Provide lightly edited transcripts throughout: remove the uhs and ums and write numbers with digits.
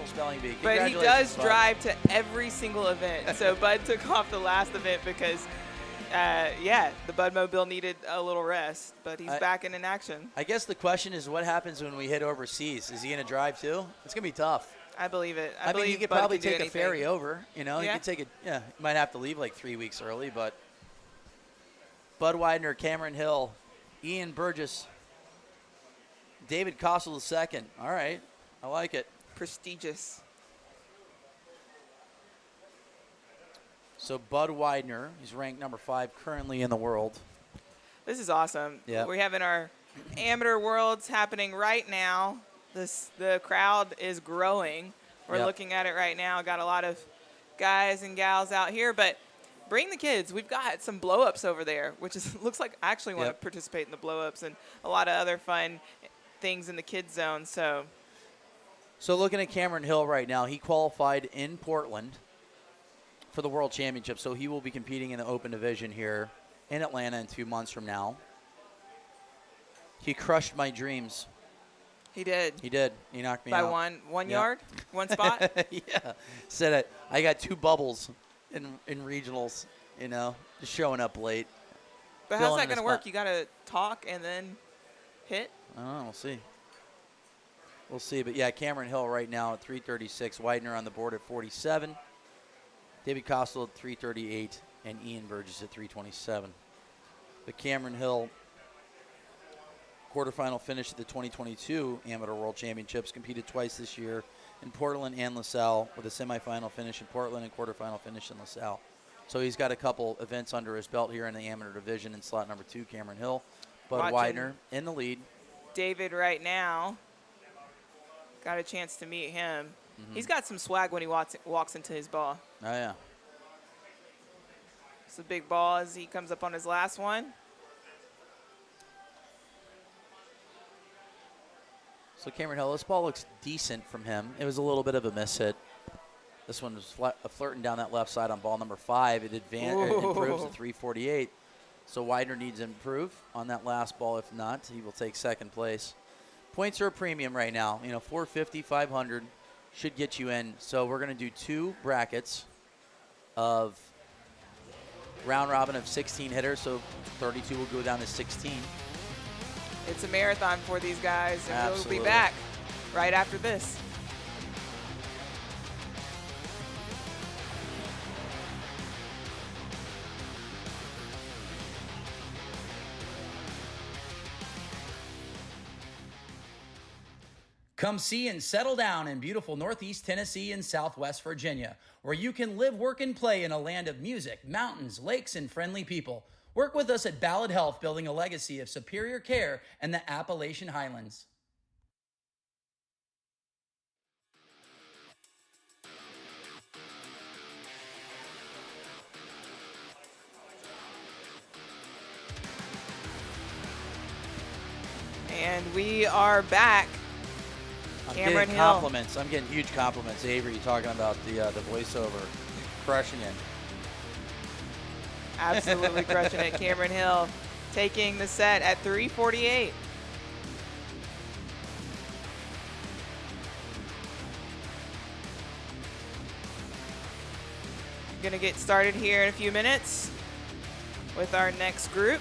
spelling bee. But he Congratulations, does Bud. drive to every single event. So Bud took off the last event because, the Bud Mobile needed a little rest. But he's back in action. I guess the question is, what happens when we hit overseas? Is he going to drive too? It's going to be tough. I believe it. I mean, he could probably take a ferry over. You know, Yeah. he could take he might have to leave like 3 weeks early, but Bud Widener, Cameron Hill, Ian Burgess, David Kossel II. All right. I like it. Prestigious. So Bud Widener, he's ranked number 5 currently in the world. This is awesome. Yep. We're having our amateur worlds happening right now. The crowd is growing. We're Yep. looking at it right now. Got a lot of guys and gals out here, but bring the kids. We've got some blow-ups over there, which looks like I actually want to Yep. participate in the blow-ups and a lot of other fun things in the kids zone. So looking at Cameron Hill right now, he qualified in Portland for the World Championship, so he will be competing in the Open Division here in Atlanta in 2 months from now. He crushed my dreams. he did. He did. He knocked me By out. one Yep. yard, one spot. Yeah. Said it. I got 2 bubbles in regionals, just showing up late. But how's Filling that in going to the work? spot. You got to talk and then hit? I don't know. We'll see. We'll see. But, yeah, Cameron Hill right now at 336. Widener on the board at 47. David Kossel at 338. And Ian Burgess at 327. But Cameron Hill, quarterfinal finish at the 2022 Amateur World Championships, competed twice this year in Portland and LaSalle with a semifinal finish in Portland and quarterfinal finish in LaSalle. So he's got a couple events under his belt here in the amateur division in slot number 2, Cameron Hill. Bud Watching Widener in the lead. David right now. Got a chance to meet him. He's got some swag when he walks into his ball. Oh, yeah. It's a big ball as he comes up on his last one. So Cameron Hill, this ball looks decent from him. It was a little bit of a miss hit. This one was flirting down that left side on ball number 5. It improves to 348. So Widener needs to improve on that last ball. If not, he will take second place. Points are a premium right now. 450, 500 should get you in. So we're going to do 2 brackets of round robin of 16 hitters. So 32 will go down to 16. It's a marathon for these guys, and Absolutely. we'll be back right after this. Come see and settle down in beautiful Northeast Tennessee and Southwest Virginia, where you can live, work, and play in a land of music, mountains, lakes, and friendly people. Work with us at Ballad Health, building a legacy of superior care in the Appalachian Highlands. And we are back. I'm Cameron getting Hill. compliments. I'm getting huge compliments. Avery talking about the voiceover, crushing it. Absolutely crushing it. Cameron Hill taking the set at 348. Going to get started here in a few minutes with our next group.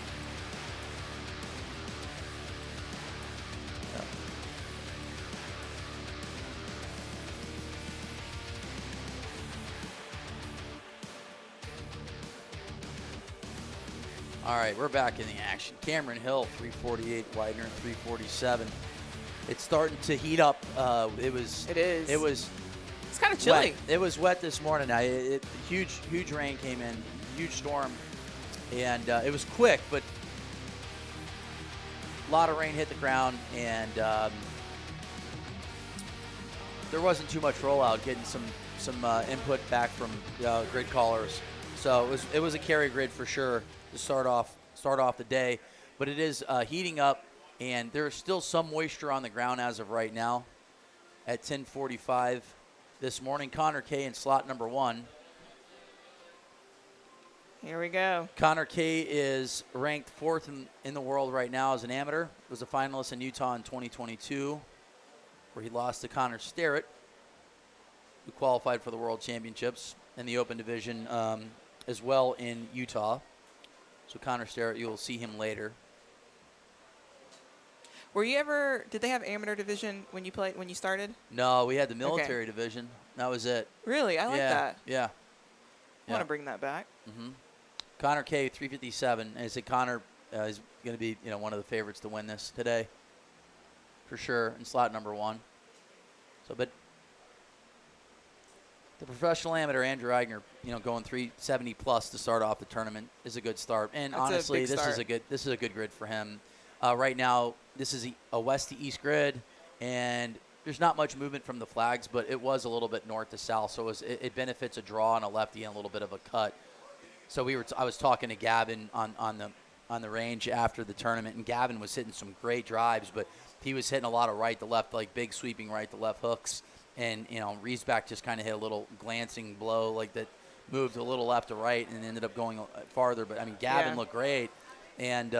All right, we're back in the action. Cameron Hill, 348, Widener, 347. It's starting to heat up. It is. It's kind of chilly. Wet. It was wet this morning. Huge rain came in, huge storm, and it was quick, but a lot of rain hit the ground, and there wasn't too much rollout. Getting some input back from grid callers, so it was a carry grid for sure to start off the day, but it is heating up, and there's still some moisture on the ground as of right now. At 10:45 this morning, Connor Kay in slot number 1. Here we go. Connor Kay is ranked 4th in the world right now as an amateur. Was a finalist in Utah in 2022, where he lost to Connor Sterrett. who qualified for the World Championships in the Open Division as well in Utah. So Connor Sterrett, you'll see him later. Were you ever? Did they have amateur division when you started? No, we had the military division. That was it. Really, I like that. Yeah. I want to bring that back. Connor K, 357. And I said Connor is going to be one of the favorites to win this today, for sure, in slot number 1. So, but the professional amateur Andrew Eigner, going 370 plus to start off the tournament is a good start. And That's honestly, this is a good grid for him. Right now, this is a west to east grid, and there's not much movement from the flags, but it was a little bit north to south, so it benefits a draw on a lefty and a little bit of a cut. So I was talking to Gavin on the range after the tournament, and Gavin was hitting some great drives, but he was hitting a lot of right to left, like big sweeping right to left hooks, and Riesback just kind of hit a little glancing blow like that, moved a little left to right and ended up going farther. But I mean, Gavin looked great, and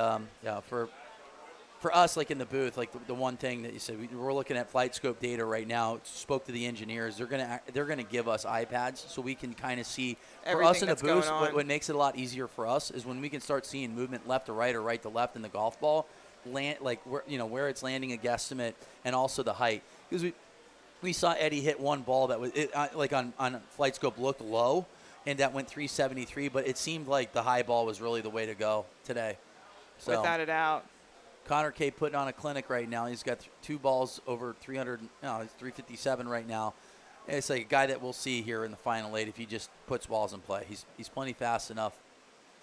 for us, like in the booth, like the one thing that you said, we're looking at flight scope data right now. Spoke to the engineers. They're gonna give us iPads so we can kind of see. For us in the booth, what makes it a lot easier for us is when we can start seeing movement left to right or right to left in the golf ball, where it's landing a guesstimate, and also the height. Because we saw Eddie hit one ball that was like on flight scope looked low, and that went 373, but it seemed like the high ball was really the way to go today. So, without a doubt. Connor K putting on a clinic right now. He's got 2 balls over 300. No, he's 357 right now. And it's like a guy that we'll see here in the final 8 if he just puts balls in play. He's plenty fast enough.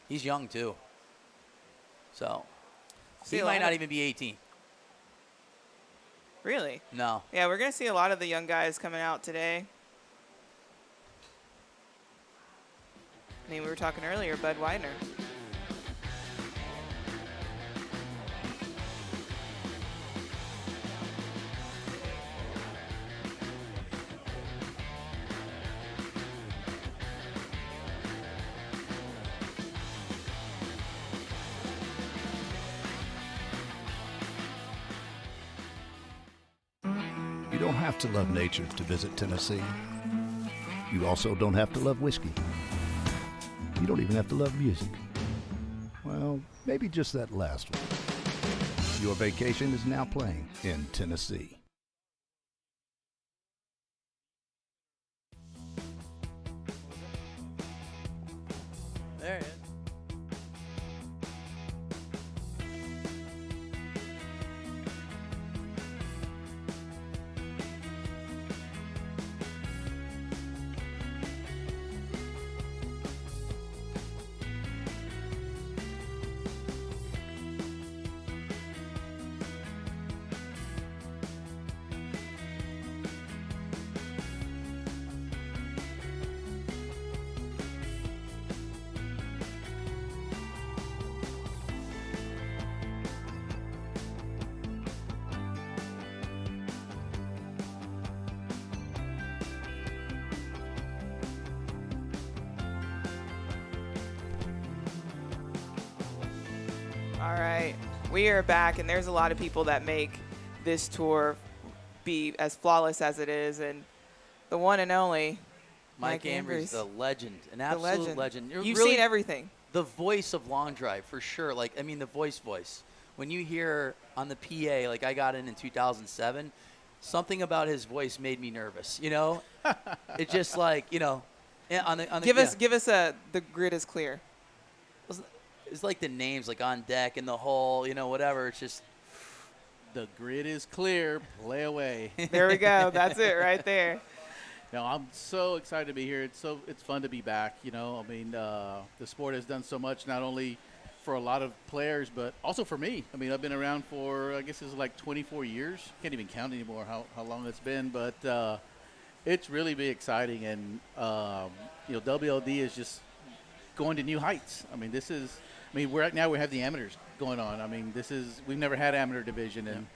He's young too. So he might not even be 18. Really? No. Yeah, we're gonna see a lot of the young guys coming out today. I mean, we were talking earlier, Bud Widener. You don't have to love nature to visit Tennessee. You also don't have to love whiskey. You don't even have to love music. Well, maybe just that last one. Your vacation is now playing in Tennessee. There it is. All right, we are back, and there's a lot of people that make this tour be as flawless as it is, and the one and only Mike Ambry, the legend, an absolute legend. You've seen everything. The voice of Long Drive, for sure. Like, I mean, the voice. When you hear on the PA, like I got in 2007, something about his voice made me nervous. It's just like Give us the grid is clear. It's like the names, like on deck in the hole, whatever. It's just the grid is clear. Play away. There we go. That's it right there. No, I'm so excited to be here. It's fun to be back. I mean, the sport has done so much, not only for a lot of players, but also for me. I mean, I've been around for, I guess it's like 24 years. Can't even count anymore how long it's been, but it's really been exciting. And, WLD is just going to new heights. I mean, right now we have the amateurs going on. I mean, we've never had amateur division, and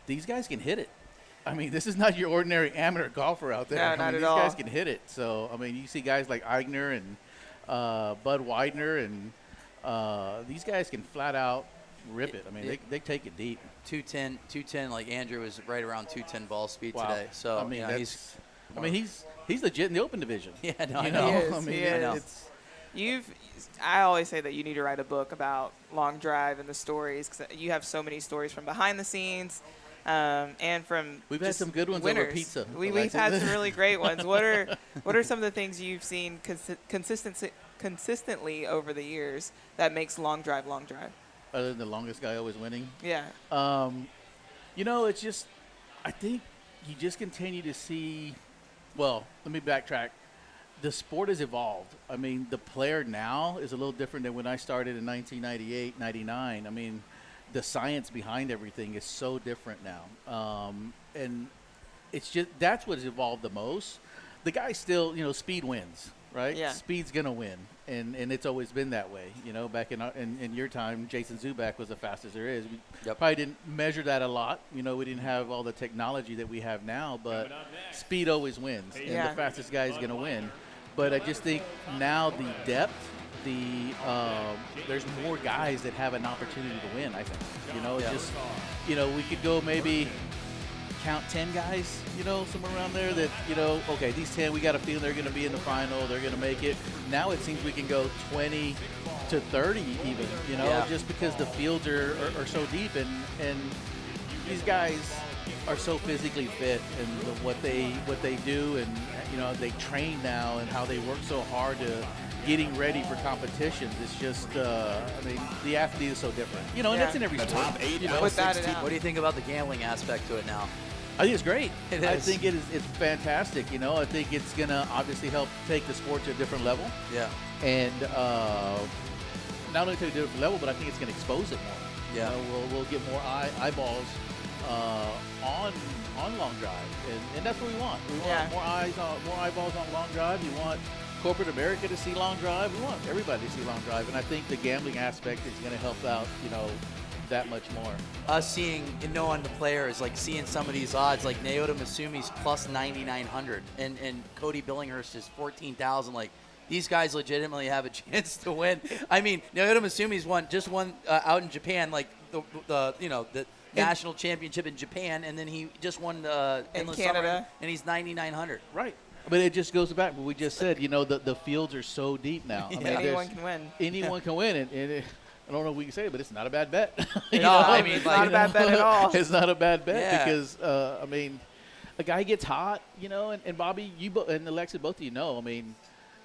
these guys can hit it. I mean, this is not your ordinary amateur golfer out there. No, not at these all. These guys can hit it. So, I mean, you see guys like Eigner and Bud Widener, and these guys can flat out rip it. I mean, they take it deep. 210, like Andrew was right around 210 ball speed today. So, I mean, he's legit in the open division. Yeah, no, I You know. He is, I mean, he is. it's I always say that you need to write a book about Long Drive and the stories, because you have so many stories from behind the scenes, and from we've had just some good ones winners. over pizza. We've Alexis. had some really great ones. What are some of the things you've seen consistently over the years that makes Long Drive Long Drive? Other than the longest guy always winning. Yeah. You know, it's just, I think you just continue to see, well, let me backtrack. The sport has evolved. I mean, the player now is a little different than when I started in 1998, 99. I mean, the science behind everything is so different now. And it's just, that's what has evolved the most. The guy still, you know, speed wins, right? Yeah. Speed's going to win. And it's always been that way. You know, back in your time, Jason Zuback was the fastest there is. We probably didn't measure that a lot. You know, we didn't have all the technology that we have now, but speed always wins. And Yeah. the fastest guy is going to win. But I just think now the depth, there's more guys that have an opportunity to win, I think. You know, it's just, you know, we could go maybe count 10 guys, you know, somewhere around there that, you know, okay, these 10, we got a feeling they're going to be in the final, they're going to make it. Now it seems we can go 20 to 30 even, you know, just because the fields are so deep and these guys are so physically fit and what they do, and you know they train now and how they work so hard to getting ready for competitions. It's just I mean the athlete is so different, you know, and that's in every sport. You know, Without a doubt. What do you think about the gambling aspect to it now? I think it's great. It I is. think it's fantastic. You know, I think it's gonna obviously help take the sport to a different level, Yeah. and not only to a different level, but I think it's gonna expose it more. Yeah. You know, we'll get more eyeballs on long drive, and that's what we want. We want more eyeballs on long drive. You want corporate America to see long drive. We want everybody to see long drive, and I think the gambling aspect is going to help out, you know, that much more. Us seeing and knowing the players, like seeing some of these odds, like Naota Masumi's plus 9,900, and Cody Billinghurst is 14,000. Like these guys legitimately have a chance to win. I mean, Naota Masumi's won out in Japan, like the you know the national championship in Japan, and then he just won the Endless Canada. Summer, and he's 9,900. Right. But it just goes back to what we just said. You know, the fields are so deep now. I mean, Anyone can win. Anyone can win, and I don't know if we can say it, but it's not a bad bet. You No, know? I mean, It's like, not a bad bet at all. It's not a bad bet Yeah. because I mean, a guy gets hot, you know, and Bobby, and Alexa, both of you know. I mean,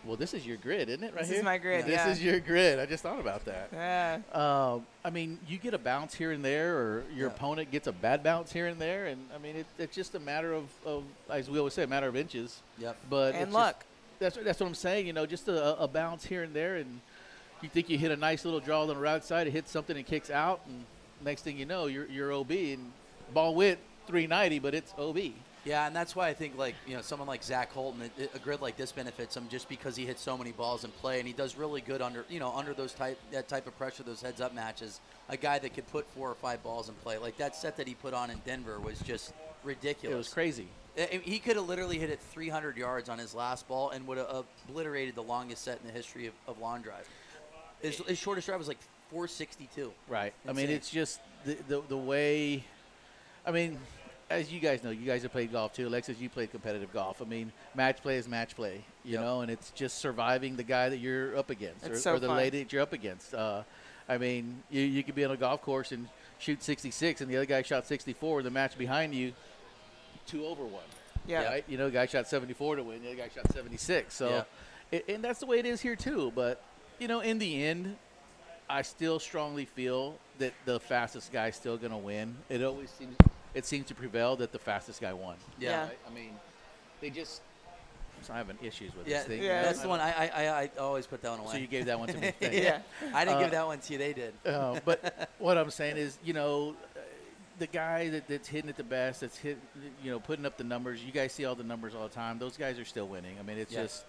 well, this is your grid, isn't it? Right This here. is my grid, This yeah. is your grid. I just thought about that. Yeah. I mean, you get a bounce here and there, or your opponent gets a bad bounce here and there, and I mean, it's just a matter of, as we always say, a matter of inches. Yep. But And it's luck. Just, that's what I'm saying. You know, just a bounce here and there, and you think you hit a nice little draw on the right side, it hits something and kicks out, and next thing you know, you're OB, and ball went 390, but it's OB. Yeah, and that's why I think, like, you know, someone like Zach Holton, a grid like this benefits him just because he hits so many balls in play, and he does really good under that type of pressure, those heads-up matches. A guy that could put 4 or 5 balls in play, like that set that he put on in Denver was just ridiculous. It was crazy. He could have literally hit it 300 yards on his last ball and would have obliterated the longest set in the history of long drive. His shortest drive was like 462. Right. I mean, Insane. it's just the way. I mean, as you guys know, you guys have played golf too. Alexis, you played competitive golf. I mean, match play is match play, you know, and it's just surviving the guy that you're up against It's so or the fun. lady that you're up against. I mean, you could be on a golf course and shoot 66, and the other guy shot 64. The match behind you, 2 over 1. Yeah. Right? You know, the guy shot 74 to win. The other guy shot 76. So, and that's the way it is here too. But, you know, in the end, I still strongly feel that the fastest guy is still going to win. It seems to prevail that the fastest guy won. Yeah. Right? I mean, they just – so I'm having issues with Yeah, this thing. Yeah. that's the one. I always put that one away. So you gave that one to me. Thank Yeah. I didn't give that one to you. They did. But what I'm saying is, you know, the guy that's hitting it the best, that's you know, putting up the numbers. You guys see all the numbers all the time. Those guys are still winning. I mean, it's just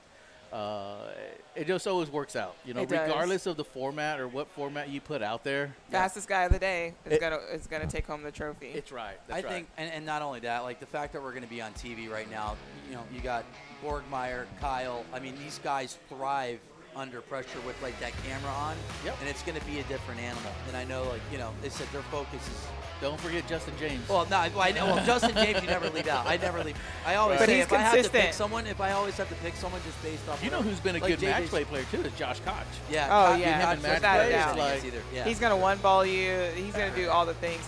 it just always works out. You know, It does. regardless of the format or what format you put out there. Fastest guy of the day is gonna take home the trophy. It's right. I think, and not only that, like the fact that we're going to be on TV right now, you know, you got Borgmeyer, Kyle. I mean, these guys thrive under pressure with like that camera on, Yep. and it's going to be a different animal. And I know, like, you know, they said their focus is. Don't forget Justin James. Well, no, I know. Well, Justin James, you never leave out. I never leave. I always But say he's if I have to pick consistent. someone, if I always have to pick someone just based off. You know who's been a like good match JJ's play player too is Josh Koch. Yeah. Oh, Koch- yeah, Koch him in was match without a great doubt. against Like, either. Yeah. He's going to one ball you. He's going to do all the things.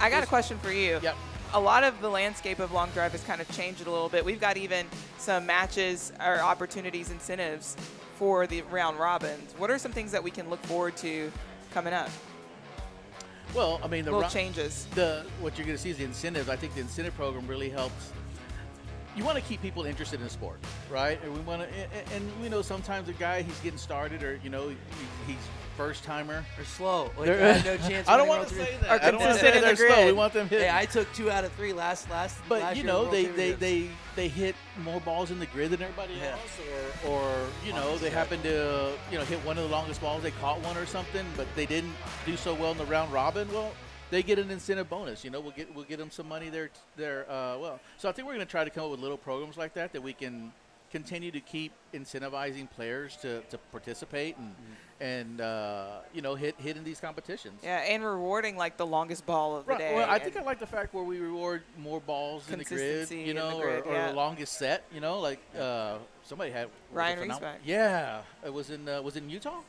I got a question for you. Yep. A lot of the landscape of long drive has kind of changed a little bit. We've got even some matches or opportunities, incentives for the round robins. What are some things that we can look forward to coming up? Well, I mean, Little changes. what you're going to see is the incentives. I think the incentive program really helps. You want to keep people interested in the sport, right? And we want to, and we know sometimes a guy he's getting started, or you know, he's first timer. They're slow. Like, They're- I had no chance. I don't when want to they say rolled that. Are I don't want to consistent say in the they're slow. We grid. want them through. hitting. Hey, I took 2 out of 3 last. But last you year know, World Series. they hit more balls in the grid than everybody Yeah. else, or you know, they happen to hit one of the longest balls. They caught one or something, but they didn't do so well in the round robin. Well, they get an incentive bonus. You know, we'll get them some money there. So I think we're going to try to come up with little programs like that we can continue to keep incentivizing players to participate and hit in these competitions. Yeah, and rewarding like the longest ball of the Right. day. Well, I and- think I like the fact where we reward more balls in the grid, Consistency in the or grid, yeah. the longest set. You know, like somebody had was it Ryan Phenom- Riesbeck. Yeah, it was in Utah,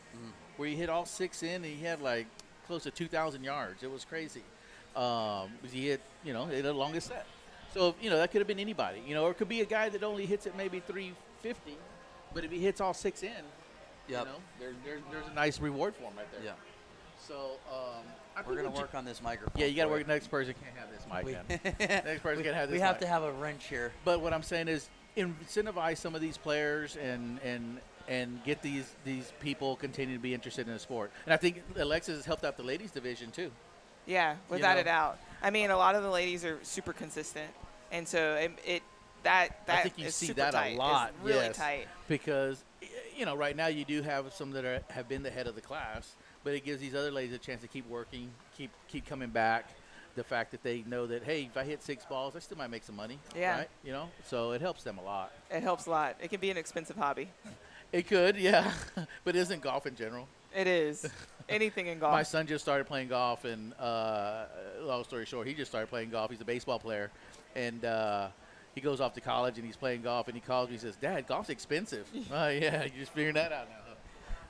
where he hit all 6 in, and he had like close to 2,000 yards. It was crazy. He hit the longest set. So that could have been anybody. Or it could be a guy that only hits it maybe 350, but if he hits all 6 in, Yep. there's a nice reward for him right there. Yeah. So I We're think gonna work on this microphone. Yeah, you got to for work. Next person can't have this mic. We, Man. Next person can't have this. we have mic. to have a wrench here. But what I'm saying is incentivize some of these players and get these people continue to be interested in the sport. And I think Alexis has helped out the ladies division too. Yeah, without know? a doubt. I mean, a lot of the ladies are super consistent, and so that I think you is see super that tight. a lot. It's really yes, tight. because right now you do have some that have been the head of the class, but it gives these other ladies a chance to keep working, keep coming back. The fact that they know that, hey, if I hit 6 balls, I still might make some money. Yeah. Right? So it helps them a lot. It helps a lot. It can be an expensive hobby. It could, yeah, but isn't golf in general? It is. Anything in golf. My son just started playing golf, and long story short, he just started playing golf. He's a baseball player, and he goes off to college, and he's playing golf, and he calls me and says, Dad, golf's expensive. Oh, yeah, you're just figuring that out now. Huh?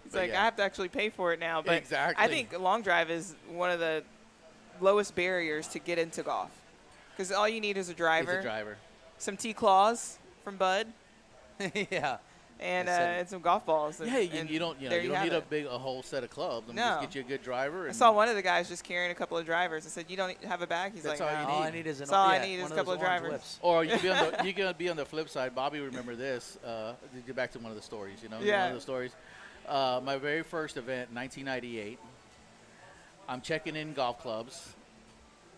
It's But like, yeah. I have to actually pay for it now. But Exactly. I think long drive is one of the lowest barriers to get into golf. Because all you need is a He's driver, a driver. some T-claws from Bud, Yeah. and Yes, and some golf balls. And, Yeah, and you don't there need have a it. whole set of clubs. I mean, No. just get you a good driver. I And saw one of the guys just carrying a couple of drivers. I said, "You don't have a bag?" He's That's like, all you "No." All I need is an. That's all I yeah, need is one a of couple those of orange drivers. whips. Or you can be on the flip side. Bobby, remember this? To get back to one of the stories. Yeah. One of the stories. My very first event, 1998. I'm checking in golf clubs,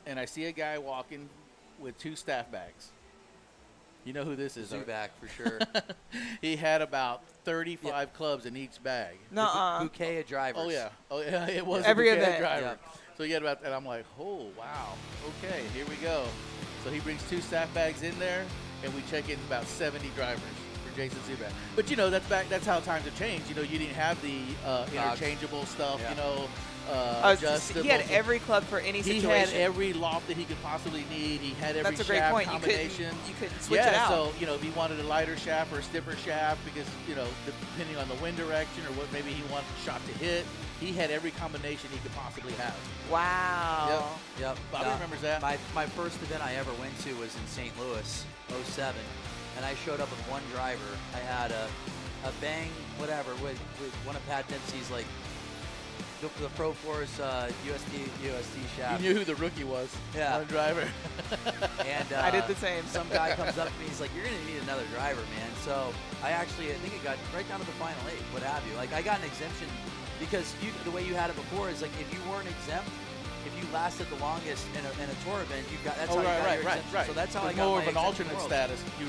and I see a guy walking with 2 staff bags. You know who this is? Zoo right? back for sure. He had about 35 clubs in each bag. Nuh-uh. Bouquet of drivers. Oh yeah, it was Every a bouquet event. driver. So he had about, and I'm like, oh wow, okay, here we go. So he brings 2 staff bags in there, and we check in about 70 drivers for Jason Zuback. But that's how times have changed. You didn't have the interchangeable stuff. Yeah. He had every club for any He situation. had every loft that he could possibly need. He had every That's a great shaft point. combination. You couldn't switch yeah, it out. so if he wanted a lighter shaft or a stiffer shaft, because depending on the wind direction or what maybe he wanted the shot to hit, he had every combination he could possibly have. Wow. Yep. Bobby remembers that. My first event I ever went to was in St. Louis, 07, and I showed up with one driver. I had a Bang whatever with one of Pat Dempsey's like the Pro Force USD shaft. You knew who the rookie was. Yeah. One driver. And I did the same. Some guy comes up to me. He's like, "You're gonna need another driver, man." So I think it got right down to the final 8, what have you. Like I got an exemption because the way you had it before is like if you weren't exempt, if you lasted the longest in a tour event, that's how you got your exemption. Right. So that's how I It was got more my of an exemption alternate world. status. You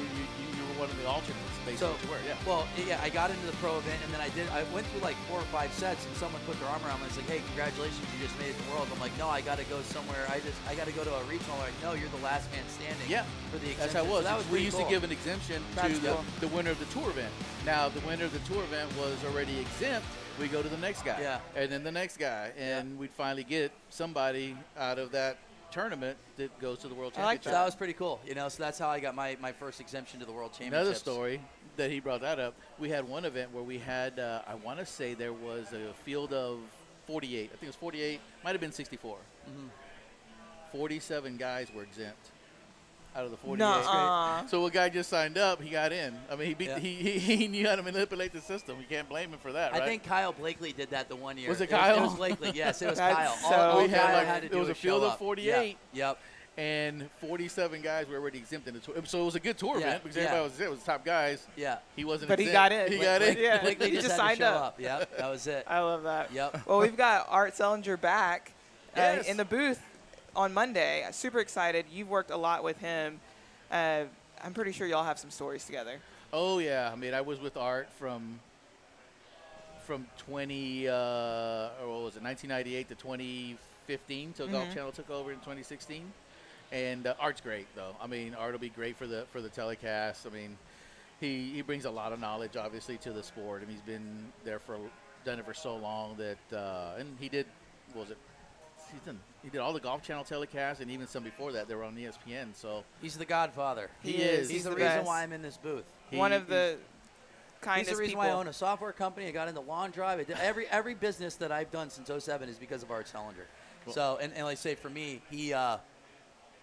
were one of the alternates, basically. So, to wear, yeah. well, yeah, I got into the pro event, and then I went through like 4 or 5 sets, and someone put their arm around me and was like, hey, congratulations, you just made it to the world. I'm like, no, I got to go somewhere. I got to go to a regional. Like, no, you're the last man standing. Yeah, for the that's exemption. how it was. So that was We pretty used cool. to give an exemption That's to cool. the winner of the tour event. Now, the winner of the tour event was already exempt. We go to the next guy, Yeah. and then the next guy, and we'd finally get somebody out of that tournament that goes to the World I like Championship. So that was pretty cool. So that's how I got my first exemption to the World Championships. Another story that he brought that up, we had one event where we had, I want to say there was a field of 48. I think it was 48, might have been 64. 47 guys were exempt out of the 48. Nuh-uh. So a guy just signed up, he got in. I mean, he beat, Yeah. he knew how to manipulate the system. You can't blame him for that, right? I think Kyle Blakely did that the one year. Was it It Kyle? was Blakely. Yes, it was That's Kyle. so All We had, Kyle like, had to it do was a was field show of up. 48. Yep. and 47 guys were already exempt in the tour. So it was a good tour Yeah, event because yeah. everybody was the top guys. Yeah. He wasn't But he exempt. got in. He got in. Yeah. Blakely He just, just had signed to show up. up. Yep. That was it. I love that. Yep. Well, we've got Art Sellinger back Yes. in the booth on Monday. Super excited. You've worked a lot with him. I'm pretty sure y'all have some stories together. Oh yeah, I mean I was with Art from 20 or what was it 1998 to 2015 till Golf Channel took over in 2016, and Art's great though. I mean Art will be great for the telecast. I mean he brings a lot of knowledge obviously to the sport, and he's been there done it for so long that and he did what was it. He did all the Golf Channel telecasts, and even some before that. They were on ESPN. So He's the Godfather. He is. He's the the reason best. why I'm in this booth. One of the He's kindest the reason people. why I own a software company. I got into Lawn Drive. I did every business that I've done since '07 is because of Art Sellinger. So, and like I say, for me, he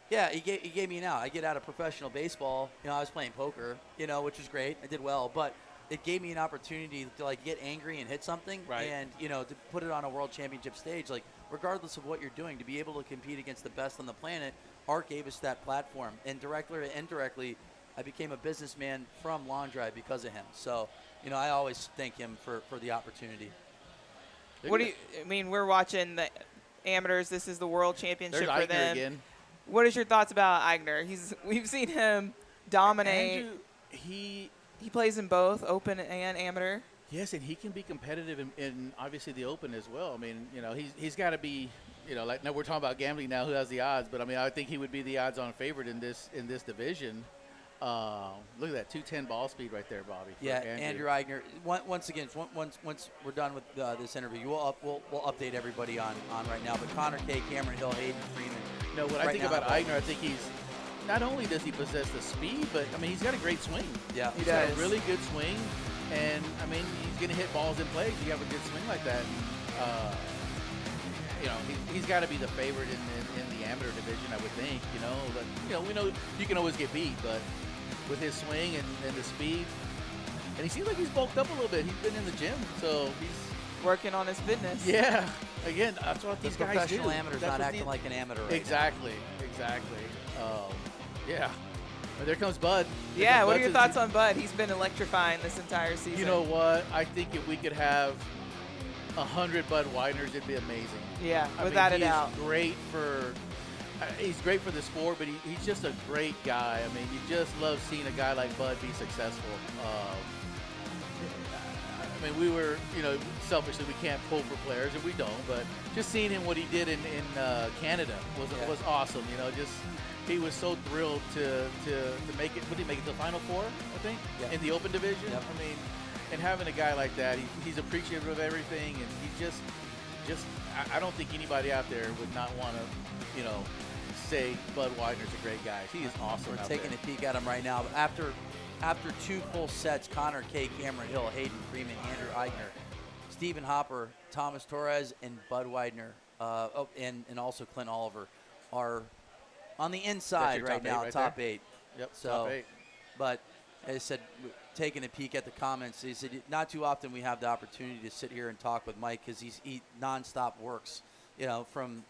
gave me an out. I get out of professional baseball. I was playing poker, which was great. I did well, but it gave me an opportunity to like get angry and hit something, Right. and to put it on a world championship stage. Like regardless of what you're doing, to be able to compete against the best on the planet, Art gave us that platform, and directly or indirectly, I became a businessman from Lawn Drive because of him. So, I always thank him for the opportunity. What do you? I mean, we're watching the amateurs. This is the world championship there's for Eichner them. again. What is your thoughts about Eigner? We've seen him dominate. Andrew, he Plays in both open and amateur. yes, and he can be competitive in obviously the Open as well. I mean, he's got to be, like now we're talking about gambling now. Who has the odds? But I mean, I think he would be the odds-on favorite in this division. Look at that 210 ball speed right there, Bobby. for Yeah, Andrew Eigner. Once again, once we're done with this interview, we'll update everybody on right now. But Connor K, Cameron Hill, Hayden Freeman. No, what I right think now, about Eigner, I think he's not only does he possess the speed, but I mean he's got a great swing. Yeah, He He's got does. a really good swing, and I mean he's going to hit balls in play. You have a good swing like that. He's got to be the favorite in the amateur division, I would think. But we know you can always get beat, but with his swing and the speed, and he seems like he's bulked up a little bit. He's been in the gym, so he's Working on his fitness. yeah. Again, that's what the these guys do. professional amateur's That's not what acting these- like an amateur right now. Exactly. Yeah. And there comes Bud. There Yeah, comes what Bud are your to the thoughts team. on Bud? He's been electrifying this entire season. You know what? I think if we could have 100 Bud Wideners, it'd be amazing. Yeah, I without mean, a doubt. He's great for the sport, but he's just a great guy. I mean, you just love seeing a guy like Bud be successful. I mean, we were, selfishly we can't pull for players, and we don't. But just seeing him what he did in Canada was awesome. He was so thrilled to make it. What did he make it to the Final Four? I think Yeah. in the Open division. Yep. I mean, and having a guy like that, he's appreciative of everything, and he just I don't think anybody out there would not want to, say Bud Widener's a great guy. He is awesome. We're out taking there. a peek at him right now. But after 2 full sets, Connor K, Cameron Hill, Hayden Freeman, Andrew Eigner, Stephen Hopper, Thomas Torres, and Bud Widener, and also Clint Oliver are on the inside your right top eight now, right top there? 8. Yep. So, top 8. But as I said, taking a peek at the comments, he said not too often we have the opportunity to sit here and talk with Mike because he nonstop works, from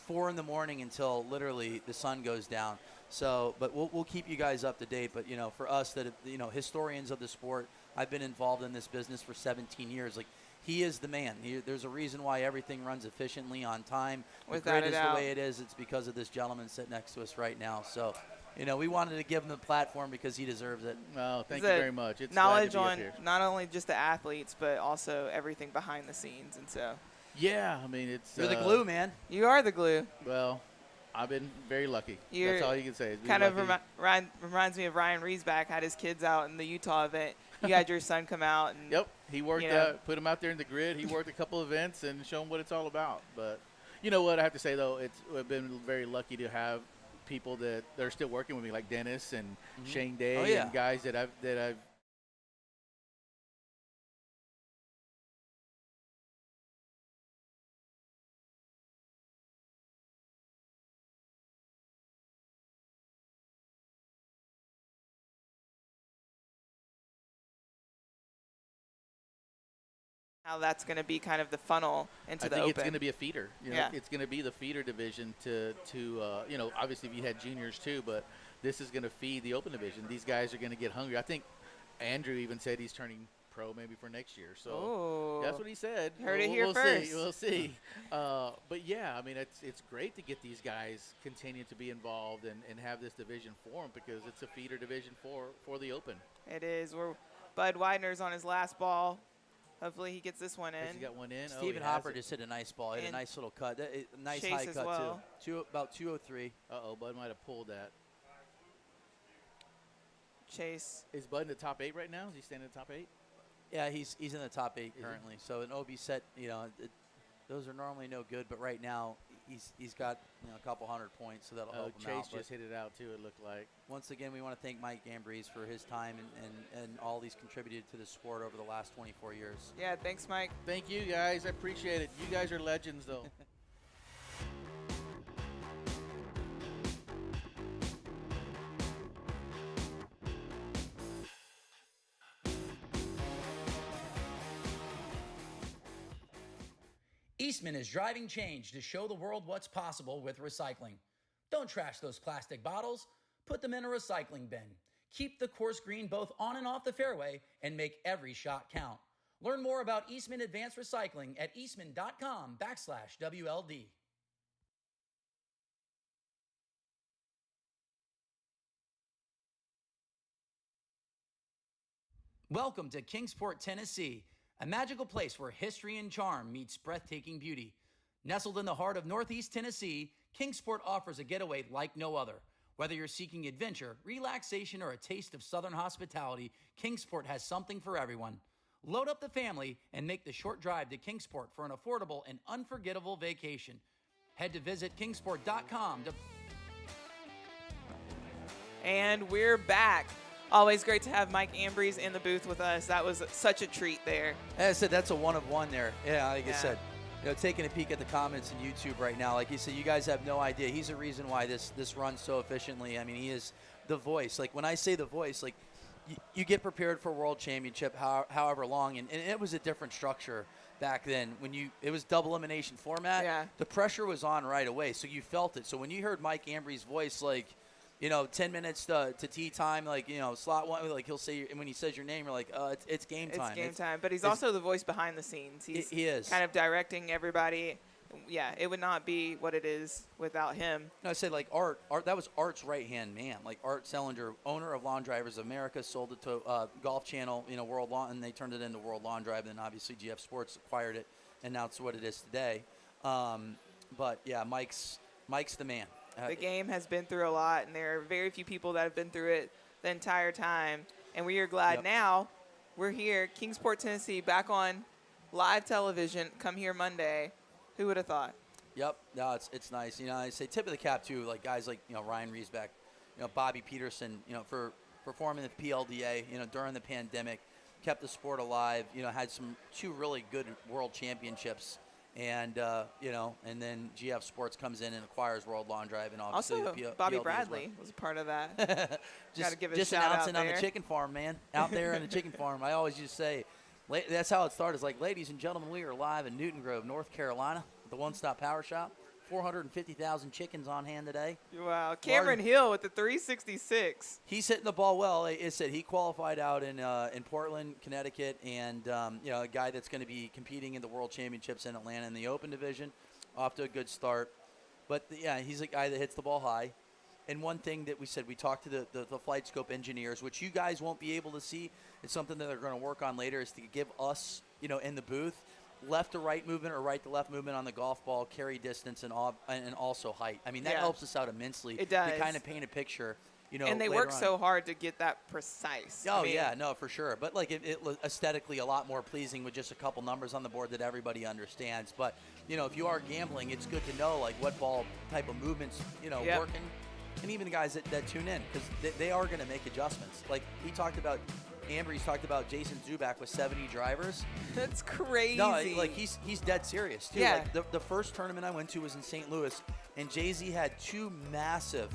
4 in the morning until literally the sun goes down. So, but we'll keep you guys up to date. But for us that historians of the sport, I've been involved in this business for 17 years. Like he is the man. There's a reason why everything runs efficiently on time. The Without grid a is doubt. the way it is. It's because of this gentleman sitting next to us right now. So. You know, we wanted to give him the platform because he deserves it. Well, thank It's you a very much. It's knowledge glad to be on up here. not only just the athletes, but also everything behind the scenes. And so Yeah, I mean, it's You're the glue, man. you are the glue. Well, I've been very lucky. You're That's all you can say. Is be Kind of lucky. reminds me of Ryan Riesback had his kids out in the Utah event. You had your son come out. And, Yep, he worked you know. put him out there in the grid. He worked a couple events and show him what it's all about. But you know what I have to say though, I've been very lucky to have people that are still working with me, like Dennis and Shane Day Oh, yeah. and guys that I've how that's going to be kind of the funnel into I the think Open. it's going to be a feeder. You know, Yeah. it's going to be the feeder division to you know, obviously we had juniors too, but this is going to feed the Open division. These guys are going to get hungry. I think Andrew even said he's turning pro maybe for next year. So Ooh. that's what he said. Heard it here we'll first. See. We'll see. But yeah, I mean, it's great to get these guys continue to be involved and have this division form because it's a feeder division for the Open. It is. Bud Widener's on his last ball. Hopefully he gets this one Has in. he got one in? Oh, Stephen he has Hopper it. just hit a nice ball. Hit a And nice little cut. Nice Chase high as cut, well. too. About 203. Uh-oh, Bud might have pulled that. Chase. Is Bud in the top 8 right now? Is he staying in the top 8? Yeah, he's in the top 8 he? currently. So an OB set, you know, those are normally no good, but right now he's got, you know, a couple hundred points, so that'll Oh, help him out. Chase But just hit it out too, it looked like. once again, we want to thank Mike Gambrese for his time and all he's contributed to the sport over the last 24 years. Yeah, thanks, Mike. Thank you guys. I appreciate it. You guys are legends though. Eastman is driving change to show the world what's possible with recycling. Don't trash those plastic bottles. Put them in a recycling bin. Keep the course green both on and off the fairway and make every shot count. Learn more about Eastman Advanced Recycling at eastman.com/WLD. Welcome to Kingsport, Tennessee, a magical place where history and charm meets breathtaking beauty. Nestled in the heart of Northeast Tennessee, Kingsport offers a getaway like no other. Whether you're seeking adventure, relaxation, or a taste of Southern hospitality, Kingsport has something for everyone. Load up the family and make the short drive to Kingsport for an affordable and unforgettable vacation. Head to visit kingsport.com to... And we're back. Always great to have Mike Ambrose in the booth with us. That was such a treat there. As I said, that's a one of one there. Yeah, like I Yeah. said, you know, taking a peek at the comments on YouTube right now, like you said, you guys have no idea. He's the reason why this runs so efficiently. I mean, he is the voice. Like when I say the voice, like you get prepared for World Championship however long, and it was a different structure back then. When it was double elimination format. Yeah. The pressure was on right away, so you felt it. So when you heard Mike Ambry's voice, like, you know, 10 minutes to tee time, like, you know, slot one, like he'll say, and when he says your name, you're like, it's game time. It's game time. But he's also the voice behind the scenes. He's He is. kind of directing everybody. Yeah, it would not be what it is without him. No, I said like Art. That was Art's right hand man. Like Art Sellinger, owner of Lawn Drivers of America, sold it to Golf Channel, you know, World Lawn, and they turned it into World Lawn Drive. And then obviously GF Sports acquired it, and now it's what it is today. But yeah, Mike's the man. The game has been through a lot, and there are very few people that have been through it the entire time. And we are glad Yep. now we're here, Kingsport, Tennessee, back on live television. Come here Monday. Who would have thought? Yep. No, it's nice. You know, I say tip of the cap too, like guys like, you know, Ryan Riesback, you know, Bobby Peterson, you know, for performing the PLDA, you know, during the pandemic, kept the sport alive. You know, had two really good world championships. And, you know, and then GF Sports comes in and acquires World Lawn Drive, and obviously Also, the Bobby PLD as Bradley well. was a part of that. Gotta give it a just shout out announcing on the there. chicken farm, man. Out there in the chicken farm. I always used to say, that's how it started. It's like, ladies and gentlemen, we are live in Newton Grove, North Carolina, at the One Stop Power Shop. 450,000 chickens on hand today. Wow. Cameron Hill with the 366. He's hitting the ball well. Like I said, he qualified out in Portland, Connecticut, and you know, a guy that's going to be competing in the World Championships in Atlanta in the Open division. Off to a good start. But yeah, he's a guy that hits the ball high. And one thing that we said, we talked to the flight scope engineers, which you guys won't be able to see. It's something that they're going to work on later, is to give us, in the booth, left to right movement or right to left movement on the golf ball, carry distance, and also height. I mean, that helps us out immensely. It does. To kind of paint a picture. And they work so hard to get that precise. Oh, yeah, no, for sure. But, like, it aesthetically a lot more pleasing with just a couple numbers on the board that everybody understands. But, if you are gambling, it's good to know, like, what ball type of movements, working. And even the guys that tune in, because they are going to make adjustments. Like, he's talked about Jason Zuback with 70 drivers. That's crazy. No, like, he's dead serious, too. Yeah. Like, the first tournament I went to was in St. Louis, and Jay-Z had 2 massive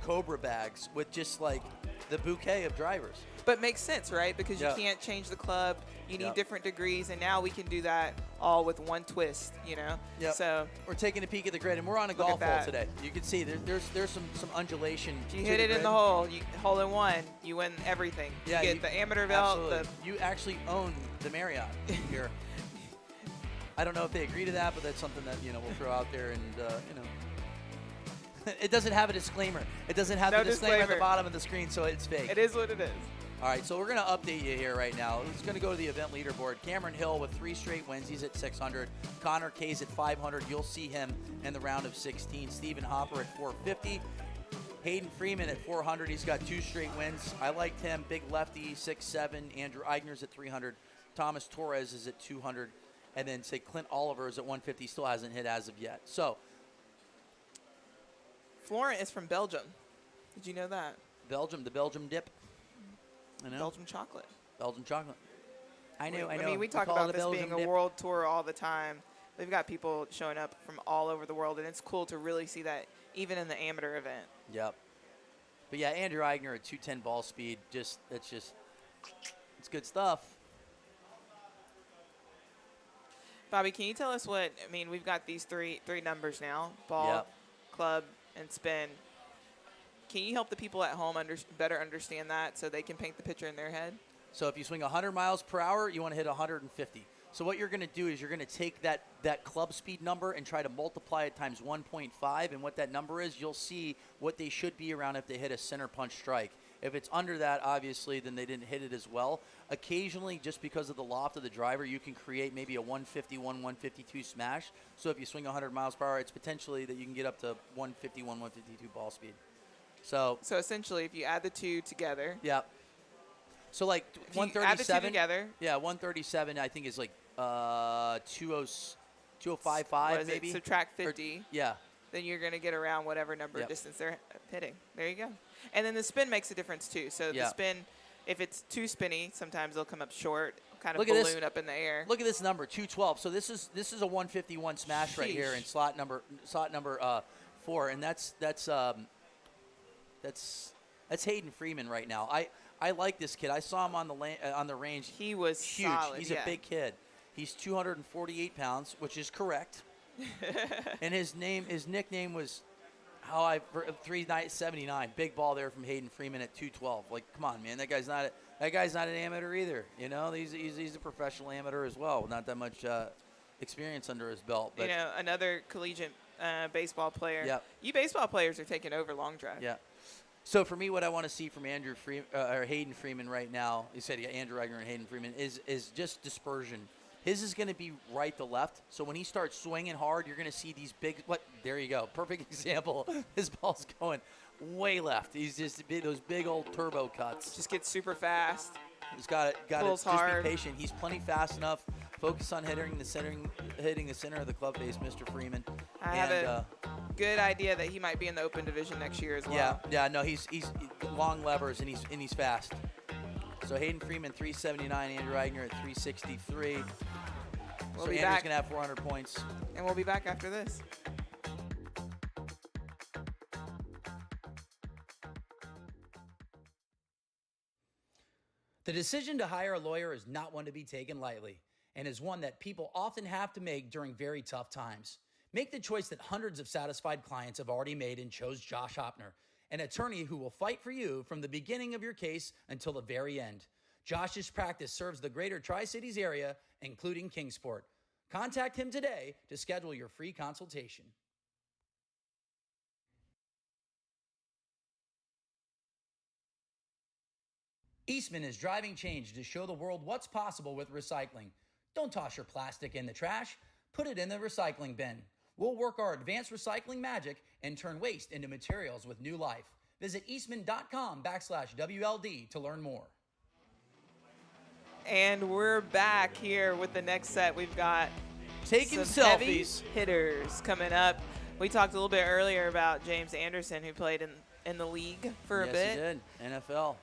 Cobra bags with just, like, the bouquet of drivers. But makes sense, right? Because you can't change the club. You need different degrees, and now we can do that all with one twist, Yep. So we're taking a peek at the grid, and we're on a golf hole today. You can see there's some undulation. If you hit it in the hole, hole in one, you win everything. Yeah, you get the amateur belt. Absolutely. You actually own the Marriott here. I don't know if they agree to that, but that's something that we'll throw out there, and it doesn't have a disclaimer. It doesn't have the disclaimer at the bottom of the screen, so it's fake. It is what it is. All right, so we're going to update you here right now. It's going to go to the event leaderboard. Cameron Hill with 3 straight wins. He's at 600. Connor Kay's at 500. You'll see him in the round of 16. Stephen Hopper at 450. Hayden Freeman at 400. He's got 2 straight wins. I liked him. Big lefty, 6'7". Andrew Eigner's at 300. Thomas Torres is at 200. And then, say, Clint Oliver is at 150. Still hasn't hit as of yet. So, Florent is from Belgium. Did you know that? Belgium, the Belgium dip. I know. Belgium chocolate. Belgian chocolate. I know. I mean, we talk call about it this Belgian being a dip. world tour all the time. We've got people showing up from all over the world, and it's cool to really see that even in the amateur event. Yep. But yeah, Andrew Eigner at 210 ball speed. It's good stuff. Bobby, can you tell us we've got these three numbers now: ball, club, and spin. Can you help the people at home better understand that so they can paint the picture in their head? So if you swing 100 miles per hour, you want to hit 150. So what you're going to do is you're going to take that club speed number and try to multiply it times 1.5, and what that number is, you'll see what they should be around if they hit a center punch strike. If it's under that, obviously, then they didn't hit it as well. Occasionally, just because of the loft of the driver, you can create maybe a 151, 152 smash. So if you swing 100 miles per hour, it's potentially that you can get up to 151, 152 ball speed. So essentially, if you add the two together. Yeah. So like if you 137. add the two together. Yeah, 137 I think is like 2055 maybe. Subtract 50. Yeah. Then you're going to get around whatever number of distance they're hitting. There you go. And then the spin makes a difference too. So the spin, if it's too spinny, sometimes they'll come up short, kind of balloon up in the air. Look at this number, 212. So this is a 151 smash right here in slot number 4, and that's Hayden Freeman right now. I like this kid. I saw him on the range. He was huge. Solid, He's a big kid. He's 248 pounds, which is correct. And his nickname was 379. Big ball there from Hayden Freeman at 212. Like, come on, man. That guy's not an amateur either. He's a professional amateur as well. Not that much experience under his belt. But another collegiate baseball player. Yep. You baseball players are taking over long drive. Yeah. So for me, what I want to see from Hayden Freeman right now, you said Andrew Eigner and Hayden Freeman, is just dispersion. His is going to be right to left. So when he starts swinging hard, you're going to see these big. There you go. Perfect example. His ball's going way left. He's just those big old turbo cuts. Just gets super fast. He's got to Pulls just hard. be patient. He's plenty fast enough. Focus on hitting the center of the club face, Mr. Freeman. I have a good idea that he might be in the Open Division next year as well. Yeah. No, he's long levers and he's fast. So Hayden Freeman 379, Andrew Eigner at 363. We'll be Andrew's back. gonna have 400 points. And we'll be back after this. The decision to hire a lawyer is not one to be taken lightly and is one that people often have to make during very tough times. Make the choice that hundreds of satisfied clients have already made and chose Josh Hopner, an attorney who will fight for you from the beginning of your case until the very end. Josh's practice serves the greater Tri-Cities area, including Kingsport. Contact him today to schedule your free consultation. Eastman is driving change to show the world what's possible with recycling. Don't toss your plastic in the trash. Put it in the recycling bin. We'll work our advanced recycling magic and turn waste into materials with new life. Visit eastman.com/WLD to learn more. And we're back here with the next set. We've got Taking some heavy selfies. hitters coming up. We talked a little bit earlier about James Anderson, who played in the league for a Yes, bit. he did. NFL.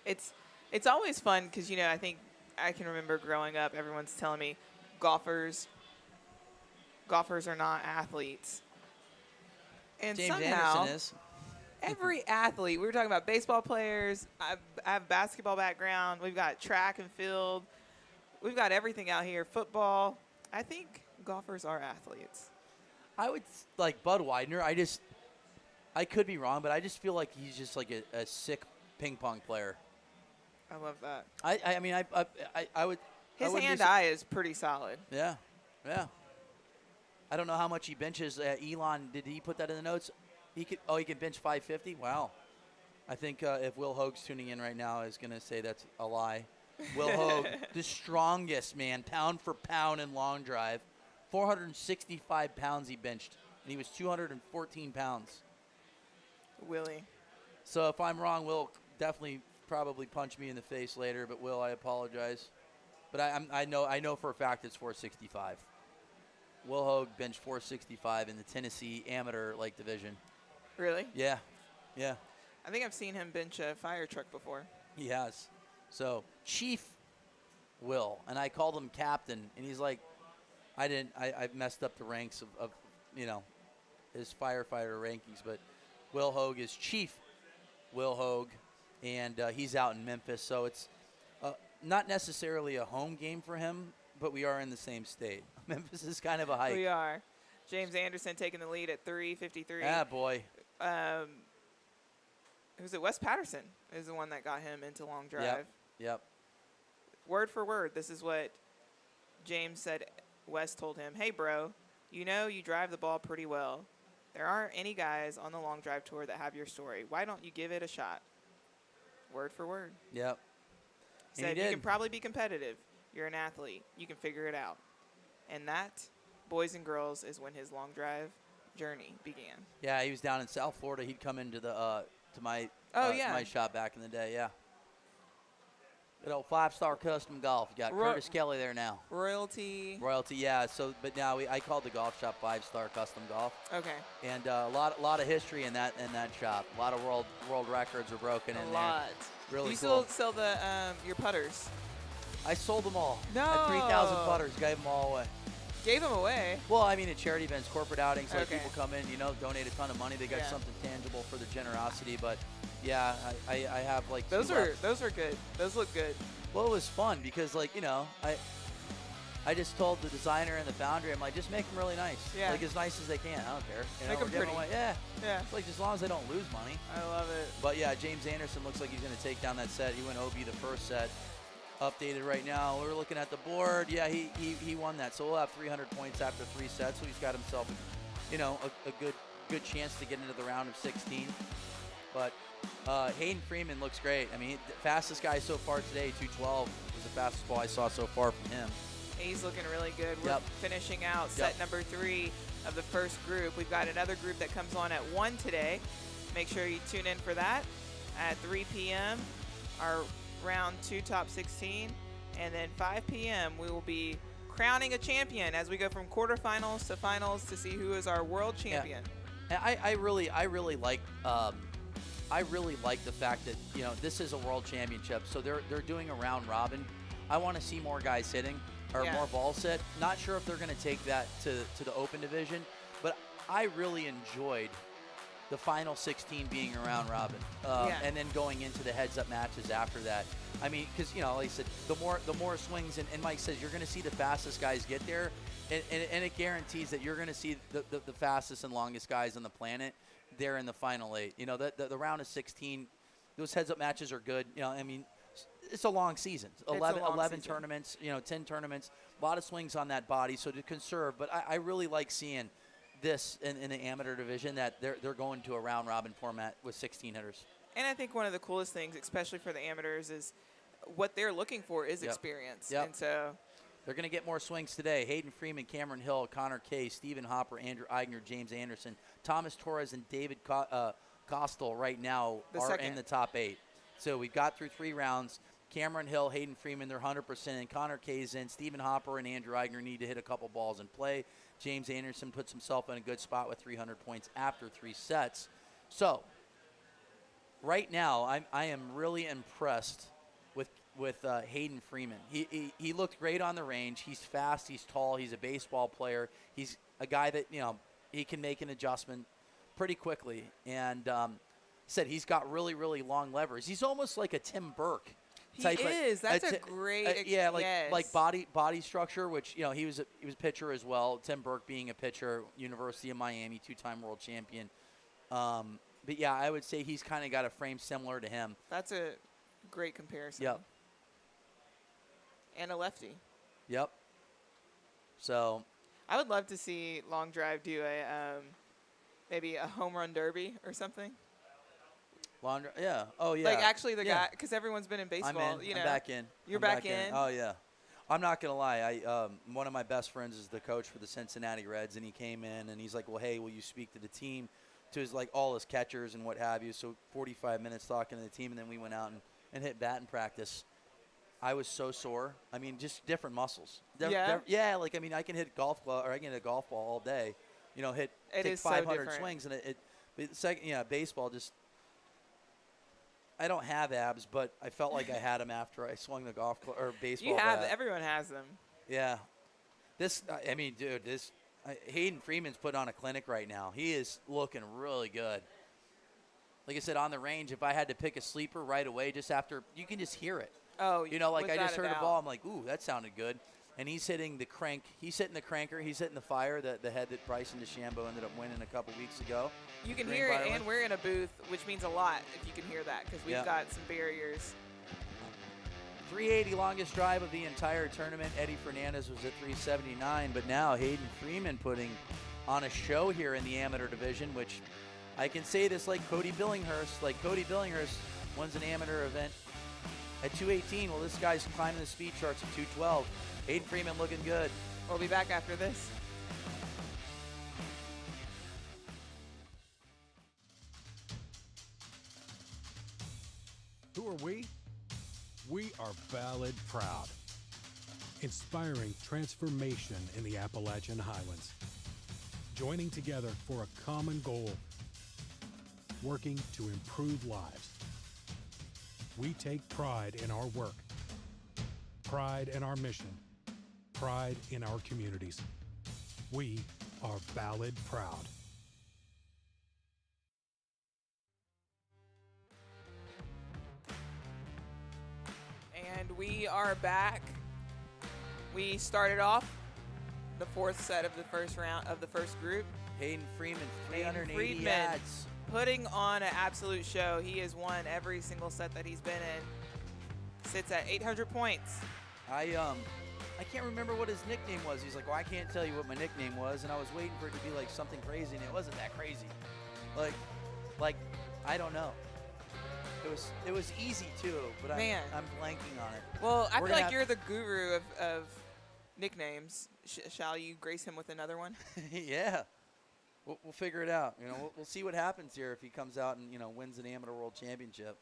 It's always fun because, I think I can remember growing up, everyone's telling me golfers are not athletes. And James somehow, Anderson is. every athlete, we were talking about baseball players, I have basketball background, we've got track and field, we've got everything out here, football. I think golfers are athletes. I would like Bud Widener. I could be wrong, but I just feel like he's just like a sick ping pong player. I love that. I mean, I would. His I wouldn't be hand-eye is pretty solid. Yeah, yeah. I don't know how much he benches. Elon, did he put that in the notes? He can bench 550. Wow. I think if Will Hoag's tuning in right now, is going to say that's a lie. Will Hoag, the strongest man, pound for pound in long drive, 465 pounds he benched, and he was 214 pounds. Willie. So if I'm wrong, Will definitely probably punch me in the face later. But Will, I apologize. But I know for a fact it's 465. Will Hoag benched 465 in the Tennessee Amateur Lake Division. Really? Yeah, yeah, I think I've seen him bench a fire truck before. he has. So Chief Will, and I called him Captain, and he's like, I messed up the ranks of his firefighter rankings, but Will Hoag is Chief Will Hoag, and he's out in Memphis, so it's not necessarily a home game for him, but we are in the same state. Memphis is kind of a hike. We are. James Anderson taking the lead at 3:53. Ah, boy. Who's it? Wes Patterson is the one that got him into long drive. Yep. Word for word, this is what James said. Wes told him, "Hey, bro, you drive the ball pretty well. There aren't any guys on the long drive tour that have your story. Why don't you give it a shot?" Word for word. Yep. And Said he you did. can probably be competitive. You're an athlete. You can figure it out. And that, boys and girls, is when his long drive journey began. Yeah, he was down in South Florida. He'd come into the to my yeah. my shop back in the day. Yeah. Good old 5-star custom golf. You got Curtis Kelly there now. Royalty. Royalty, yeah. So, but now I called the golf shop 5-star custom golf, Okay. and a lot of history in that shop. A lot of world records were broken in A lot. there. Really Do you cool. still sell the your putters? I sold them all. No. At 3,000 putters, gave them all away. Gave them away. Well, I mean, at charity events, corporate outings, like Okay. people come in, donate a ton of money. They got Yeah. something tangible for the generosity. But yeah, I have like Those two are left. good. Those look good. Well, it was fun because I just told the designer and the foundry, I'm like, just make them really nice. Yeah. Like as nice as they can. I don't care. Make 'em we're giving pretty. away- Yeah. Yeah. It's like as long as they don't lose money. I love it. But yeah, James Anderson looks like he's going to take down that set. He went OB the first set. Updated right now. We're looking at the board. Yeah, he won that. So we'll have 300 points after 3 sets. So he's got himself, a good chance to get into the round of 16. But Hayden Freeman looks great. I mean, the fastest guy so far today, 212, was the fastest ball I saw so far from him. He's looking really good. We're Yep. finishing out set Yep. number 3 of the first group. We've got another group that comes on at 1 today. Make sure you tune in for that at 3 p.m. Our round 2 top 16. And then 5 p.m. we will be crowning a champion as we go from quarterfinals to finals to see who is our world champion. And I really like the fact that this is a world championship, so they're doing a round robin. I want to see more guys hitting or Yeah. more balls hit. Not sure if they're going to take that to the open division, but I really enjoyed the final 16 being a round robin, and then going into the heads-up matches after that. I mean, because like I said, the more swings, and Mike says you're going to see the fastest guys get there, and it guarantees that you're going to see the fastest and longest guys on the planet there in the final 8. The round of 16, those heads-up matches are good. I mean, it's a long season. 11 season. tournaments, 10 tournaments, a lot of swings on that body, so to conserve. But I really like seeing this in the amateur division, that they're going to a round robin format with 16 hitters. And I think one of the coolest things, especially for the amateurs, is what they're looking for is experience. Yep. And so They're going to get more swings today. Hayden Freeman, Cameron Hill, Connor Kay, Stephen Hopper, Andrew Eigner, James Anderson, Thomas Torres, and David Costal right now are in the top 8. So we've got through 3 rounds. Cameron Hill, Hayden Freeman, they're 100%, and Connor Kay's in. Stephen Hopper and Andrew Eigner need to hit a couple balls in play. James Anderson puts himself in a good spot with 300 points after 3 sets. So right now, I am really impressed with Hayden Freeman. He looked great on the range. He's fast. He's tall. He's a baseball player. He's a guy that, he can make an adjustment pretty quickly. And said he's got really, really long levers. He's almost like a Tim Burke type. He is. That's a great. Like body structure, which he was a pitcher as well. Tim Burke being a pitcher, University of Miami, 2-time world champion. But yeah, I would say he's kind of got a frame similar to him. That's a great comparison. Yep. And a lefty. Yep. So I would love to see Long Drive do a maybe a home run derby or something. Yeah. Oh, yeah. Like actually the guy, because everyone's been in baseball. I'm back in. You're back in? Oh, yeah. I'm not going to lie. One of my best friends is the coach for the Cincinnati Reds, and he came in, and he's like, well, hey, will you speak to the team, to his all his catchers and what have you. So 45 minutes talking to the team, and then we went out and hit batting practice. I was so sore. I mean, just different muscles. Yeah? Like, I mean, I can hit a golf club, or I can hit a golf ball all day, take 500 so swings. And baseball just – I don't have abs, but I felt like I had them after I swung the golf club or baseball bat. Everyone has them. Yeah. Hayden Freeman's put on a clinic right now. He is looking really good. Like I said, on the range, if I had to pick a sleeper right away, just after, you can just hear it. Oh, I just heard a ball. I'm like, ooh, that sounded good. And he's hitting the crank. He's hitting the cranker. He's hitting the fire, the head that Bryson DeChambeau ended up winning a couple weeks ago. You can hear it, and we're in a booth, which means a lot if you can hear that, because we've got some barriers. 380 longest drive of the entire tournament. Eddie Fernandez was at 379, but now Hayden Freeman putting on a show here in the amateur division, which I can say this like Cody Billinghurst. Like Cody Billinghurst wins an amateur event at 218. Well, this guy's climbing the speed charts at 212. Hayden Freeman looking good. We'll be back after this. Who are we? We are Ballad Proud, inspiring transformation in the Appalachian Highlands, joining together for a common goal, working to improve lives. We take pride in our work, pride in our mission, pride in our communities. We are Ballad Proud. And we are back. We started off the 4th set of the first round of the first group. Hayden Freeman, Hayden 380 Freeman yards. putting on an absolute show. He has won every single set that he's been in. Sits at 800 points. I can't remember what his nickname was. He's like, well, I can't tell you what my nickname was, and I was waiting for it to be like something crazy, and it wasn't that crazy. Like I don't know. It was easy too, but I'm blanking on it. Well, I feel like you're the guru of nicknames. Shall you grace him with another one? Yeah. We'll figure it out. We'll see what happens here if he comes out and wins an amateur world championship.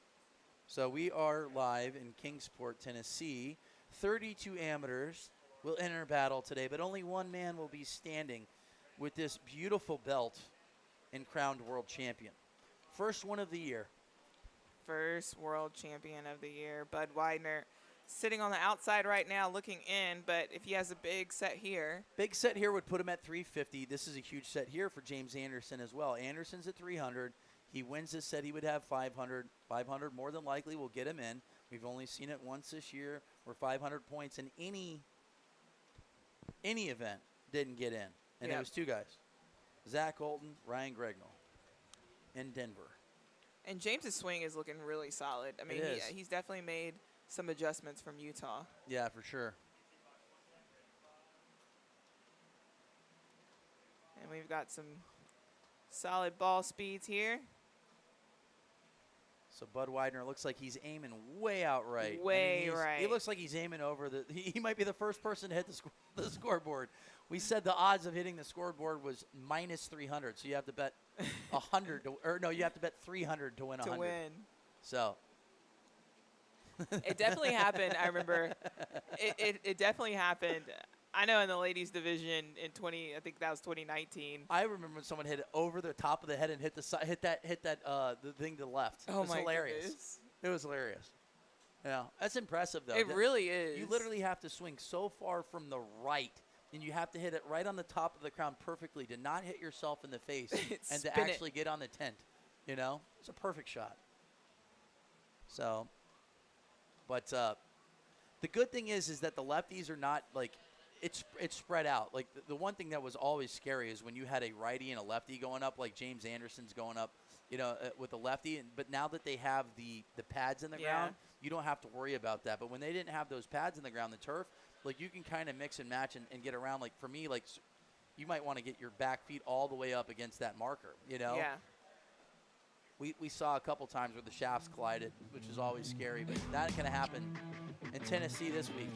So we are live in Kingsport, Tennessee. 32 amateurs will enter battle today, but only one man will be standing with this beautiful belt and crowned world champion. First one of the year. First world champion of the year, Bud Widener, sitting on the outside right now looking in, but if he has a big set here. Big set here would put him at 350. This is a huge set here for James Anderson as well. Anderson's at 300. He wins this set, he would have 500. 500 more than likely will get him in. We've only seen it once this year where 500 points in any event didn't get in. And it was 2 guys, Zach Holton, Ryan Gregnall in Denver. And James's swing is looking really solid. I mean, he's definitely made some adjustments from Utah. Yeah, for sure. And we've got some solid ball speeds here. So Bud Widener looks like he's aiming way out right. Way right. He looks like he's aiming over the. He might be the first person to hit the scoreboard. We said the odds of hitting the scoreboard was -300, so you have to bet 100 you have to bet 300 to win 100. To win. So It definitely happened. I remember it definitely happened. I know in the ladies division in I think that was 2019. I remember when someone hit it over the top of the head and hit the thing to the left. Oh it was my hilarious. goodness. It was hilarious. Yeah, that's impressive though. It really is. You literally have to swing so far from the right, and you have to hit it right on the top of the crown perfectly to not hit yourself in the face and to Spin it. actually get on the tent. You know, it's a perfect shot. So, but the good thing is that the lefties are not like it's spread out. Like the one thing that was always scary is when you had a righty and a lefty going up, like James Anderson's going up, with a lefty. But now that they have the pads in the ground, you don't have to worry about that. But when they didn't have those pads in the ground, the turf, like you can kind of mix and match and get around. Like for me, like you might want to get your back feet all the way up against that marker. Yeah. We saw a couple times where the shafts collided, which is always scary. But that can happen in Tennessee this week.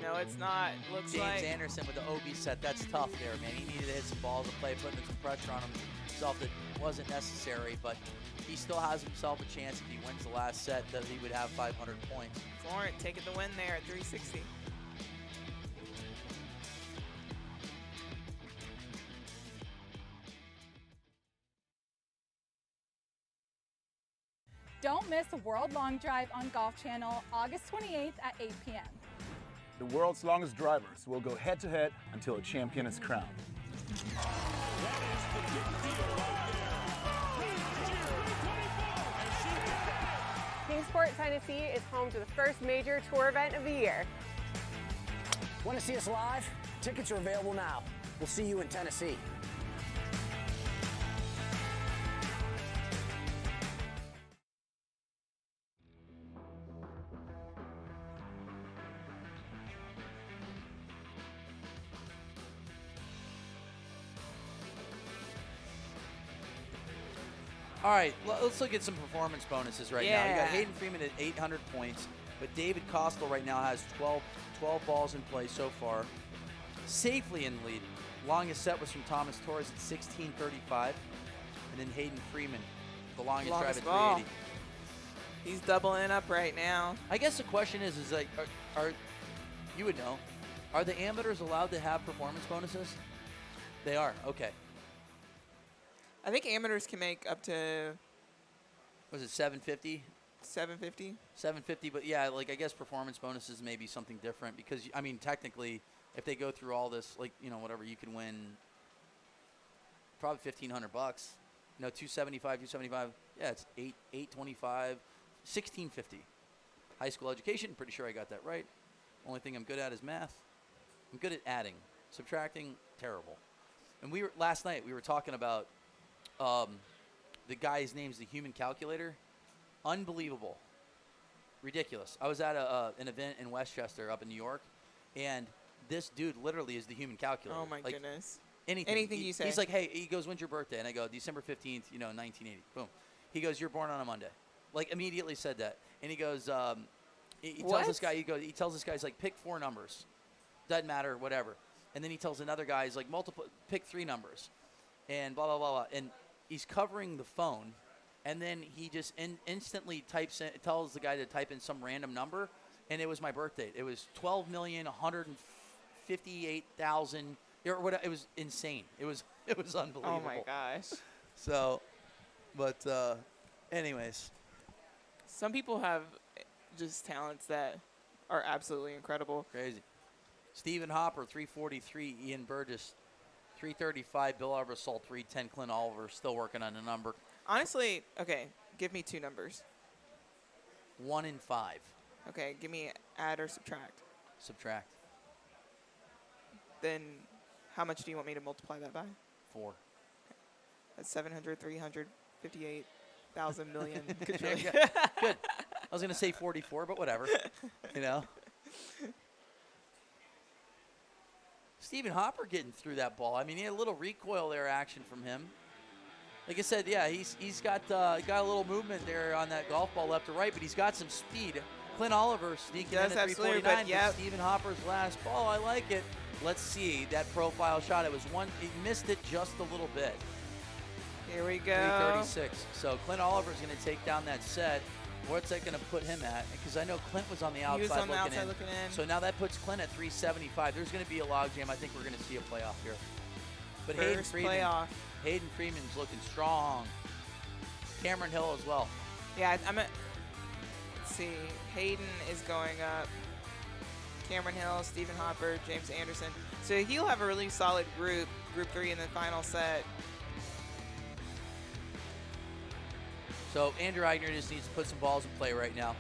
No, it's not. Looks James like Anderson with the OB set. That's tough there, man. He needed to hit some balls to play, putting some pressure on himself that wasn't necessary, but he still has himself a chance if he wins the last set that he would have 500 points. Florent taking the win there at 360. Don't miss the World Long Drive on Golf Channel August 28th at 8 p.m. The world's longest drivers will go head-to-head until a champion is crowned. Kingsport, Tennessee is home to the first major tour event of the year. Want to see us live? Tickets are available now. We'll see you in Tennessee. All right, let's look at some performance bonuses right now. You got Yeah. Hayden Freeman at 800 points, but David Costel right now has 12 balls in play so far. Safely in the lead. Longest set was from Thomas Torres at 16:35, and then Hayden Freeman, the longest drive at ball. 380. He's doubling up right now. I guess the question is like, are you would know, are the amateurs allowed to have performance bonuses? They are. Okay. I think amateurs can make up to Was it 750? 750. 750, but yeah, like I guess performance bonuses may be something different because I mean technically, if they go through all this, like whatever, you can win probably $1,500. 275. Yeah, it's 825, 1650. High school education. Pretty sure I got that right. Only thing I'm good at is math. I'm good at adding, subtracting, terrible. And last night we were talking about the guy's name's the Human Calculator. Unbelievable. Ridiculous. I was at an event in Westchester up in New York, and this dude literally is the Human Calculator. Oh, my Like, goodness. Anything you say. He's like, hey, he goes, when's your birthday? And I go, December 15th, 1980. Boom. He goes, you're born on a Monday. Like, immediately said that. And he goes, he tells this guy, he tells this guy, he's like, pick 4 numbers. Doesn't matter, whatever. And then he tells another guy, he's like, pick 3 numbers. And blah, blah, blah, blah. And he's covering the phone. And then he just instantly tells the guy to type in some random number. And it was my birthday. It was 12,158,000. It was insane. It was unbelievable. Oh my gosh. So, but anyways. Some people have just talents that are absolutely incredible. Crazy. Stephen Hopper, 343. Ian Burgess, 335. Bill Arbasol, 310. Clint Oliver, still working on a number. Honestly, okay, give me 2 numbers. 1 and 5. Okay, give me add or subtract. Subtract. Then how much do you want me to multiply that by? 4. That's 700, 358,000 million. Good. I was going to say 44, but whatever. Stephen Hopper getting through that ball. I mean, he had a little recoil there action from him. Like I said, yeah, he's got a little movement there on that golf ball left to right, but he's got some speed. Clint Oliver sneaking in at 349. Yep. Stephen Hopper's last ball. I like it. Let's see that profile shot. It was one. He missed it just a little bit. Here we go. 336. So Clint Oliver's going to take down that set. What's that going to put him at? Because I know Clint was on the outside, he was on the outside in. looking in. So now that puts Clint at 375. There's going to be a logjam. I think we're going to see a playoff here. But First playoff. Hayden Freeman's looking strong. Cameron Hill as well. Yeah, let's see. Hayden is going up. Cameron Hill, Stephen Hopper, James Anderson. So he'll have a really solid group 3 in the final set. So Andrew Eigner just needs to put some balls in play right now.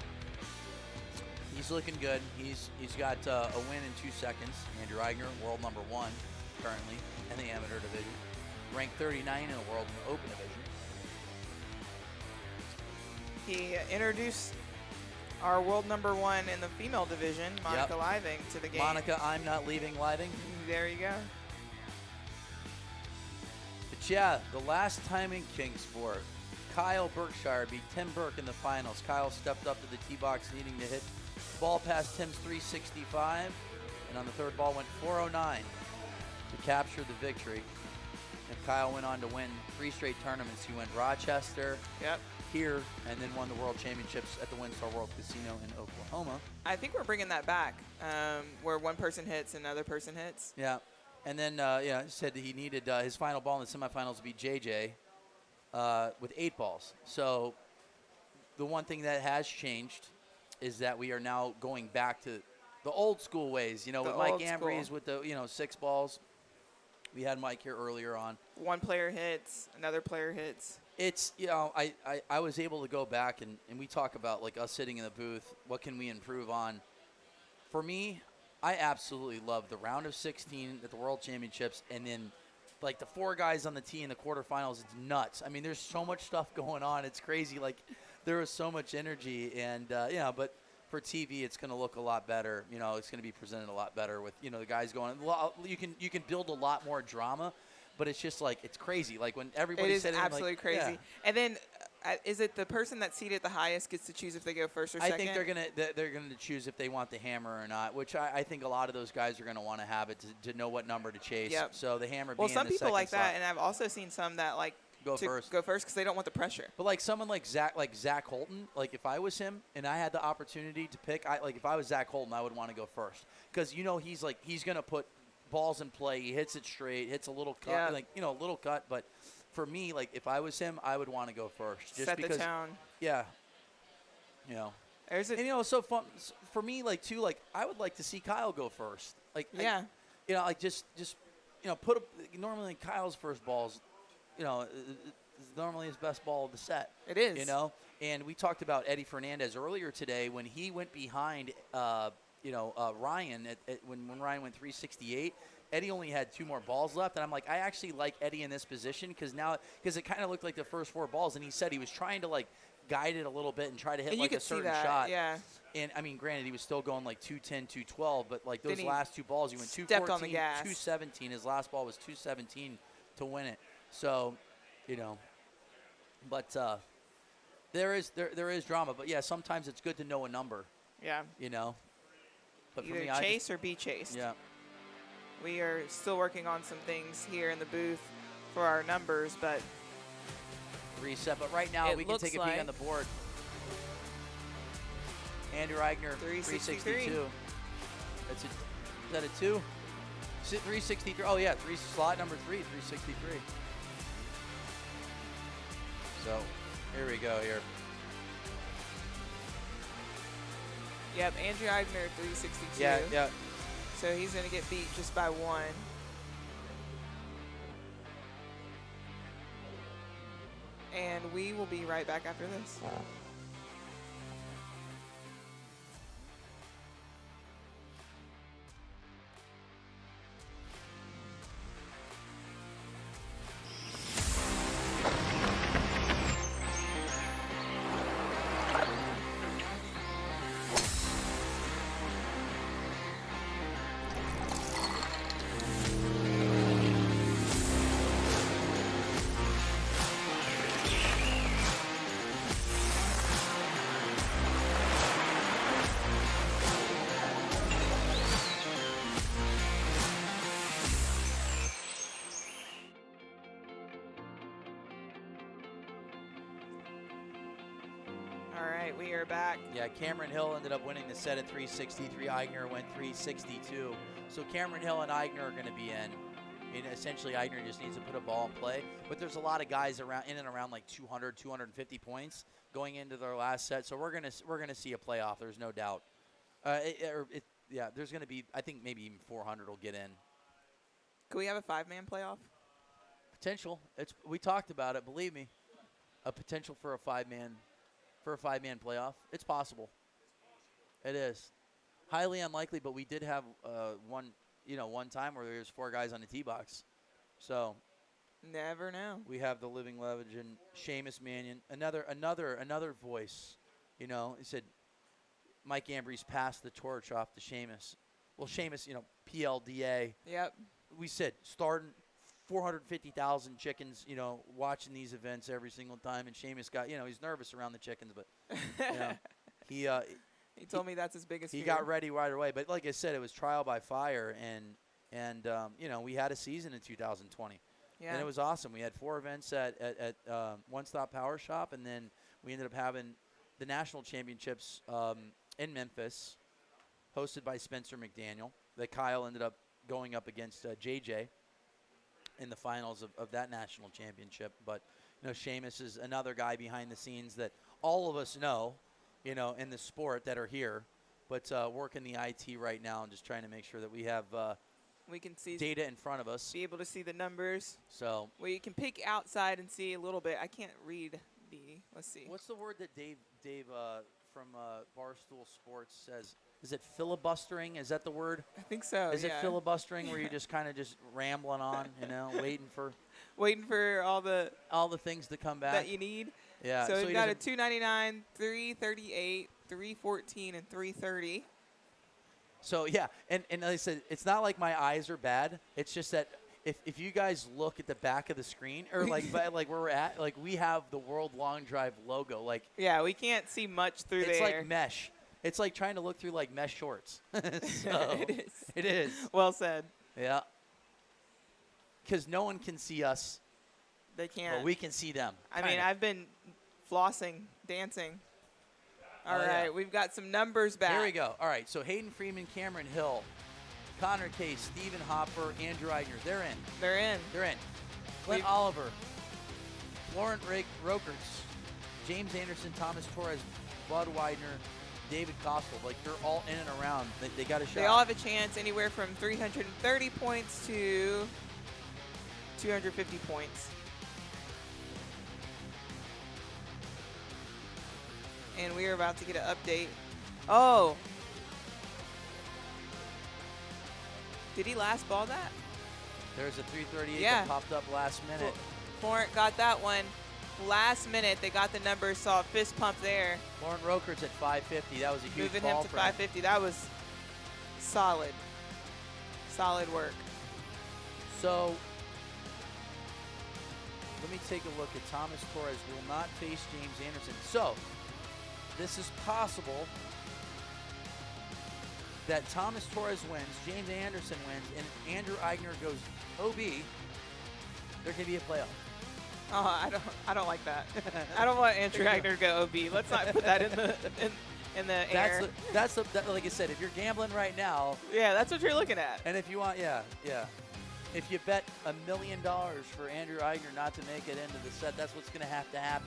He's looking good. He's got a win in 2 seconds. Andrew Eigner, world number 1 currently in the amateur division, ranked 39 in the world in the open division. He introduced our world number 1 in the female division, Monica Living, to the game. Monica, I'm not leaving Living. There you go. But yeah, the last time in Kingsport, Kyle Berkshire beat Tim Burke in the finals. Kyle stepped up to the tee box needing to hit the ball past Tim's 365, and on the third ball went 409 to capture the victory. And Kyle went on to win 3 straight tournaments. He went Rochester, here, and then won the World Championships at the WinStar World Casino in Oklahoma. I think we're bringing that back, where one person hits and another person hits. Yeah, and then he said that he needed his final ball in the semifinals to be JJ with 8 balls. So the one thing that has changed is that we are now going back to the old school ways. You know, with Mike Ambrose with the 6 balls. We had Mike here earlier on. One player hits, another player hits. It's, I was able to go back and we talk about, like, us sitting in the booth, what can we improve on. For me, I absolutely love the round of 16 at the World Championships, and then, like, the 4 guys on the tee in the quarterfinals. It's nuts. I mean, there's so much stuff going on. It's crazy. Like, there is so much energy, and, but for TV, it's going to look a lot better. You know, it's going to be presented a lot better with, the guys going. You can build a lot more drama, but it's just like, it's crazy. Like when everybody's sitting, it is absolutely crazy. Yeah. And then, is it the person that's seated the highest gets to choose if they go first or second? I think they're gonna choose if they want the hammer or not. Which I think a lot of those guys are gonna want to have it to know what number to chase. Yep. So the hammer. Well, being some the people like slot. that, and I've also seen some that like go first because they don't want the pressure. But like someone like Zach Holton, like if I was him and I had the opportunity to pick, if I was Zach Holton, I would want to go first because he's gonna put balls in play. He hits it straight, hits a little cut, a little cut. But for me, like if I was him, I would want to go first, just set because. The tone. Yeah. There's so fun for me. Like too, like I would like to see Kyle go first. Like just put normally Kyle's first balls, is normally his best ball of the set. It is. And we talked about Eddie Fernandez earlier today when he went behind, Ryan when Ryan went 368. Eddie only had 2 more balls left, and I'm like, I actually like Eddie in this position because it kind of looked like the first 4 balls, and he said he was trying to like guide it a little bit and try to hit like a certain shot. Yeah. And I mean, granted, he was still going like 210, 212, but like those last 2 balls, he went 214, on the gas. 217. His last ball was 217 to win it. So, but there is drama. But yeah, sometimes it's good to know a number. Yeah. But either for me, chase or be chased. Yeah. We are still working on some things here in the booth for our numbers, but reset. But right now, we can take a peek on the board. Andrew Eigner, 362. Is that a 2? 363. Oh yeah, slot number 3, 363. So here we go here. Yep, Andrew Eigner, 362. Yeah. So he's going to get beat just by 1. And we will be right back after this. right, we are back. Yeah, Cameron Hill ended up winning the set at 363. Eigner went 362. So Cameron Hill and Eigner are going to be in. I mean, essentially, Eigner just needs to put a ball in play. But there's a lot of guys around in and around like 200, 250 points going into their last set. So we're gonna see a playoff. There's no doubt. There's going to be. I think maybe even 400 will get in. Could we have a 5-man playoff? Potential. We talked about it. Believe me, a potential for a 5-man playoff. It's possible. It is highly unlikely, but we did have one time where there's 4 guys on the tee box. So never know. we have the living legend, Seamus Mannion, another voice. He said Mike Ambrose passed the torch off to Seamus. Well, Seamus, PLDA. Yep. We said starting 450,000 chickens, watching these events every single time. And Seamus got, he's nervous around the chickens, but he told me that's his biggest fear. He got ready right away. But like I said, it was trial by fire. And we had a season in 2020. Yeah. And it was awesome. We had 4 events at One Stop Power Shop. And then we ended up having the national championships in Memphis, hosted by Spencer McDaniel, that Kyle ended up going up against JJ in the finals of that national championship. But, Seamus is another guy behind the scenes that all of us know, in the sport that are here, but working the IT right now and just trying to make sure that we have we can see data in front of us. Be able to see the numbers. So we can peek outside and see a little bit. I can't read let's see. What's the word that Dave from Barstool Sports says? Is it filibustering? Is that the word? I think so. Is it filibustering where you're just kind of just rambling on, waiting for all the things to come back that you need? Yeah. So we've got a 299, 338, 314, and 330. So yeah, and like I said, it's not like my eyes are bad. It's just that if you guys look at the back of the screen or like like where we're at, like we have the World Long Drive logo. Like yeah, we can't see much through there. It's like mesh. It's like trying to look through like mesh shorts. So, it is. Well said. Yeah. Because no one can see us. They can't. But we can see them. I mean, I've been flossing, dancing. All right, we've got some numbers back. Here we go. All right, so Hayden Freeman, Cameron Hill, Connor Case, Stephen Hopper, Andrew Eigner. They're in. They're in. They're in. Clint Oliver, Florent Rokerts, James Anderson, Thomas Torres, Bud Widener, David Kostel. Like, they're all in and around. They got a shot. They all have a chance anywhere from 330 points to 250 points. And we are about to get an update. Oh. Did he last ball that? There's a 338 that popped up last minute. Florent got that one. Last minute, they got the numbers, saw a fist pump there. Florent Rokerts at 550. That was a huge Moving ball him to 550. That was solid. Solid work. So, let me take a look at Thomas Torres. Will not face James Anderson. So, this is possible that Thomas Torres wins, James Anderson wins, and Andrew Eigner goes OB. There can be a playoff. Oh, I don't like that. I don't want Andrew Eigner to go OB. Let's not put that in the air. That's like I said, if you're gambling right now. Yeah, that's what you're looking at. And if you want, yeah. If you bet $1 million for Andrew Eigner not to make it into the set, that's what's going to happen.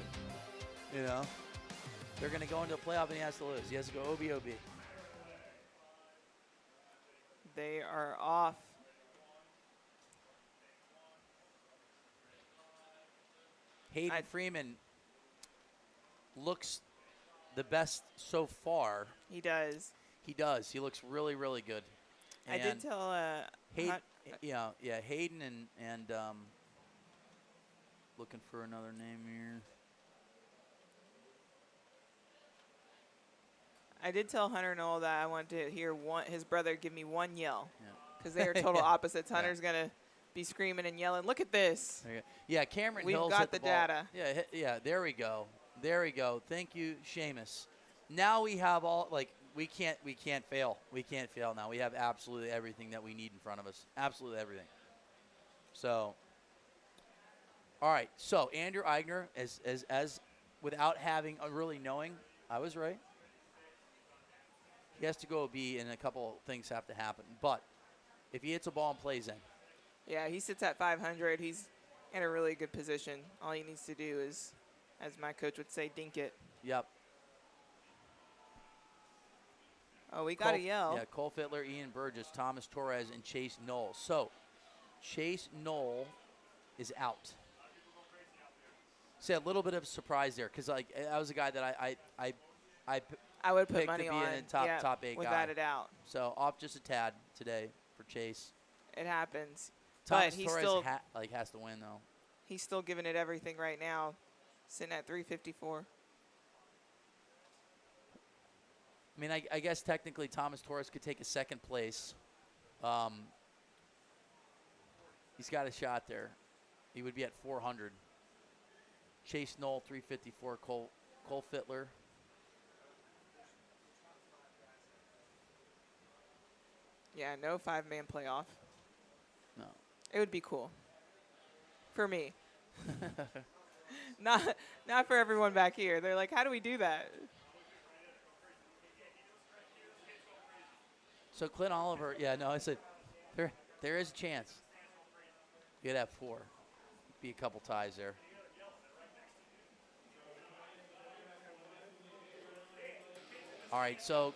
They're going to go into a playoff and he has to lose. He has to go OB. They are off. Hayden Freeman looks the best so far. He does. He does. He looks really, really good. I did tell Hayden, Hayden and looking for another name here. I did tell Hunter Knoll that I wanted to hear his brother give me one yell. Because they are total opposites. Hunter's going to be screaming and yelling, look at this. Yeah, Cameron Hill's got hit the ball. data. Yeah, there we go. Thank you, Seamus. Now we have all, we can't fail. We can't fail now. We have absolutely everything that we need in front of us. Absolutely everything. So, all right. So, Andrew Eigner, as without having, really knowing, I was right. He has to go B, and a couple things have to happen. But if he hits a ball and plays in, Yeah, he sits at 500. He's in a really good position. All he needs to do is, as my coach would say, dink it. yep. Oh, we got a yell. Yeah, Cole Fittler, Ian Burgess, Thomas Torres, and Chase Knoll. So Chase Knoll is out. See, a little bit of a surprise there because like I was a guy that I would put picked money to be on in the top 8 without guy. a doubt. So off just a tad today for Chase. It happens. Thomas but he's Torres still has to win though. he's still giving it everything right now, sitting at 354. I mean, I guess technically Thomas Torres could take a second place. He's got a shot there. He would be at 400. Chase Knoll, 354. Cole Fittler. Yeah, no 5-man playoff. No. It would be cool. For me. not for everyone back here. They're like, how do we do that? So Clint Oliver, yeah, no, I said there is a chance. You could have 4. Be a couple ties there. All right, so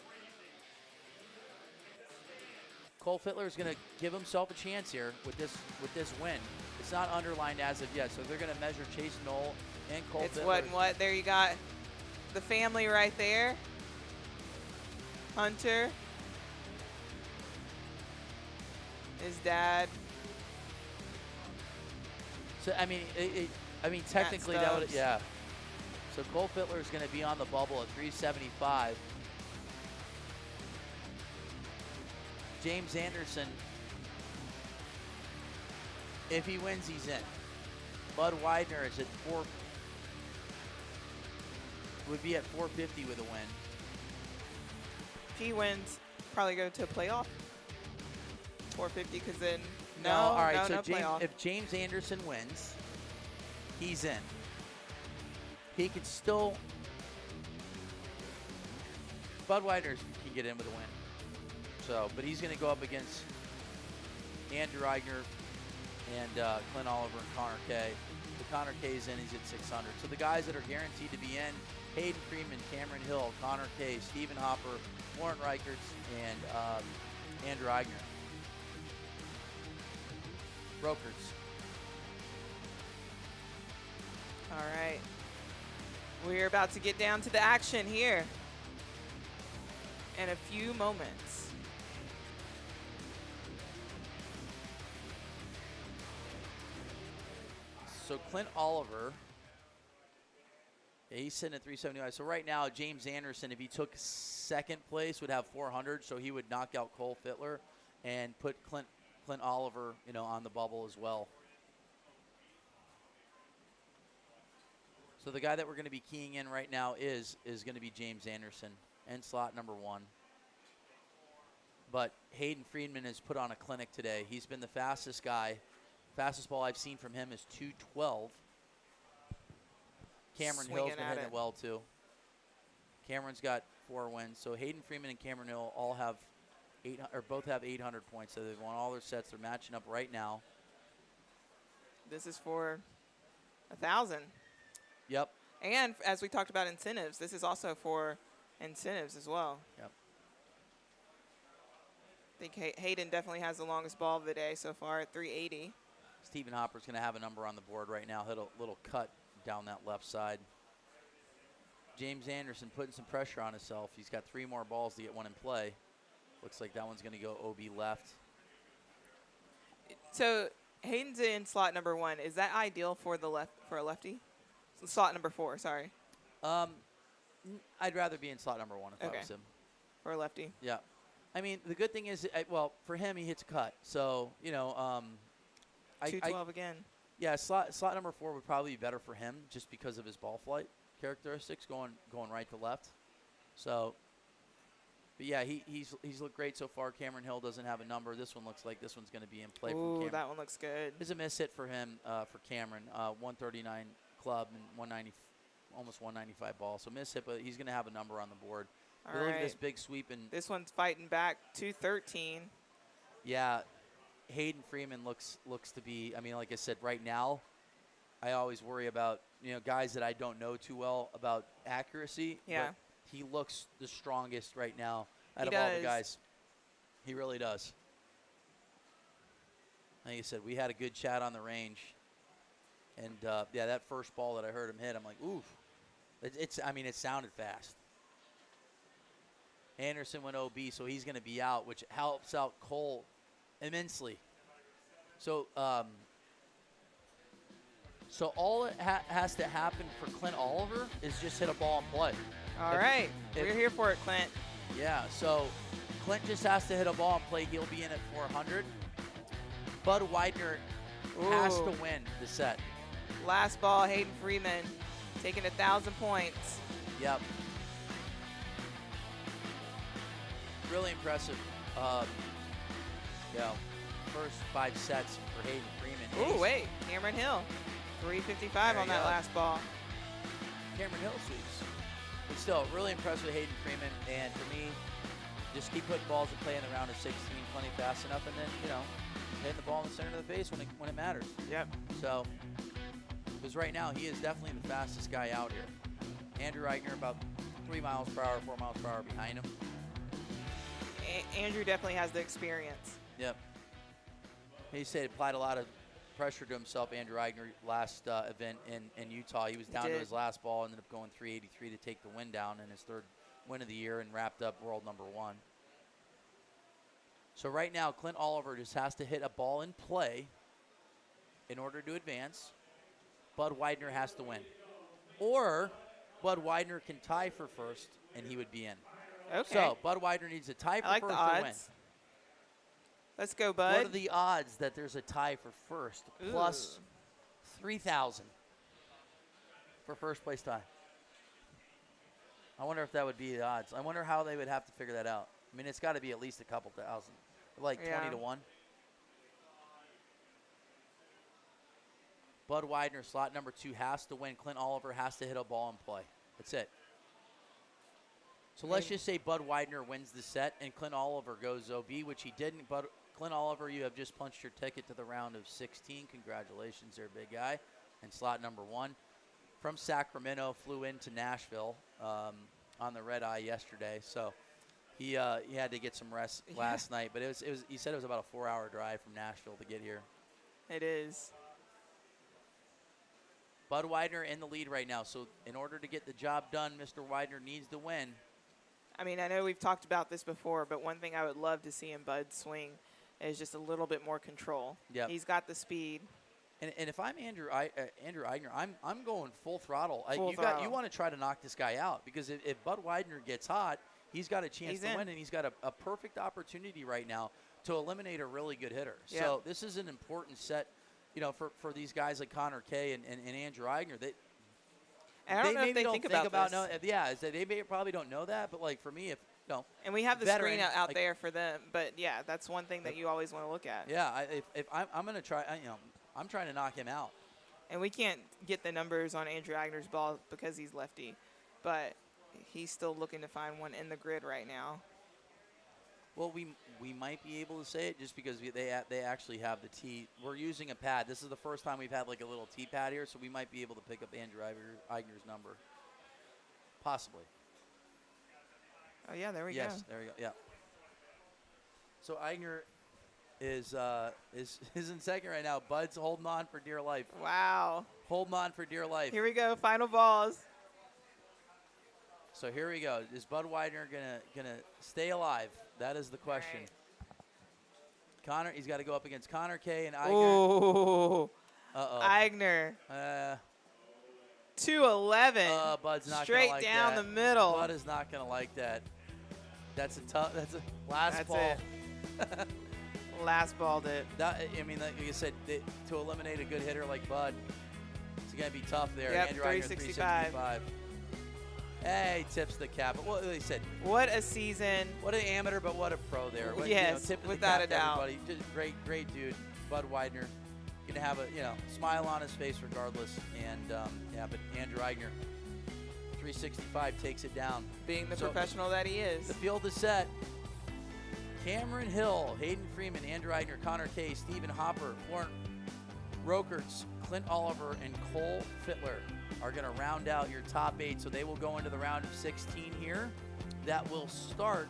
Cole Fittler is going to give himself a chance here with this win. It's not underlined as of yet, so they're going to measure Chase Knoll and Cole It's Fittler. what and what. There you got the family right there. Hunter. His dad. So I mean, technically that would, Stubbs. yeah. So Cole Fittler is going to be on the bubble at 375. James Anderson, if he wins, he's in. Bud Widener is at would be at 450 with a win. If he wins, probably go to a playoff. 450 because then no, all right. no, So no playoff. if James Anderson wins, he's in. He could still. Bud Widener can get in with a win. So, but he's going to go up against Andrew Eigner and Clint Oliver and Connor Kay. The Connor Kay's in, he's at 600. So the guys that are guaranteed to be in, Hayden Freeman, Cameron Hill, Connor Kay, Stephen Hopper, Warren Reicherts, and Andrew Eigner. Brokers. All right. We're about to get down to the action here in a few moments. So Clint Oliver, yeah, he's sitting at 375. So right now, James Anderson, if he took second place, would have 400. So he would knock out Cole Fittler and put Clint Oliver, on the bubble as well. So the guy that we're going to be keying in right now is going to be James Anderson in slot number 1. But Hayden Freeman has put on a clinic today. He's been the fastest guy. Fastest ball I've seen from him is 212. Cameron Hill's been hitting it well too. Cameron's got 4 wins. So Hayden Freeman and Cameron Hill all have both have 800 points. So they've won all their sets. They're matching up right now. This is for 1,000. Yep. And as we talked about incentives, this is also for incentives as well. Yep. I think Hayden definitely has the longest ball of the day so far at 380. Stephen Hopper's going to have a number on the board right now. Hit a little cut down that left side. James Anderson putting some pressure on himself. He's got 3 more balls to get one in play. Looks like that one's going to go OB left. So Hayden's in slot number 1. Is that ideal for a lefty? Slot number 4, sorry. I'd rather be in slot number 1 if I was him. For a lefty. Yeah. I mean, the good thing is, for him, he hits a cut. So, 212 again. Yeah, slot number 4 would probably be better for him just because of his ball flight characteristics going right to left. So, but yeah, he's looked great so far. Cameron Hill doesn't have a number. This one looks like this one's going to be in play from Cameron. Ooh, that one looks good. There's a miss hit for him, for Cameron. 139 club and almost 195 ball. So miss hit, but he's going to have a number on the board. All Look at right. this big sweep. And This one's fighting back 213. yeah, Hayden Freeman looks to be, I mean, like I said, right now, I always worry about, guys that I don't know too well about accuracy. Yeah. But he looks the strongest right now out He of all the does. guys. He really does. Like you said, we had a good chat on the range. And, yeah, that first ball that I heard him hit, I'm like, oof. It sounded fast. Anderson went OB, so he's going to be out, which helps out Cole immensely. So, so all that has to happen for Clint Oliver is just hit a ball and play. All right. We're here for it, Clint. Yeah, so Clint just has to hit a ball and play. He'll be in at 400. Bud Widener has to win the set. Last ball, Hayden Freeman taking 1,000 points. Yep. Really impressive. First 5 sets for Hayden Freeman. Ooh, wait. Cameron Hill, 355 There on you that go. last ball. Cameron Hill sweeps. But still, really impressed with Hayden Freeman. And for me, just keep putting balls in play in the round of 16 plenty fast enough, and then, hitting the ball in the center of the face when it matters. Yep. So, because right now he is definitely the fastest guy out here. Andrew Eigner about 3 miles per hour, 4 miles per hour behind him. Andrew definitely has the experience. Yep. He said he applied a lot of pressure to himself, Andrew Eigner, last event in Utah. He was down to his last ball, ended up going 383 to take the win down in his 3rd win of the year and wrapped up world number 1. So right now, Clint Oliver just has to hit a ball in play in order to advance. Bud Widener has to win. Or Bud Widener can tie for first, and he would be in. Okay. So Bud Widener needs a tie for I like first the odds. to win. Let's go, Bud. What are the odds that there's a tie for first? Plus 3,000 for first place tie. I wonder if that would be the odds. I wonder how they would have to figure that out. I mean, it's got to be at least a couple thousand, like 20 to 1. Bud Widener, slot number 2, has to win. Clint Oliver has to hit a ball and play. That's it. So let's just say Bud Widener wins the set and Clint Oliver goes OB, which he didn't. But Clint Oliver, you have just punched your ticket to the round of 16. Congratulations there, big guy. And slot number 1 from Sacramento flew into Nashville on the red eye yesterday. So he had to get some rest last night. But it was he said it was about a 4-hour drive from Nashville to get here. It is. Bud Widener in the lead right now. So in order to get the job done, Mr. Widener needs to win. I mean, I know we've talked about this before, but one thing I would love to see in Bud swing is just a little bit more control. Yep. He's got the speed. And if I'm Andrew Eigner, I'm going full throttle. Full You throttle. want to try to knock this guy out, because if Bud Widener gets hot, he's got a chance to win, and he's got a perfect opportunity right now to eliminate a really good hitter. Yep. So this is an important set, for these guys like Connor Kay and Andrew Eigner. And I don't know if they think about this. They probably don't know that, but like for me, and we have the veteran, screen out like, there for them, but yeah, that's one thing that you always want to look at. Yeah, if I'm going to try, I'm trying to knock him out. And we can't get the numbers on Andrew Eigner's ball because he's lefty, but he's still looking to find one in the grid right now. Well, we might be able to say it just because they actually have the tee. We're using a pad. This is the first time we've had like a little tee pad here, so we might be able to pick up Andrew Eigner's number. Possibly. Oh yeah, there we go. Yes, there we go. Yeah. So Eigner is in second right now. Bud's holding on for dear life. Wow. Holding on for dear life. Here we go. Final balls. So here we go. Is Bud Widener gonna stay alive? That is the question. Right. Connor, he's got to go up against Connor Kay and Eigner. Oh. Uh-oh. Eigner. 211. Bud's not straight gonna like down that. the middle. Bud is not gonna like that. That's a last That's ball. it. Last balled it. Like you said, to eliminate a good hitter like Bud, it's gonna be tough there. Yep, Andrew Eigner, 365. Hey, tips the cap. Well, they said, what a season. what an amateur, but what a pro there. Yes, tip of without the cap a doubt. to everybody. Just great dude. Bud Widener, gonna have a smile on his face regardless. And but Andrew Eigner, 365 takes it down. Being the So, professional that he is. The field is set. Cameron Hill, Hayden Freeman, Andrew Eigner, Connor Kay, Stephen Hopper, Florent Rokerts, Clint Oliver, and Cole Fittler are going to round out your top 8. So they will go into the round of 16 here. That will start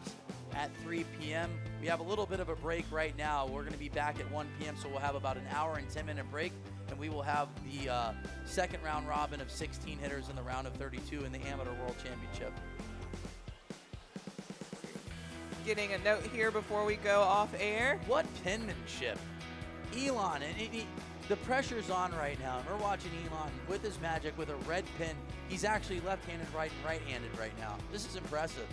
at 3 p.m. We have a little bit of a break right now. We're going to be back at 1 p.m., so we'll have about an hour and 10-minute break, and we will have the second round robin of 16 hitters in the round of 32 in the Amateur World Championship. Getting a note here before we go off air. What penmanship. Elon, and the pressure's on right now. And we're watching Elon with his magic with a red pin. He's actually left-handed and right-handed right now. This is impressive.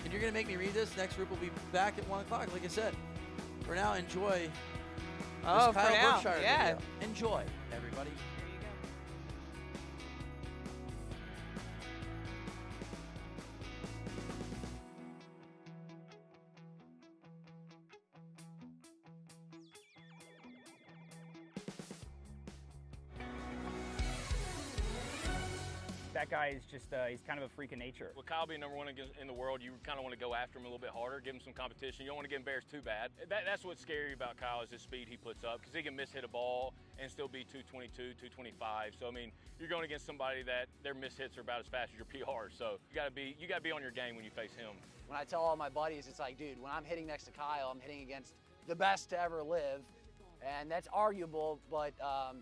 And you're going to make me read this? Next group will be back at 1 o'clock, like I said. For now, enjoy this Kyle Berkshire video. Enjoy, everybody. There you go. That guy is just, he's kind of a freak of nature. With Kyle being number one in the world, you kind of want to go after him a little bit harder, give him some competition. You don't want to get embarrassed too bad. That's what's scary about Kyle is his speed he puts up, because he can miss hit a ball and still be 222, 225. So, I mean, you're going against somebody that their miss hits are about as fast as your PR. So you got to be on your game when you face him. When I tell all my buddies, it's like, dude, when I'm hitting next to Kyle, I'm hitting against the best to ever live. And that's arguable, but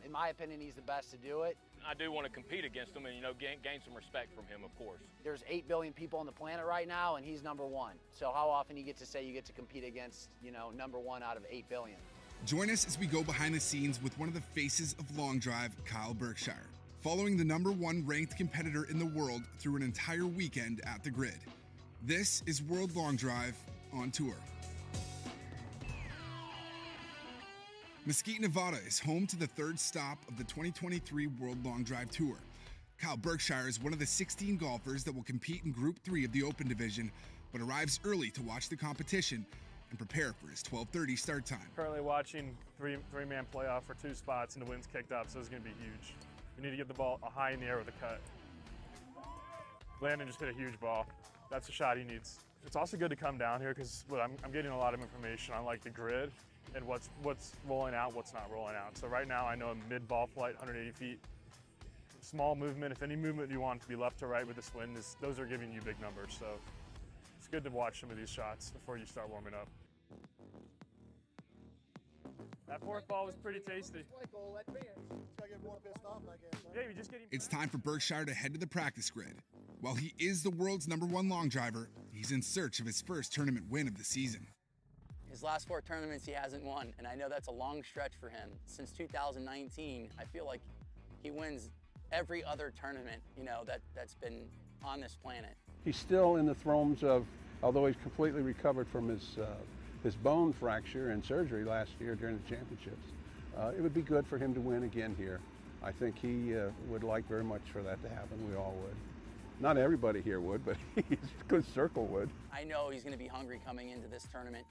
in my opinion, he's the best to do it. I do want to compete against him and, gain some respect from him, of course. There's 8 billion people on the planet right now, and he's number one. So how often you get to say you get to compete against, number one out of 8 billion? Join us as we go behind the scenes with one of the faces of long drive, Kyle Berkshire, following the number 1 ranked competitor in the world through an entire weekend at the grid. This is World Long Drive on tour. Mesquite, Nevada is home to the third stop of the 2023 World Long Drive Tour. Kyle Berkshire is one of the 16 golfers that will compete in Group 3 of the Open Division, but arrives early to watch the competition and prepare for his 12:30 start time. Currently watching three-man playoff for 2 spots, and the wind's kicked up, so it's going to be huge. We need to get the ball high in the air with a cut. Landon just hit a huge ball. That's the shot he needs. It's also good to come down here because I'm getting a lot of information on the grid and what's rolling out, what's not rolling out. So right now I know a mid-ball flight, 180 feet, small movement. If any movement you want to be left to right with this wind, those are giving you big numbers. So it's good to watch some of these shots before you start warming up. That fourth ball was pretty tasty. It's time for Berkshire to head to the practice grid. While he is the world's number 1 long driver, he's in search of his first tournament win of the season. His last 4 tournaments he hasn't won, and I know that's a long stretch for him. Since 2019, I feel like he wins every other tournament, that's been on this planet. He's still in the throes of, although he's completely recovered from his bone fracture and surgery last year during the championships. It would be good for him to win again here. I think he would like very much for that to happen. We all would. Not everybody here would, but his good circle would. I know he's going to be hungry coming into this tournament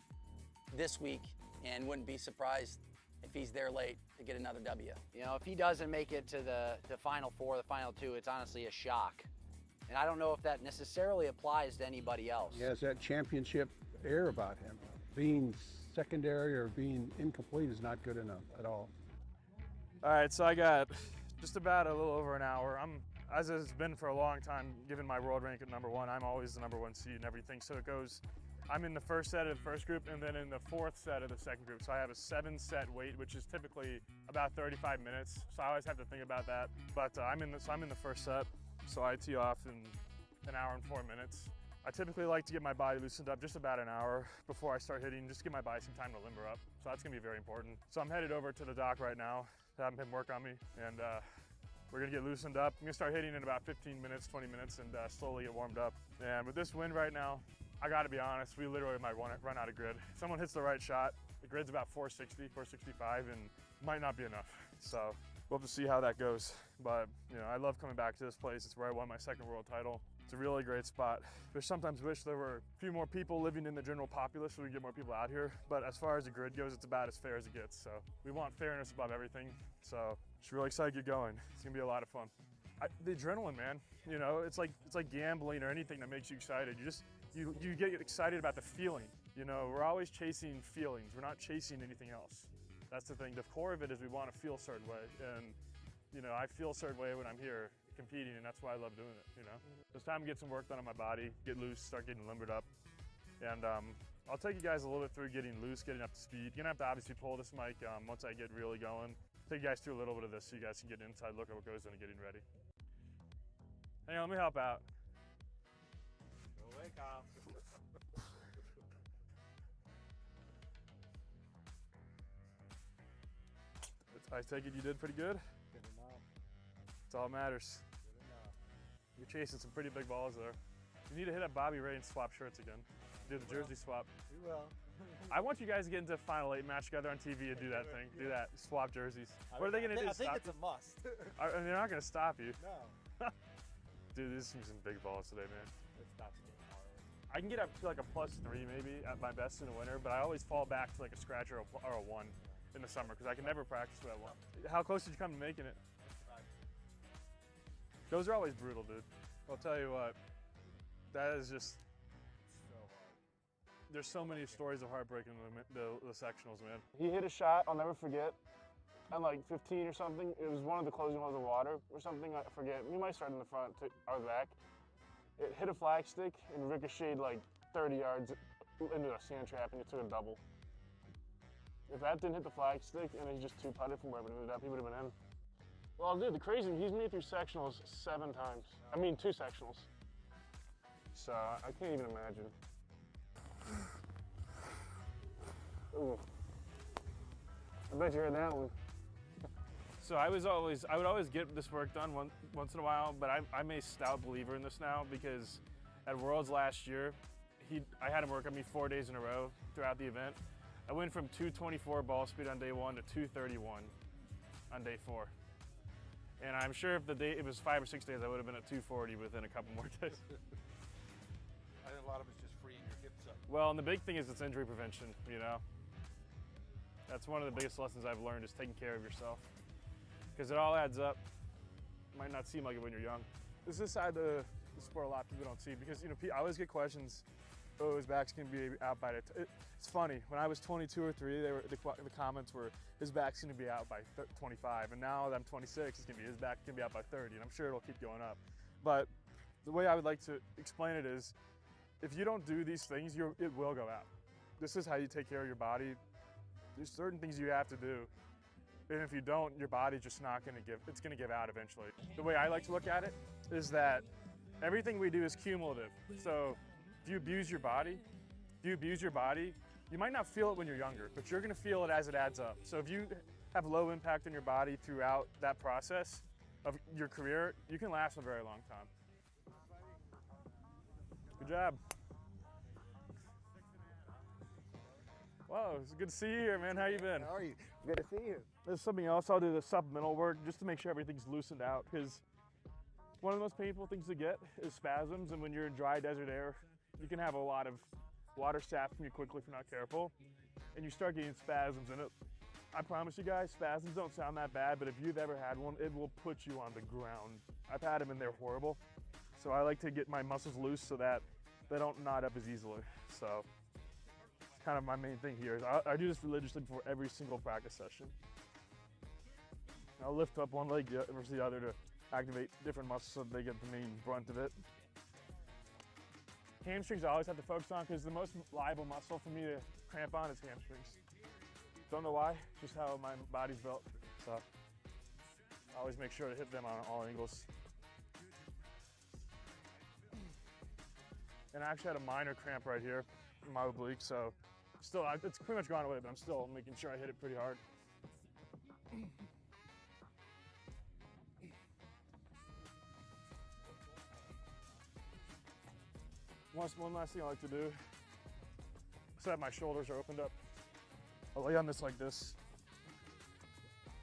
this week, and wouldn't be surprised if he's there late to get another W. If he doesn't make it to the Final 4, the Final 2, it's honestly a shock. And I don't know if that necessarily applies to anybody else. He has that championship air about him. Being secondary or being incomplete is not good enough at all. All right, so I got just about a little over an hour. As it's been for a long time, given my world rank at number 1, I'm always the number 1 seed and everything. So it goes, I'm in the first set of the first group and then in the 4th set of the second group. So I have a 7-set wait, which is typically about 35 minutes. So I always have to think about that. But I'm in the first set, so I tee off in an hour and 4 minutes. I typically like to get my body loosened up just about an hour before I start hitting, just to give my body some time to limber up. So that's gonna be very important. So I'm headed over to the dock right now, having him work on me, and we're gonna get loosened up. I'm gonna start hitting in about 15 minutes, 20 minutes, and slowly get warmed up. And with this wind right now, I gotta be honest, we literally might run out of grid. If someone hits the right shot, the grid's about 460, 465, and might not be enough. So we'll have to see how that goes. But I love coming back to this place. It's where I won my 2nd world title. It's a really great spot. I sometimes wish there were a few more people living in the general populace so we get more people out here. But as far as the grid goes, it's about as fair as it gets. So we want fairness above everything. So just really excited to get going. It's gonna be a lot of fun. the adrenaline, man. You know, it's like gambling or anything that makes you excited. You get excited about the feeling. You know, we're always chasing feelings. We're not chasing anything else. That's the thing. The core of it is we want to feel a certain way, and you know, I feel a certain way when I'm here competing, and that's why I love doing it. You know, it's time to get some work done on my body, get loose, start getting limbered up, and I'll take you guys a little bit through getting loose, getting up to speed. You're gonna have to obviously pull this mic once I get really going. Take you guys through a little bit of this so you guys can get an inside look at what goes into getting ready. Hang on, let me help out. Go away, Kyle. I take it you did pretty good? Good enough. That's all that matters. Good enough. You're chasing some pretty big balls there. You need to hit up Bobby Ray and swap shirts again. Do the jersey swap. We will. I want you guys to get into a Final 8 match together on TV and do that thing. Do that. Swap jerseys. What are they going to do? I think it's a must. They're not going to stop you. No. Dude, this is some big balls today, man. It's not getting hard. I can get up to like a +3 maybe at my best in the winter, but I always fall back to like a scratch or a 1 in the summer because I can never practice with that 1. How close did you come to making it? Those are always brutal, dude. I'll tell you what, that is just So hard. there's so many stories of heartbreak in the sectionals, man. He hit a shot I'll never forget. At like 15 or something, it was one of the closing holes of water or something, I forget. We might start in the front or the back. It hit a flag stick and ricocheted like 30 yards into a sand trap and it took a double. If that didn't hit the flag stick and he just 2-putted from wherever it ended up, he would have been in. Well, dude, the crazy thing, he's made it through sectionals 7 times. I mean, 2 sectionals. So I can't even imagine. Ooh. I bet you heard that one. So I would always get this work done once in a while, but I'm a stout believer in this now because at Worlds last year, I had him work on me 4 days in a row throughout the event. I went from 224 ball speed on day 1 to 231 on day 4. And I'm sure if it was 5 or 6 days, I would have been at 240 within a couple more days. I think a lot of it's just freeing your hips up. Well, and the big thing is it's injury prevention, you know? That's one of the biggest lessons I've learned is taking care of yourself. Because it all adds up. Might not seem like it when you're young. This is a side of the sport a lot of people don't see because, you know, I always get questions, oh, his back's gonna be out by it's funny, when I was 22 or 3, the comments were, his back's gonna be out by 25, and now that I'm 26, his back's gonna be out by 30, and I'm sure it'll keep going up. But the way I would like to explain it is, if you don't do these things, it will go out. This is how you take care of your body. There's certain things you have to do. And if you don't, your body's just not gonna it's gonna give out eventually. The way I like to look at it is that everything we do is cumulative. So if you abuse your body, you might not feel it when you're younger, but you're gonna feel it as it adds up. So if you have low impact on your body throughout that process of your career, you can last a very long time. Good job. Whoa, it's good to see you here, man. How you been? How are you? Good to see you. There's something else. I'll do the supplemental work just to make sure everything's loosened out because one of the most painful things to get is spasms, and when you're in dry desert air, you can have a lot of water sap from you quickly if you're not careful, and you start getting spasms, and I promise you guys, spasms don't sound that bad, but if you've ever had one, it will put you on the ground. I've had them and they're horrible, so I like to get my muscles loose so that they don't knot up as easily. So it's kind of my main thing here. I do this religiously before every single practice session. I'll lift up one leg versus the other to activate different muscles so that they get the main brunt of it. Hamstrings I always have to focus on because the most liable muscle for me to cramp on is hamstrings. Don't know why, just how my body's built. So I always make sure to hit them on all angles. And I actually had a minor cramp right here in my oblique, so still, it's pretty much gone away, but I'm still making sure I hit it pretty hard. One last thing I like to do is that my shoulders are opened up. I'll lay on this like this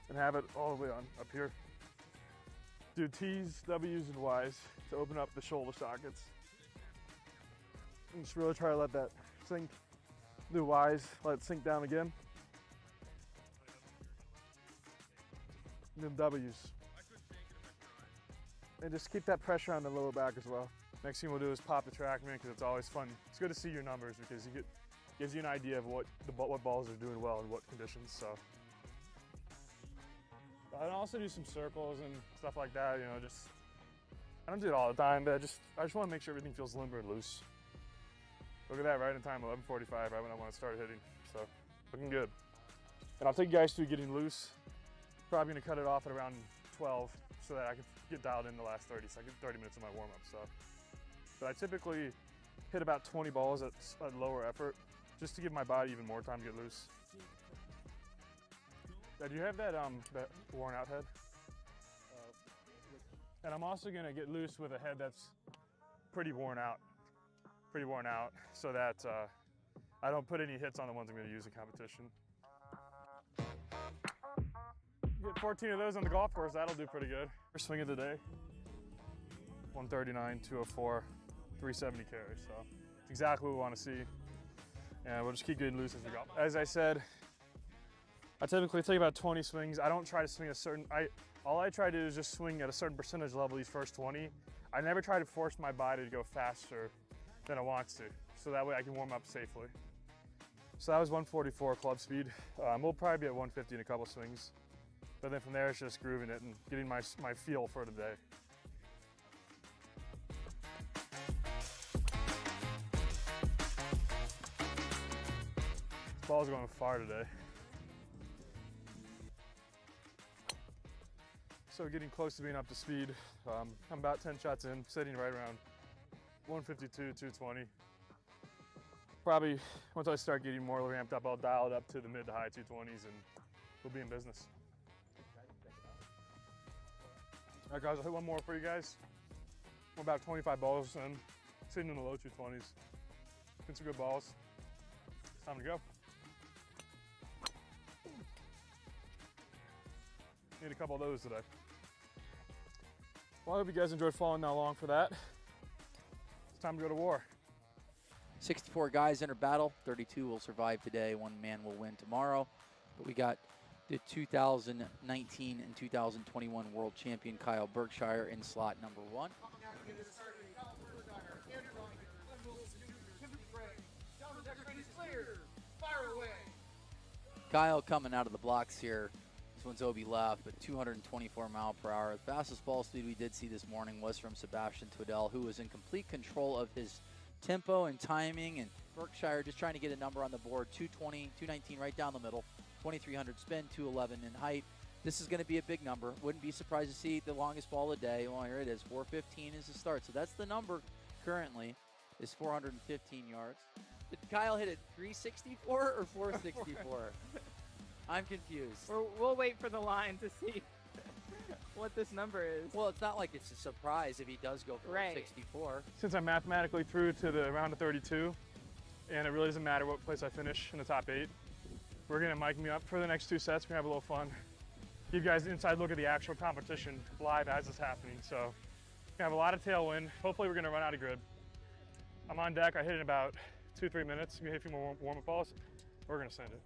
and have it all the way on up here. Do T's, W's, and Y's to open up the shoulder sockets. And just really try to let that sink. Do Y's, let it sink down again. And then W's. And just keep that pressure on the lower back as well. Next thing we'll do is pop the TrackMan because it's always fun. It's good to see your numbers because gives you an idea of what balls are doing well in what conditions. So I also do some circles and stuff like that. You know, just I don't do it all the time, but I just want to make sure everything feels limber and loose. Look at that, right in time, 11:45, right when I want to start hitting. So looking good. And I'll take you guys through getting loose. Probably gonna cut it off at around 12 so that I can get dialed in the last 30 minutes of my warm-up. So, but I typically hit about 20 balls at lower effort just to give my body even more time to get loose. Do you have that worn out head? And I'm also gonna get loose with a head that's pretty worn out so that I don't put any hits on the ones I'm gonna use in competition. Get 14 of those on the golf course, that'll do pretty good. First swing of the day, 139, 204, 370 carry, so it's exactly what we want to see. And we'll just keep getting loose as we go. As I said, I typically take about 20 swings. I don't try to swing a certain, all I try to do is just swing at a certain percentage level these first 20. I never try to force my body to go faster than it wants to, so that way I can warm up safely. So that was 144 club speed. We'll probably be at 150 in a couple swings. But then from there, it's just grooving it and getting my feel for the day. This ball's going far today. So getting close to being up to speed. I'm about 10 shots in, sitting right around 152, 220. Probably once I start getting more ramped up, I'll dial it up to the mid to high 220s and we'll be in business. All right, guys, I'll hit one more for you guys. We're about 25 balls in, sitting in the low 220s. Get some good balls. It's time to go. Need a couple of those today. Well, I hope you guys enjoyed following along for that. It's time to go to war. 64 guys enter battle. 32 will survive today. One man will win tomorrow. But we got the 2019 and 2021 world champion Kyle Berkshire in slot number 1. Kyle coming out of the blocks here. This one's OB left, but 224 mile per hour. The fastest ball speed we did see this morning was from Sebastian Twiddell, who was in complete control of his tempo and timing, and Berkshire just trying to get a number on the board. 220, 219 right down the middle. 2,300 spin, 211 in height. This is going to be a big number. Wouldn't be surprised to see the longest ball of the day. Well, here it is. 415 is the start. So that's the number currently, is 415 yards. Did Kyle hit it 364 or 464? I'm confused. We'll wait for the line to see what this number is. Well, it's not like it's a surprise if he does go 464. Since I'm mathematically through to the round of 32, and it really doesn't matter what place I finish in the top 8, we're gonna mic me up for the next 2 sets. We're gonna have a little fun. Give you guys an inside look at the actual competition live as it's happening. So we're gonna have a lot of tailwind. Hopefully we're gonna run out of grid. I'm on deck. I hit in about 2-3 minutes. I'm gonna hit a few more warm-up balls. We're gonna send it.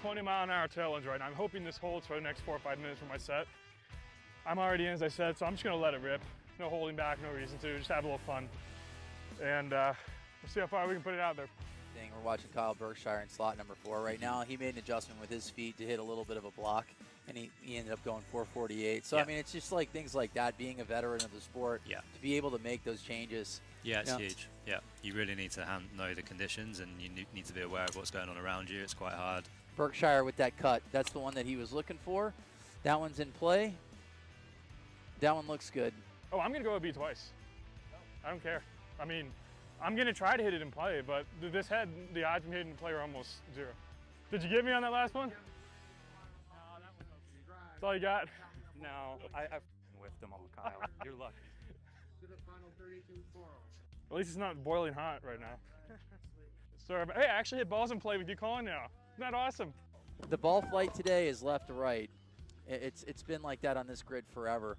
20-mile-an-hour tailwinds right now. I'm hoping this holds for the next 4 or 5 minutes for my set. I'm already in, as I said, so I'm just gonna let it rip. No holding back, no reason to. Just have a little fun. And we'll see how far we can put it out there. We're watching Kyle Berkshire in slot number 4 right now. He made an adjustment with his feet to hit a little bit of a block, and he ended up going 448. So, I mean, it's just like things like that, being a veteran of the sport, to be able to make those changes. Yeah, it's huge. Yeah, you really need to know the conditions, and you need to be aware of what's going on around you. It's quite hard. Berkshire with that cut. That's the one that he was looking for. That one's in play. That one looks good. Oh, I'm going to go OB twice. I don't care. I mean, I'm going to try to hit it in play, but this head, the odds of hitting in play are almost 0. Did you get me on that last one? That's all you got? No, I whiffed them all, Kyle. You're lucky. At least it's not boiling hot right now. Sorry, but hey, I actually hit balls in play with you calling now. Isn't that awesome? The ball flight today is left to right. It's been like that on this grid forever.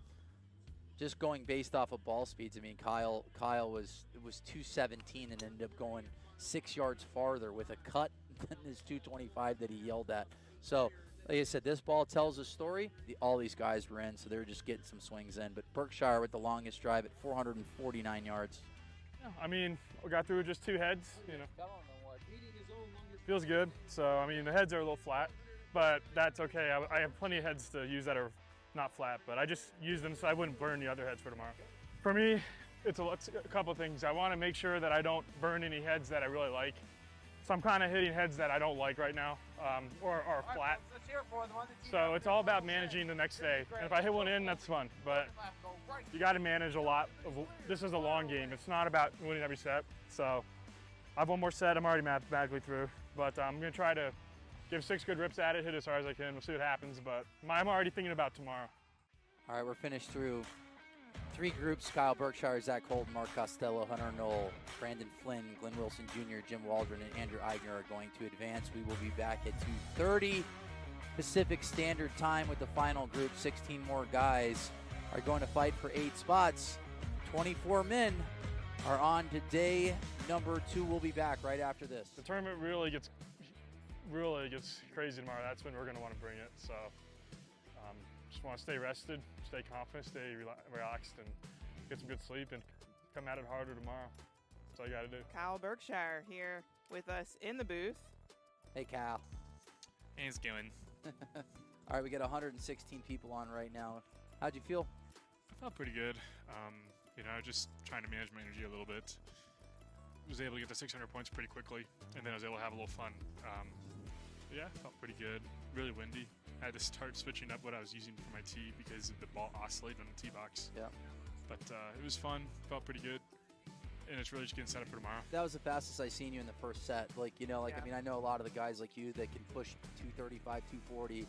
Just going based off of ball speeds. I mean, Kyle was 217 and ended up going 6 yards farther with a cut than his 225 that he yelled at. So Like I said, this ball tells a story. All these guys were in, so they were just getting some swings in. But Berkshire with the longest drive at 449 yards. Yeah, I mean, we got through with just 2 heads, you know. Feels good. So, I mean, the heads are a little flat, but that's okay. I have plenty of heads to use that are not flat, but I just use them so I wouldn't burn the other heads for tomorrow. For me, it's a couple of things. I want to make sure that I don't burn any heads that I really like. So I'm kind of hitting heads that I don't like right now, or flat. So it's all about managing the next day. And if I hit one in, that's fun. But you got to manage a lot. This is a long game. It's not about winning every set. So I have one more set. I'm already mathematically through. But I'm going to try to give 6 good rips at it, hit as hard as I can. We'll see what happens. But I'm already thinking about tomorrow. All right, we're finished through 3 groups: Kyle Berkshire, Zach Holden, Mark Costello, Hunter Knoll, Brandon Flynn, Glenn Wilson Jr., Jim Waldron, and Andrew Eigner are going to advance. We will be back at 2:30 Pacific Standard Time with the final group. 16 more guys are going to fight for 8 spots. 24 men are on to day number 2. We'll be back right after this. The tournament really gets crazy tomorrow. That's when we're going to want to bring it. So just want to stay rested, stay confident, stay relaxed, and get some good sleep and come at it harder tomorrow. That's all you got to do. Kyle Berkshire here with us in the booth. Hey, Kyle. Hey, it's going. All right, we got 116 people on right now. How'd you feel? I felt pretty good. You know, just trying to manage my energy a little bit. Was able to get to 600 points pretty quickly, and then I was able to have a little fun. Yeah, felt pretty good. Really windy. I had to start switching up what I was using for my tee because the ball oscillated on the tee box. Yeah. But it was fun. Felt pretty good. And it's really just getting set up for tomorrow. That was the fastest I seen you in the first set. Like, you know, like, Yeah. I mean, I know a lot of the guys like you that can push 235, 240.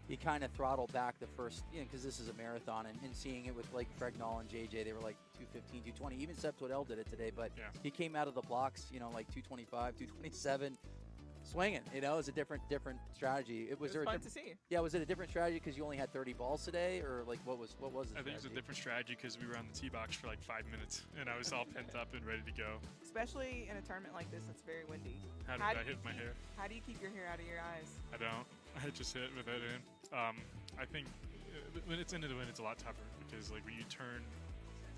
You kind of throttle back the first, you know, because this is a marathon. And seeing it with like Craig Knoll and JJ, they were like 215, 220. Even Seb Twiddell did it today, but yeah. He came out of the blocks, you know, like 225, 227. Swinging, you know, it was a different strategy. It was fun to see. Yeah, was it a different strategy because you only had 30 balls today, or like what was the I think it was a different strategy because we were on the tee box for like 5 minutes, and I was all pent up and ready to go. Especially in a tournament like this that's very windy. How did I hit my hair? How do you keep your hair out of your eyes? I don't. I just hit with it in. I think when it's into the wind, it's a lot tougher because like when you turn,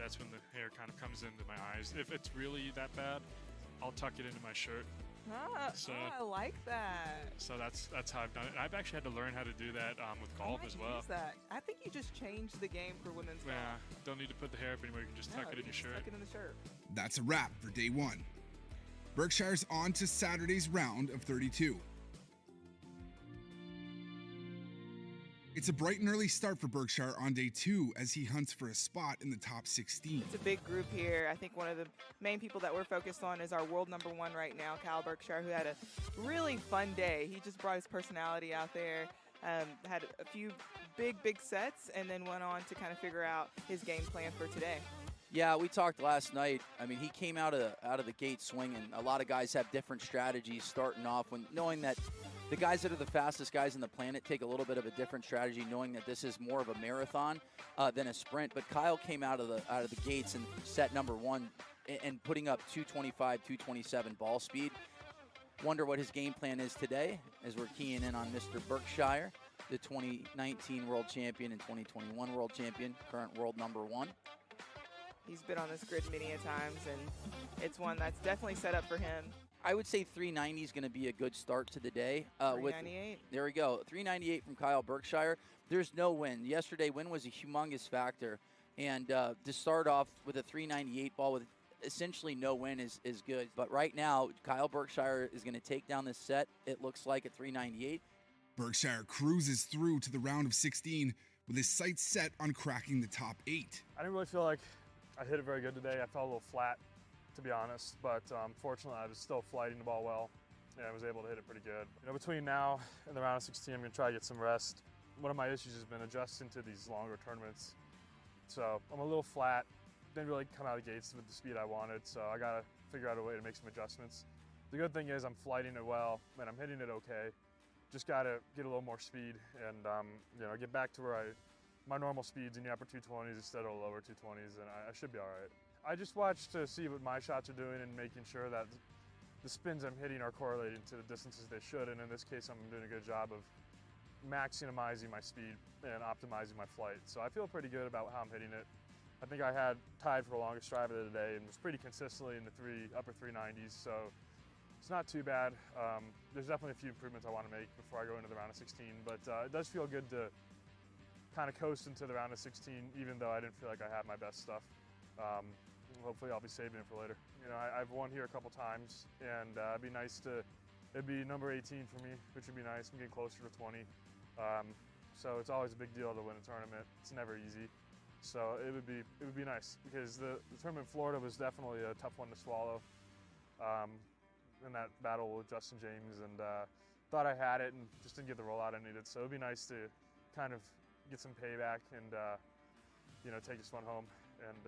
that's when the hair kind of comes into my eyes. If it's really that bad, I'll tuck it into my shirt. I like that. So that's how I've done it. And I've actually had to learn how to do that with golf as well. Use that. I think you just changed the game for women's golf. Yeah, don't need to put the hair up anymore. You can just tuck it in your shirt. Tuck it in the shirt. That's a wrap for day 1. Berkshire's on to Saturday's round of 32. It's a bright and early start for Berkshire on day 2 as he hunts for a spot in the top 16. It's a big group here. I think one of the main people that we're focused on is our world number 1 right now, Kyle Berkshire, who had a really fun day. He just brought his personality out there, had a few big sets, and then went on to kind of figure out his game plan for today. Yeah, we talked last night. I mean, he came out of the gate swinging. A lot of guys have different strategies starting off when knowing that the guys that are the fastest guys on the planet take a little bit of a different strategy, knowing that this is more of a marathon than a sprint. But Kyle came out of the gates in set number 1 and putting up 225, 227 ball speed. Wonder what his game plan is today as we're keying in on Mr. Berkshire, the 2019 world champion and 2021 world champion, current world number 1. He's been on this grid many a times, and it's one that's definitely set up for him. I would say 390 is going to be a good start to the day. 398. There we go. 398 from Kyle Berkshire. There's no wind. Yesterday, wind was a humongous factor. And to start off with a 398 ball with essentially no wind is good. But right now, Kyle Berkshire is going to take down this set, it looks like, at 398. Berkshire cruises through to the round of 16 with his sights set on cracking the top 8. I didn't really feel like I hit it very good today. I felt a little flat, to be honest, but fortunately I was still flighting the ball well, and I was able to hit it pretty good. You know, between now and the round of 16, I'm going to try to get some rest. One of my issues has been adjusting to these longer tournaments. So I'm a little flat, didn't really come out of the gates with the speed I wanted, so I got to figure out a way to make some adjustments. The good thing is I'm flighting it well, and I'm hitting it okay. Just got to get a little more speed and you know, get back to where my normal speeds in the upper 220s instead of lower 220s, and I should be all right. I just watch to see what my shots are doing and making sure that the spins I'm hitting are correlating to the distances they should, and in this case I'm doing a good job of maximizing my speed and optimizing my flight. So I feel pretty good about how I'm hitting it. I think I had tied for the longest drive of the day and was pretty consistently in the upper 390s. So it's not too bad. There's definitely a few improvements I want to make before I go into the round of 16, but it does feel good to kind of coast into the round of 16, even though I didn't feel like I had my best stuff. Hopefully I'll be saving it for later. You know, I've won here a couple times, and it'd be nice to, it'd be number 18 for me, which would be nice. I'm getting closer to 20. So it's always a big deal to win a tournament. It's never easy. So it would be nice, because the tournament in Florida was definitely a tough one to swallow. In that battle with Justin James, and thought I had it and just didn't get the rollout I needed. So it'd be nice to kind of get some payback and you know, take this one home, and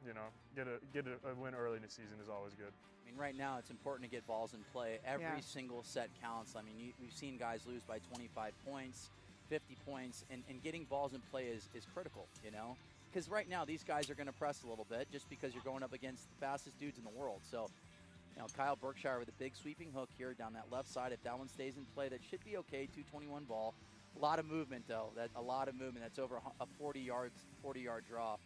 you know, get a win early in the season is always good. I mean, right now it's important to get balls in play. Every single set counts. I mean, we've seen guys lose by 25 points, 50 points, and getting balls in play is critical, you know? Because right now these guys are going to press a little bit just because you're going up against the fastest dudes in the world. So, you know, Kyle Berkshire with a big sweeping hook here down that left side. If that one stays in play, that should be okay. 221 ball. A lot of movement, though. A lot of movement. That's over a 40-yard draw.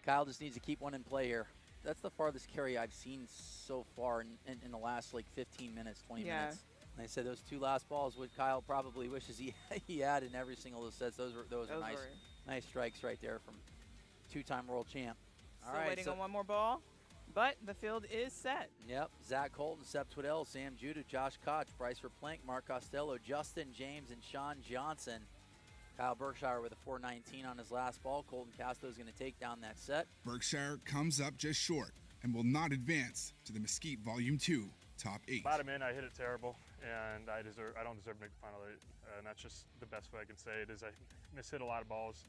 Kyle just needs to keep one in play here. That's the farthest carry I've seen so far in the last, like, 15 minutes, 20 minutes. And I said those two last balls, what Kyle probably wishes he had in every single of those sets. Those were nice strikes right there from two-time world champ. Still waiting on one more ball, but the field is set. Yep. Zach Colton, Seb Twiddell, Sam Judah, Josh Koch, Bryce Verplank, Mark Costello, Justin James, and Sean Johnson. Kyle Berkshire with a 419 on his last ball. Colton Castro is going to take down that set. Berkshire comes up just short and will not advance to the Mesquite Volume 2 top 8. Bottom in, I hit it terrible, and I don't deserve to make the final 8, and that's just the best way I can say it. Is I mishit a lot of balls,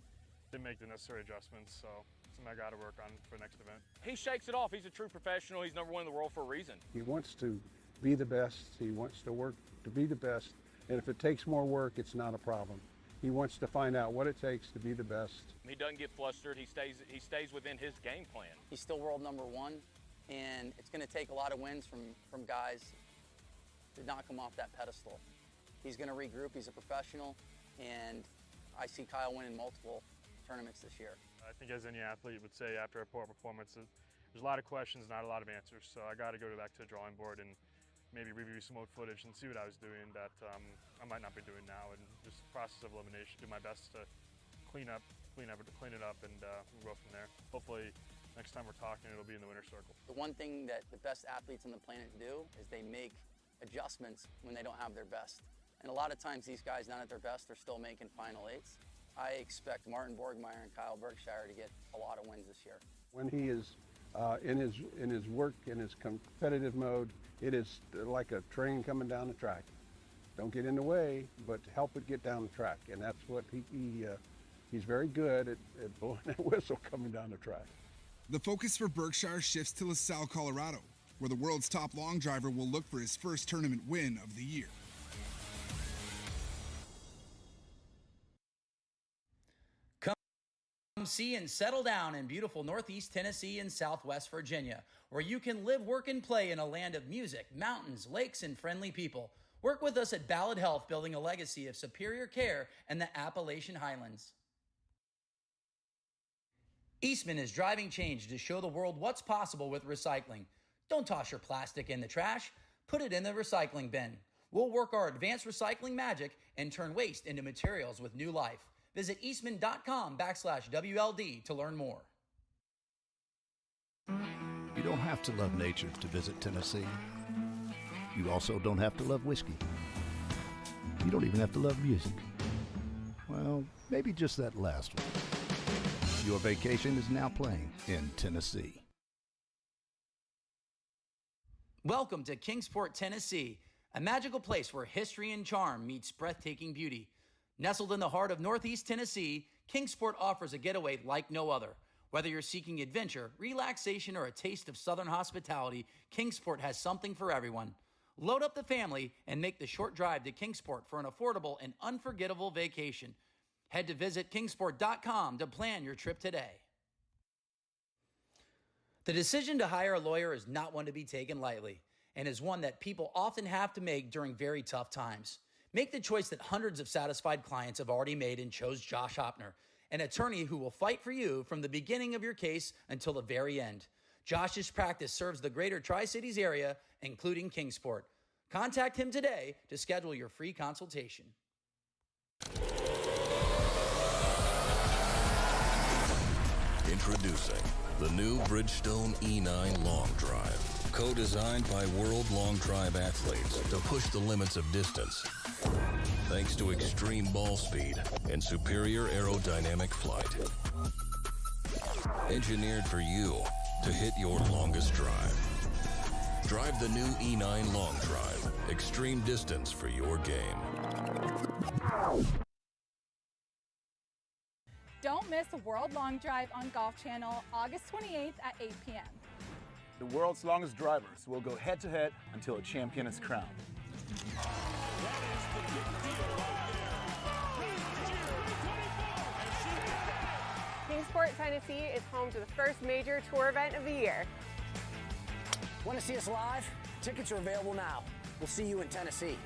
didn't make the necessary adjustments, so something I got to work on for the next event. He shakes it off. He's a true professional. He's number one in the world for a reason. He wants to be the best. He wants to work to be the best, and if it takes more work, it's not a problem. He wants to find out what it takes to be the best. He doesn't get flustered. He stays within his game plan. He's still world number 1, and it's going to take a lot of wins from guys to knock him off that pedestal. He's going to regroup. He's a professional, and I see Kyle winning multiple tournaments this year. I think as any athlete would say after a poor performance, there's a lot of questions, not a lot of answers. So I got to go back to the drawing board and maybe review some old footage and see what I was doing that I might not be doing now, and just process of elimination, do my best to clean it up, and go from there. Hopefully next time we're talking, it'll be in the winner's circle. The one thing that the best athletes on the planet do is they make adjustments when they don't have their best. And a lot of times these guys not at their best are still making final 8s. I expect Martin Borgmeyer and Kyle Berkshire to get a lot of wins this year. When he is in his work, in his competitive mode, it is like a train coming down the track. Don't get in the way, but help it get down the track. And that's what he's very good at blowing that whistle coming down the track. The focus for Berkshire shifts to LaSalle, Colorado, where the world's top long driver will look for his first tournament win of the year. Come see and settle down in beautiful Northeast Tennessee and Southwest Virginia, where you can live, work, and play in a land of music, mountains, lakes, and friendly people. Work with us at Ballad Health, building a legacy of superior care in the Appalachian Highlands. Eastman is driving change to show the world what's possible with recycling. Don't toss your plastic in the trash. Put it in the recycling bin. We'll work our advanced recycling magic and turn waste into materials with new life. Visit eastman.com/WLD to learn more. You don't have to love nature to visit Tennessee. You also don't have to love whiskey. You don't even have to love music. Well, maybe just that last one. Your vacation is now playing in Tennessee. Welcome to Kingsport, Tennessee, a magical place where history and charm meets breathtaking beauty. Nestled in the heart of Northeast Tennessee, Kingsport offers a getaway like no other. Whether you're seeking adventure, relaxation, or a taste of Southern hospitality, Kingsport has something for everyone. Load up the family and make the short drive to Kingsport for an affordable and unforgettable vacation. Head to visitkingsport.com to plan your trip today. The decision to hire a lawyer is not one to be taken lightly, and is one that people often have to make during very tough times. Make the choice that hundreds of satisfied clients have already made and chose Josh Hopner, an attorney who will fight for you from the beginning of your case until the very end. Josh's practice serves the greater Tri-Cities area, including Kingsport. Contact him today to schedule your free consultation. Introducing the new Bridgestone E9 Long Drive, co-designed by World Long Drive athletes to push the limits of distance. Thanks to extreme ball speed and superior aerodynamic flight. Engineered for you to hit your longest drive. Drive the new E9 Long Drive, extreme distance for your game. Don't miss the World Long Drive on Golf Channel August 28th at 8 p.m. The world's longest drivers will go head-to-head until a champion is crowned. Kingsport, Tennessee is home to the first major tour event of the year. Want to see us live? Tickets are available now. We'll see you in Tennessee.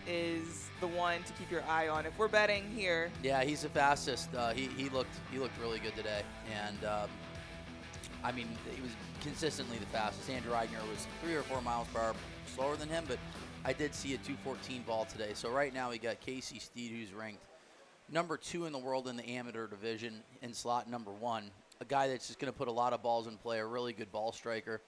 is the one to keep your eye on. If we're betting here, Yeah, he's the fastest. He looked really good today, and I mean he was consistently the fastest. Andrew Eigner was 3 or 4 miles per hour slower than him, but I did see a 2:14 ball today. So right now we got Casey Steed, who's ranked number 2 in the world in the amateur division in slot number 1. A guy that's just going to put a lot of balls in play, a really good ball striker.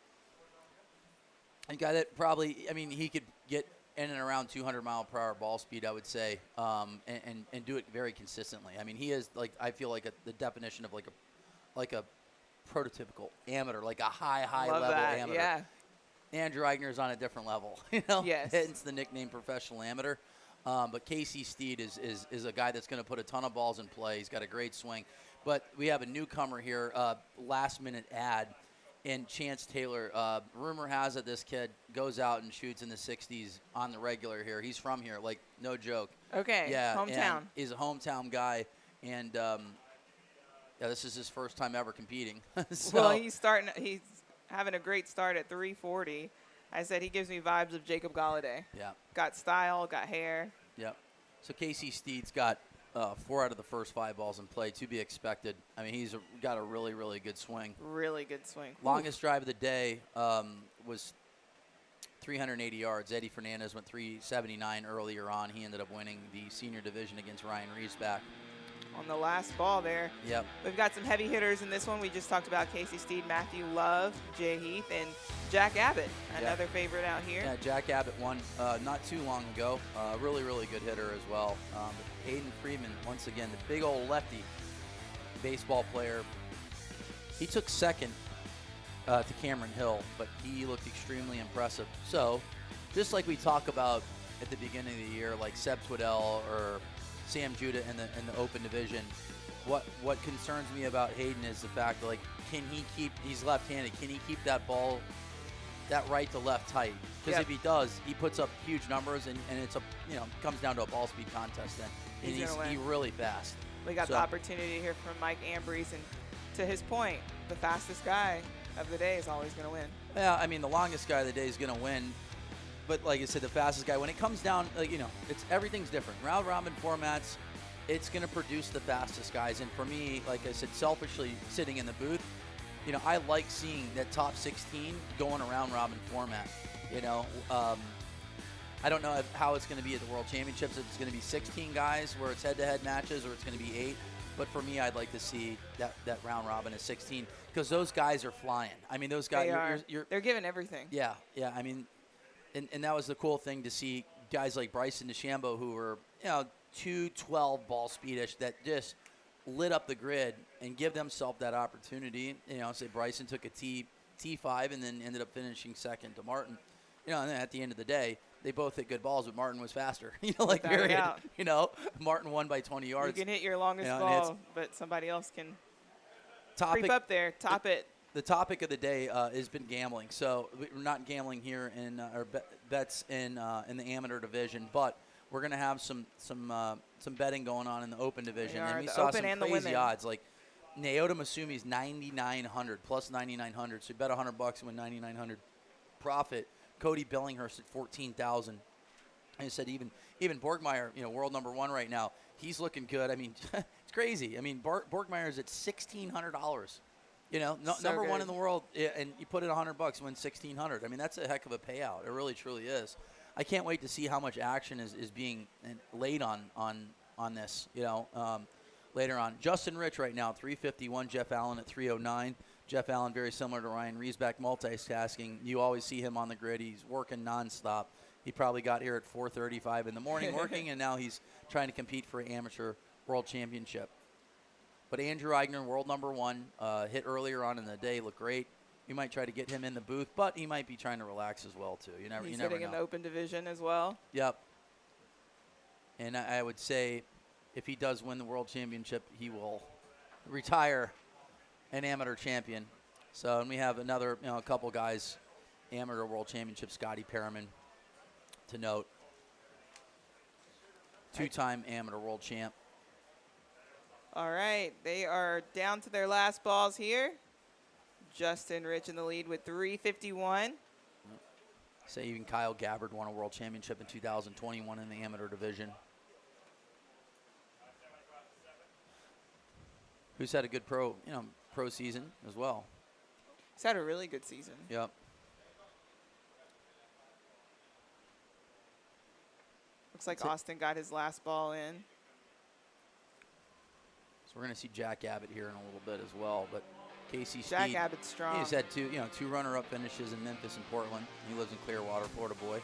A guy that probably, I mean, he could get in and around 200 mile per hour ball speed, I would say, and do it very consistently. I mean, he is like, I feel like the definition of like a prototypical amateur, like a high Love level that, amateur. yeah. Andrew Eigner's on a different level, you know. Yes. Hence the nickname professional amateur. But Casey Steed is a guy that's going to put a ton of balls in play. He's got a great swing. But we have a newcomer here, last-minute ad, and Chance Taylor. Rumor has it this kid goes out and shoots in the 60s on the regular here. He's from here, like, no joke. Okay, yeah, hometown. And he's a hometown guy, and yeah, this is his first time ever competing. So, well, he's having a great start at 340. I said he gives me vibes of Jacob Galladay. Yeah. Got style, got hair. Yep. So Casey Steed's got 4 out of the first 5 balls in play, to be expected. I mean, he's got a really, really good swing. Really good swing. Longest drive of the day was 380 yards. Eddie Fernandez went 379 earlier on. He ended up winning the senior division against Ryan Riesback. On the last ball there. Yep. We've got some heavy hitters in this one. We just talked about Casey Steed, Matthew Love, Jay Heath, and Jack Abbott, another favorite out here. Yeah, Jack Abbott won not too long ago. Really, really good hitter as well. But Hayden Freeman, once again, the big old lefty baseball player. He took second to Cameron Hill, but he looked extremely impressive. So, just like we talk about at the beginning of the year, like Seb Twiddell or Sam Judah in the open division, what concerns me about Hayden is the fact that, like, can he keep, he's left-handed, can he keep that ball, that right to left tight? Because if he does, he puts up huge numbers, and it's a, you know, comes down to a ball speed contest then. And he's really fast. We got the opportunity here from Mike Ambrose, and to his point, the fastest guy of the day is always going to win. Yeah, I mean, the longest guy of the day is going to win. But like I said, the fastest guy, when it comes down, you know, everything's different. Round robin formats, it's going to produce the fastest guys. And for me, like I said, selfishly sitting in the booth, you know, I like seeing that top 16 going around robin format. You know, I don't know how it's going to be at the World Championships. If it's going to be 16 guys where it's head-to-head matches, or it's going to be 8. But for me, I'd like to see that round robin at 16, because those guys are flying. I mean, those guys, they're giving everything. Yeah, yeah. I mean, and that was the cool thing to see guys like Bryson DeChambeau, who were, you know, 212 ball speedish, that just lit up the grid and give themselves that opportunity. You know, say Bryson took a T5 and then ended up finishing second to Martin. You know, and then at the end of the day, they both hit good balls, but Martin was faster. You know, like, period. You know, Martin won by 20 yards. You can hit your longest ball, but somebody else can creep up there, top it. The topic of the day has been gambling. So we're not gambling here in our bets in the amateur division, but we're going to have some betting going on in the open division. And we saw some crazy odds, like Naota Masumi's 9,900 plus 9,900. So you bet $100 and win 9,900 profit. Cody Billinghurst at 14,000. I said even Borgmeyer, you know, world number 1 right now, he's looking good. I mean, it's crazy. I mean, Borgmeyer's at $1,600. You know, number 1 in the world, and you put in $100, win $1,600. I mean, that's a heck of a payout. It really, truly is. I can't wait to see how much action is being laid on this. You know, later on. Justin Rich right now, 351. Jeff Allen at 309. Jeff Allen, very similar to Ryan Riesback, multitasking. You always see him on the grid. He's working nonstop. He probably got here at 4:35 in the morning working, and now he's trying to compete for an amateur world championship. But Andrew Eigner, world number 1, hit earlier on in the day, looked great. You might try to get him in the booth, but he might be trying to relax as well, too. You never know. Sitting in the open division as well. Yep. And I would say if he does win the world championship, he will retire an amateur champion. So, and we have another, you know, a couple guys, amateur world championship, Scotty Perriman, to note. 2-time amateur world champ. All right, they are down to their last balls here. Justin Rich in the lead with 351. Say even Kyle Gabbard won a world championship in 2021 in the amateur division. Who's had a good pro season as well. He's had a really good season. Yep. Looks like Austin got his last ball in. So we're going to see Jack Abbott here in a little bit as well, but Casey Jack Steed, Abbott's strong. He's had two runner-up finishes in Memphis and Portland. He lives in Clearwater, Florida boy.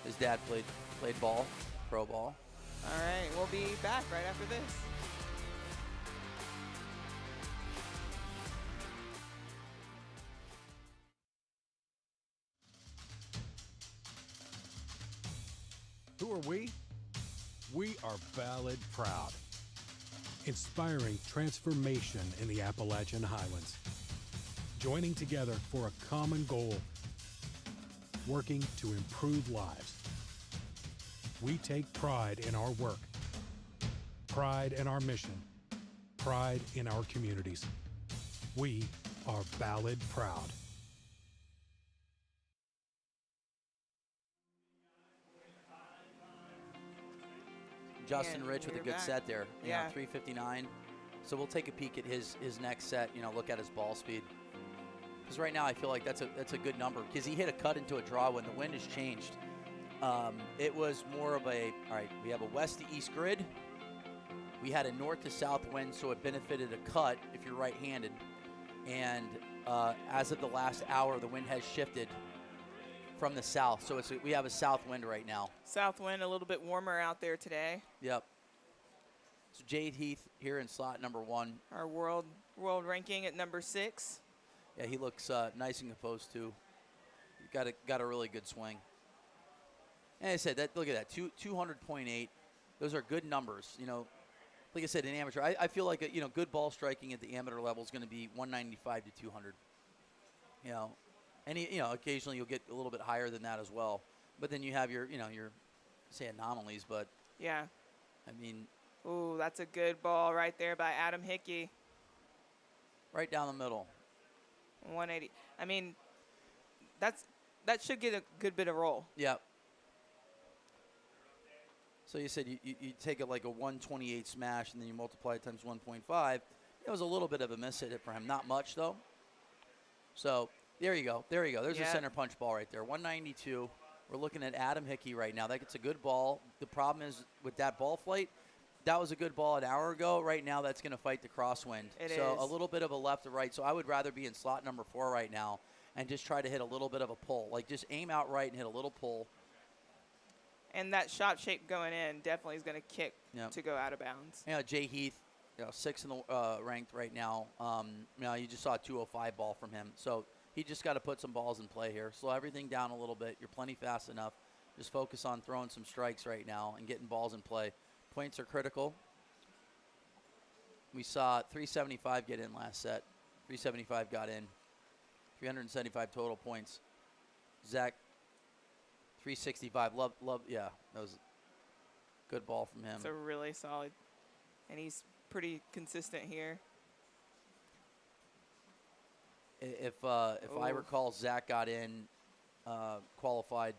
His dad played ball, pro ball. All right, we'll be back right after this. Who are we? We are Ballad Proud, inspiring transformation in the Appalachian Highlands, joining together for a common goal, working to improve lives. We take pride in our work, pride in our mission, pride in our communities. We are Ballad Proud. Justin And Rich with a we're good back. set there. Yeah. 359. So we'll take a peek at his next set. Look at his ball speed. Because right now I feel like that's a good number. Because he hit a cut into a draw when the wind has changed. It was more of a, all right, we have a west to east grid. We had a north to south wind, so it benefited a cut if you're right-handed. And as of the last hour, the wind has shifted from the south. So we have a south wind right now. South wind, a little bit warmer out there today. Yep. So Jade Heath here in slot number 1. Our world ranking at number 6. Yeah, he looks nice and composed too. Got a really good swing. And I said that. Look at that, 200.8. Those are good numbers. Like I said, in amateur, I feel like good ball striking at the amateur level is going to be 195 to 200. And occasionally you'll get a little bit higher than that as well. But then you have your say anomalies, but yeah. I mean, ooh, that's a good ball right there by Adam Hickey. Right down the middle. 180. I mean, that should get a good bit of roll. Yep. So you said you take it like a 128 smash and then you multiply it times 1.5. It was a little bit of a miss hit for him. Not much though. So there you go. There's a center punch ball right there. 192. We're looking at Adam Hickey right now. That gets a good ball. The problem is with that ball flight, that was a good ball an hour ago. Right now, that's going to fight the crosswind. So a little bit of a left to right. So I would rather be in slot number 4 right now and just try to hit a little bit of a pull. Like just aim out right and hit a little pull. And that shot shape going in definitely is going to kick to go out of bounds. Jay Heath, 6th in the ranked right now. You just saw a 205 ball from him. So he just got to put some balls in play here. Slow everything down a little bit. You're plenty fast enough. Just focus on throwing some strikes right now and getting balls in play. Points are critical. We saw 375 get in last set. 375 got in. 375 total points. Zach, 365. Love. Yeah, that was a good ball from him. It's a really solid, and he's pretty consistent here. If I recall, Zach got in, qualified.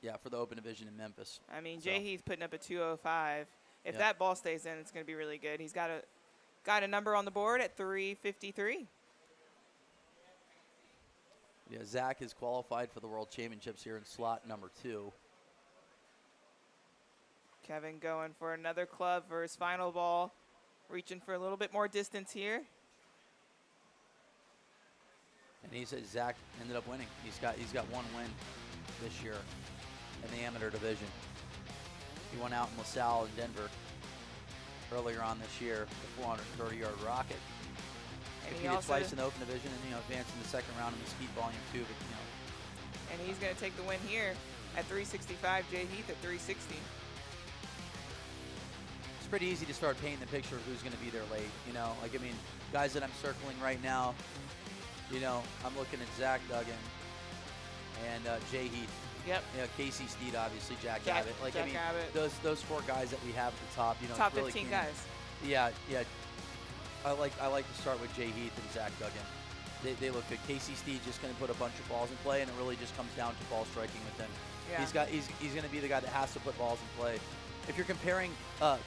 Yeah, for the Open Division in Memphis. I mean, Jay Heath putting up a 205. If that ball stays in, it's going to be really good. He's got a number on the board at 353. Yeah, Zach is qualified for the World Championships here in slot number 2. Kevin going for another club for his final ball, reaching for a little bit more distance here. And he said Zach ended up winning. He's got one win this year in the amateur division. He went out in LaSalle and Denver earlier on this year, the 430-yard rocket. And he competed also twice in the Open Division and advanced in the second round in Mesquite Volume 2. But and he's going to take the win here at 365. Jay Heath at 360. It's pretty easy to start painting the picture of who's going to be there late. Guys that I'm circling right now. I'm looking at Zach Duggan and Jay Heath. Yep. Casey Steed, obviously, Jack Abbott. Abbott. Those 4 guys that we have at the top. Top really 15 guys. Yeah. I like to start with Jay Heath and Zach Duggan. they look good. Casey Steed just going to put a bunch of balls in play, and it really just comes down to ball striking with him. Yeah. He's going to be the guy that has to put balls in play. If you're comparing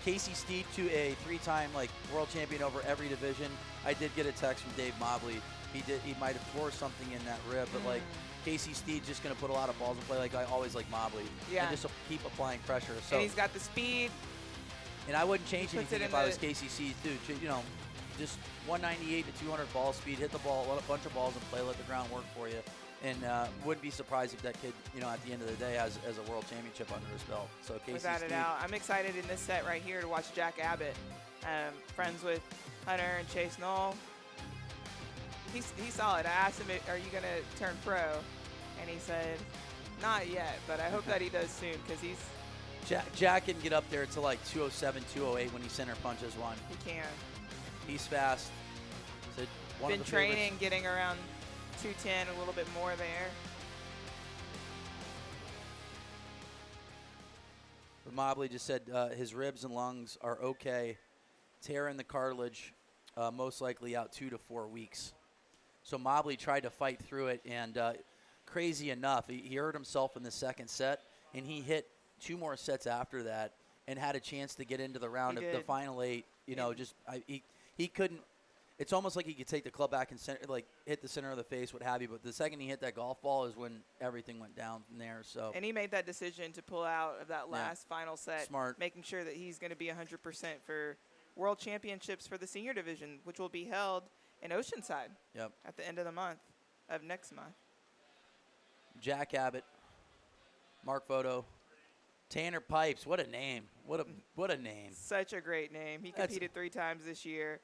Casey Steed to a 3-time world champion over every division, I did get a text from Dave Mobley. He might have tore something in that rib, but Casey Steed's just going to put a lot of balls in play. I always like Mobley. Yeah. And just keep applying pressure. So And he's got the speed. And I wouldn't change He puts anything it if in I was the- Casey Steed too. Just 198 to 200 ball speed, hit the ball, let a bunch of balls in play, let the ground work for you. And wouldn't be surprised if that kid, at the end of the day, has a world championship under his belt. So Casey Without a Steed, doubt. I'm excited in this set right here to watch Jack Abbott, friends with Hunter and Chase Knoll. He's solid. I asked him, are you going to turn pro? And he said, not yet, but I hope that he does soon because he's Jack can get up there to 207, 208 when he center punches one. he can. He's fast. So one Been of the training, favorites. getting around 210, a little bit more there. But Mobley just said his ribs and lungs are okay. Tear in the cartilage, most likely out 2 to 4 weeks. So Mobley tried to fight through it, and crazy enough, he hurt himself in the second set, and he hit 2 more sets after that and had a chance to get into the round He of the did. final 8. He couldn't. It's almost like he could take the club back and hit the center of the face, what have you. But the second he hit that golf ball is when everything went down from there. So And he made that decision to pull out of that last final set, Smart. making sure that he's going to be 100% for World Championships for the senior division, which will be held in Oceanside Yep. at the end of next month. Jack Abbott, Mark Voto, Tanner Pipes. What a name! What a name! Such a great name. He That's- competed 3 times this year.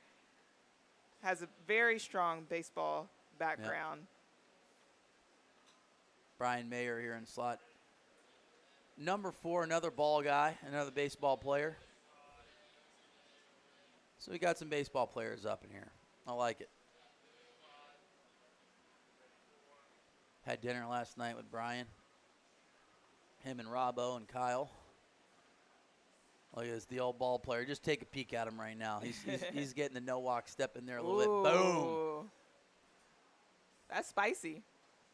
Has a very strong baseball background. Brian Mayer here in slot. Number 4, another ball guy, another baseball player. So we got some baseball players up in here. I like it. Had dinner last night with Brian. Him and Robbo and Kyle. Look at this, the old ball player. Just take a peek at him right now. He's getting the no-walk step in there a little bit. Boom. Ooh. That's spicy.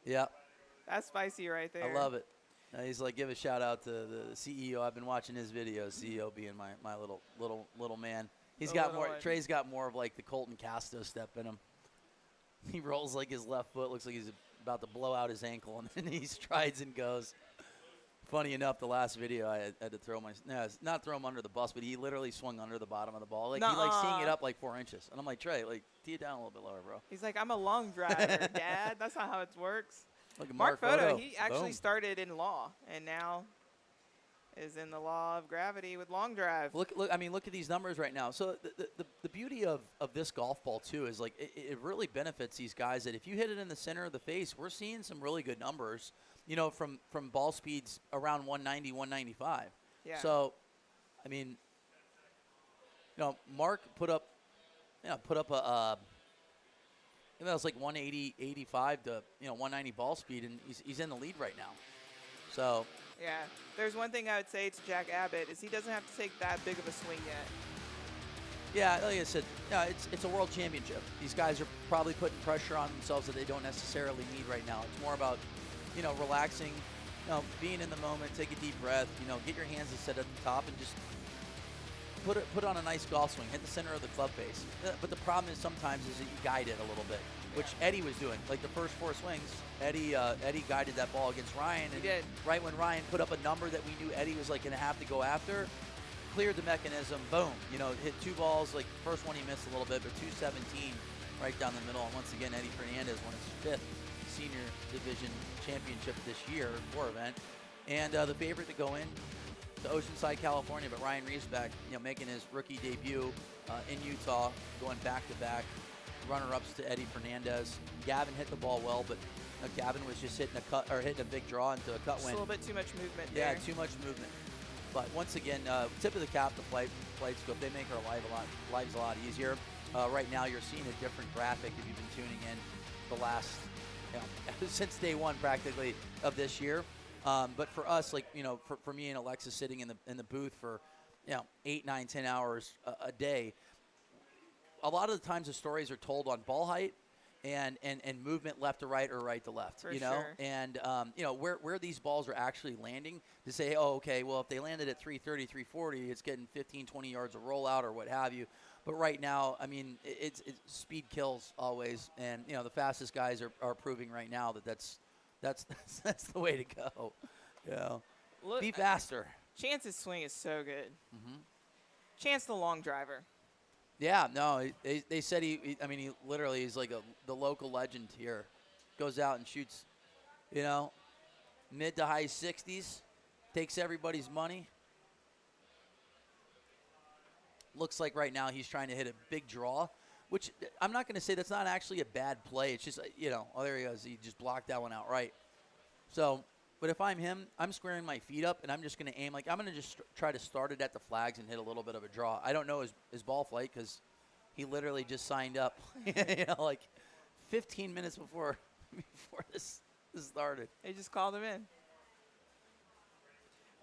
Yep. That's spicy right there. I love it. He's like, give a shout out to the CEO. I've been watching his videos. CEO being my little man. He's The got little more. one. Trey's got more of the Colton Castro step in him. He rolls his left foot. Looks like he's about to blow out his ankle, and then he strides and goes. Funny enough, the last video I had to throw not throw him under the bus, but he literally swung under the bottom of the ball. He seeing it up 4 inches, and I'm like, Trey, tee it down a little bit lower, bro. He's like, I'm a long driver, Dad. That's not how it works. Look at Mark Mark Voto, Voto. he actually Boom. started in law and now is in the law of gravity with long drive. Look at these numbers right now. So the beauty of this golf ball too is it really benefits these guys that if you hit it in the center of the face, we're seeing some really good numbers, from ball speeds around 190, 195. Yeah. So, Mark put up a it was 180, 85 to 190 ball speed, and he's in the lead right now. So. Yeah. There's one thing I would say to Jack Abbott is he doesn't have to take that big of a swing yet. Yeah, like I said, it's a world championship. These guys are probably putting pressure on themselves that they don't necessarily need right now. It's more about, relaxing, being in the moment, take a deep breath, get your hands set at the top and just put on a nice golf swing, hit the center of the club face. But the problem is sometimes is that you guide it a little bit, which Eddie was doing. Like the first 4 swings, Eddie guided that ball against Ryan. And He did. Right when Ryan put up a number that we knew Eddie was going to have to go after, cleared the mechanism, boom. Hit 2 balls. First one he missed a little bit, but 217 right down the middle. And once again, Eddie Fernandez won his 5th senior division championship this year, 4 event. And the favorite to go in to Oceanside, California, but Ryan Riesbeck, making his rookie debut in Utah, going back-to-back runner-ups to Eddie Fernandez. Gavin hit the ball well, but Gavin was just hitting a big draw into a cut Just win. a little bit too much movement Yeah, there. too much movement. But once again, tip of the cap to Flight Scope. They make our lives a lot easier. Right now, you're seeing a different graphic if you've been tuning in the last, since day one practically of this year. But for us, for me and Alexis sitting in the booth for 8, 9, 10 hours a day, a lot of the times the stories are told on ball height and movement left to right or right to left, For you know, sure. and where these balls are actually landing to say, oh, okay, well, if they landed at 330, 340, it's getting 15, 20 yards of rollout or what have you. But right now, I mean, it's speed kills always, and the fastest guys are proving right now that's the way to go. Look, Be faster. Chance's swing is so good. Mm-hmm. Chance the long driver. Yeah, no, they said he literally is like the local legend here. Goes out and shoots, mid to high 60s, takes everybody's money. Looks like right now he's trying to hit a big draw, which I'm not going to say that's not actually a bad play. It's just, oh, there he goes. He just blocked that one outright. So, but if I'm him, I'm squaring my feet up, and I'm just going to aim. Like, I'm going to just try to start it at the flags and hit a little bit of a draw. I don't know his ball flight because he literally just signed up, like 15 minutes before this started. They just called him in.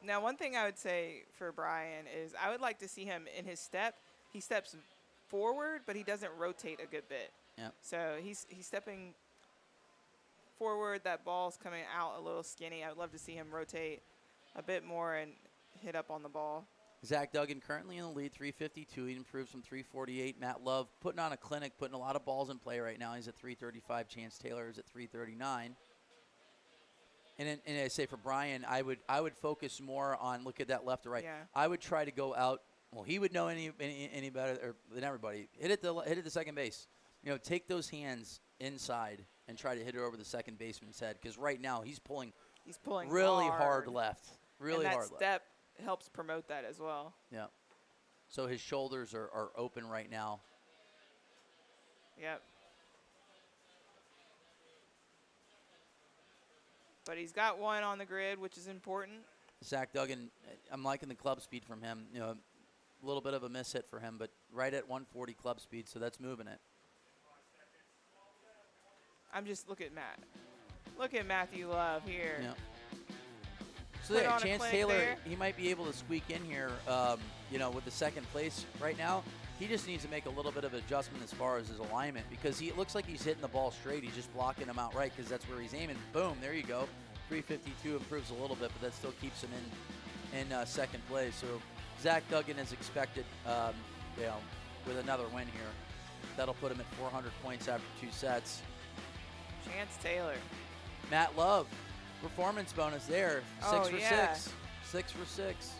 Now, one thing I would say for Brian is I would like to see him in his step. He steps forward, but he doesn't rotate a good bit. Yeah. So he's stepping forward. That ball's coming out a little skinny. I would love to see him rotate a bit more and hit up on the ball. Zach Duggan currently in the lead, 352. He improves from 348. Matt Love putting on a clinic, putting a lot of balls in play right now. He's at 335. Chance Taylor is at 339. And I say for Brian, I would focus more on look at that left or right. Yeah. I would try to go out. Well, he would know any better than everybody. Hit it the second base. Take those hands inside and try to hit it over the second baseman's head because right now he's pulling really hard left, really and hard that left. step helps promote that as well. Yeah. So his shoulders are open right now. Yep. But he's got one on the grid, which is important. Zach Duggan, I'm liking the club speed from him. A little bit of a miss hit for him, but right at 140 club speed, so that's moving it. Look at Matt. Look at Matthew Love here. Yeah. So Put there, on a Chance clinic Taylor, there. he might be able to squeak in here, with the second place right now. He just needs to make a little bit of adjustment as far as his alignment because it looks like he's hitting the ball straight. He's just blocking him out right because that's where he's aiming. Boom, there you go. 352 improves a little bit, but that still keeps him in second place. So Zach Duggan is expected, with another win here. That'll put him at 400 points after 2 sets. Chance Taylor. Matt Love, performance bonus there. 6 for 6. 6 for 6.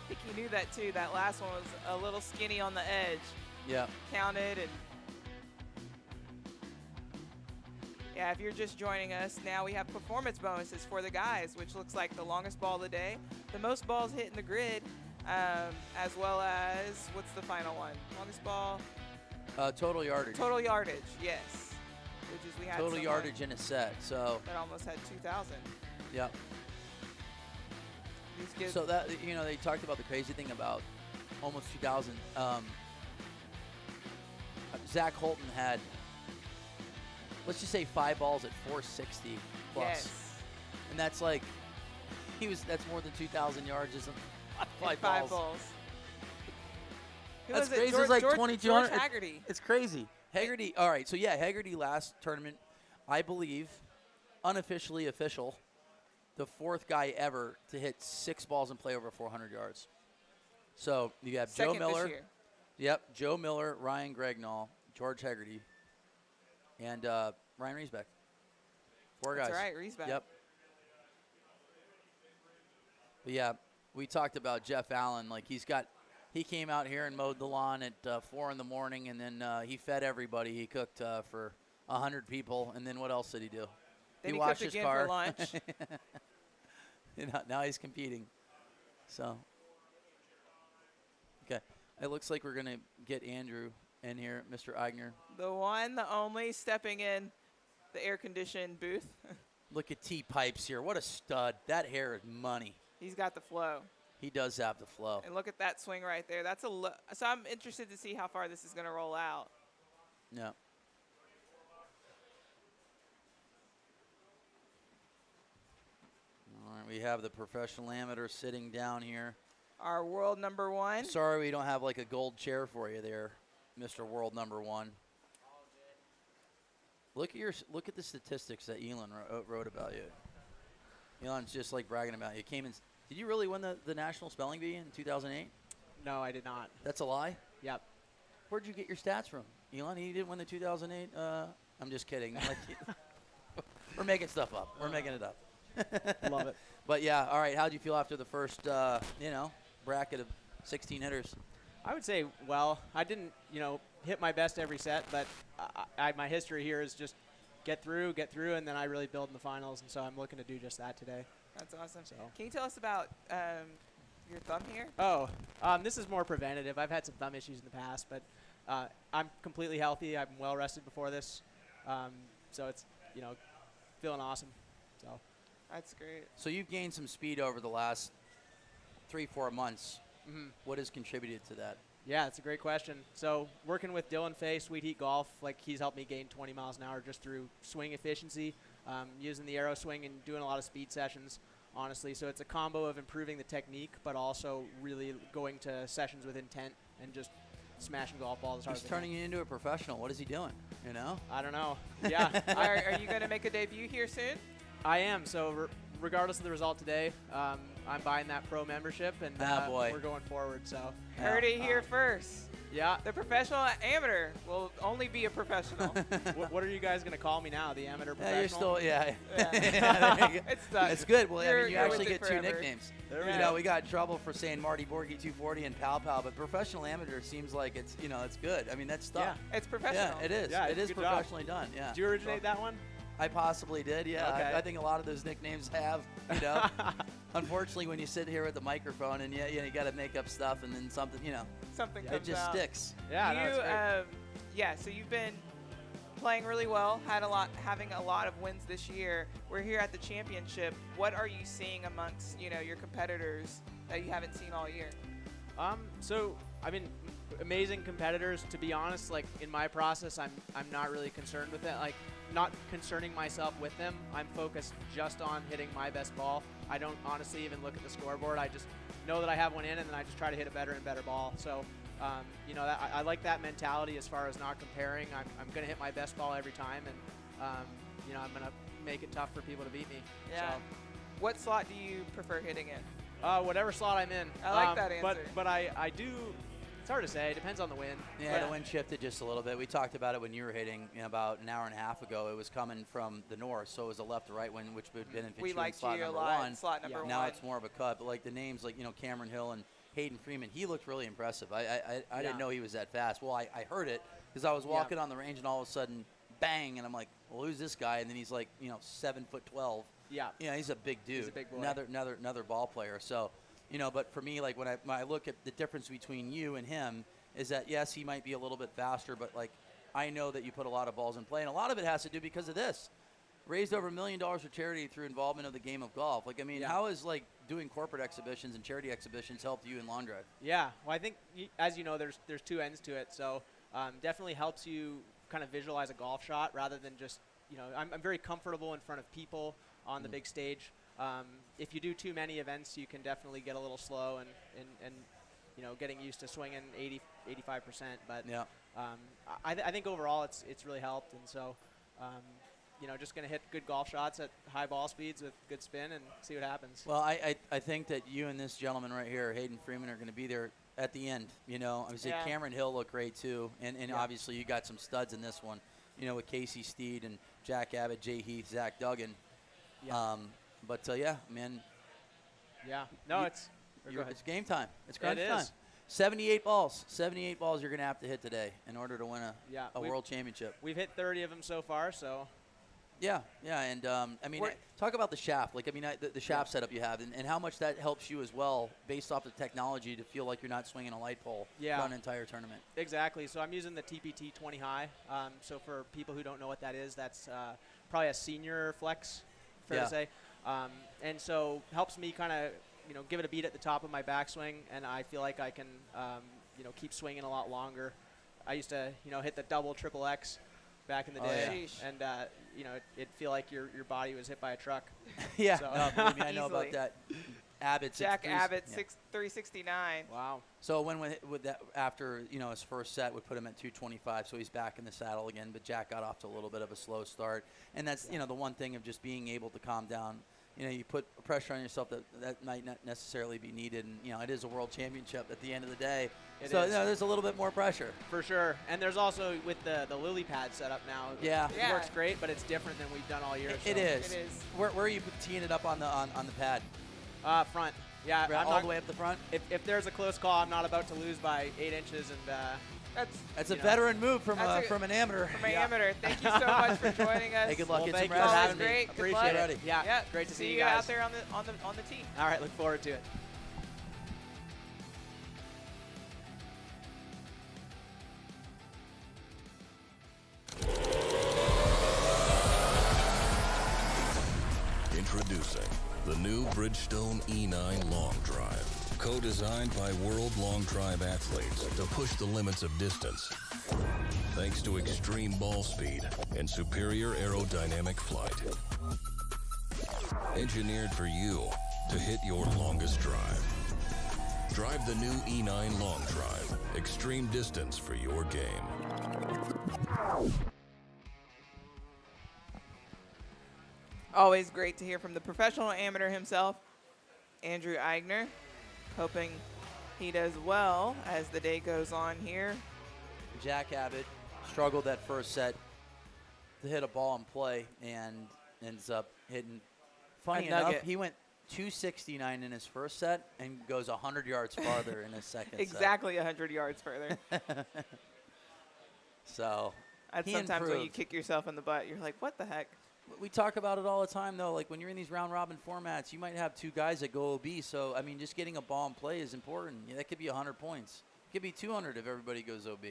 I think he knew that too. That last one was a little skinny on the edge. Yeah. Counted and yeah, if you're just joining us, now we have performance bonuses for the guys, which looks like the longest ball of the day, the most balls hit in the grid, as well as, what's the final one? Longest ball? Total yardage. Total yardage, yes. Which is we had Total someone yardage in a set. So. that almost had 2,000. Yep. So that they talked about the crazy thing about almost 2,000. Zach Holton had, let's just say 5 balls at 460 plus, Yes. and that's like that's more than 2,000 yards, isn't it? 5 balls. Who That's was it? crazy. George, It's like George 2,200. Haggerty. It's crazy. Haggerty. All right. So yeah, Haggerty last tournament, I believe, unofficially official, the 4th guy ever to hit 6 balls in play over 400 yards. So you have Second Joe Miller. this year. Yep, Joe Miller, Ryan Gregnall, George Haggerty, and Ryan Riesbeck. 4 guys. That's right, Riesbeck. Yep. But yeah, we talked about Jeff Allen. Like he came out here and mowed the lawn at 4 in the morning, and then he fed everybody. He cooked for 100 people, and then what else did he do? Then he washed cooked his again car. for lunch. Now he's competing. So, okay. It looks like we're going to get Andrew in here, Mr. Eigner. The one, the only, stepping in the air-conditioned booth. Look at T-Pipes here. What a stud. That hair is money. He's got the flow. He does have the flow. And look at that swing right there. That's so I'm interested to see how far this is going to roll out. Yeah. All right, we have the professional amateur sitting down here. Our world number 1. Sorry we don't have like a gold chair for you there, Mr. World number 1. Look at the statistics that Elon wrote about you. Elon's just like bragging about you. Did you really win the National Spelling Bee in 2008? No, I did not. That's a lie? Yep. Where'd you get your stats from? Elon, he didn't win the 2008? I'm just kidding. We're making stuff up. We're making it up. Love it. But, yeah, all right, how did you feel after the first, bracket of 16 hitters? I would say, well, I didn't, hit my best every set, but my history here is just get through, and then I really build in the finals, and so I'm looking to do just that today. That's awesome. So. Can you tell us about your thumb here? Oh, this is more preventative. I've had some thumb issues in the past, but I'm completely healthy. I'm well rested before this, so it's feeling awesome. So that's great. So you've gained some speed over the last 3-4 months. Mm-hmm. What has contributed to that? Yeah, that's a great question. So working with Dylan Fay, Sweet Heat Golf, he's helped me gain 20 miles an hour just through swing efficiency, using the arrow swing and doing a lot of speed sessions, honestly. So it's a combo of improving the technique, but also really going to sessions with intent and just smashing golf balls as hard as He's turning you into a professional. What is he doing? I don't know. Yeah. Are you going to make a debut here soon? I am. So regardless of the result today, I'm buying that pro membership, and we're going forward. So heard it here first. Yeah. The professional amateur will only be a professional. What are you guys going to call me now? The amateur professional? Yeah, you're still, yeah. It's good. Well, you actually get forever. 2 nicknames. We got in trouble for saying Marty Borgie 240 and Pal Pal, but professional amateur seems like it's, it's good. I mean, that's stuff. Yeah, it's professional. Yeah, it is. Yeah, it is professionally done. Yeah. Did you originate that one? I possibly did, yeah. Okay. I think a lot of those nicknames have, Unfortunately, when you sit here with the microphone and you got to make up stuff and then something, something it comes just out. sticks. Yeah, so you've been playing really well, having a lot of wins this year. We're here at the championship. What are you seeing amongst, your competitors that you haven't seen all year? Amazing competitors. To be honest, in my process, I'm not really concerned with that. Not concerning myself with them. I'm focused just on hitting my best ball. I don't honestly even look at the scoreboard. I just know that I have one in, and then I just try to hit a better and better ball. So, I like that mentality as far as not comparing. I'm going to hit my best ball every time, and I'm going to make it tough for people to beat me. Yeah. So. What slot do you prefer hitting in? Whatever slot I'm in. I like that answer. But I do. It's hard to say. It depends on the wind. Yeah, the wind shifted just a little bit. We talked about it when you were hitting about an hour and a half ago. It was coming from the north, so it was a left to right wind, which would benefit you in slot number one. Slot number one. Now it's more of a cut. But the names Cameron Hill and Hayden Freeman, he looked really impressive. I didn't know he was that fast. Well, I heard it because I was walking on the range, and all of a sudden, bang, and I'm like, well, who's this guy? And then he's 7'12". Yeah. He's a big dude. He's a big boy. Another ball player. So, but for me, when I look at the difference between you and him, is that, yes, he might be a little bit faster, but, I know that you put a lot of balls in play. And a lot of it has to do because of this. Raised over $1 million for charity through involvement of the game of golf. How is, doing corporate exhibitions and charity exhibitions helped you in long drive? Yeah. Well, I think, as you know, there's 2 ends to it. So, definitely helps you kind of visualize a golf shot rather than just, I'm very comfortable in front of people on the big stage. If you do too many events, you can definitely get a little slow and getting used to swinging 80-85%. But I think overall it's really helped, and so just going to hit good golf shots at high ball speeds with good spin and see what happens. Well, I think that you and this gentleman right here, Hayden Freeman, are going to be there at the end. Obviously Cameron Hill looked great too, and obviously you got some studs in this one. With Casey Steed and Jack Abbott, Jay Heath, Zach Duggan. Man. Yeah. No, it's game time. It's crunch it time. is. 78 balls. 78 balls you're going to have to hit today in order to win a world championship. We've hit 30 of them so far, so. Yeah, and talk about the shaft. The shaft setup you have, and how much that helps you as well, based off the technology, to feel like you're not swinging a light pole throughout an entire tournament. Exactly. So I'm using the TPT 20 high. So for people who don't know what that is, that's probably a senior flex, fair to say. And so helps me kind of give it a beat at the top of my backswing, and I feel like I can keep swinging a lot longer. I used to hit the double, triple X back in the day, and it'd feel like your body was hit by a truck. Yeah, so. no, believe me, I know about that. Abbott's Jack at Abbott, yeah. 369. Wow. So with that after his first set would put him at 225, so he's back in the saddle again. But Jack got off to a little bit of a slow start, and that's the one thing of just being able to calm down. You put pressure on yourself that might not necessarily be needed, and it is a world championship at the end of the day. It so is. There's a little bit more pressure For sure. And there's also with the lily pad setup now. Yeah. It works great, but it's different than we've done all year. It is. It is. Where are you teeing it up on the pad? Front. Yeah. Right, I'm all not, the way up the front. If there's a close call, I'm not about to lose by 8 inches, and That's a veteran move from an amateur. From an amateur. Thank you so much for joining us. Hey, good luck. Well, Get thank some you for rest. having me. Great. Good Appreciate luck. it. Yeah. Great to see you guys out there on the tee. All right. Look forward to it. Introducing the new Bridgestone E9 Long Drive. Co-designed by World Long Drive athletes to push the limits of distance. Thanks to extreme ball speed and superior aerodynamic flight. Engineered for you to hit your longest drive. Drive the new E9 Long Drive. Extreme distance for your game. Always great to hear from the professional amateur himself, Andrew Eigner. Hoping he does well as the day goes on here. Jack Abbott struggled that first set to hit a ball in play and ends up hitting. Funny enough, nugget. he went 269 in his first set and goes 100 yards farther in his second Exactly 100 yards further. set. So That's he sometimes when you improved. kick yourself in the butt. You're like, what the heck? We talk about it all the time, though. Like when you're in these round-robin formats, you might have two guys that go OB. So, I mean, just getting a ball in play is important. Yeah, that could be 100 points. It could be 200 if everybody goes OB.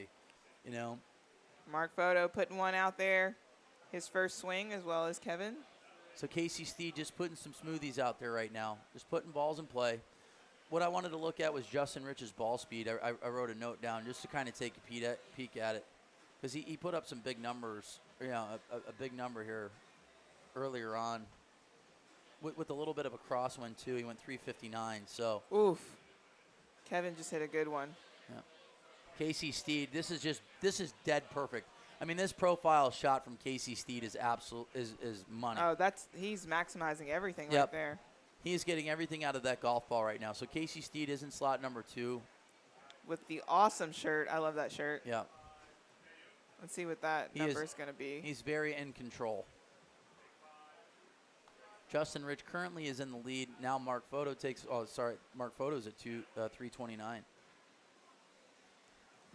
Mark Photo putting one out there. His first swing as well as Kevin. So Casey Steed just putting some smoothies out there right now. Just putting balls in play. What I wanted to look at was Justin Rich's ball speed. I wrote a note down just to kind of take a peek at it. Because he put up some big numbers, a big number here earlier on. With a little bit of a crosswind, too. He went 359. So. Oof. Kevin just hit a good one. Yeah. Casey Steed, this is dead perfect. I mean, this profile shot from Casey Steed is is money. Oh, he's maximizing everything Yep. right there. He is getting everything out of that golf ball right now. So Casey Steed is in slot number 2. With the awesome shirt. I love that shirt. Yeah. Let's see what that number is going to be. He's very in control. Justin Rich currently is in the lead. Now Mark Photo Mark Photo's at 329.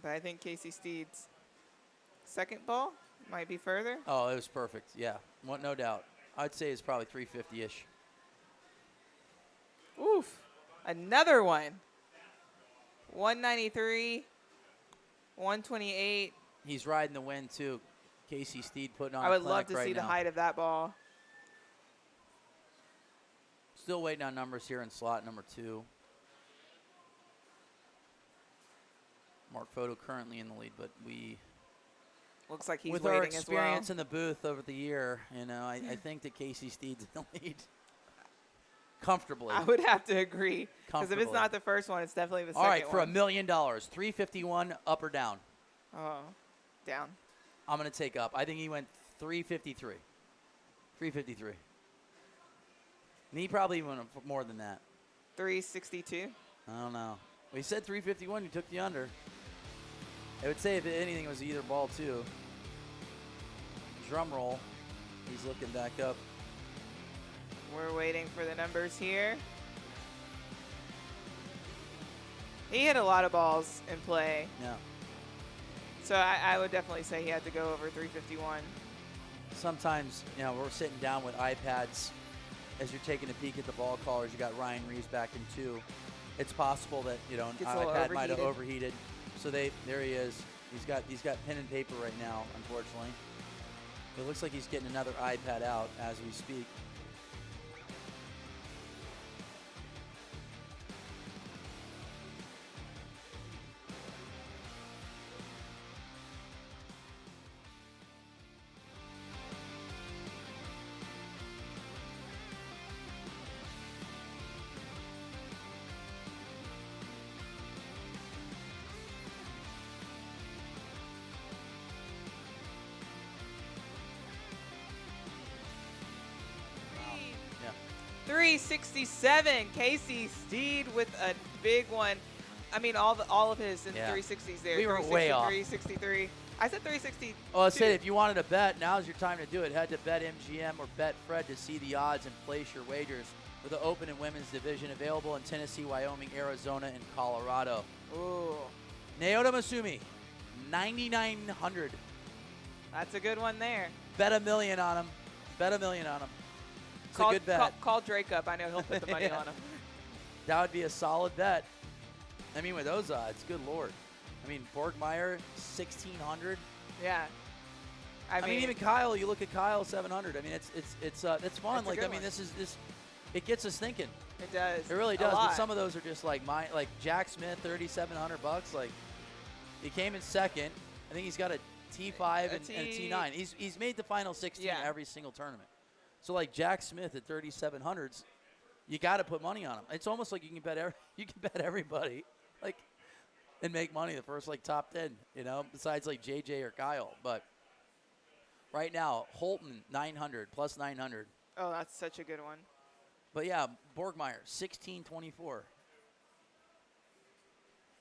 But I think Casey Steed's second ball might be further. Oh, it was perfect. Yeah, no doubt. I'd say it's probably 350-ish. Oof. Another one. 193, 128. He's riding the wind, too. Casey Steed putting on I a would clinic love to right see the now. height of that ball. Still waiting on numbers here in slot number 2. Mark Photo currently in the lead, but looks like he's with waiting our as well. experience in the booth over the year, I think that Casey Steed's in the lead comfortably. I would have to agree. Because if it's Comfortably. not the first one, it's definitely the All second right, for one. $1 million, 351 up or down? Oh, down. I'm going to take up. I think he went 353. 353. And he probably went more than that. 362. I don't know. Well, he said 351. You took the under. I would say if anything, it was either ball, too. Drum roll. He's looking back up. We're waiting for the numbers here. He hit a lot of balls in play. Yeah. So I would definitely say he had to go over 351. Sometimes, we're sitting down with iPads as you're taking a peek at the ball callers. You got Ryan Reeves back in 2. It's possible that, an Gets a little iPad might have overheated. overheated. So there he is. He's got pen and paper right now, unfortunately. It looks like he's getting another iPad out as we speak. 367. Casey Steed with a big one. I mean, all of his in Yeah. 360s there. We were way off. 363. I said 360. Oh, I said if you wanted to bet, now's your time to do it. Head to BetMGM or BetFred to see the odds and place your wagers for the Open and Women's Division, available in Tennessee, Wyoming, Arizona, and Colorado. Ooh. Naota Masumi, 9,900. That's a good one there. Bet $1 million on him. Bet $1 million on him. It's a good bet. Call Drake up. I know he'll put the money Yeah. on him. That would be a solid bet. I mean, with those odds, good Lord. I mean, Borgmeyer, 1,600. Yeah. I mean, even Kyle, you look at Kyle, 700. I mean, it's fun. That's a Like, good I mean, one. it gets us thinking. It does. It really A does. But lot. some of those are just like like Jack Smith, $3,700. Like, he came in second. I think he's got a T5 and a T9. He's made the final 16 every single tournament. So like Jack Smith at 3,700s, you got to put money on him. It's almost like you can bet everybody, like, and make money the first like top 10. You know, besides like JJ or Kyle. But right now, Holton 900 plus 900. Oh, that's such a good one. But yeah, Borgmeyer 1624.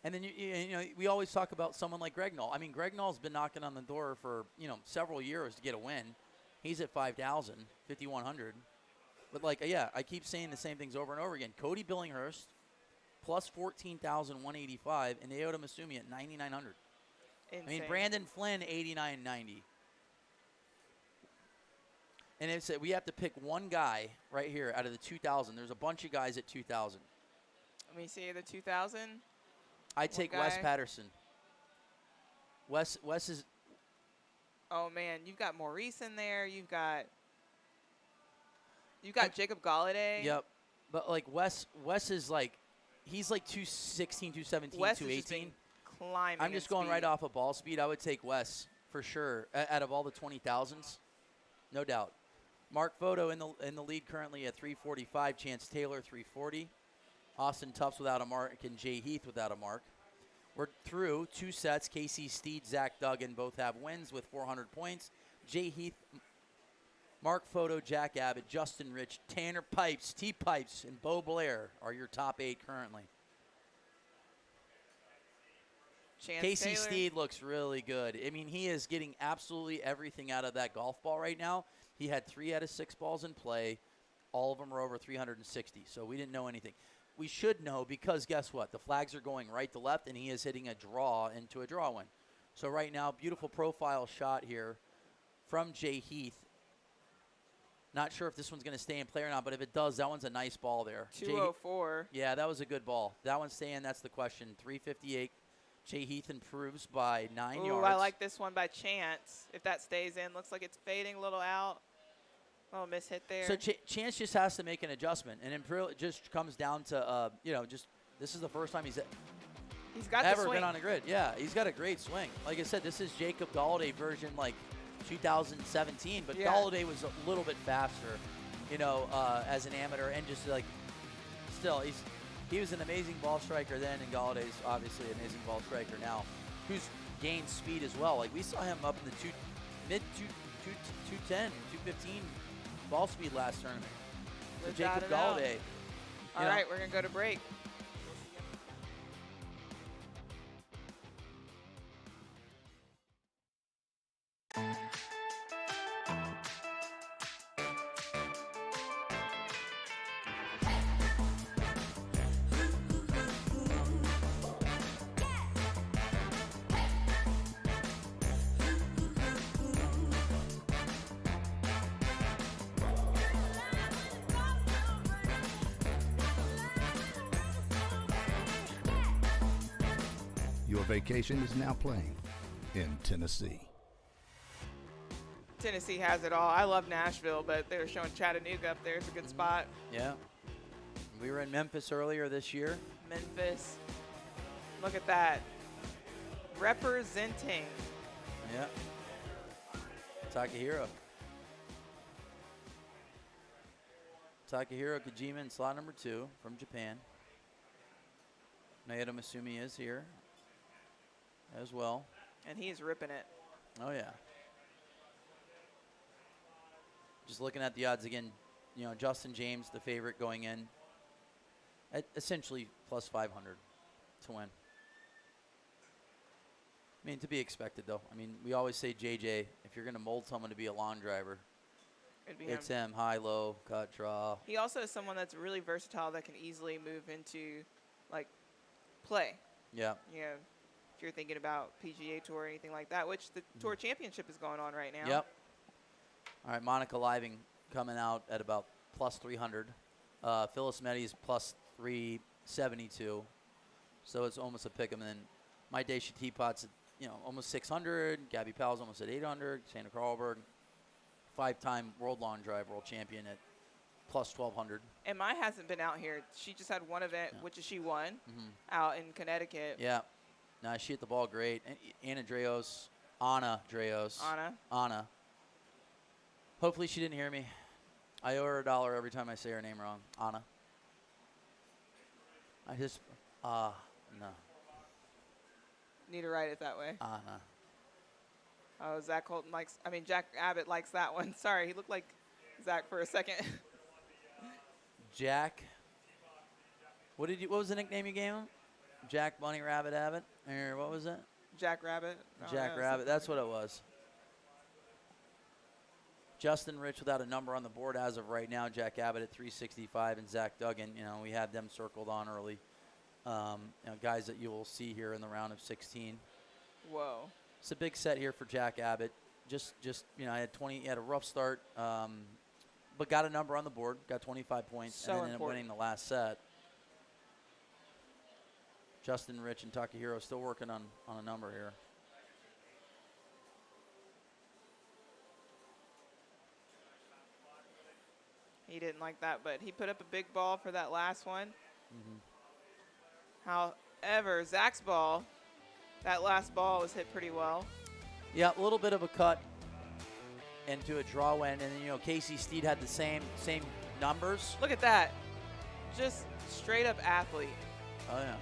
And then you know we always talk about someone like Greg Knoll. I mean, Greg Knoll's been knocking on the door for several years to get a win. He's at 5,000, 5,100. But like I keep saying the same things over and over again. Cody Billinghurst plus 14,185, and Naota Masumi at 9,900. I mean, Brandon Flynn 89.90. And it's we have to pick one guy right here out of the 2,000. There's a bunch of guys at 2,000. Let me see the 2,000. I take Wes Patterson. Wes is. Oh man, you've got Maurice in there. You've got Jacob Galladay. Yep, but like Wes is like, he's like 216, 217, Wes 218. Climbing. I'm just going right off of ball speed. I would take Wes for sure out of all the 20,000s, no doubt. Mark Photo in the lead currently at 345. Chance Taylor 340. Austin Tufts without a mark and Jay Heath without a mark. We're through 2 sets. Casey Steed, Zach Duggan both have wins with 400 points. Jay Heath, Mark Photo, Jack Abbott, Justin Rich, Tanner Pipes, T Pipes, and Bo Blair are your top 8 currently. Casey Taylor. Steed looks really good. I mean, he is getting absolutely everything out of that golf ball right now. He had 3 out of 6 balls in play. All of them are over 360, so we didn't know anything. We should know because guess what? The flags are going right to left, and he is hitting a draw into a draw win. So right now, beautiful profile shot here from Jay Heath. Not sure if this one's going to stay in play or not, but if it does, that one's a nice ball there. 204. Yeah, that was a good ball. That one's staying. That's the question. 358. Jay Heath improves by 9 yards. I like this one by Chance. If that stays in, looks like it's fading a little out. Oh, miss hit there. So Chance just has to make an adjustment, and it just comes down to just this is the first time he's got ever the swing. been on a grid. Yeah, he's got a great swing. Like I said, this is Jacob Galladay version like 2017, but Galladay was a little bit faster, as an amateur, and just like still he was an amazing ball striker then, and Galladay's obviously an amazing ball striker now, who's gained speed as well. Like we saw him up in the mid 210, 215 ball speed last tournament. So Jacob Galladay. All right, we're going to go to break. Your vacation is now playing in Tennessee. Tennessee has it all. I love Nashville, but they were showing Chattanooga up there. It's a good spot. Yeah. We were in Memphis earlier this year. Memphis. Look at that. Representing. Yeah. Takahiro. Takahiro Kojima in slot number 2 from Japan. Naota Masumi is here as well. And he's ripping it. Oh, yeah. Just looking at the odds again, Justin James, the favorite going in, at essentially plus 500 to win. I mean, to be expected, though. I mean, we always say JJ, if you're going to mold someone to be a long driver, it's him. High, low, cut, draw. He also is someone that's really versatile that can easily move into, like, play. Yeah. If you're thinking about PGA Tour or anything like that, which the Tour Championship is going on right now. Yep. All right, Monica Living coming out at about plus 300. Phyllis Meddy's plus 372. So it's almost a pick 'em. And then My Daisha Teapot's at, almost 600. Gabby Powell's almost at 800. Sandra Karlberg, 5-time World Long Drive World Champion at plus 1,200. And Mai hasn't been out here. She just had one event, which is she won, out in Connecticut. Yeah. No, she hit the ball great. And Anna Dreos. Anna. Hopefully she didn't hear me. I owe her $1 every time I say her name wrong. Anna. I just, no. Need to write it that way. Anna. Oh, Jack Abbott likes that one. Sorry, he looked like Zach for a second. Jack. What was the nickname you gave him? Jack Bunny Rabbit Abbott? Or what was it? Jack Rabbit. Jack Rabbit. That's what it was. Justin Rich without a number on the board as of right now. Jack Abbott at 365 and Zach Duggan. We had them circled on early. Guys that you will see here in the round of 16. Whoa. It's a big set here for Jack Abbott. Just he had a rough start, but got a number on the board. Got 25 points and then ended up winning the last set. Justin Rich and Takahiro still working on a number here. He didn't like that, but he put up a big ball for that last one. However, Zach's ball, that last ball was hit pretty well. Yeah, a little bit of a cut into a draw win, and then Casey Steed had the same numbers. Look at that, just straight up athlete. Oh yeah.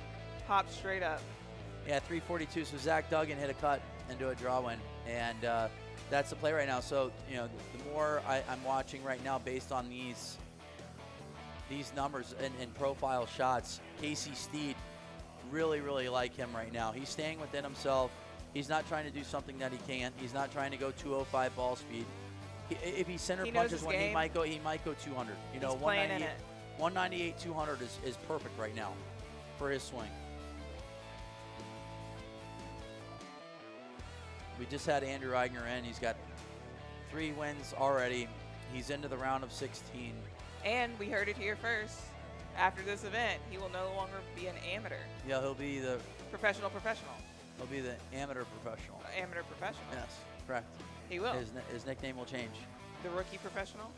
Hopped straight up. Yeah, 342. So Zach Duggan hit a cut into a draw win, and that's the play right now. So the more I'm watching right now, based on these numbers and profile shots, Casey Steed, really like him right now. He's staying within himself. He's not trying to do something that he can't. He's not trying to go 205 ball speed. If he center punches one, he might go 200. He's playing in it. 198, 200 is perfect right now for his swing. We just had Andrew Eigner in. He's got 3 wins already. He's into the round of 16. And we heard it here first. After this event, he will no longer be an amateur. Yeah, he'll be the professional. He'll be the amateur professional. Amateur professional. Yes, correct. He will. His nickname will change. The rookie professional?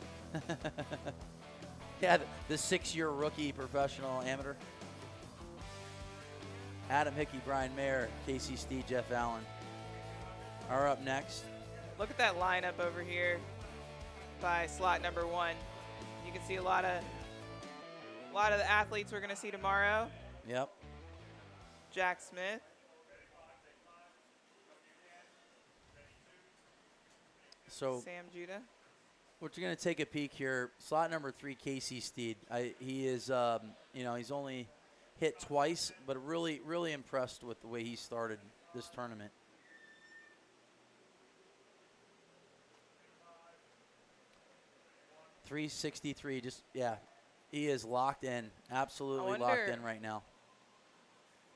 Yeah, the 6-year rookie professional amateur. Adam Hickey, Brian Mayer, Casey Steed, Jeff Allen are up next. Look at that lineup over here by slot number 1. You can see a lot of the athletes we're going to see tomorrow. Yep. Jack Smith. So Sam Judah. We're going to take a peek here. Slot number 3, Casey Steed. He is, he's only hit twice, but really impressed with the way he started this tournament. .363, he is locked in, absolutely locked in right now.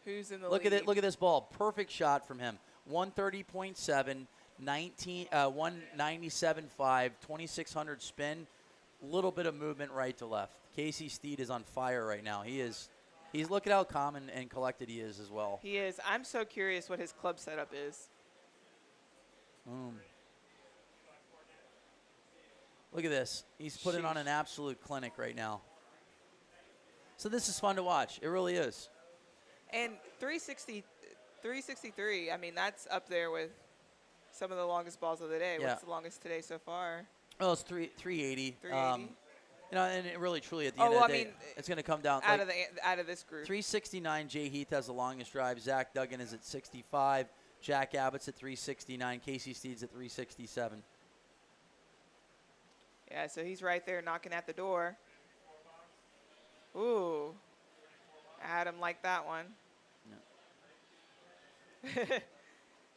Who's in the lead? Look at this ball, perfect shot from him. 130.7, 197.5, 2600 spin, little bit of movement right to left. Casey Steed is on fire right now. He's look at how calm and collected he is as well. He is. I'm so curious what his club setup is. Look at this. He's putting on an absolute clinic right now. So this is fun to watch. It really is. And 363, I mean, that's up there with some of the longest balls of the day. Yeah. What's the longest today so far? Well, it's 380. 380. And it really, truly, at the end of the day, it's going to come down. Out of this group. 369, Jay Heath has the longest drive. Zach Duggan is at 65. Jack Abbott's at 369. Casey Steed's at 367. Yeah, so he's right there knocking at the door. Ooh. Adam liked that one. That's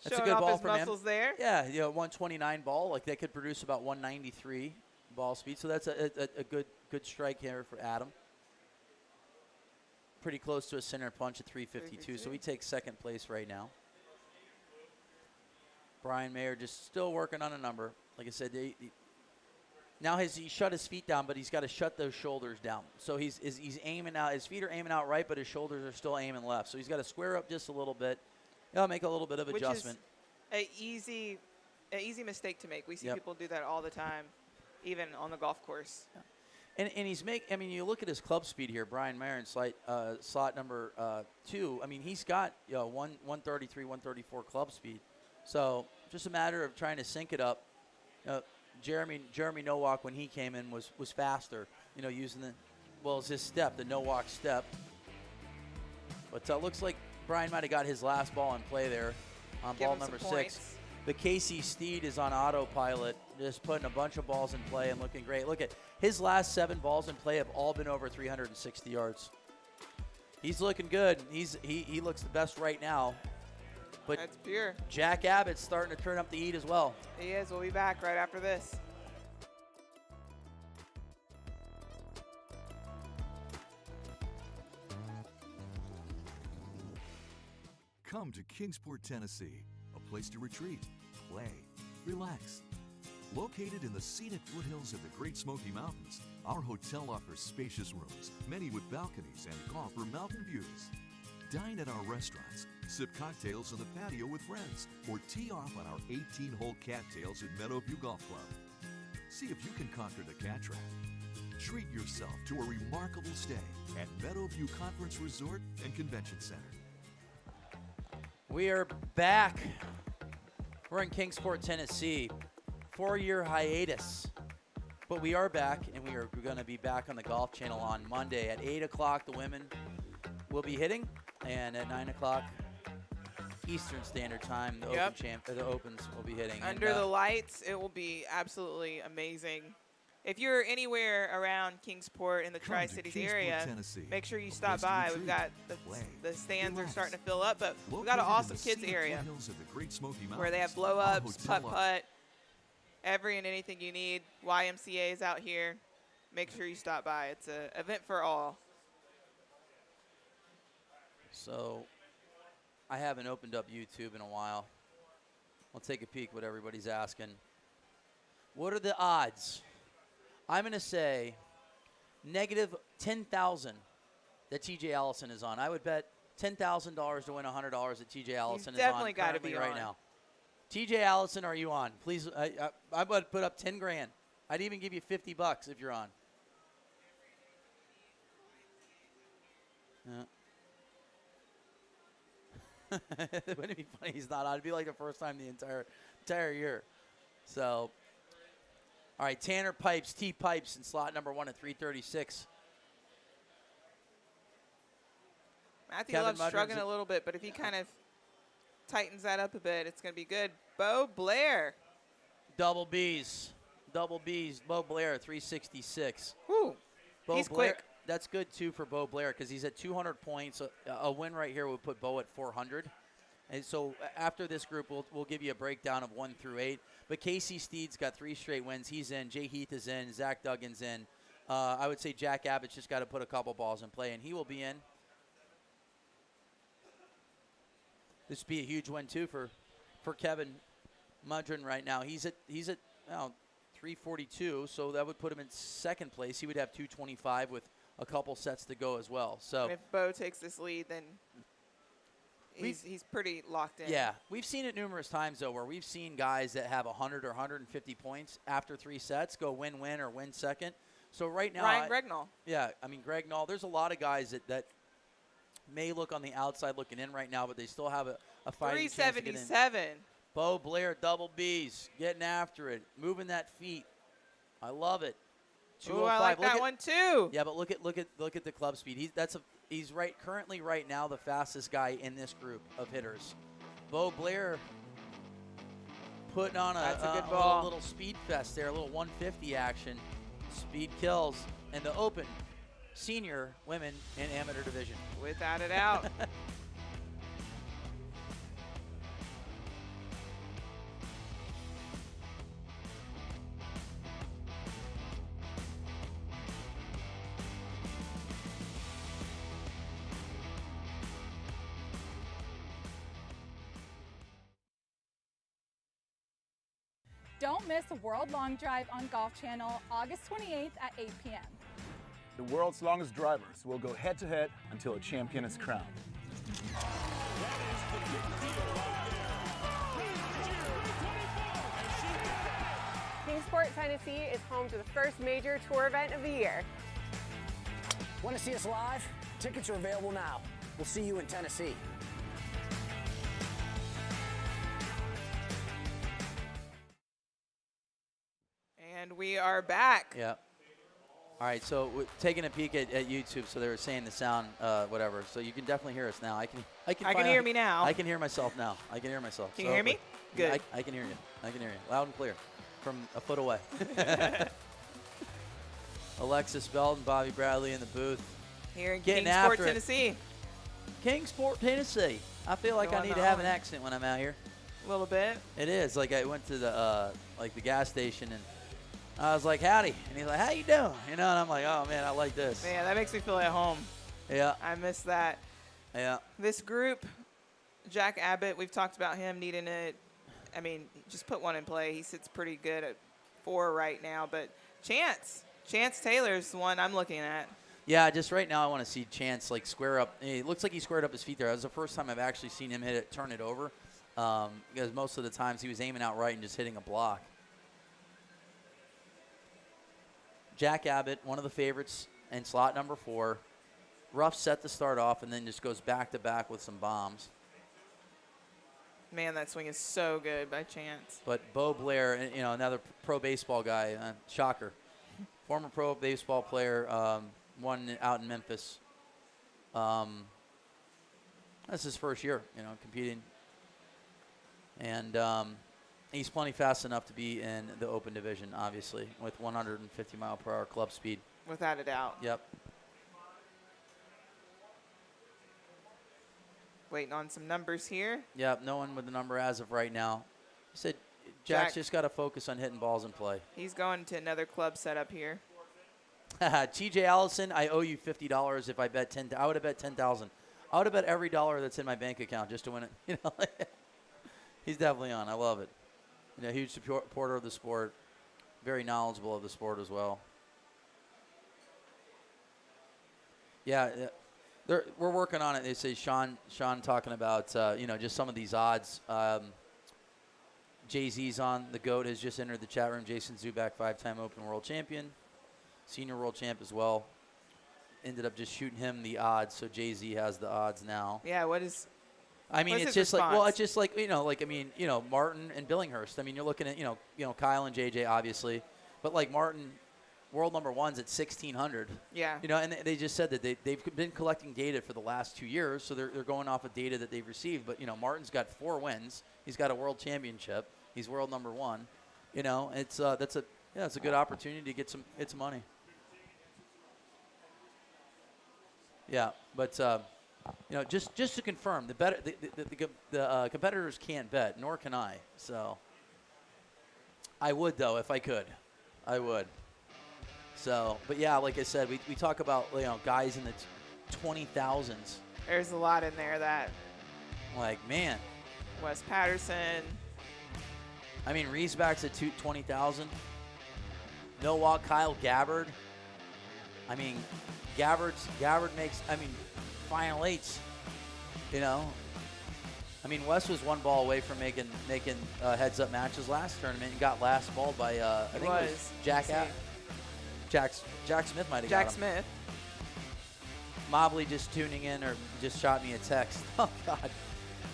Showing a good off ball his from him. muscles there. Yeah, 129 ball. Like, that could produce about 193 ball speed. So that's a good strike here for Adam. Pretty close to a center punch at 352. So he takes second place right now. Brian Mayer just still working on a number. Like I said, now he shut his feet down, but he's got to shut those shoulders down. So he's aiming out. His feet are aiming out right, but his shoulders are still aiming left. So he's got to square up just a little bit. He'll make a little bit of adjustment. Which is an easy mistake to make. We see people do that all the time, even on the golf course. Yeah. And he's you look at his club speed here, Brian Mayer in slot number 2. I mean, he's got 133, 134 club speed. So just a matter of trying to sync it up. Jeremy Nowak, when he came in, was faster, using it's his step, the Nowak step. But it looks like Brian might have got his last ball in play there on ball number 6. But Casey Steed is on autopilot, just putting a bunch of balls in play and looking great. Look at his last 7 balls in play have all been over 360 yards. He's looking good. He looks the best right now. But that's pure. Jack Abbott's starting to turn up the heat as well. He is. We'll be back right after this. Come to Kingsport, Tennessee, a place to retreat, play, relax. Located in the scenic foothills of the Great Smoky Mountains, our hotel offers spacious rooms, many with balconies, and offer mountain views. Dine at our restaurants, sip cocktails on the patio with friends, or tee off on our 18-hole cattails at Meadowview Golf Club. See if you can conquer the cat trap. Treat yourself to a remarkable stay at Meadowview Conference Resort and Convention Center. We are back. We're in Kingsport, Tennessee. 4-year hiatus. But we are back, and we are going to be back on the Golf Channel on Monday. At 8 o'clock, the women will be hitting, and at 9 o'clock Eastern Standard Time, the Opens will be hitting. Under the lights, it will be absolutely amazing. If you're anywhere around Kingsport in the Tri-Cities area, make sure you stop by. We've got the stands are starting to fill up, but we've got an awesome kids area where they have blow-ups, putt-putt, every and anything you need. YMCA is out here. Make sure you stop by. It's an event for all. So I haven't opened up YouTube in a while. I'll take a peek what everybody's asking. What are the odds? I'm going to say negative 10,000 that TJ Allison is on. I would bet $10,000 to win $100 that TJ Allison is on definitely got to be right on now. TJ Allison, are you on? Please, I would put up 10 grand. I'd even give you $50 if you're on. Wouldn't it be funny he's not on? It'd be like the first time the entire year. So, all right, Tanner Pipes, T Pipes in slot number 1 at 336. Matthew Love's struggling a little bit, but if he kind of tightens that up a bit, it's going to be good. Bo Blair. Double B's. Bo Blair, 366. Woo. He's quick. That's good, too, for Bo Blair because he's at 200 points. A win right here would put Bo at 400. And so after this group, we'll give you a breakdown of 1 through 8. But Casey Steed's got 3 straight wins. He's in. Jay Heath is in. Zach Duggan's in. I would say Jack Abbott's just got to put a couple balls in play, and he will be in. This would be a huge win, too, for Kevin Mudrin right now. He's at 342, so that would put him in second place. He would have 225 with a couple sets to go as well. So and if Bo takes this lead, then he's pretty locked in. Yeah, we've seen it numerous times, though, where we've seen guys that have 100 or 150 points after 3 sets go win-win or win second. So right now, Ryan Gregnall. Yeah, I mean, Gregnall, there's a lot of guys that may look on the outside looking in right now, but they still have a fighting chance to get in. 377. Bo Blair, double B's, getting after it, moving that feet. I love it. Ooh, I like that one too. Yeah, but look at the club speed. He's currently right now the fastest guy in this group of hitters. Bo Blair putting on That's a good a ball. little speed fest there, a little 150 action. Speed kills in the Open Senior Women and Amateur Division. Without a doubt. Don't miss the World Long Drive on Golf Channel August 28th at 8 p.m. The world's longest drivers will go head to head until a champion is crowned. Kingsport, Tennessee is home to the first major tour event of the year. Want to see us live? Tickets are available now. We'll see you in Tennessee. And we are back. Yeah. All right, so taking a peek at YouTube, so they were saying the sound, whatever. So you can definitely hear us now. I can hear me now. I can hear myself now. I can hear myself. Can you hear me? Good. Yeah, I can hear you. I can hear you loud and clear from a foot away. Alexis Belton, Bobby Bradley in the booth. Here in Getting Kingsport, after it. Tennessee. Kingsport, Tennessee. I feel like I Going need to on. have an accent when I'm out here. A little bit. It is. Like I went to the the gas station and I was like, howdy. And he's like, how you doing? You know, and I'm like, oh, man, I like this. Man, that makes me feel at home. Yeah. I miss that. Yeah. This group, Jack Abbott, we've talked about him needing it. I mean, just put one in play. He sits pretty good at 4 right now. But Chance Taylor's the one I'm looking at. Yeah, just right now I want to see Chance like square up. It looks like he squared up his feet there. That was the first time I've actually seen him turn it over because most of the times he was aiming out right and just hitting a block. Jack Abbott, one of the favorites in slot number 4. Rough set to start off and then just goes back-to-back with some bombs. Man, that swing is so good by Chance. But Bo Blair, you know, another pro baseball guy, shocker. Former pro baseball player, one out in Memphis. That's his first year, you know, competing. And he's plenty fast enough to be in the Open division, obviously, with 150-mile-per-hour club speed. Without a doubt. Yep. Waiting on some numbers here. Yep, no one with the number as of right now. He said Jack's just got to focus on hitting balls in play. He's going to another club setup here. TJ Allison, I owe you $50 if I bet 10. I would have bet 10,000. I would have bet every dollar that's in my bank account just to win it. You know, he's definitely on. I love it. You know, huge supporter of the sport, very knowledgeable of the sport as well. Yeah, we're working on it. They say Sean talking about you know, just some of these odds. Jay-Z's on. The GOAT has just entered the chat room. Jason Zubak, 5-time Open World Champion, senior world champ as well. Ended up just shooting him the odds, so Jay-Z has the odds now. Yeah, what is? I mean, what's it's his just like, well, response? it's just like, you know, like, I mean, you know, Martin and Billinghurst. I mean, you're looking at, you know, Kyle and JJ, obviously. But, like, Martin, world number 1's at 1,600. Yeah. You know, and they just said that they've been collecting data for the last 2 years, so they're going off of data that they've received. But, you know, Martin's got 4 wins. He's got a world championship. He's world number 1. You know, it's it's a good opportunity to get some money. Yeah, but you know, just to confirm, the competitors can't bet, nor can I. So I would, though, if I could. I would. So, but yeah, like I said, we talk about, you know, guys in the 20,000s. There's a lot in there that. Like, man. Wes Patterson. I mean, Riesback's at 20,000. No walk, Kyle Gabbard. I mean, Gabbard makes, I mean, final 8s. You know, I mean, Wes was 1 ball away from making heads-up matches last tournament and got last balled by I think it was Jack Smith might have got him. Jack Smith. Mobley just tuning in or just shot me a text. Oh God,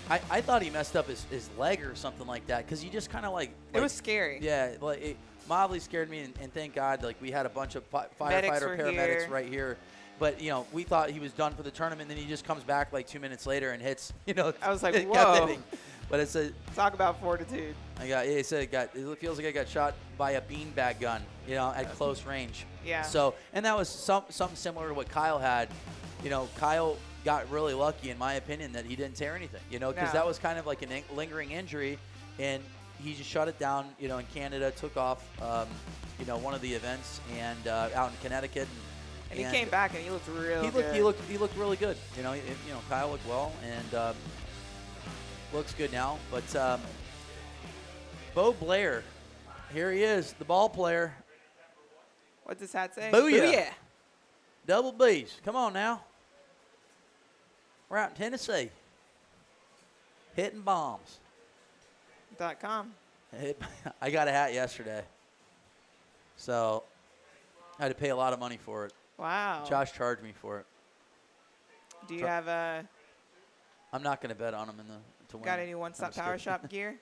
I thought he messed up his leg or something like that because he just kind of like it was scary. Yeah, like Mobley scared me, and thank God, like we had a bunch of Medics paramedics here. right here. But, you know, we thought he was done for the tournament, and then he just comes back like 2 minutes later and hits, you know. I was like, kept whoa. hitting. But it's a Talk about fortitude. It feels like I got shot by a beanbag gun, at close range. Yeah. So, and that was something similar to what Kyle had. Kyle got really lucky, in my opinion, that he didn't tear anything. Because No. that was kind of like a lingering injury, and he just shut it down. In Canada, took off. One of the events, and out in Connecticut. And he came back and he looked real good. He looked really good. Kyle looked well and looks good now. But Bo Blair, here he is, the ball player. What's his hat say? Booyah. Double B's. Come on now. We're out in Tennessee. Hitting bombs. .com. I got a hat yesterday. So I had to pay a lot of money for it. Wow. Josh charged me for it. Do you have a? I'm not going to bet on him to win. Got any one-stop power shop gear?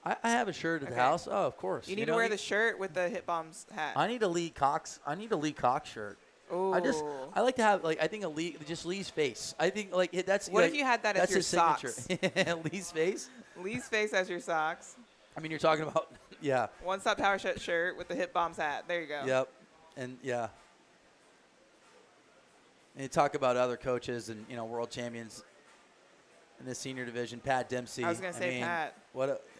I have a shirt at the house. Oh, of course. You need to wear the shirt with the Hit Bombs hat. I need a Lee Cox shirt. Ooh. I like to have I think just Lee's face. I think that's. What if you had that as your his socks? signature. Lee's face. Lee's face as your socks. I mean, you're talking about One-stop power shot shirt with the Hit Bombs hat. There you go. Yep, and yeah. And you talk about other coaches and world champions in the senior division. Pat Dempsey. I was gonna say Pat.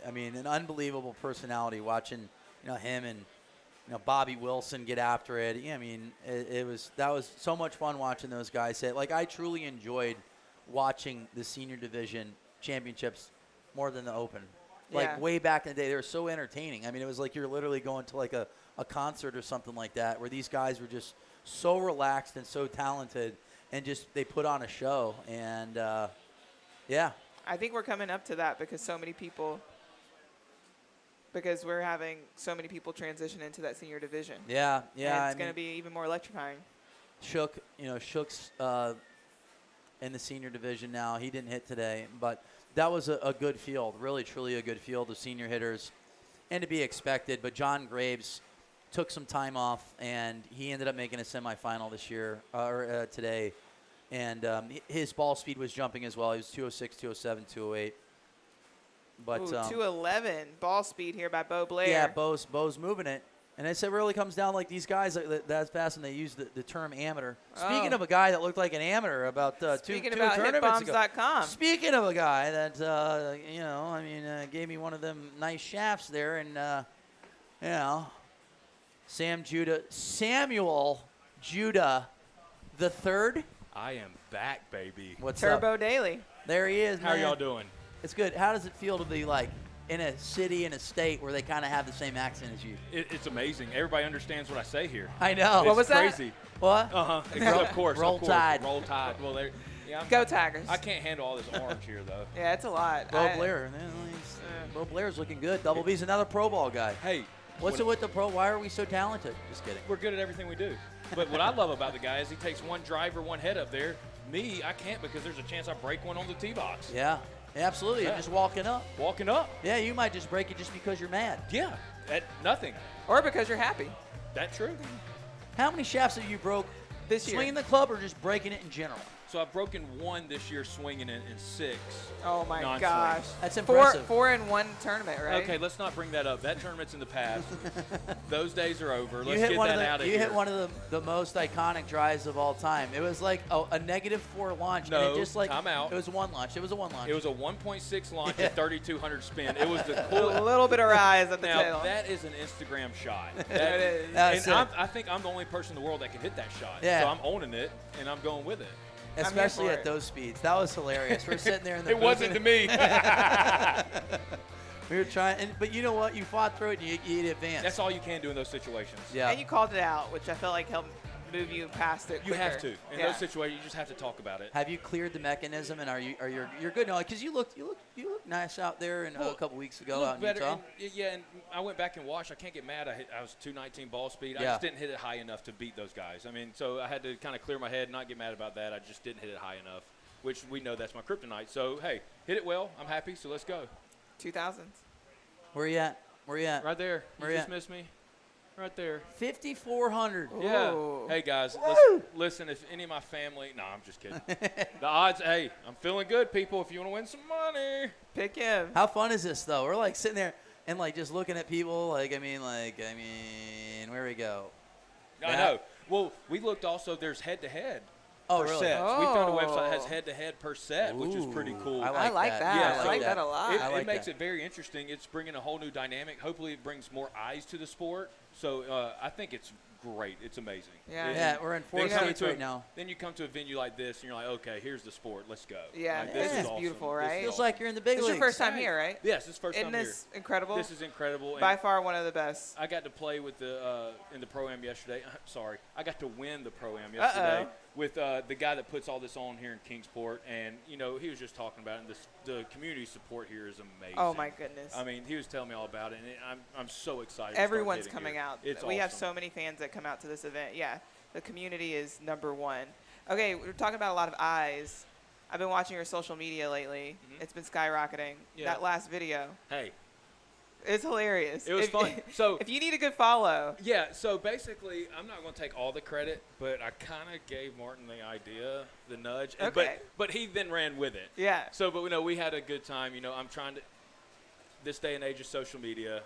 An unbelievable personality. Watching him and Bobby Wilson get after it. Yeah, that was so much fun watching those guys hit. I truly enjoyed watching the senior division championships more than the Open. Way back in the day, they were so entertaining. It was like you're literally going to a concert or something like that, where these guys were just so relaxed and so talented, and just they put on a show. And yeah, I think we're coming up to that because we're having so many people transition into that senior division. Yeah. And it's going to be even more electrifying. Shook's in the senior division now. He didn't hit today, but that was a good field, really, truly a good field of senior hitters, and to be expected. But John Graves took some time off, and he ended up making a semifinal this year, or today. And his ball speed was jumping as well. He was 206, 207, 208. But 211 ball speed here by Bo Blair. Yeah, Bo's moving it. And it really comes down these guys that's fast, and they use the term amateur. Speaking of a guy that looked like an amateur about two tournaments ago. Hitbombs.com. Speaking of a guy that gave me one of them nice shafts there, and Samuel Judah the third. I am back, baby. What's Turbo up? Daily. There he is, How man. are y'all doing? It's good. How does it feel to be in a city, in a state where they kind of have the same accent as you? It's amazing. Everybody understands what I say here. I know. What was crazy. that? What? Of course. Roll Tide. Roll Tide. Well, Go Tigers. I can't handle all this orange here, though. Yeah, it's a lot. Bo Blair. Bo Blair's looking good. Double B's another Pro Ball guy. Hey. What's it with the pro? Why are we so talented? Just kidding. We're good at everything we do. But what I love about the guy is he takes one driver, one head up there. Me, I can't because there's a chance I break one on the tee box. Yeah. Absolutely. Yeah. You're just walking up. Walking up. Yeah, you might just break it just because you're mad. Yeah. Nothing. Or because you're happy. That's true. How many shafts have you broke this year? Swinging the club or just breaking it in general? So I've broken one this year swinging it and 6. Oh, my non-swings. gosh. That's impressive. Four in one tournament, right? Okay, let's not bring that up. That tournament's in the past. Those days are over. Let's get that out of here. You hit one of the most iconic drives of all time. It was like a -4 launch. No, and it just time out. It was one launch. It was a one launch. It was a 1.6 launch at 3,200 spin. It was the coolest. A little bit of rise at the now, tail. that is an Instagram shot. That is. I think I'm the only person in the world that can hit that shot. Yeah. So I'm owning it, and I'm going with it. Especially at those speeds. That was hilarious. We're sitting there in the It wasn't to me. We were trying, but you know what? You fought through it and you advanced. That's all you can do in those situations. Yeah. And you called it out, which I felt like helped move you past it You quicker. have to. In those situations, you just have to talk about it. Have you cleared the mechanism, and you're good now? Because you look nice out there a couple weeks ago out in Utah. And I went back and watched. I can't get mad. I was 219 ball speed. I Yeah. just didn't hit it high enough to beat those guys. So I had to kind of clear my head, not get mad about that. I just didn't hit it high enough, which we know that's my kryptonite. So hey, hit it well. I'm happy. So let's go. 2000s. Where you at? Right there. Where you you just at? missed me. Right there. 5,400. Yeah. Ooh. Hey, guys, listen, if any of my family – no, I'm just kidding. The odds – hey, I'm feeling good, people. If you want to win some money. Pick him. How fun is this, though? We're, like, sitting there and, like, just looking at people. I mean, where we go? I know. Well, we looked also – there's head-to-head. Oh, per really? sets. We found a website that has Oh. head-to-head per set, which is pretty cool. I like that. Yeah, I like that a lot. It makes it very interesting. It's bringing a whole new dynamic. Hopefully, it brings more eyes to the sport. So I think it's great. It's amazing. Yeah, we're in 4 states right now. Then you come to a venue like this, and you're like, okay, here's the sport. Let's go. Yeah, Like, this is awesome. beautiful, This right? is Feels awesome. like you're in the big This is leagues. your first time here, right? Yes, this is first Isn't time this here. incredible? This is incredible. By And far one of the best. I got to play with the in the Pro-Am yesterday. Sorry. I got to win the Pro-Am yesterday with the guy that puts all this on here in Kingsport. And, you know, he was just talking about it. And the community support here is amazing. Oh, my goodness. I mean, he was telling me all about it. And I'm so excited to start Everyone's getting coming here. out. It's We have awesome. so many fans that come out to this event. Yeah, the community is number one. Okay, we're talking about a lot of eyes. I've been watching your social media lately. It's been skyrocketing. Yeah. That last video. Hey. It's hilarious. It was fun. So if you need a good follow. Yeah, so basically, I'm not going to take all the credit, but I kind of gave Martin the idea, the nudge. and- Okay. But he then ran with it. Yeah. So, but, you know, we had a good time. You know, I'm trying to – this day and age of social media,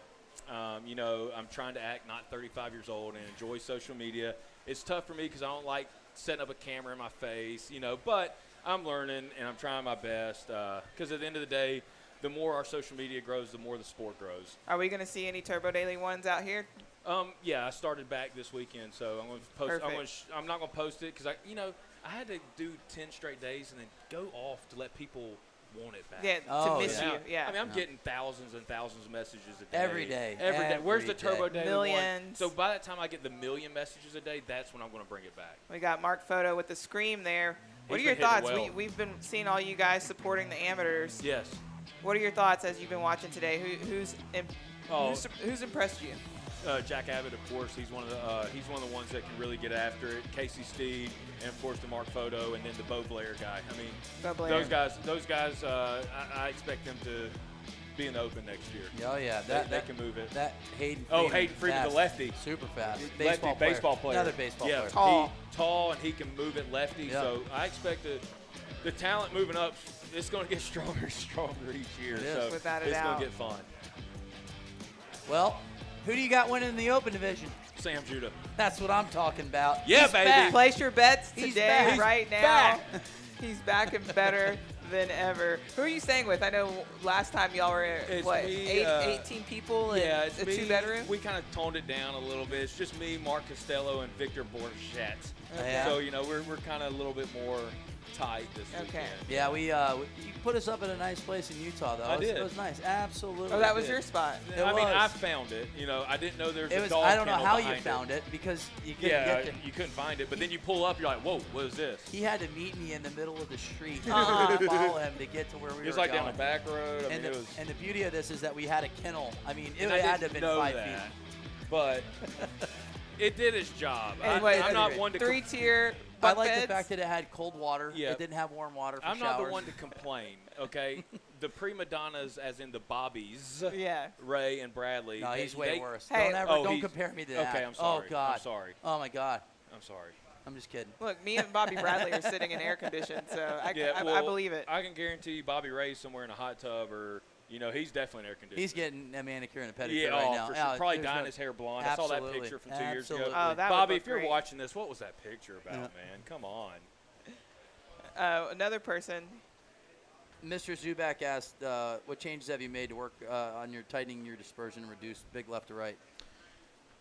you know, I'm trying to act not 35 years old and enjoy social media. It's tough for me because I don't like setting up a camera in my face, you know, but I'm learning and I'm trying my best because at the end of the day, the more our social media grows, the more the sport grows. Are we going to see any Turbo Daily ones out here? Yeah, I started back this weekend, so I'm going to post. Perfect. I'm not going to post it because I had to do 10 straight days and then go off to let people want it back. Yeah, to miss you. Yeah. I mean, I'm getting thousands and thousands of messages a day. Every day. Every day. Where's the Every day. Turbo Daily Millions. one? So by the time I get the million messages a day, that's when I'm going to bring it back. We got Mark Photo with the scream there. What He's are your been hitting thoughts? well. We've been seeing all you guys supporting the amateurs. Yes. What are your thoughts as you've been watching today? Who's impressed you? Jack Abbott, of course, he's one of the ones that can really get after it. Casey Steed, and of course the Mark Photo, and then the Bo Blair guy. I mean, Bo Blair. those guys. I expect them to be in the Open next year. Oh yeah, they can move it. That Hayden. Hayden Freeman, the lefty, super fast. Baseball player. Another baseball yeah, player. Tall, and he can move it lefty. Yeah. So I expect the talent moving up. It's going to get stronger and stronger each year. It is. So Without a it's going doubt. to get fun. Well, who do you got winning the Open division? Sam Judah. That's what I'm talking about. Yeah, He's baby. back. Place your bets He's today, back. right He's now. back. He's back and better than ever. Who are you staying with? I know last time y'all were It's what, me, 18 people in Yeah, it's a me. 2-bedroom. We kind of toned it down a little bit. It's just me, Mark Costello, and Victor Borchet. Yeah. So, you know, we're kind of a little bit more tight this weekend. Yeah, you put us up at a nice place in Utah, though. I did. It was nice. Absolutely. Oh, that was did. your spot. It I mean, was. I found it. You know, I didn't know there was It a was. dog I don't know kennel how you behind found it because you couldn't Yeah, get there. you couldn't find it. But then you pull up, you're like, whoa, what is this? He had to meet me in the middle of the street Uh-huh. to follow him to get to where we were It was like going. down a back road. I and, mean, the, it was. and the beauty of this is that we had a kennel. I mean, it and I had to didn't have been know 5 that, feet. But it did its job. Anyway, I'm not one to 3-tier I bunk like the beds. fact that it had cold water. Yeah. It didn't have warm water for I'm showers. not the one to complain, okay? The prima donnas, as in the Bobbies, Yeah. Ray and Bradley. No, he's way worse. Hey, don't he's- compare me to that. Okay, I'm sorry. Oh God. I'm sorry. Oh my God. I'm sorry. I'm just kidding. Look, me and Bobby Bradley are sitting in air conditioned, so I well, believe it. I can guarantee you Bobby Ray's somewhere in a hot tub or, you know, he's definitely in air conditioning. He's getting a manicure and a pedicure Yeah, right now. for sure. Yeah, Probably there's dyeing no- his hair blonde. I saw that Absolutely. picture from 2 years ago. Absolutely. Oh, that would Bobby, look if you're great. watching this, what was that picture about, Yeah. man? Come on. Another person. Mr. Zubak asked, what changes have you made to work on your tightening your dispersion and reduce big left to right?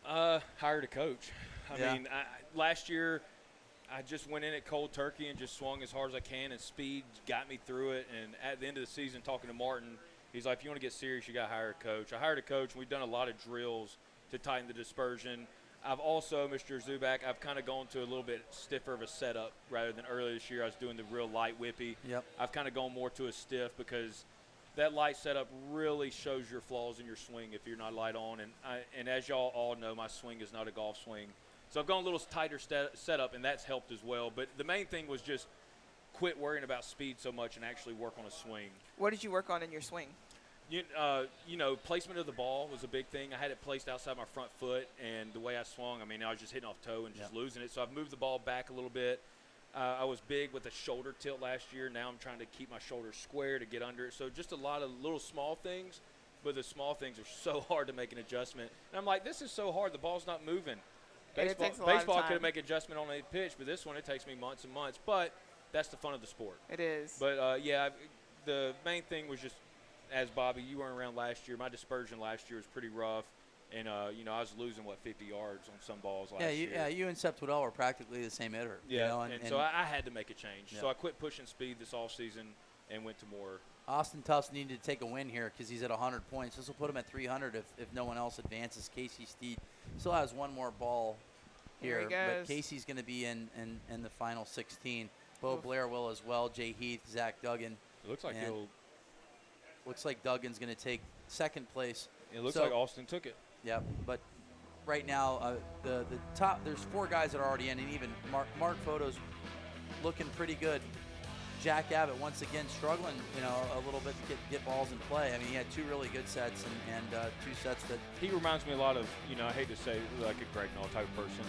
Hired a coach. Yeah. I mean, last year I just went in at cold turkey and just swung as hard as I can, and speed got me through it. And at the end of the season, talking to Martin, he's like, if you want to get serious, you got to hire a coach. I hired a coach, and we've done a lot of drills to tighten the dispersion. I've also, Mr. Zubak, I've kind of gone to a little bit stiffer of a setup rather than earlier this year. I was doing the real light whippy. Yep. I've kind of gone more to a stiff because that light setup really shows your flaws in your swing if you're not light on. And as y'all all know, my swing is not a golf swing. So I've gone a little tighter setup, and that's helped as well. But the main thing was just quit worrying about speed so much and actually work on a swing. What did you work on in your swing? You know, placement of the ball was a big thing. I had it placed outside my front foot, and the way I swung, I mean, I was just hitting off toe and just losing it. So I've moved the ball back a little bit. I was big with the shoulder tilt last year. Now I'm trying to keep my shoulders square to get under it. So just a lot of little small things, but the small things are so hard to make an adjustment. And I'm like, this is so hard. The ball's not moving. Baseball could make adjustment on a pitch, but this one, it takes me months and months. But that's the fun of the sport. It is. But, the main thing was just, as Bobby, you weren't around last year. My dispersion last year was pretty rough. And, you know, I was losing, 50 yards on some balls last year. Yeah, you and Sep Twiddell were practically the same hitter. Yeah, you know, and so I had to make a change. Yeah. So I quit pushing speed this offseason and went to more. Austin Tufts needed to take a win here because he's at 100 points. This will put him at 300 if no one else advances. Casey Steed still has one more ball here, but Casey's going to be in the final 16. Bo Blair will as well. Jay Heath, Zach Duggan. It looks like Looks like Duggan's going to take second place. It looks like Austin took it. Yeah, but right now the top, there's 4 guys that are already in, and even Mark Photo's looking pretty good. Jack Abbott once again struggling, you know, a little bit to get balls in play. I mean, he had 2 really good sets and 2 sets that. He reminds me a lot of, you know, I hate to say like a Greg Knoll type of person.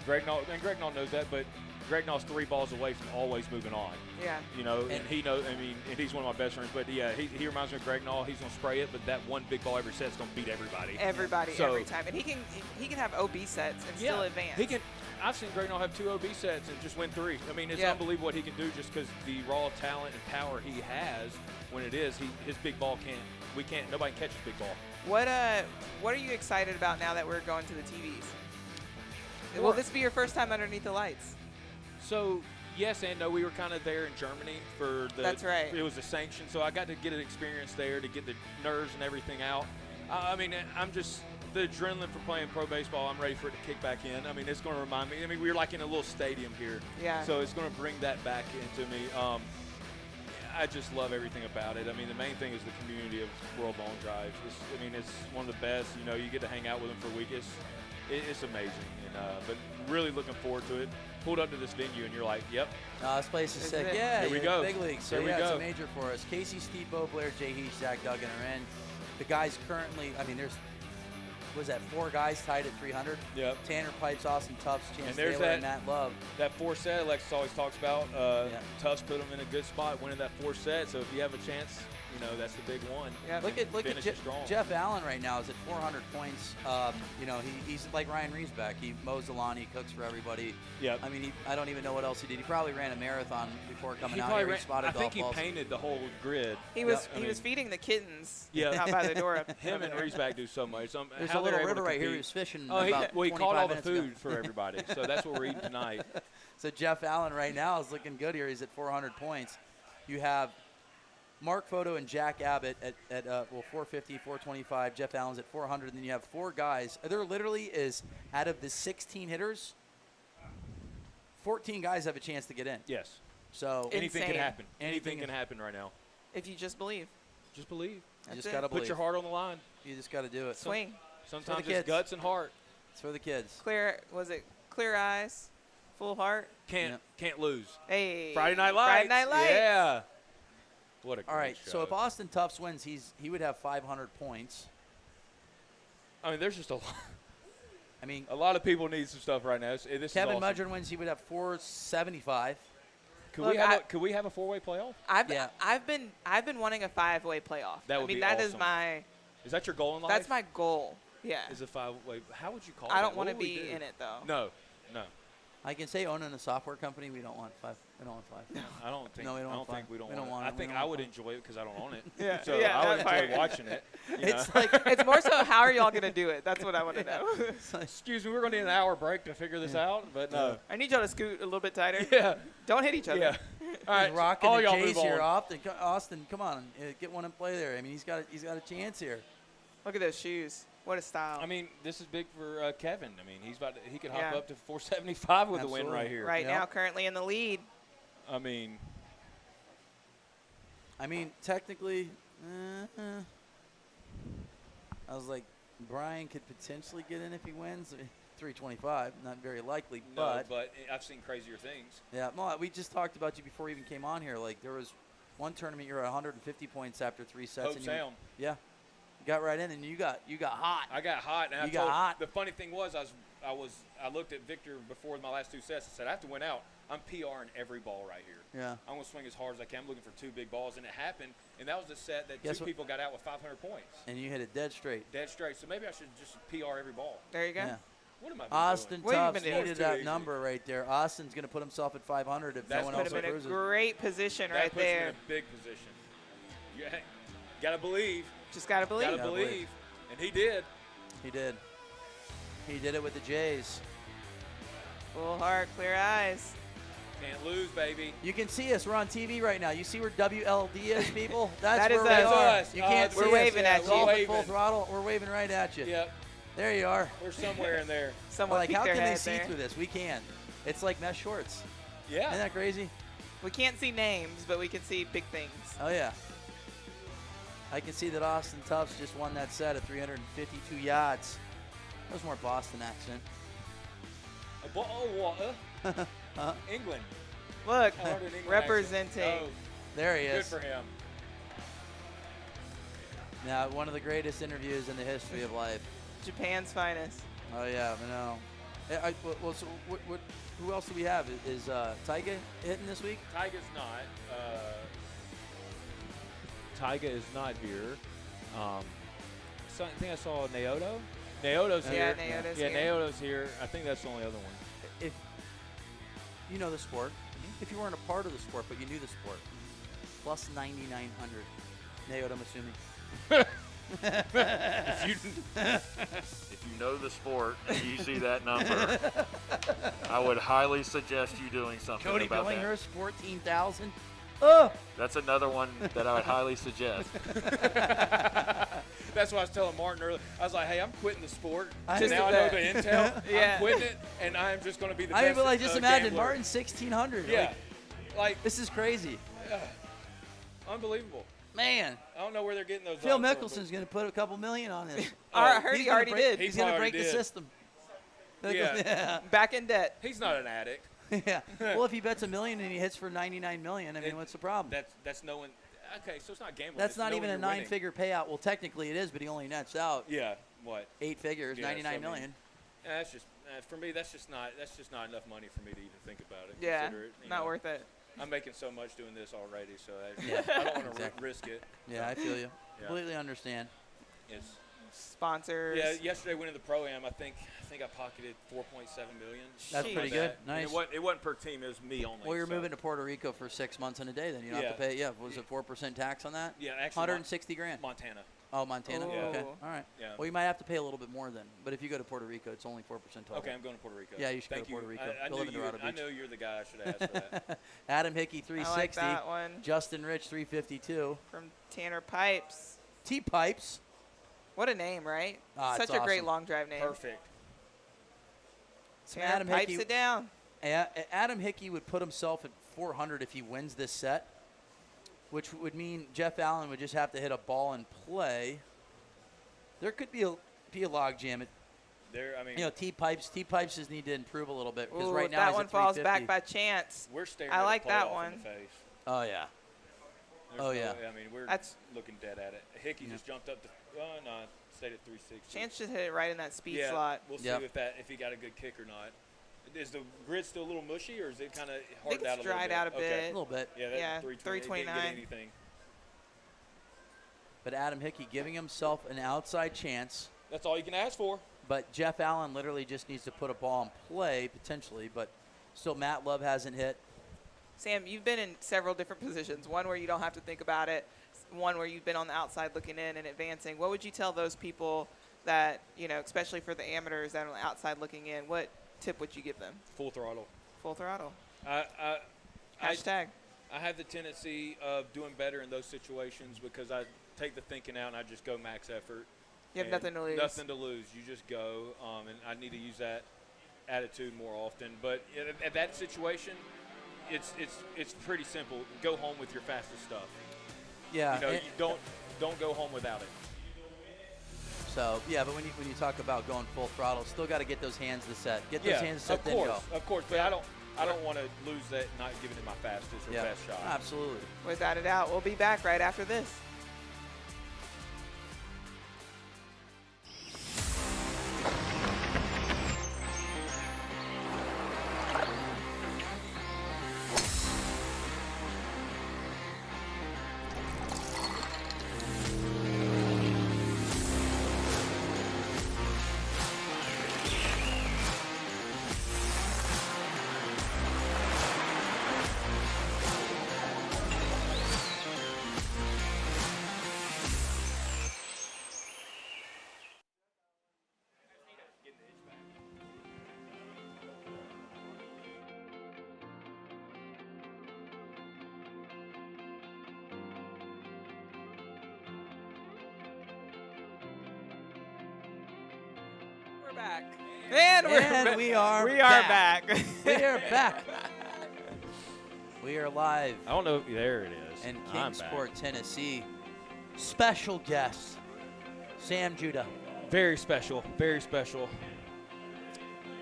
Greg Knoll knows that, but Greg Knoll's 3 balls away from always moving on. Yeah. You know, and he knows. I mean, and he's one of my best friends. But yeah, he reminds me of Greg Knoll. He's gonna spray it, but that one big ball every set's gonna beat everybody. Every time, and he can have OB sets and still advance. He can. I've seen Greg Knoll have 2 OB sets and just win 3. I mean, it's unbelievable what he can do just because the raw talent and power he has. When it is, his big ball nobody can catch his big ball. What are you excited about now that we're going to the TVs? Will this be your first time underneath the lights? So, yes and no. We were kind of there in Germany for the. That's right. It was a sanction, so I got to get an experience there to get the nerves and everything out. I mean, I'm just the adrenaline for playing pro baseball. I'm ready for it to kick back in. I mean, it's going to remind me. I mean, we're like in a little stadium here. Yeah. So it's going to bring that back into me. I just love everything about it. I mean, the main thing is the community of World Long Drive. It's one of the best. You know, you get to hang out with them for a week. It's amazing. But really looking forward to it. Pulled up to this venue and you're like, yep. This place is sick. Yeah, here we go. Big league. So it's a major for us. Casey, Steve, Bo Blair, Jay Heath, Zach Duggan are in. The guys currently, I mean, there's 4 guys tied at 300. Yep. Tanner Pipes, Austin Tufts, Chance Taylor, Taylor, and Matt Love. That 4 set, Alexis always talks about. Tufts put them in a good spot, winning that 4 set. So if you have a chance, you know that's the big one. Yeah. Look at Jeff Allen right now is at 400 points. You know he's like Ryan Riesbeck. He mows the lawn. He cooks for everybody. Yeah. I mean, I don't even know what else he did. He probably ran a marathon before coming out here. I think he painted the whole grid. He was feeding the kittens. Yeah. Out by the door. Him and Riesbeck do so much. There's a little river right here. He was fishing. He caught all the food for everybody. So that's what we're eating tonight. So Jeff Allen right now is looking good here. He's at 400 points. You have Mark Photo and Jack Abbott at 450, 425. Jeff Allen's at 400. And then you have 4 guys. There literally is, out of the 16 hitters, 14 guys have a chance to get in. Yes. So anything can happen. Anything can happen right now. If you just believe. Just believe. You just got to believe. Put your heart on the line. You just got to do it. Swing. Sometimes it's guts and heart. It's for the kids. Clear eyes, full heart? Can't lose. Hey. Friday Night Lights. Yeah. What a great All right, show. so if Austin Tufts wins, he would have 500 points. I mean, there's just a lot. I mean, a lot of people need some stuff right now. Kevin Mudgeon wins, he would have 475. Could we have a 4-way playoff? I've been wanting a 5-way playoff. That would be that awesome. Is that your goal in life? That's my goal. Yeah. Is a 5-way? How would you call it? I don't want to be in it though. No. I can say owning a software company, we don't want 5. We don't want 5. I don't think. No, we don't want 5. think we don't we want. Don't want I it. think I would enjoy it because I don't own it. Yeah. So yeah, I would enjoy watching it. It's like it's more so how are y'all gonna do it? That's what I want to know. Excuse me, we're gonna need an hour break to figure this out, but no. I need y'all to scoot a little bit tighter. Yeah. Don't hit each other. Yeah. All right. Rocking all the y'all Jays move here. on. Austin, come on, get one and play there. I mean, he's got a chance here. Look at those shoes. What a style. I mean, this is big for Kevin. I mean, he could hop up to 475 with a win right here. Right now, currently in the lead. I mean, technically, I was like, Brian could potentially get in if he wins. 325, not very likely, but I've seen crazier things. Yeah, well, we just talked about you before you even came on here. Like there was one tournament you were at 150 points after 3 sets. Hope and Sound. Yeah. You got right in, and you got hot. I got hot. And You got hot. The funny thing was, I looked at Victor before my last 2 sets and said, I have to win out. I'm PRing every ball right here. Yeah. I'm going to swing as hard as I can. I'm looking for 2 big balls, and it happened. And that was the set that Guess 2 what? people got out with 500 points. And you hit it dead straight. Dead straight. So maybe I should just PR every ball. There you go. Yeah. What am I Austin What have you Tufts been doing? needed that number right there. Austin's going to put himself at 500 if That's no one Put else him in a approves it. great position That right puts him there. in a big position. Yeah. Got to believe. Just got to believe. Got to believe. And he did. He did. He did it with the Jays. Full heart, clear eyes. Can't lose, baby. You can see us. We're on TV right now. You see where WLD is, people? That's That where is we us. are. Us. You can't see we're us. waving at you. Golf at Waving. full throttle. We're waving right at you. Yep. There you are. We're somewhere in there. Someone Like, peeked how their can they head see there. through this? We can. It's like mesh shorts. Yeah. Isn't that crazy? We can't see names, but we can see big things. Oh, yeah. I can see that Austin Tufts just won that set at 352 yards. That was more Boston accent. A bottle of water. England. Look, I learned an England representing. accent. Oh, There he good is. for him. Now, one of the greatest interviews in the history of life. Japan's finest. Oh, yeah, I know. Well, so who else do we have? Is Taiga hitting this week? Tiger's not. Taiga is not here. I think I saw Naoto. Naoto's Yeah, here. Naoto's yeah, here. Naoto's here. I think that's the only other one. If you know the sport, if you weren't a part of the sport but you knew the sport, plus 9,900. Naoto, I'm assuming. If you know the sport and you see that number, I would highly suggest you doing something Cody about that. Billinghurst, 14,000. Oh! That's another one that I would highly suggest. That's what I was telling Martin earlier. I was like, hey, I'm quitting the sport. I Now I know know the intel. Yeah. I'm quitting it, and I'm just going to be the I best mean, but like, just imagine gambler. Martin 1,600. Yeah. Like, this is crazy. Unbelievable. Man. I don't know where they're getting those. Phil odds from, Mickelson's going to put a couple million on this. I heard he already did. He's He going to probably break the did. system. Yeah. Back in debt. He's not an addict. Yeah. Well, if he bets $1 million and he hits for 99 million, I mean, what's the problem? That's no one. Okay, so it's not gambling. That's it's not knowing even a you're winning. 9-figure payout. Well, technically it is, but he only nets out Yeah. What? 8 figures, Yeah, so, 99 I mean, million. Yeah, that's just for me. That's just not enough money for me to even think about it. Yeah, consider it, you not know. worth it. I'm making so much doing this already, so Yeah, I don't want to exactly. risk it. Yeah, I feel you. Yeah. Completely understand. It's Sponsors. Yeah, yesterday winning the Pro-Am, I think I pocketed $4.7 million. That's something pretty like good. that. And Nice. It wasn't per team. It was me only. Well, you're so. moving to Puerto Rico for 6 months and a day, then you don't have to Yeah. pay. Yeah, was it 4% tax on that? Yeah, actually, 160 grand. Montana. Oh, Montana. Yeah. Okay. All right. Yeah. Well, you might have to pay a little bit more then. But if you go to Puerto Rico, it's only 4% total. Okay, I'm going to Puerto Rico. Yeah, you should Thank go to Puerto Rico. I Go knew live in Dorado I Beach. know you're the guy I should ask for that. Adam Hickey 360. that one. Justin Rich 352. From Tanner Pipes. T Pipes. What a name, right? Ah, Such it's a great awesome. long drive name. Perfect. So Tanner Pipes Hickey, it down. Adam Hickey would put himself at 400 if he wins this set, which would mean Jeff Allen would just have to hit a ball and play. There could be a logjam. I mean, You know, T Pipes just need to improve a little bit because Ooh, right if now that he's one at falls 350. back by chance. We're staring I at like a that playoff one. in the face. Oh yeah. There's Oh, no- yeah. I mean, we're That's- looking dead at it. Hickey just jumped up to. Oh no, stayed at 360. Chance should hit it right in that speed yeah, slot. We'll see Yep. if he got a good kick or not. Is the grid still a little mushy, or is it kind of I think hardened out it's a little dried bit? out a Okay. bit. A little bit. Yeah, that Yeah, 320. It didn't 329. get anything. But Adam Hickey giving himself an outside chance. That's all you can ask for. But Jeff Allen literally just needs to put a ball in play potentially. But still, Matt Love hasn't hit. Sam, you've been in several different positions. One where you don't have to think about it. One where you've been on the outside looking in and advancing. What would you tell those people that, especially for the amateurs that are on the outside looking in, what tip would you give them? Full throttle. Full throttle. Hashtag. I have the tendency of doing better in those situations because I take the thinking out and I just go max effort. You have And nothing to lose. Nothing to lose. You just go, and I need to use that attitude more often. But at that situation, it's pretty simple. Go home with your fastest stuff. Yeah. You don't go home without it. So yeah, but when you talk about going full throttle, still got to get those hands to set. Get those hands to set, of then course, go. of course. But I I don't want to lose that, not giving it my fastest or best shot. Absolutely. Without a doubt. We'll be back right after this. We're back. And we are back. We are back. We are live. I don't know. There it is. In I'm Kingsport, back. Tennessee. Special guest, Sam Judah. Very special. Very special.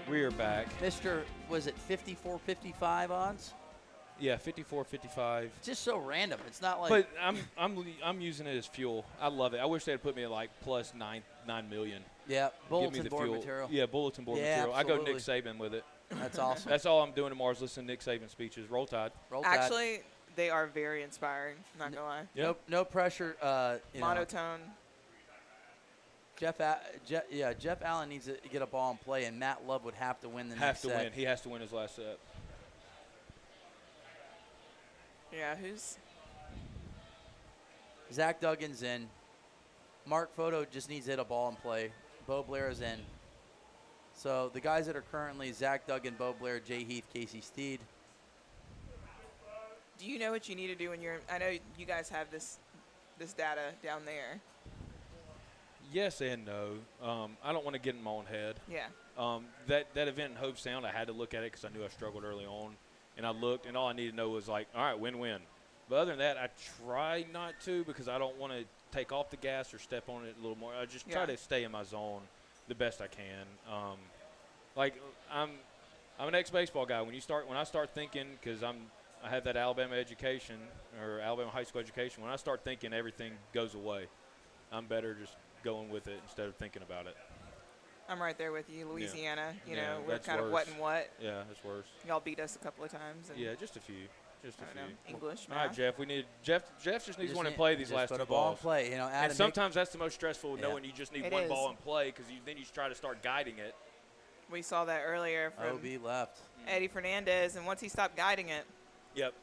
We are back. Mr. Was it 54-55 odds? Yeah, 54-55. Just so random. It's not like. But I'm using it as fuel. I love it. I wish they had put me at like plus 9 million. Yeah, Give me bulletin the board fuel. material. Yeah, bulletin board Yeah, material. I go Nick absolutely. Saban with it. That's awesome. That's all I'm doing tomorrow is listening to Nick Saban speeches. Roll Tide. Roll Tide. Actually, they are very inspiring. Not gonna lie. No pressure. You know. Monotone. Jeff Allen needs to get a ball in play, and Matt Love would have to win the Have next to set. win. He has to win his last set. Yeah, who's? Zach Duggan's in. Mark Photo just needs to hit a ball and play. Bo Blair is in. So the guys that are currently Zach Duggan, Bo Blair, Jay Heath, Casey Steed. Do you know what you need to do when you're? I know you guys have this data down there. Yes and no. I don't want to get in my own head. Yeah. That event in Hope Sound, I had to look at it because I knew I struggled early on. And I looked, and all I needed to know was like, all right, win-win. But other than that, I try not to because I don't want to take off the gas or step on it a little more. I just try to stay in my zone the best I can. I'm an ex-baseball guy. When I start thinking, because I have that Alabama education or Alabama high school education. When I start thinking, everything goes away. I'm better just going with it instead of thinking about it. I'm right there with you, Louisiana. You Yeah, know, we're that's kind of worse. what and what. Yeah, that's worse. Y'all beat us a couple of times. And Yeah, just a few. Just a I few. don't know, English, All right, math. Jeff. Jeff just needs Just one in need- play these just last put two a ball in balls. play. You know, Adam and sometimes that's the most stressful, Yeah. knowing you just need It one is. ball in play because then you try to start guiding it. We saw that earlier from OB left. Eddie Fernandez, and once he stopped guiding it, Yep.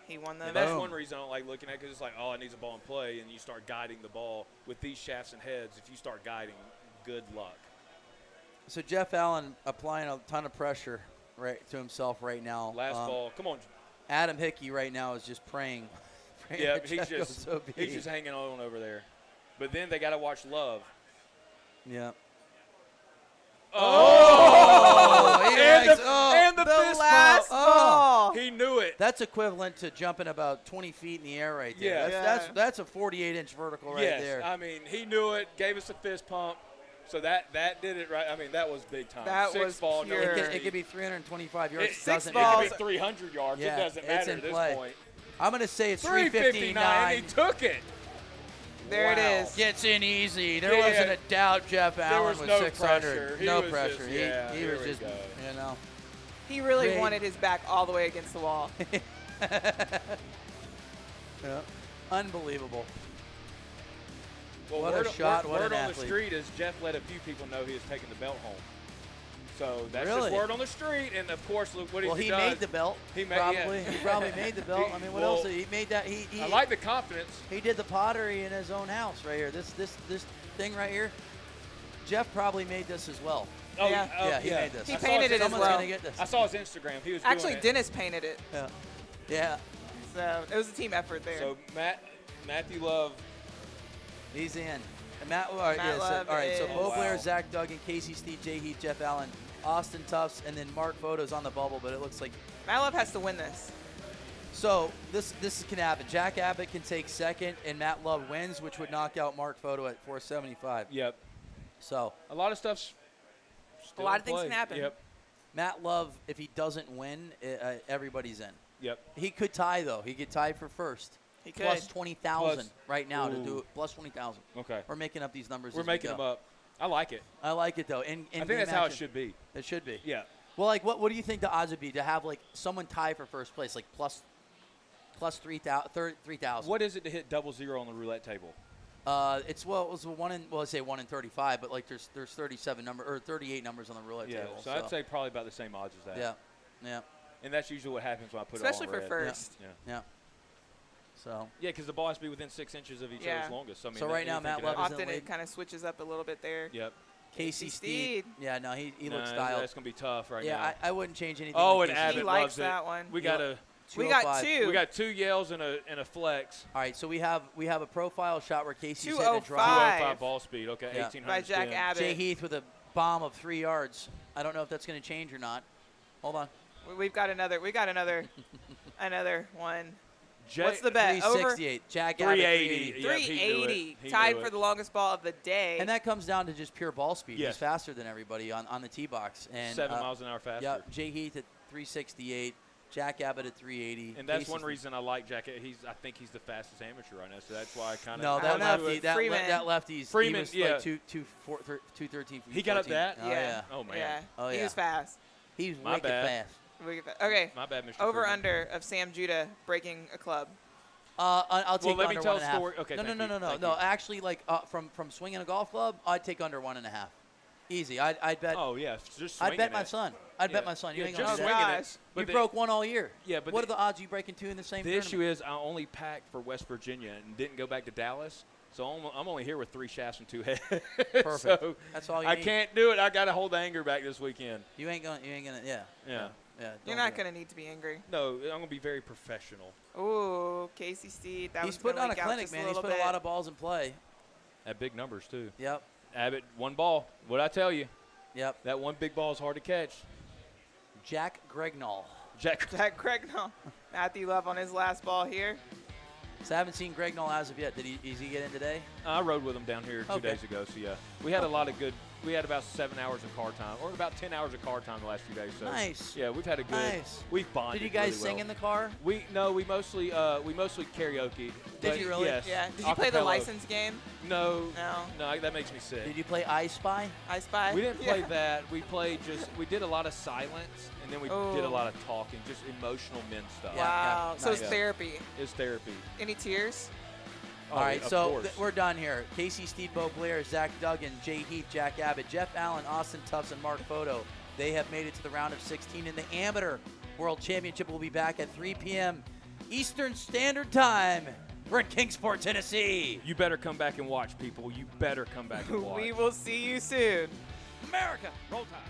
he won the And that's event. one reason I don't like looking at it because it's like, oh, it needs a ball in play, and you start guiding the ball with these shafts and heads. If you start guiding, good luck. So Jeff Allen applying a ton of pressure right to himself right now. Last ball, come on. Adam Hickey right now is just praying. Yeah, that Jeff goes OB. he's just hanging on over there. But then they got to watch Love. Yeah. Oh! and the the fist last bump. ball. He knew it. That's equivalent to jumping about 20 feet in the air right there. Yeah. That's a 48-inch vertical right Yes, there. I mean, he knew it, gave us a fist pump. So that did it right. I mean, that was big time. That Six was ball, no pure. hurry. It could be 325 yards. It doesn't could matter. be 300 yards. Yeah, it doesn't it's matter in at this play. point. I'm going to say it's 359. He 359. took it. There it Wow. is. Gets in easy. There Yeah. wasn't a doubt Jeff Allen was was no 600. pressure. He No was pressure. just- he yeah, he here was we just, go. you know. He really Great. wanted his back all the way against the wall. Yeah. Unbelievable. Well, What a word, shot, Word, what word an on athlete. the street is Jeff let a few people know he was taking the belt home. So that's Really? just word on the street. And, of course, look what Well, he he does. made the belt. He made, probably. yeah. He probably made the belt. I mean, what else? He made that. He I like the confidence. He did the pottery in his own house right here. This thing right here. Jeff probably made this as well. Oh, Yeah. He made this. He I saw painted his- it as someone's well. gonna get this. I saw his Instagram. He was Actually, doing it. Dennis painted it. Yeah. Yeah. So it was a team effort there. So Matthew Love. He's in. And Matt, all right, Matt yeah, so, Love all right, so is- Bo Oh, Blair, wow. Zach Duggan, Casey Steed, Jay Heath, Jeff Allen, Austin Tufts, and then Mark Photo's on the bubble, but it looks like Matt Love has to win this. so. This can happen. Jack Abbott can take second, and Matt Love wins, which would knock out Mark Photo at 475. Yep. So A lot of stuff's still A lot in of things play. can happen. Yep. Matt Love, if he doesn't win, everybody's in. Yep. He could tie, though. He could tie for first. He Plus could. 20,000 right now to do it. Plus 20,000. Okay. We're making up these numbers. We're as we making go. them up. I like it. I like it, though. And I think that's how it should be. It should be. Yeah. Well, like, what do you think the odds would be to have, like, someone tie for first place, like, plus 3,000? What is it to hit 00 on the roulette table? It was I say 1 in 35, but like there's 37 or 38 numbers on the roulette table. So I'd say probably about the same odds as that. Yeah, yeah. And that's usually what happens when I put Especially it all on for red. first. Yeah. So. Yeah, because the ball has to be within 6 inches of each other's longest. So, I mean, so right now, Matt Love is in the Often lead. it kind of switches up a little bit there. Yep. Casey Steed. Yeah, no, he looks No, styled. That's going to be tough right now. Yeah, I wouldn't change anything. Oh, with and Casey. Abbott He likes loves that it. one. We got a. We got 2. We got 2 yells and a flex. All right, so we have a profile shot where Casey's 205. hitting a drive. 205 ball speed. Okay, Yeah. 1800 By Jack spin. Abbott. Jay Heath with a bomb of 3 yards. I don't know if that's going to change or not. Hold on. We've got another. We got another one. Jay- What's the bet? Over 368. Jack Abbott 380. 380. Yep, he knew it. 380. He Tied knew for it. the longest ball of the day. And that comes down to just pure ball speed. Yes. He's faster than everybody on the tee box. And 7 miles an hour faster. Yeah, Jay Heath at 368. Jack Abbott at 380. And that's Casey's one reason I like Jack. I think he's the fastest amateur right now, so that's why I kind of. No, that lefty, Freeman. that lefty's Freeman, he was yeah. like 213. He got up that? Oh, yeah. Oh man. Yeah. Oh, He yeah. was fast. He was My wicked bad. fast. Okay. My bad, Mr. Over Freeman. under of Sam Judah breaking a club. I'll take let me under tell 1.5. a story. Okay, No, thank no, you. no, no, Thank no. you. Actually, like from swinging a golf club, I'd take under 1.5. Easy. I'd bet. Oh yeah, just I'd swinging bet my it. son. I'd bet Yeah. my son. You Yeah, ain't just gonna do swinging that. it. You But the- broke one all year. Yeah, but what are the odds you breaking 2 in the same The tournament? issue is I only packed for West Virginia and didn't go back to Dallas, so I'm only here with 3 shafts and 2 heads. Perfect. So That's all you I need. can't do it. I got to hold the anger back this weekend. You ain't gonna. Yeah. Yeah. Yeah. You're not going to need to be angry. No, I'm gonna be very professional. Ooh, Casey Steed. That He's was putting gonna on a leak out clinic, just man. He's little put a bit. lot of balls in play. At big numbers too. Yep. Abbott, 1 ball. What'd I tell you? Yep. That one big ball is hard to catch. Jack Gregnall. Jack Craig, no. Matthew Love on his last ball here. So I haven't seen Gregnall as of yet. Is he get in today? I rode with him down here 2 Okay. days ago, so yeah. We had a lot of good. We had about 7 hours of car time, or about 10 hours of car time the last few days. So Nice. Yeah, we've had a good. Nice. We've bonded. Did you guys really sing well. in the car? We mostly karaoke. Did you really? Yes. Yeah. Did you play the Acapella. license game? No. No. That makes me sick. Did you play I Spy? I Spy? We didn't play Yeah. that. We did a lot of silence, and then we did a lot of talking, just emotional men stuff. Wow. So it's Yeah. therapy. It's therapy. Any tears? All right, of so course. we're done here. Casey, Steve Bo Blair, Zach Duggan, Jay Heath, Jack Abbott, Jeff Allen, Austin Tufts, and Mark Photo. They have made it to the round of 16 in the Amateur World Championship. Will be back at 3 p.m. Eastern Standard Time. We're in Kingsport, Tennessee. You better come back and watch, people. You better come back and watch. We will see you soon. America, roll tide.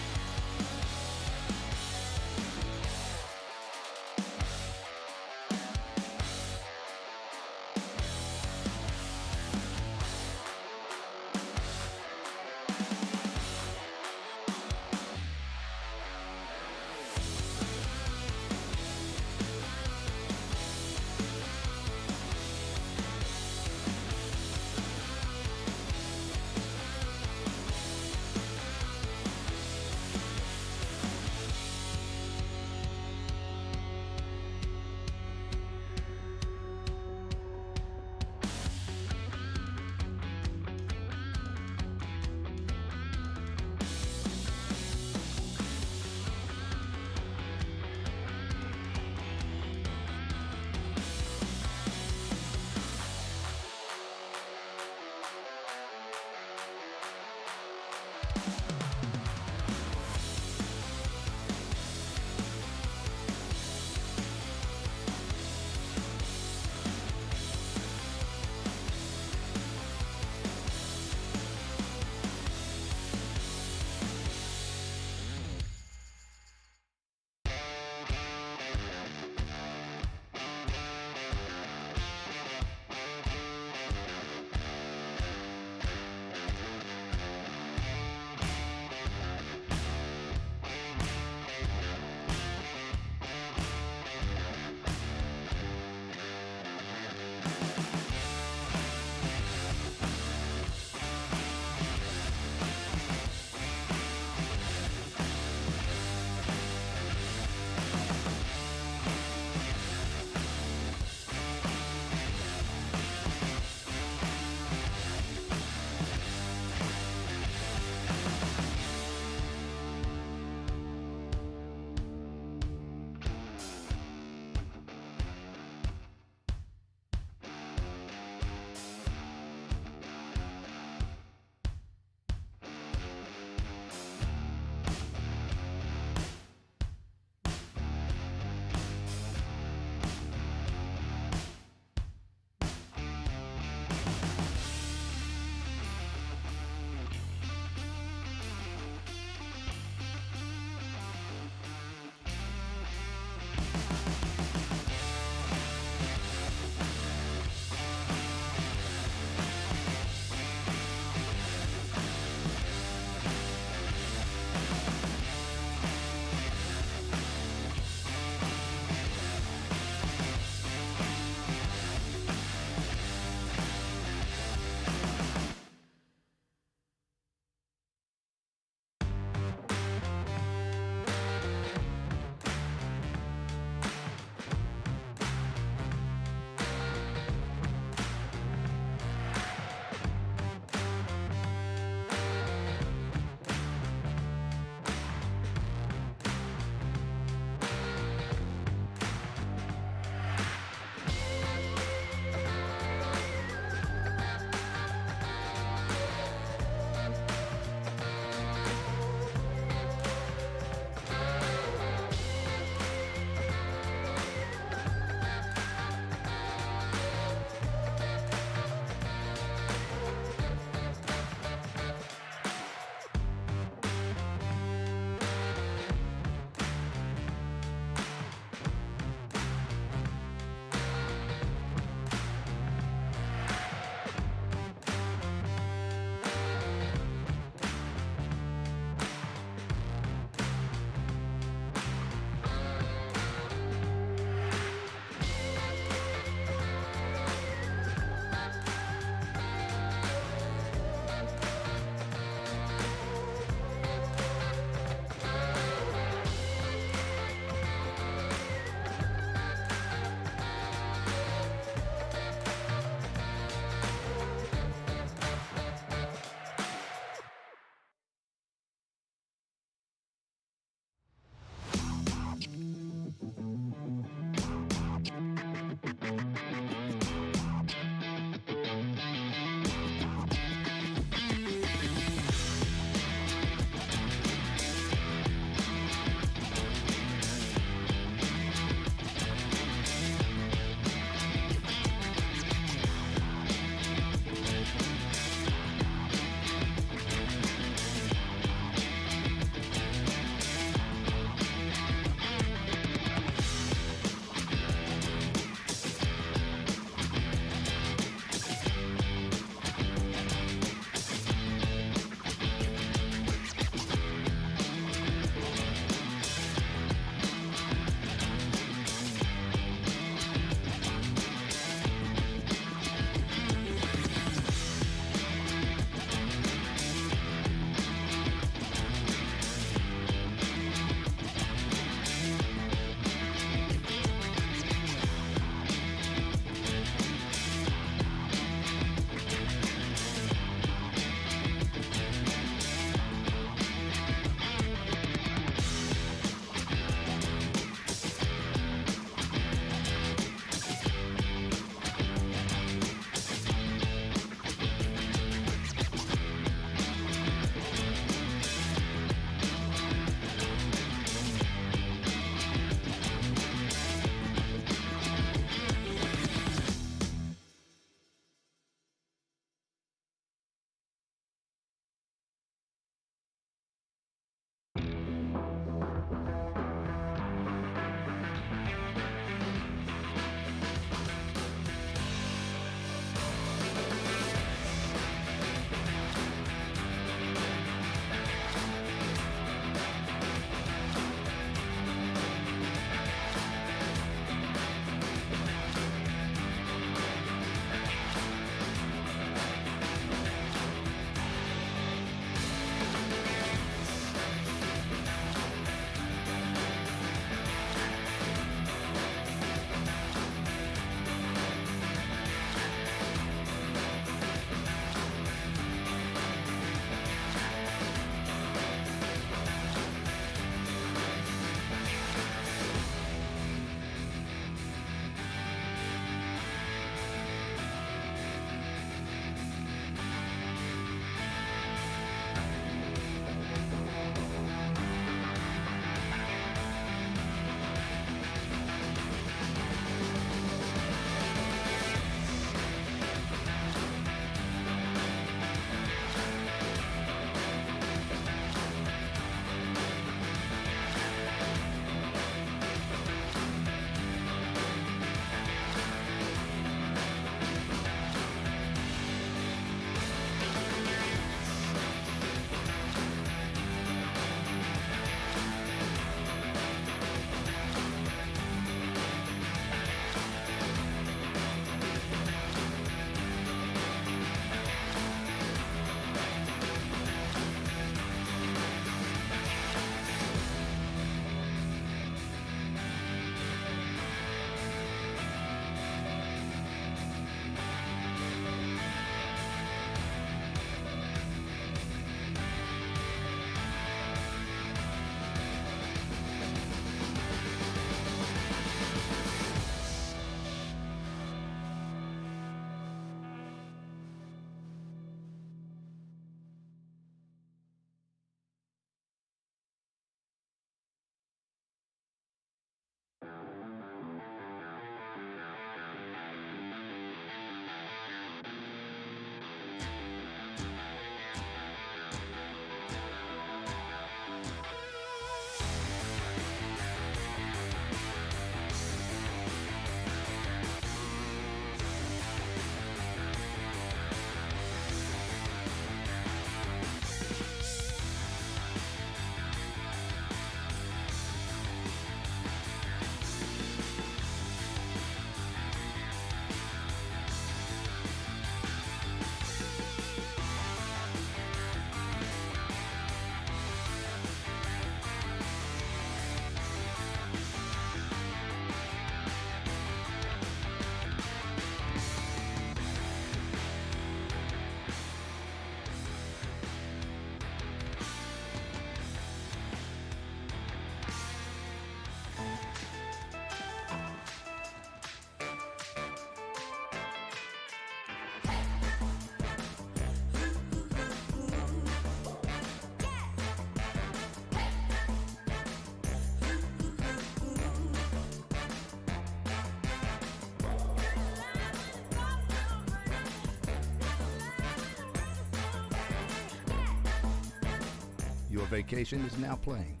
Your vacation is now playing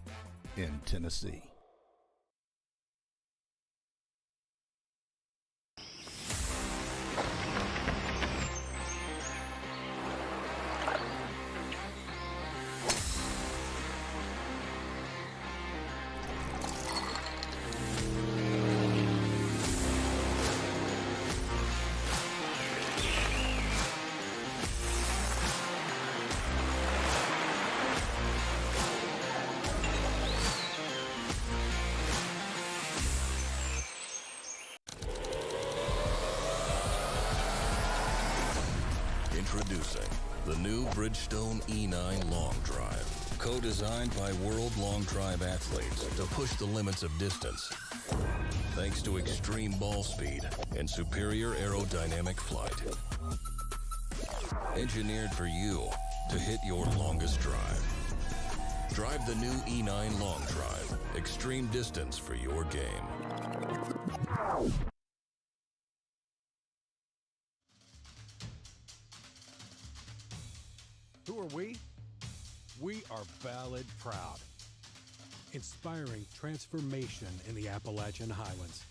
in Tennessee. Introducing the new Bridgestone E9 Long Drive. Co-designed by world long drive athletes to push the limits of distance. Thanks to extreme ball speed and superior aerodynamic flight. Engineered for you to hit your longest drive. Drive the new E9 Long Drive. Extreme distance for your game. Who are we? We are Ballad Proud, inspiring transformation in the Appalachian Highlands,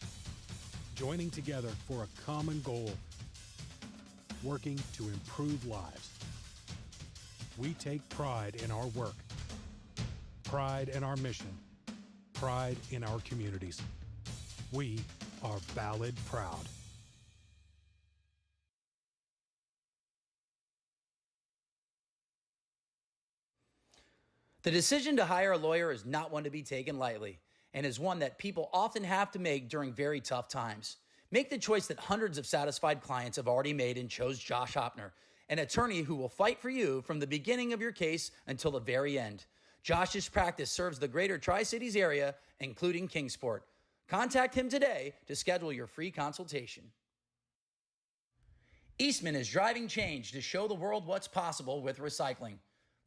joining together for a common goal, working to improve lives. We take pride in our work, pride in our mission, pride in our communities. We are Ballad Proud. The decision to hire a lawyer is not one to be taken lightly, and is one that people often have to make during very tough times. Make the choice that hundreds of satisfied clients have already made and chose Josh Hopner, an attorney who will fight for you from the beginning of your case until the very end. Josh's practice serves the greater Tri-Cities area, including Kingsport. Contact him today to schedule your free consultation. Eastman is driving change to show the world what's possible with recycling.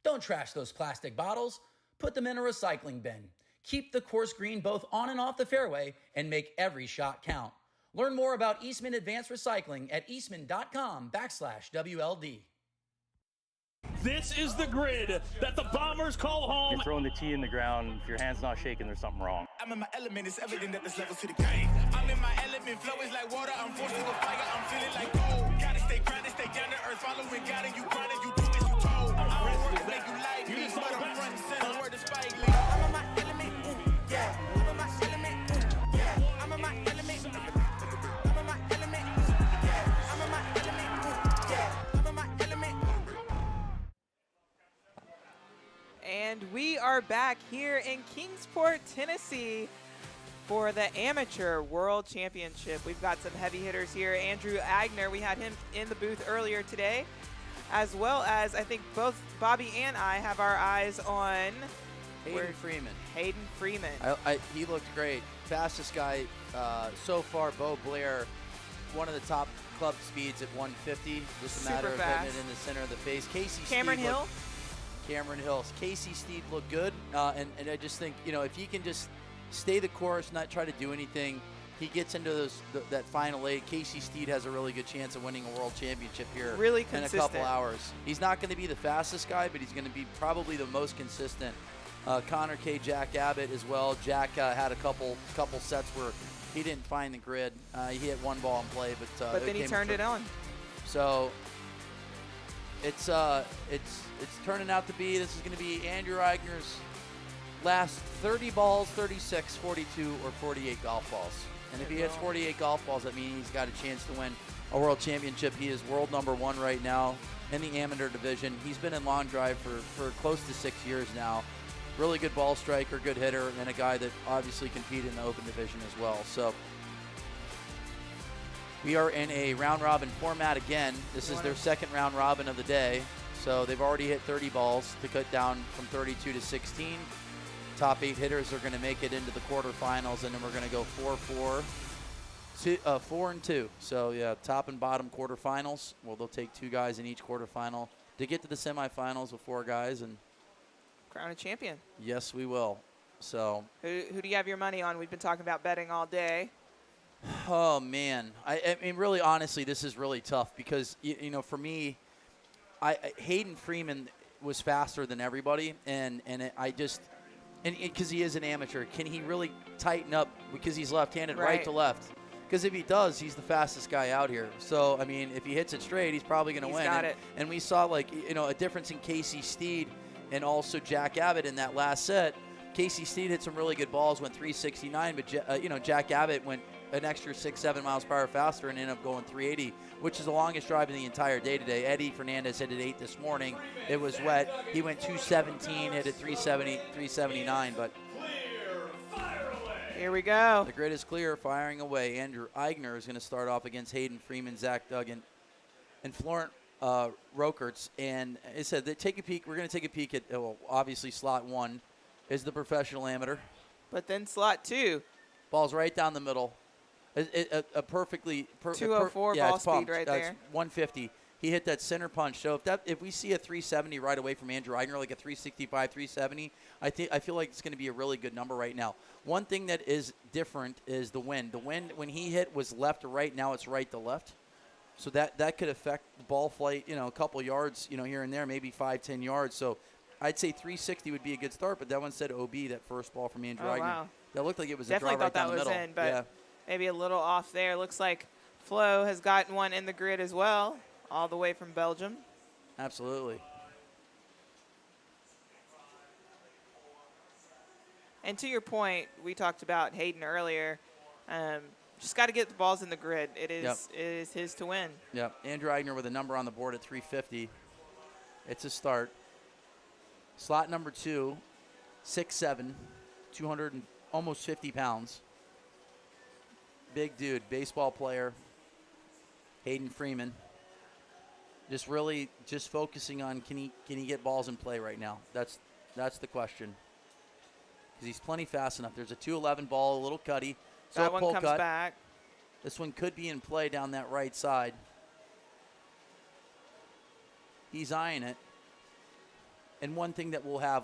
Don't trash those plastic bottles. Put them in a recycling bin. Keep the course green both on and off the fairway and make every shot count. Learn more about Eastman Advanced Recycling at eastman.com/WLD. This is the grid that the Bombers call home. You're throwing the tee in the ground. If your hand's not shaking, there's something wrong. I'm in my element. It's evident that there's levels to the game. I'm in my element. Flow is like water. I'm forced to a fire. I'm feeling like gold. Gotta stay grounded, stay down to earth. Following God and you grinding. You do as you told. I don't work to make you like me, but I'm front and center. Word to Spike Lee. I'm in my element. Yeah. I'm in my element. Yeah. I'm in my element. I'm in my element. Yeah. I'm in my element. Yeah. I'm in my element. And we are back here in Kingsport, Tennessee for the Amateur World Championship. We've got some heavy hitters here. Andrew Agner, we had him in the booth earlier today, as well as I think both Bobby and I have our eyes on Hayden Freeman. Hayden Freeman. He looked great. Fastest guy so far, Bo Blair, one of the top club speeds at 150. Just a matter of putting it in the center of the face. Cameron Hill. Casey Steed looked good, and I just think, if he can just stay the course, not try to do anything, he gets into that final eight. Casey Steed has a really good chance of winning a world championship here really in a couple hours. He's not going to be the fastest guy, but he's going to be probably the most consistent. Connor K. Jack Abbott as well. Jack had a couple sets where he didn't find the grid. He hit one ball in play, but then he turned it on. So it's turning out to be, this is going to be Andrew Agner's last 30 balls, 36, 42, or 48 golf balls. And if he hits 48 golf balls, that means he's got a chance to win a world championship. He is world #1 right now in the amateur division. He's been in long drive for close to 6 years now. Really good ball striker, good hitter, and a guy that obviously competed in the open division as well. So we are in a round robin format again. This is their second round robin of the day. So they've already hit 30 balls to cut down from 32 to 16. Top 8 hitters are going to make it into the quarterfinals, and then we're going to go 4 and 2. So yeah, top and bottom quarterfinals. Well, they'll take 2 guys in each quarterfinal to get to the semifinals with 4 guys, and crown a champion. Yes, we will. So who do you have your money on? We've been talking about betting all day. Oh man, I mean, really, honestly, this is really tough because for me, Hayden Freeman, was faster than everybody, and because he is an amateur, can he really tighten up because he's left-handed, right to left? Because if he does, he's the fastest guy out here. So, I mean, if he hits it straight, he's probably going to win. Got it. And we saw, a difference in Casey Steed and also Jack Abbott in that last set. Casey Steed hit some really good balls, went 369, but, Jack Abbott went an extra 6-7 miles per hour faster and ended up going 380, which is the longest drive in the entire day today. Eddie Fernandez hit it 8 this morning. It was wet. He went 217, hit it 370, 379, but here we go. The grid is clear, firing away. Andrew Eigner is going to start off against Hayden Freeman, Zach Duggan, and Florent Rokerts. And I said, take a peek. We're going to take a peek at, obviously, slot 1 is the professional amateur. But then slot 2. Ball's right down the middle. A perfectly 204 yeah, ball it's pumped. speed right That's there. 150. He hit that center punch. So if we see a 370 right away from Andrew Eigner, like a 365, 370, I feel like it's going to be a really good number right now. One thing that is different is the wind. The wind when he hit was left to right. Now it's right to left. So that could affect the ball flight. A couple yards. Here and there, maybe 5-10 yards. So I'd say 360 would be a good start. But that one said OB. That first ball from Andrew Eigner. Wow. That looked like it was Definitely a draw right down the middle. Definitely thought that was in, but yeah. maybe a little off there. Looks like Flo has gotten one in the grid as well, all the way from Belgium. Absolutely. And to your point, we talked about Hayden earlier. Just got to get the balls in the grid. It is his to win. Yep. Andrew Eigner with a number on the board at 350. It's a start. Slot number 2, 6'7", 200 and almost 50 pounds. Big dude, baseball player. Hayden Freeman. Just focusing on can he get balls in play right now? That's the question. Because he's plenty fast enough. There's a 211 ball, a little cutty. So that one comes back. This one could be in play down that right side. He's eyeing it. And one thing that we'll have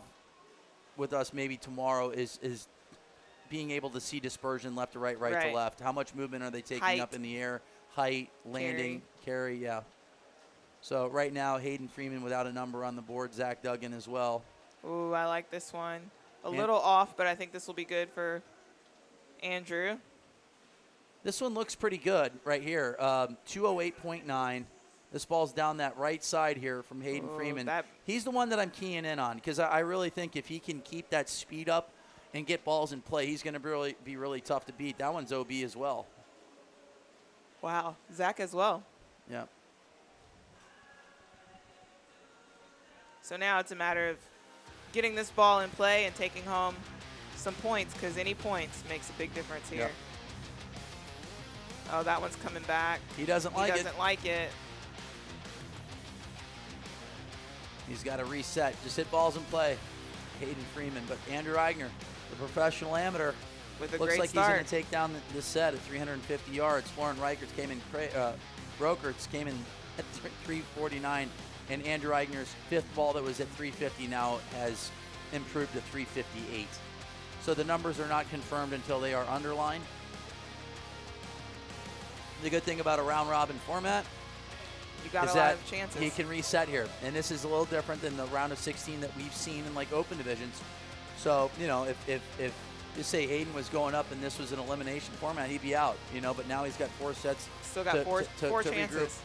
with us maybe tomorrow is being able to see dispersion left to right, right to left. How much movement are they taking up in the air? Height, landing, carry, yeah. So right now, Hayden Freeman without a number on the board. Zach Duggan as well. Ooh, I like this one. A little off, but I think this will be good for Andrew. This one looks pretty good right here. 208.9. This ball's down that right side here from Hayden Freeman. He's the one that I'm keying in on because I really think if he can keep that speed up and get balls in play, he's going to be really tough to beat. That one's OB as well. Wow. Zach as well. Yeah. So now it's a matter of getting this ball in play and taking home some points because any points makes a big difference here. Yep. Oh, that one's coming back. He doesn't like it. He's got to reset. Just hit balls in play. Hayden Freeman. But Andrew Eigner, the professional amateur, with a looks great like start. He's going to take down this set at 350 yards. Florent Rokerts came in at 349. And Andrew Eigner's fifth ball that was at 350 now has improved to 358. So the numbers are not confirmed until they are underlined. The good thing about a round-robin format you got is a lot that of chances. he can reset here. And this is a little different than the round of 16 that we've seen in like open divisions. So, if just say Hayden was going up and this was an elimination format, he'd be out, but now he's got 4 sets. Still got four chances. Regroup.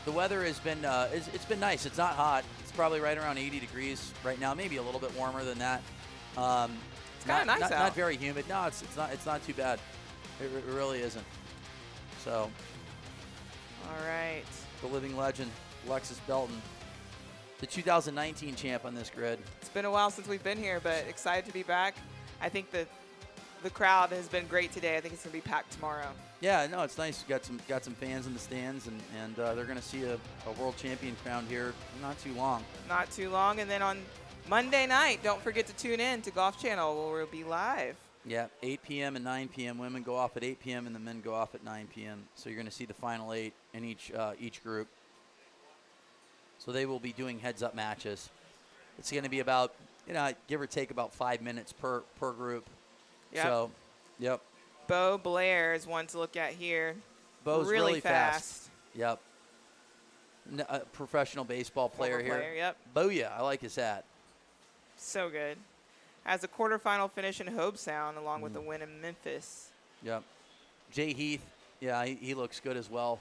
The weather has been it's been nice. It's not hot. It's probably right around 80 degrees right now, maybe a little bit warmer than that. It's kind of nice out. Not very humid. No, it's not too bad. It really isn't. So, all right. The living legend, Alexis Belton, the 2019 champ on this grid. It's been a while since we've been here, but excited to be back. I think that the crowd has been great today. I think it's going to be packed tomorrow. Yeah, no, it's nice. Got some fans in the stands, and they're going to see a world champion crowned here not too long. Not too long. And then on Monday night, don't forget to tune in to Golf Channel where we'll be live. Yeah, 8 p.m. and 9 p.m. Women go off at 8 p.m. and the men go off at 9 p.m. So you're going to see the final 8 in each group. So they will be doing heads-up matches. It's going to be about, give or take about 5 minutes per group. Yep. So, yep. Bo Blair is one to look at here. Bo's really fast. Yep. professional baseball player Former here. player, yep. Booyah, I like his hat. So good. Has a quarterfinal finish in Hobe Sound along with the win in Memphis. Yep. Jay Heath, yeah, he looks good as well.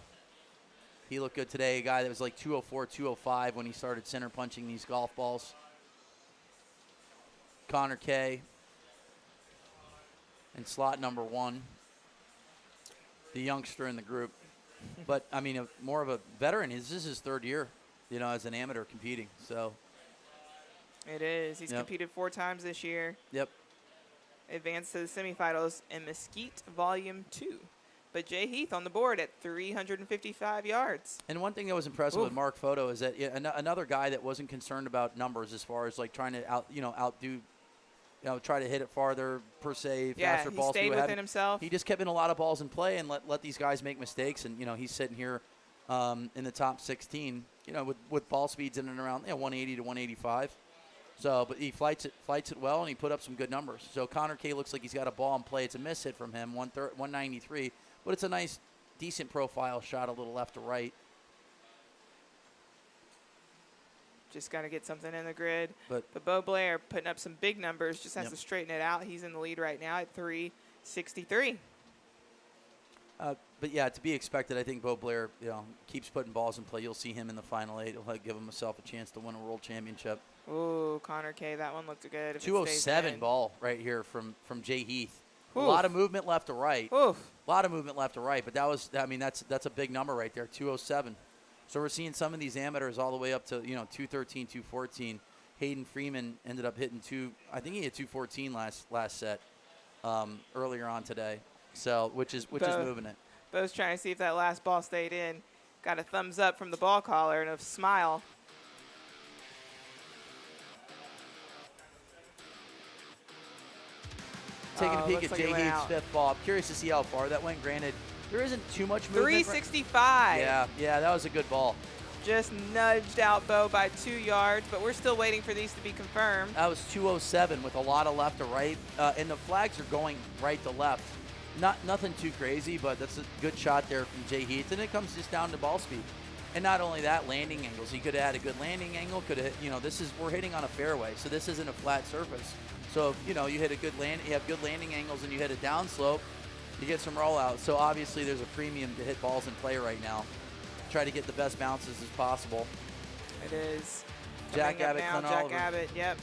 He looked good today. A guy that was like 204, 205 when he started center punching these golf balls. Connor Kay in slot number 1, the youngster in the group. But, I mean, more of a veteran. This is his 3rd year, as an amateur competing. So It is. He's Yep. competed 4 times this year. Yep. Advanced to the semifinals in Mesquite Volume 2. But Jay Heath on the board at 355 yards. And one thing that was impressive Oof. with Mark Photo is that another guy that wasn't concerned about numbers as far as like trying to outdo, try to hit it farther per se, Yeah, faster he balls. stayed what have within you. himself. He just kept in a lot of balls in play and let these guys make mistakes. And he's sitting here in the top 16. With ball speeds in and around 180 to 185. So, but he flights it well, and he put up some good numbers. So Connor Kay looks like he's got a ball in play. It's a miss hit from him, 193, but it's a nice, decent profile shot, a little left to right. Just got to get something in the grid. But Bo Blair putting up some big numbers, just has Yep. to straighten it out. He's in the lead right now at 363. But yeah, to be expected. I think Bo Blair, keeps putting balls in play. You'll see him in the final 8. He'll give himself a chance to win a world championship. Ooh, Connor Kay, that one looked good. If it stays 207 in. ball right here from Jay Heath. A Oof. lot of movement left to right. Oof. A lot of movement left to right. But that's a big number right there, 207. So we're seeing some of these amateurs all the way up to 213, 214. Hayden Freeman ended up hitting I think he hit 214 last set earlier on today. So which is moving it. Bo's trying to see if that last ball stayed in. Got a thumbs up from the ball caller and a smile. Taking a peek looks at like it Jay went Heath's out. 5th ball. I'm curious to see how far that went. Granted, there isn't too much movement. 365. Yeah, that was a good ball. Just nudged out Bo by 2 yards, but we're still waiting for these to be confirmed. That was 207 with a lot of left to right, and the flags are going right to left. Nothing too crazy, but that's a good shot there from Jay Heath, and it comes just down to ball speed. And not only that, landing angles. He could have had a good landing angle. Could have, we're hitting on a fairway, so this isn't a flat surface. So you hit a good you have good landing angles, and you hit a downslope, you get some rollout. So obviously, there's a premium to hit balls in play right now. Try to get the best bounces as possible. It is. Jack Coming up Abbott, now, Clint Jack Oliver. Abbott, yep.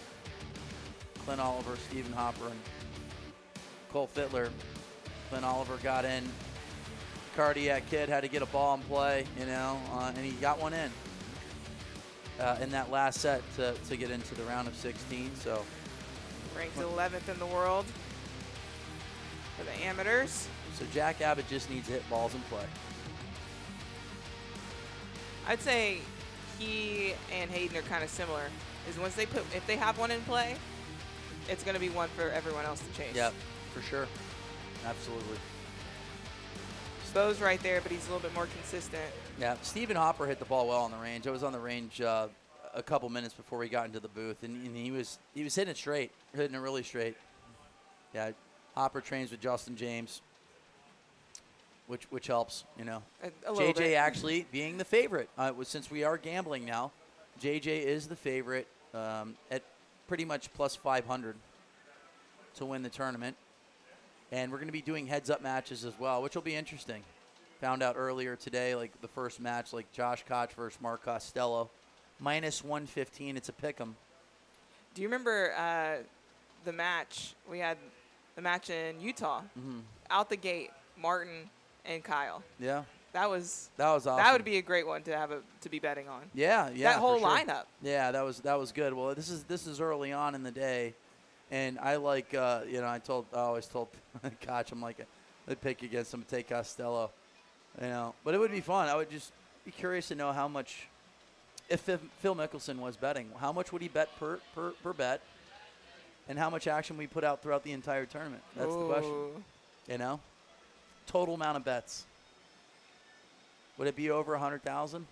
Clint Oliver, Stephen Hopper, and Cole Fittler. Clint Oliver got in. Cardiac Kid had to get a ball in play, and he got one in that last set to get into the round of 16. So Ranked 11th in the world for the amateurs. So Jack Abbott just needs to hit balls in play. I'd say he and Hayden are kind of similar. Is if they have one in play, it's going to be one for everyone else to chase. Yep, for sure. Absolutely. Bo's right there, but he's a little bit more consistent. Yeah, Stephen Hopper hit the ball well on the range. I was on the range a couple minutes before we got into the booth, and he was hitting it straight, hitting it really straight. Yeah, Hopper trains with Justin James, which helps, A little JJ bit. actually being the favorite. Since we are gambling now, JJ is the favorite at pretty much plus 500 to win the tournament. And we're going to be doing heads-up matches as well, which will be interesting. Found out earlier today, like the first match, like Josh Koch versus Mark Costello, minus 115. It's a pick'em. Do you remember the match? We had the match in Utah. Mm-hmm. Out the gate, Martin and Kyle. Yeah. That was awesome. That would be a great one to be betting on. Yeah. That whole for sure. lineup. Yeah, that was good. Well, this is early on in the day. And I like, I always told Koch, I'm like, I'd pick against him, take Costello, But it would be fun. I would just be curious to know how much, if Phil Mickelson was betting, how much would he bet per bet, and how much action we put out throughout the entire tournament. That's the question. Total amount of bets. Would it be over 100,000?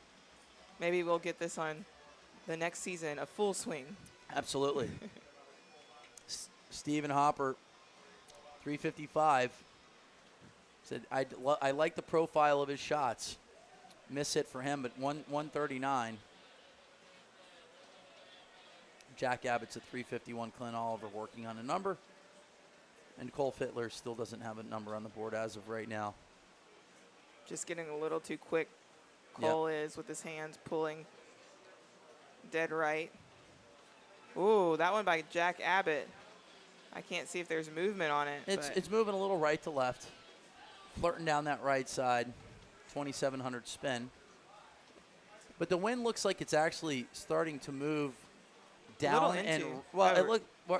Maybe we'll get this on the next season, a full swing. Absolutely. Stephen Hopper, 355, said, I like the profile of his shots. miss hit for him, but 139. Jack Abbott's at 351. Clint Oliver working on a number. And Cole Fittler still doesn't have a number on the board as of right now. Just getting a little too quick. Cole is with his hands pulling dead right. Ooh, that one by Jack Abbott. I can't see if there's movement on it. It's moving a little right to left. Flirting down that right side. 2,700 spin. But the wind looks like it's actually starting to move down and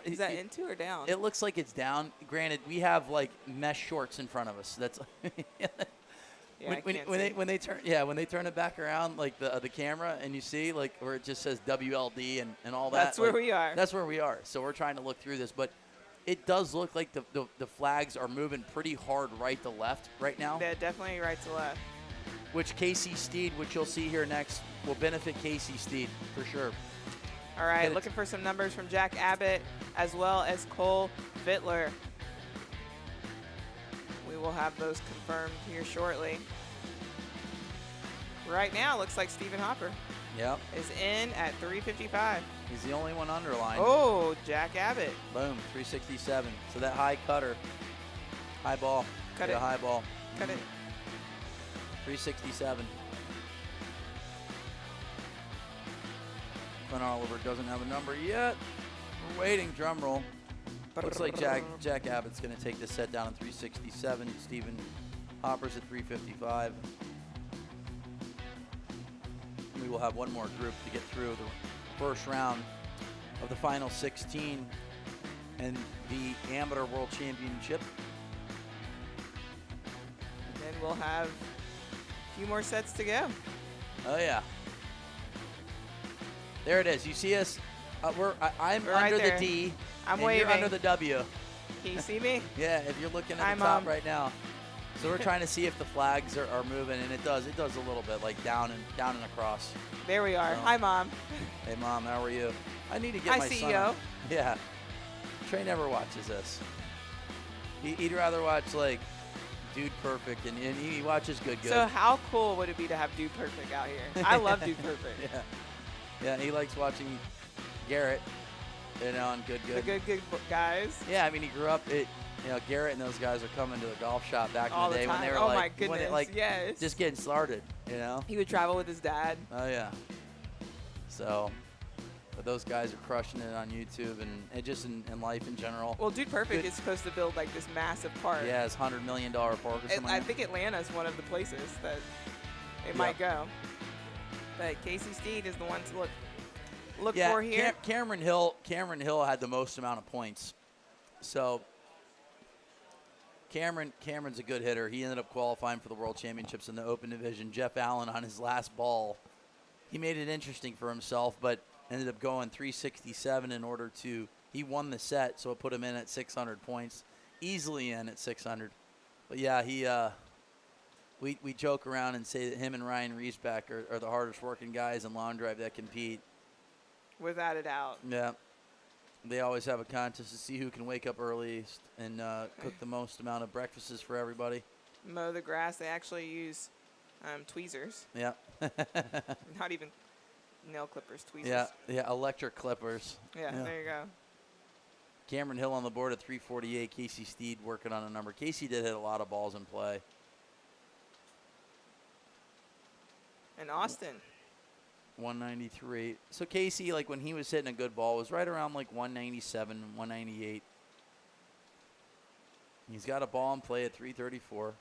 is that into or down? It looks like it's down. Granted, we have like mesh shorts in front of us. That's when they turn it back around, like the camera, and you see like where it just says WLD and all that. That's where we are. That's where we are. So we're trying to look through this, but it does look like the flags are moving pretty hard right to left right now. Yeah, definitely right to left. Which Casey Steed, which you'll see here next, will benefit Casey Steed for sure. All right, looking for some numbers from Jack Abbott as well as Cole Fittler. We will have those confirmed here shortly. Right now, looks like Stephen Hopper is in at 355. He's the only one underlined. Oh, Jack Abbott. Boom, 367. So that high cutter, high ball, cut it. A high ball. Cut it. 367. Clint Oliver doesn't have a number yet. We're waiting, drum roll. Looks like Jack Abbott's going to take this set down at 367. Stephen Hopper's at 355. We will have one more group to get through the first round of the final 16 and the Amateur World Championship. And then we'll have a few more sets to go. Oh, yeah. There it is. You see us? I'm We're under right there. the D. I'm and waving. You're under the W. Can you see me? Yeah, if you're looking at I'm, the top right now. So we're trying to see if the flags are moving, and it does. It does a little bit, like down and across. There we are. So, Hi, Mom. Hey, Mom, how are you? I need to get Hi, my son. CEO. Yeah. Trey never watches this. He'd rather watch, like, Dude Perfect, and he watches Good. So how cool would it be to have Dude Perfect out here? I love Dude Perfect. Yeah, he likes watching Garrett, on Good. The good guys. Yeah, I mean, he grew up, Garrett and those guys are coming to the golf shop back All in the the day when time. they were Oh, like, my goodness, when it, like yes. just getting started, He would travel with his dad. Oh, yeah. So, but those guys are crushing it on YouTube and just in life in general. Well, Dude Perfect is supposed to build like this massive park. Yeah, it's $100 million park or something. I think Atlanta's one of the places that it might go. But Casey Steed is the one to look for here. Cameron Hill had the most amount of points. So Cameron's a good hitter. He ended up qualifying for the World Championships in the Open Division. Jeff Allen on his last ball, he made it interesting for himself, but ended up going 367 in order to. He won the set, so it put him in at 600 points, easily in at 600. But yeah, we joke around and say that him and Ryan Riesbeck are the hardest working guys in long drive that compete. Without a doubt. Yeah. They always have a contest to see who can wake up earliest and cook the most amount of breakfasts for everybody. Mow the grass. They actually use tweezers. Yeah. Not even nail clippers, tweezers. Yeah, electric clippers. Yeah, there you go. Cameron Hill on the board at 348. Casey Steed working on a number. Casey did hit a lot of balls in play. And Austin. 193. So Casey, like when he was hitting a good ball, was right around like 197, 198. He's got a ball in play at 334.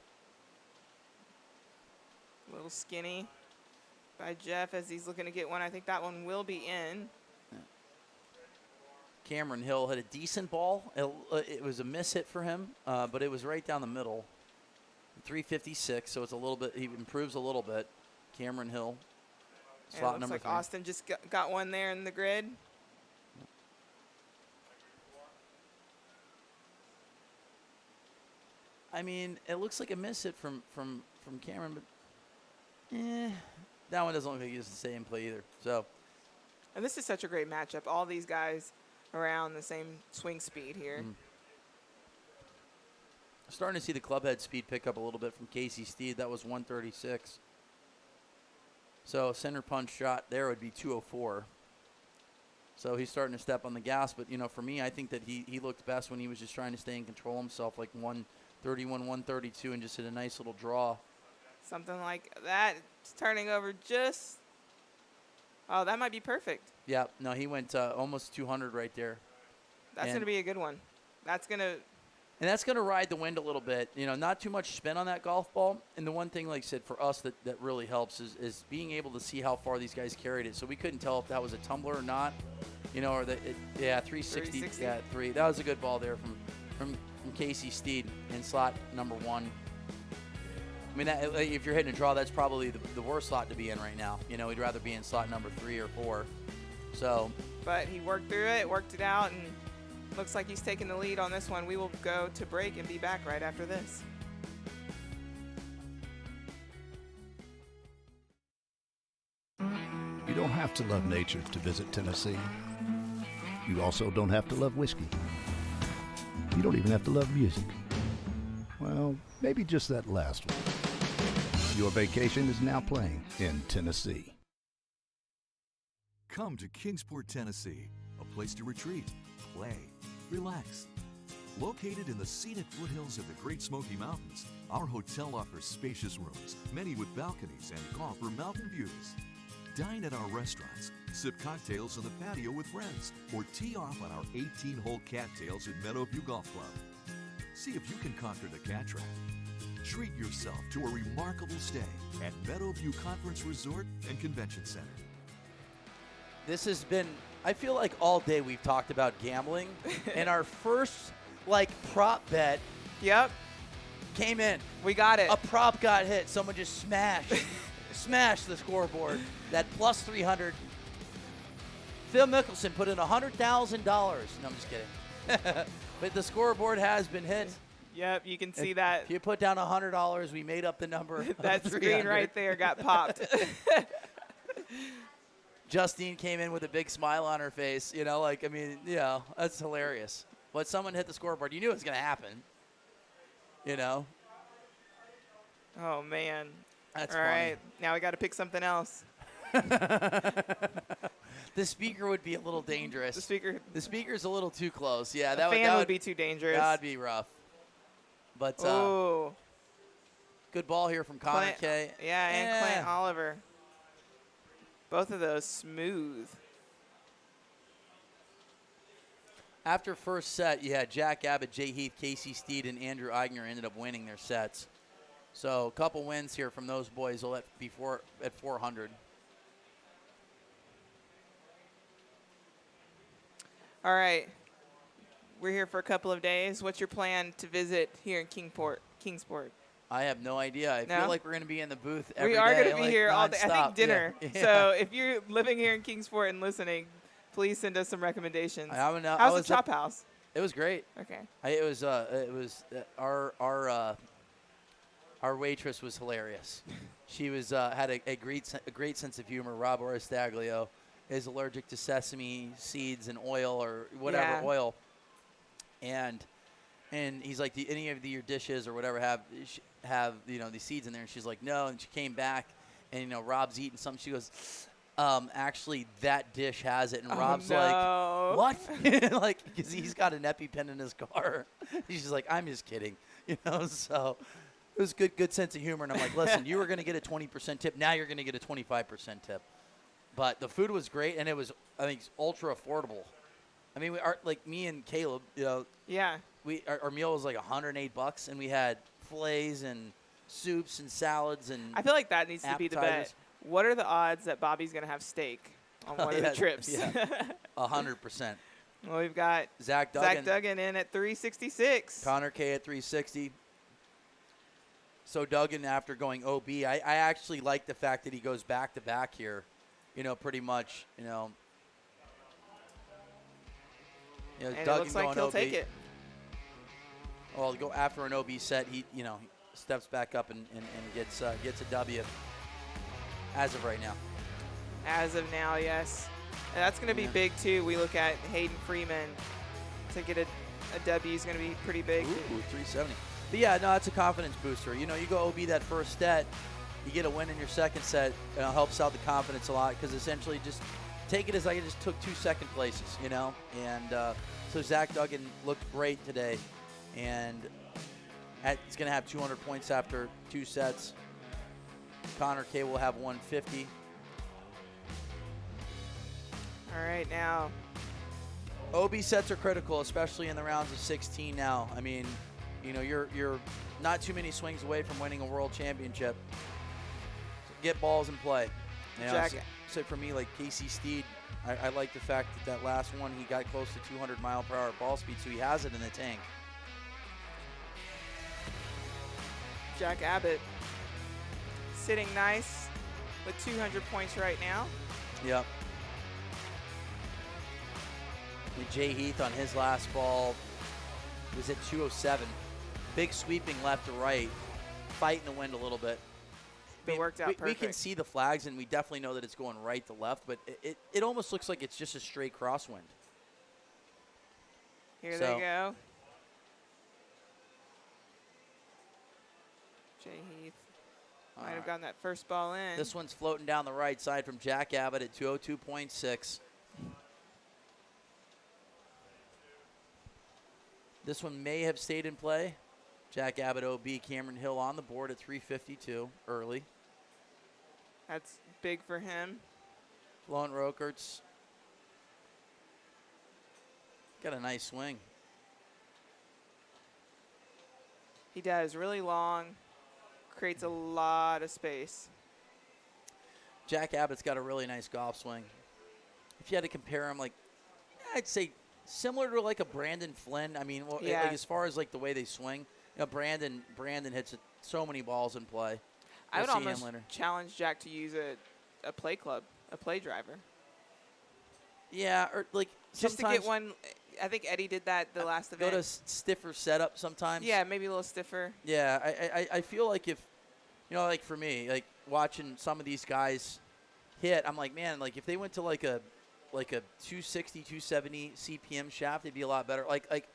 A little skinny by Jeff as he's looking to get one. I think that one will be in. Cameron Hill had a decent ball. It was a miss hit for him, but it was right down the middle. 356, so it's a little bit, he improves a little bit. Cameron Hill. Slot looks number like 3. Austin just got one there in the grid. I mean, it looks like a miss hit from Cameron, but that one doesn't look like it's the same play either. So, and this is such a great matchup. All these guys around the same swing speed here. Starting to see the club head speed pick up a little bit from Casey Steed. That was 136. So center punch shot there would be 204. So he's starting to step on the gas. But, for me, I think that he looked best when he was just trying to stay in control himself, like 131, 132, and just hit a nice little draw. Something like that. It's turning over just. Oh, that might be perfect. Yeah, no, he went almost 200 right there. That's going to be a good one. That's going to. And that's going to ride the wind a little bit. Not too much spin on that golf ball. And the one thing, like I said, for us that really helps is being able to see how far these guys carried it. So we couldn't tell if that was a tumbler or not. Or 360. 360. Yeah, 3. That was a good ball there from Casey Steed in slot number 1. I mean, if you're hitting a draw, that's probably the worst slot to be in right now. We'd rather be in slot number 3 or 4. So. But he worked through it, worked it out, and looks like he's taking the lead on this one. We will go to break and be back right after this. You don't have to love nature to visit Tennessee. You also don't have to love whiskey. You don't even have to love music. Well, maybe just that last one. Your vacation is now playing in Tennessee. Come to Kingsport, Tennessee, a place to retreat, play, relax. Located in the scenic foothills of the Great Smoky Mountains, our hotel offers spacious rooms, many with balconies, and offer mountain views. Dine at our restaurants, sip cocktails on the patio with friends, or tee off on our 18-hole cattails at Meadowview Golf Club. See if you can conquer the cat trap. Treat yourself to a remarkable stay at Meadowview Conference Resort and Convention Center. This has been, I feel like all day we've talked about gambling, and our first, prop bet came in. We got it. A prop got hit. Someone just smashed the scoreboard. That plus 300. Phil Mickelson put in $100,000. No, I'm just kidding. But the scoreboard has been hit. Yep, you can see that. If you put down $100, we made up the number. That screen right there got popped. Justine came in with a big smile on her face. That's hilarious. But someone hit the scoreboard. You knew it was going to happen. Oh, man. That's all right. Now we got to pick something else. The speaker would be a little dangerous. The speaker's a little too close. Yeah, that would be too dangerous. That'd be rough. But good ball here from Connor Kay. Yeah, and Clint Oliver. Both of those smooth. After first set, you had Jack Abbott, Jay Heath, Casey Steed, and Andrew Eigner ended up winning their sets. So a couple wins here from those boys will be at 400. All right. We're here for a couple of days. What's your plan to visit here in Kingsport? I have no idea. I feel like we're going to be in the booth every day. We are going to be here all day. I think dinner. Yeah. So if you're living here in Kingsport and listening, please send us some recommendations. How's the Chop House? It was great. Okay. Our waitress was hilarious. She was had a great sense of humor. Rob Oristaglio is allergic to sesame seeds and oil or whatever oil, and he's like, do any of your dishes or whatever have these seeds in there? And she's like, no. And she came back, and Rob's eating something. She goes, actually that dish has it. And Rob's like, what? Like, because he's got an EpiPen in his car. She's like, I'm just kidding, So it was good sense of humor. And I'm like, listen, you were going to get a 20% tip. Now you're going to get a 25% tip. But the food was great, and it was, I think, ultra affordable. I mean, me and Caleb, Yeah. Our meal was like $108, and we had fillets and soups and salads and I feel like that needs to be the bet. appetizers. What are the odds that Bobby's going to have steak on one of the trips? Yeah, 100%. Well, we've got Zach Duggan in at 366. Connor Kay at 360. So Duggan, after going OB, I actually like the fact that he goes back-to-back here, pretty much, And Duggan it looks like going he'll OB. take it. Well, go after an OB set, he steps back up and gets a W as of right now. As of now, yes. And that's going to be big, too. We look at Hayden Freeman to get a W is going to be pretty big. Ooh, 370. But, yeah, no, it's a confidence booster. You go OB that first set, You get a win in your second set, helps out the confidence a lot because essentially just take it as I just took 2 second places, you know. And so Zach Duggan looked great today, and he's going to have 200 points after 2 sets. Connor K will have 150. All right, now. OB sets are critical, especially in the rounds of 16 now. I mean, you know, you're not too many swings away from winning a world championship. So get balls in play. You know, Jack. so for me, like Casey Steed, I like the fact that last one he got close to 200 mile/per-hour ball speed, so he has it in the tank. Jack Abbott sitting nice with 200 points right now. Yep. And Jay Heath on his last ball was at 207. Big sweeping left to right, fighting the wind a little bit. It worked out we perfect. can see the flags, and we definitely know that it's going right to left, but it almost looks like it's just a straight crosswind. Here they go. Jay Heath might have gotten that first ball in. This one's floating down the right side from Jack Abbott at 202.6. This one may have stayed in play. Jack Abbott OB, Cameron Hill on the board at 352 early. That's big for him. Lone Rokerts got a nice swing. He does, really long, creates a lot of space. Jack Abbott's got a really nice golf swing. If you had to compare him, like, I'd say similar to like a Brandon Flynn. I mean, Yeah. like as far as like the way they swing, you know, Brandon hits so many balls in play. I would We'll see him almost later. challenge Jack to use a play club, a play driver. Yeah, or like Just to sometimes get one, I think Eddie did that the last go event. to stiffer setup sometimes. Yeah, maybe a little stiffer. Yeah, I feel like if, you know, like for me, like watching some of these guys hit, I'm like, man, like if they went to like a 260, 270 CPM shaft, it'd be a lot better. Like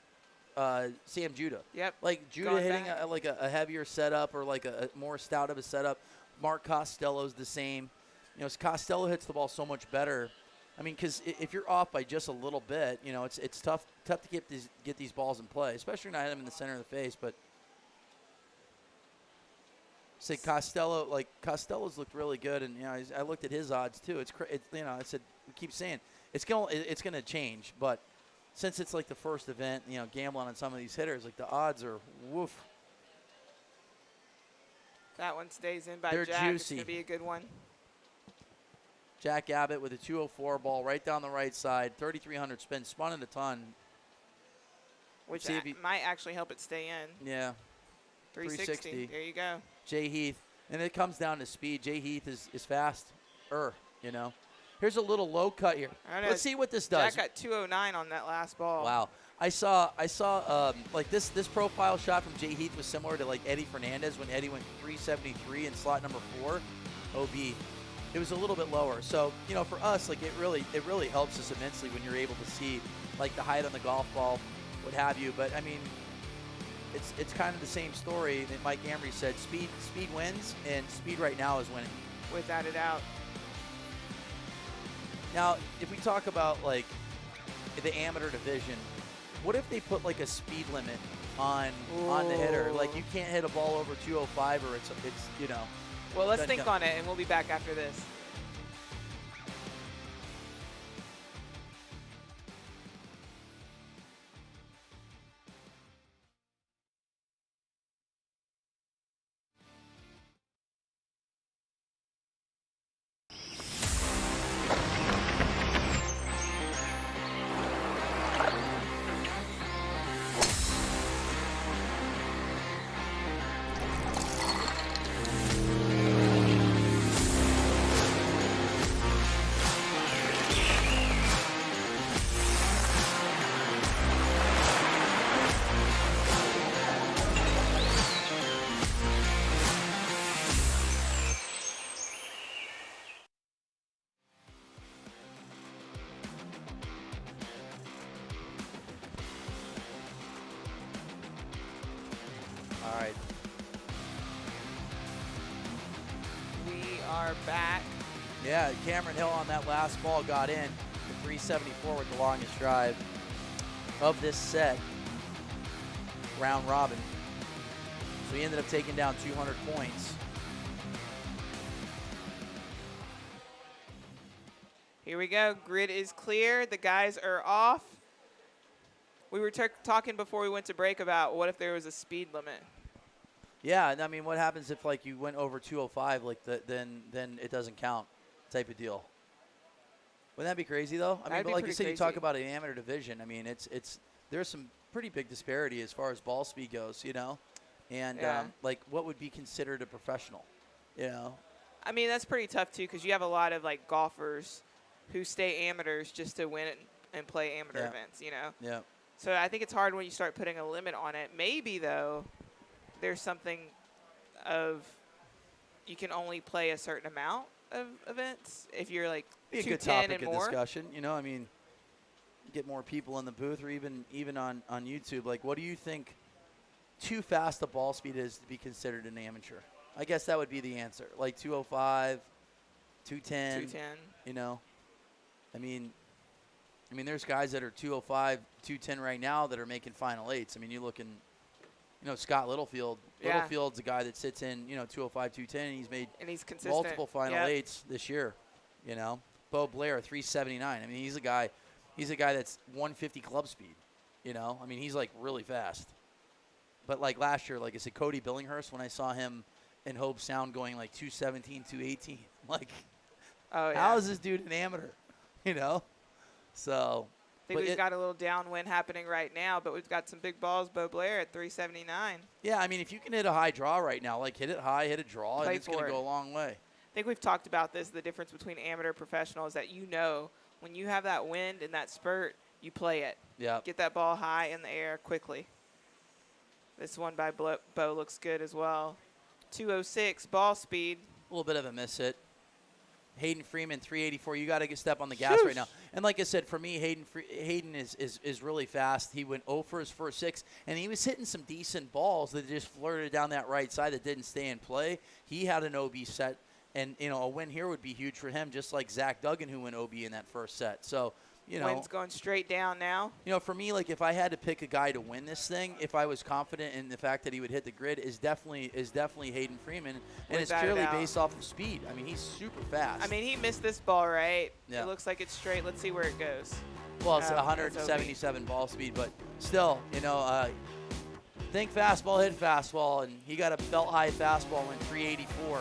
Sam Judah. Yep. Like Judah Going hitting back. a heavier setup or like a more stout of a setup. Mark Costello's the same. You know, Costello hits the ball so much better. I mean, because if you're off by just a little bit, you know, it's tough to get these balls in play, especially not hit them in the center of the face. But say Costello's looked really good, and you know, I looked at his odds too. It's you know, I said we keep saying it's gonna change, but since it's like the first event, you know, gambling on some of these hitters, like the odds are woof. That one stays in by They're Jack. juicy. It's going to be a good one. Jack Abbott with a 204 ball right down the right side, 3,300 spin, spun it a ton. Which See if he- might actually help it stay in. Yeah. 360. There you go. Jay Heath. And it comes down to speed. Jay Heath is fast. You know. Here's a little low cut here. I know. Let's see what this does. Jack got 209 on that last ball. Wow. I saw like this profile shot from Jay Heath was similar to like Eddie Fernandez when Eddie went 373 in slot number 4, OB. It was a little bit lower. So, you know, for us, like it really helps us immensely when you're able to see like the height on the golf ball, what have you. But I mean, it's kind of the same story that Mike Ambry said. Speed wins, and speed right now is winning. Without a doubt. Now, if we talk about like the amateur division, what if they put like a speed limit on the hitter? Like you can't hit a ball over 205, or it's you know. Well, let's doesn't think count. on it, and we'll be back after this. Yeah, Cameron Hill on that last ball got in for 374 with the longest drive of this set, round robin. So he ended up taking down 200 points. Here we go. Grid is clear. The guys are off. We were talking before we went to break about what if there was a speed limit. Yeah, and I mean, what happens if like you went over 205, like then it doesn't count, type of deal. Wouldn't that be crazy though? I mean, but like you said, you talk about an amateur division. I mean, it's there's some pretty big disparity as far as ball speed goes, you know, and like what would be considered a professional, you know? I mean, that's pretty tough too because you have a lot of like golfers who stay amateurs just to win and play amateur events, you know. Yeah. So I think it's hard when you start putting a limit on it. Maybe though, there's something of you can only play a certain amount of events if you're like Be a good 210 topic and of more. discussion, you know. I mean, get more people in the booth, or even on YouTube. Like, what do you think too fast a ball speed is to be considered an amateur? I guess that would be the answer. Like 205, 210. 210. You know, I mean, there's guys that are 205, 210 right now that are making final eights. I mean, you look in, you know, Scott Littlefield. Yeah. Littlefield's a guy that sits in, you know, 205, 210, and he's made consistent. multiple final Yep. eights this year. You know, Bo Blair 379. I mean, he's a guy that's 150 club speed. You know, I mean, he's like really fast. But like last year, like I said, Cody Billinghurst, when I saw him in Hope Sound going like 217, 218, like, Oh, yeah. how is this dude an amateur? You know, so. I think we've got a little downwind happening right now, but we've got some big balls. Bo Blair at 379. Yeah, I mean, if you can hit a high draw right now, like hit it high, hit a draw, Play and it's going for to it. go a long way. I think we've talked about this, the difference between amateur and professional is that you know when you have that wind and that spurt, you play it. Yeah. Get that ball high in the air quickly. This one by Bo looks good as well. 206 ball speed. A little bit of a miss hit. Hayden Freeman, 384. You got to step on the gas right now. And like I said, for me, Hayden is really fast. He went 0 for his first 6, and he was hitting some decent balls that just flirted down that right side that didn't stay in play. He had an OB set, and you know a win here would be huge for him, just like Zach Duggan, who went OB in that first set. So, you know, Wind's going straight down now. You know, for me, like if I had to pick a guy to win this thing, if I was confident in the fact that he would hit the grid, is definitely Hayden Freeman, and it's Without a purely doubt. based off of speed. I mean, he's super fast. I mean, he missed this ball, right? Yeah. It looks like it's straight. Let's see where it goes. Well, it's That's 177 ball speed, but still, you know, think fastball, hit fastball, and he got a belt high fastball in 384.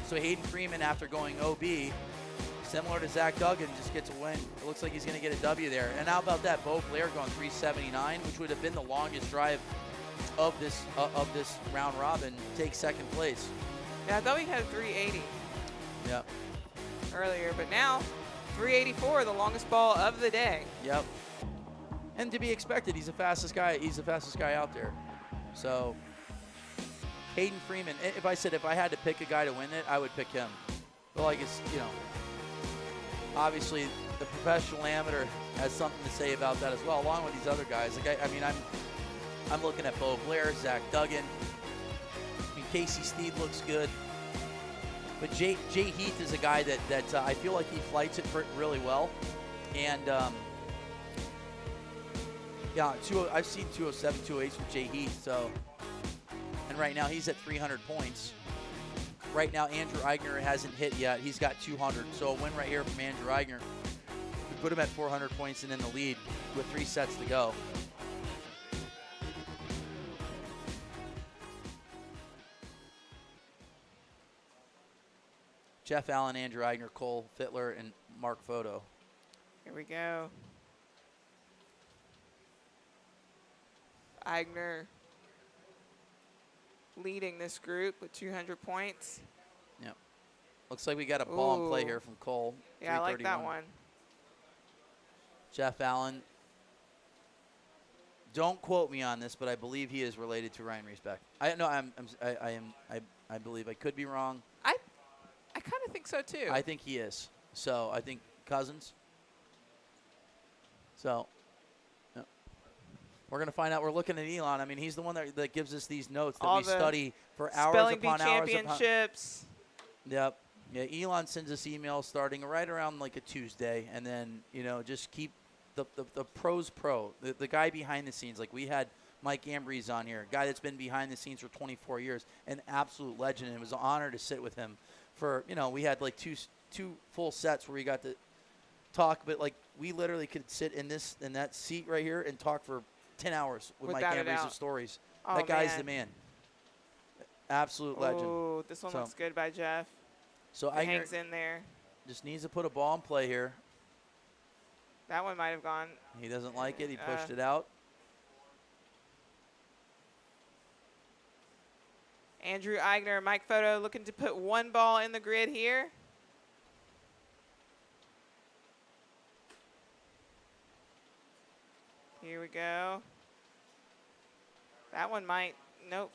So Hayden Freeman, after going OB, similar to Zach Duggan, just gets a win. It looks like he's going to get a W there. And how about that? Bo Blair going 379, which would have been the longest drive of this round robin, takes second place. Yeah, I thought we had 380 Yep. earlier, but now 384, the longest ball of the day. Yep. And to be expected, he's the fastest guy. He's the fastest guy out there. So Hayden Freeman. If I had to pick a guy to win it, I would pick him. But like it's, you know, obviously the professional amateur has something to say about that as well, along with these other guys. Like I mean, I'm looking at Bo Blair, Zach Duggan. I mean, Casey Steed looks good. But Jay Heath is a guy that I feel like he flights it really well. And, yeah, I've seen 207, 208s with Jay Heath. So, and right now he's at 300 points. Right now Andrew Eigner hasn't hit yet. He's got 200. So a win right here from Andrew Eigner would put him at 400 points and in the lead with 3 sets to go. Jeff Allen, Andrew Eigner, Cole Fittler, and Mark Photo. Here we go. Eigner leading this group with 200 points. Yep. Looks like we got a ball in play Ooh. here from Cole. Yeah, I like that 331. one. Jeff Allen. Don't quote me on this, but I believe he is related to Ryan Riesbeck. I believe. I could be wrong. I kind of think so too. I think he is. So I think cousins. So yeah. We're going to find out. We're looking at Elon. I mean, he's the one that gives us these notes that All we the study for hours Spelling bee upon hours. championships. Yep. Yeah, Elon sends us emails starting right around like a Tuesday, and then, just keep the pros pro, the guy behind the scenes. Like we had Mike Ambrose on here, a guy that's been behind the scenes for 24 years, an absolute legend. And it was an honor to sit with him for, we had like two full sets where we got to talk, but like we literally could sit in that seat right here and talk for 10 hours with Mike Ambrose's stories. Oh, that guy's the man. Absolute legend. Oh, this one looks good by Jeff. So It hangs in there. Just needs to put a ball in play here. That one might have gone. He doesn't like it. He pushed it out. Andrew Eigner, Mike Photo looking to put one ball in the grid here. Here we go. That one might. Nope.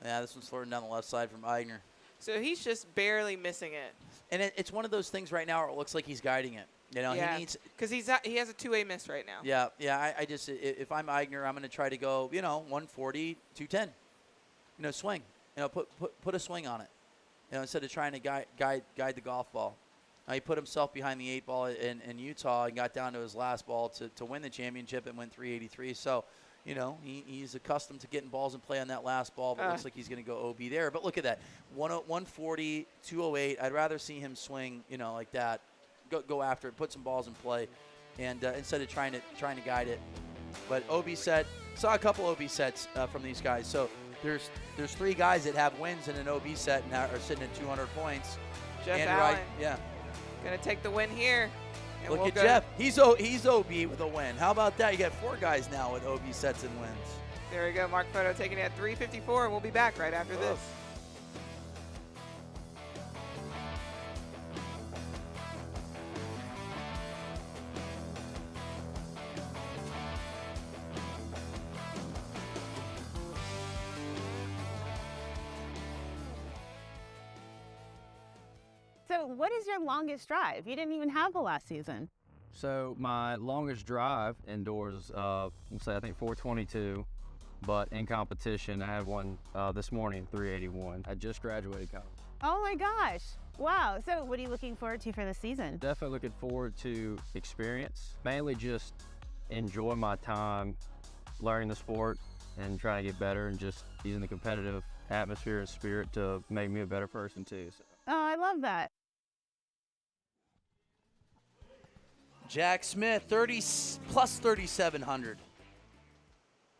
Yeah, this one's floating down the left side from Eigner. So he's just barely missing it. And it's one of those things right now where it looks like he's guiding it. Yeah, he needs. Because he has a two-way miss right now. Yeah. I just, if I'm Eigner, I'm going to try to go, 140, 210. Swing. Put a swing on it. Instead of trying to guide the golf ball. He put himself behind the 8 ball in Utah and got down to his last ball to win the championship and went 383. So, he's accustomed to getting balls in play on that last ball, but looks like he's going to go OB there. But look at that, 140, 208. I'd rather see him swing, like that. Go after it, put some balls in play, and instead of trying to guide it. But OB set, saw a couple OB sets from these guys. So there's 3 guys that have wins in an OB set and are sitting at 200 points. Jeff Andrew Allen. Yeah. Gonna take the win here. And Look we'll at go. Jeff. He's OB with a win. How about that? You got 4 guys now with OB sets and wins. There we go. Mark Photo taking it at 3:54, and we'll be back right after this. So what is your longest drive? You didn't even have one last season. So my longest drive indoors, we'll say I think 422, but in competition I had one this morning, 381. I just graduated college. Oh my gosh. Wow. So what are you looking forward to for the season? Definitely looking forward to experience, mainly just enjoy my time learning the sport and trying to get better and just using the competitive atmosphere and spirit to make me a better person too. So. Oh, I love that. Jack Smith, plus 3,700.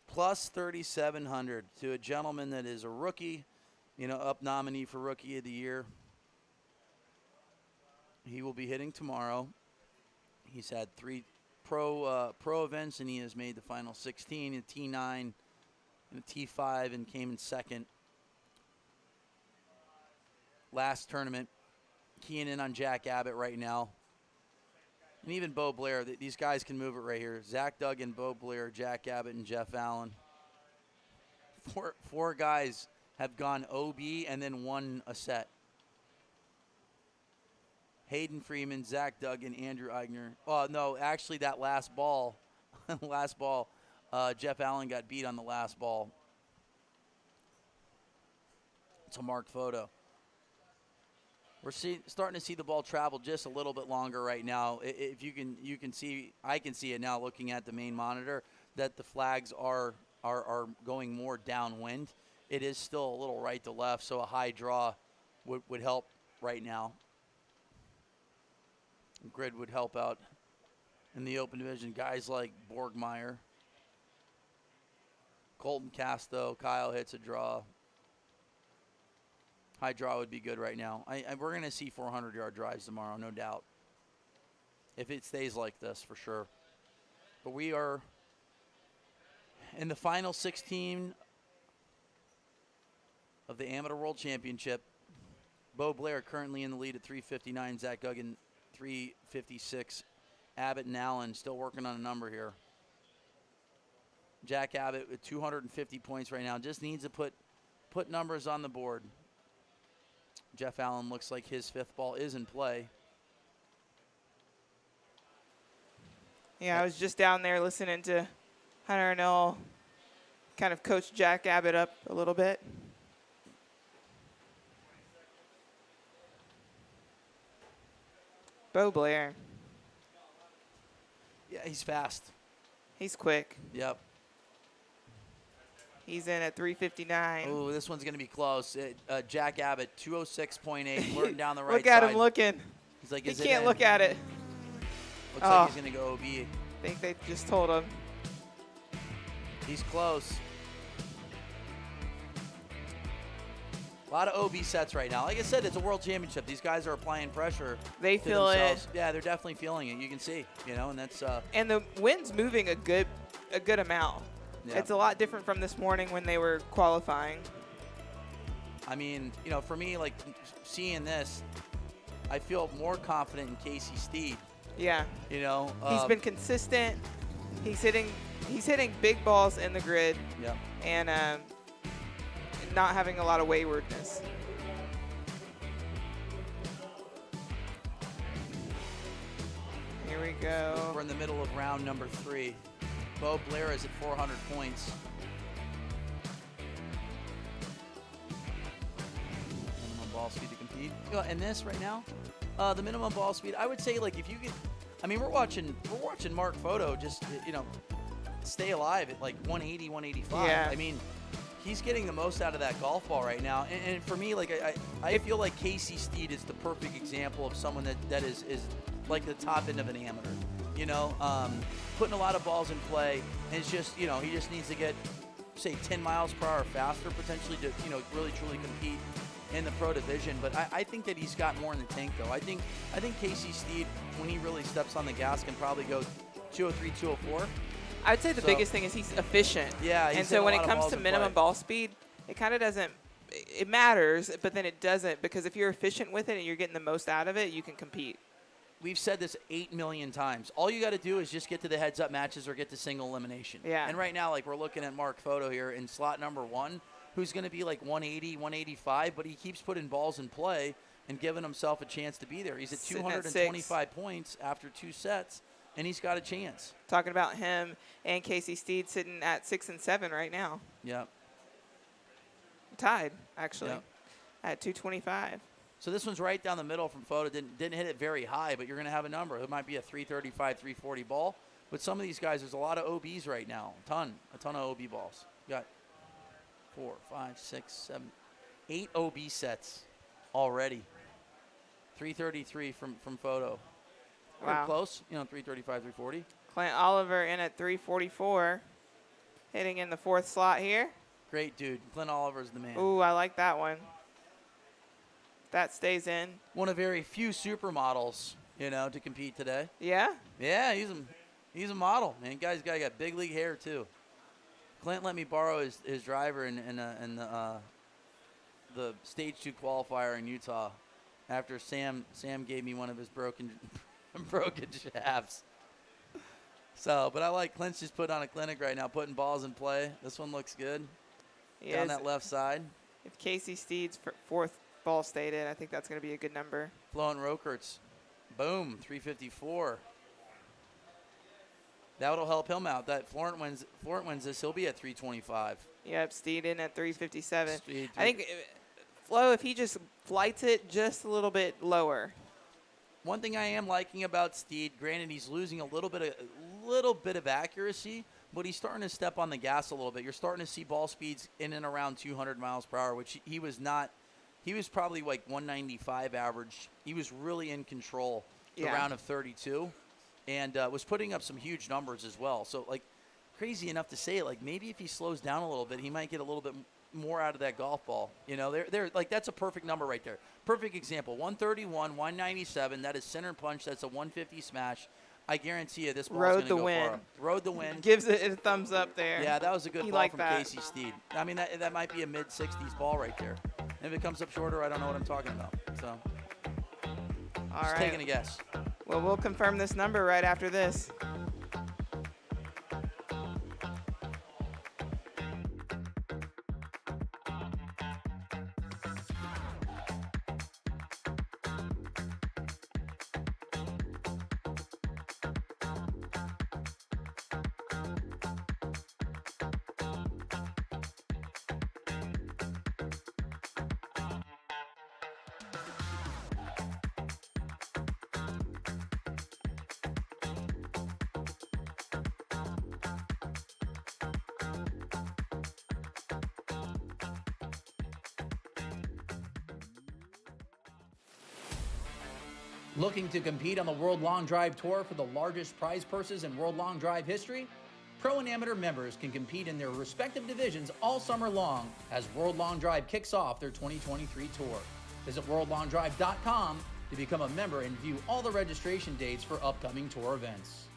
Plus 3,700 to a gentleman that is a rookie, up nominee for Rookie of the Year. He will be hitting tomorrow. He's had 3 pro events, and he has made the final 16, a T9, and a T5, and came in second. Last tournament, keying in on Jack Abbott right now. And even Bo Blair, these guys can move it right here. Zach Duggan, Bo Blair, Jack Abbott, and Jeff Allen. Four guys have gone OB and then won a set. Hayden Freeman, Zach Duggan, Andrew Eigner. Oh, no, actually that last ball, Jeff Allen got beat on the last ball. It's a marked photo. We're starting to see the ball travel just a little bit longer right now. If you can see, I can see it now looking at the main monitor that the flags are going more downwind. It is still a little right to left, so a high draw would help right now. Grid would help out in the open division. Guys like Borgmeyer, Colton Casto, Kyle hits a draw. High draw would be good right now. We're going to see 400-yard drives tomorrow, no doubt. If it stays like this, for sure. But we are in the final 16 of the Amateur World Championship. Bo Blair currently in the lead at 359. Zach Duggan, 356. Abbott and Allen still working on a number here. Jack Abbott with 250 points right now. Just needs to put numbers on the board. Jeff Allen looks like his 5th ball is in play. Yeah, I was just down there listening to Hunter Arnell kind of coach Jack Abbott up a little bit. Bo Blair. Yeah, he's fast. He's quick. Yep. He's in at 3:59. Oh, this one's going to be close. Jack Abbott, 206.8, flirting down the right Look at side. him looking. He's like, he is it can't in? look at it. Looks like he's going to go OB. I think they just told him. He's close. A lot of OB sets right now. Like I said, it's a world championship. These guys are applying pressure. They to feel themselves. it. Yeah, they're definitely feeling it. You can see, and that's. And the wind's moving a good amount. Yeah. It's a lot different from this morning when they were qualifying. I mean, for me, like seeing this, I feel more confident in Casey Steed. Yeah. He's been consistent. He's hitting big balls in the grid. Yep. And not having a lot of waywardness. Here we go. We're in the middle of round number 3. Bo Blair is at 400 points. Minimum ball speed to compete. And this right now, the minimum ball speed, I would say, like, if you get, I mean, we're watching Mark Photo just, stay alive at like 180, 185. Yeah. I mean, he's getting the most out of that golf ball right now. And for me, like, I feel like Casey Steed is the perfect example of someone that is like the top end of an amateur. Putting a lot of balls in play. And it's just, he just needs to get, say, 10 miles per hour faster potentially to, really truly compete in the pro division. But I think that he's got more in the tank, though. I think Casey Steed, when he really steps on the gas, can probably go 203, 204. I'd say the biggest thing is he's efficient. Yeah, and he's so hitting when a it lot of comes balls to in minimum play. ball speed, it kind of doesn't. It matters, but then it doesn't, because if you're efficient with it and you're getting the most out of it, you can compete. We've said this 8 million times. All you got to do is just get to the heads-up matches or get to single elimination. Yeah. And right now, like, we're looking at Mark Photo here in slot number 1, who's going to be like 180, 185, but he keeps putting balls in play and giving himself a chance to be there. He's at Sitting at 225 points after 2 sets, and he's got a chance. Talking about him and Casey Steed sitting at 6 and 7 right now. Yep. Tied, actually, Yep. at 225. So this one's right down the middle from Photo. Didn't hit it very high, but you're going to have a number. It might be a 335, 340 ball. But some of these guys, there's a lot of OBs right now. A ton of OB balls. You got 4, 5, 6, 7, 8 OB sets already. 333 from Photo. Wow. We're close, 335, 340. Clint Oliver in at 344, hitting in the 4th slot here. Great dude. Clint Oliver's the man. Ooh, I like that one. That stays in. One of very few supermodels, to compete today. Yeah? Yeah, he's a model, man. Guy's got big league hair too. Clint let me borrow his driver in the stage 2 qualifier in Utah after Sam gave me one of his broken shafts. So, but I like Clint's just put on a clinic right now, putting balls in play. This one looks good. Down that left side. If Casey Steed's 4th ball stayed in, I think that's going to be a good number. Floen Rokerts, boom, 354. That'll help him out. That Florent wins this, he'll be at 325. Yep, Steed in at 357. Steed, I think Flo, if he just flights it just a little bit lower. One thing I am liking about Steed, granted he's losing a little bit of accuracy, but he's starting to step on the gas a little bit. You're starting to see ball speeds in and around 200 miles per hour, which he was not. He was probably like 195 average. He was really in control the round of 32, and was putting up some huge numbers as well. So, like, crazy enough to say, like, maybe if he slows down a little bit, he might get a little bit more out of that golf ball. They're like, that's a perfect number right there. Perfect example. 131, 197. That is center punch. That's a 150 smash. I guarantee you this ball's going to go far. Rode the win. Gives it a thumbs up there. Yeah, that was a good He ball liked from that. Casey Steed. I mean, that might be a mid-60s ball right there. And if it comes up shorter, I don't know what I'm talking about. So, All just right. taking a guess. Well, we'll confirm this number right after this. Looking to compete on the World Long Drive Tour for the largest prize purses in World Long Drive history? Pro and amateur members can compete in their respective divisions all summer long as World Long Drive kicks off their 2023 tour. Visit worldlongdrive.com to become a member and view all the registration dates for upcoming tour events.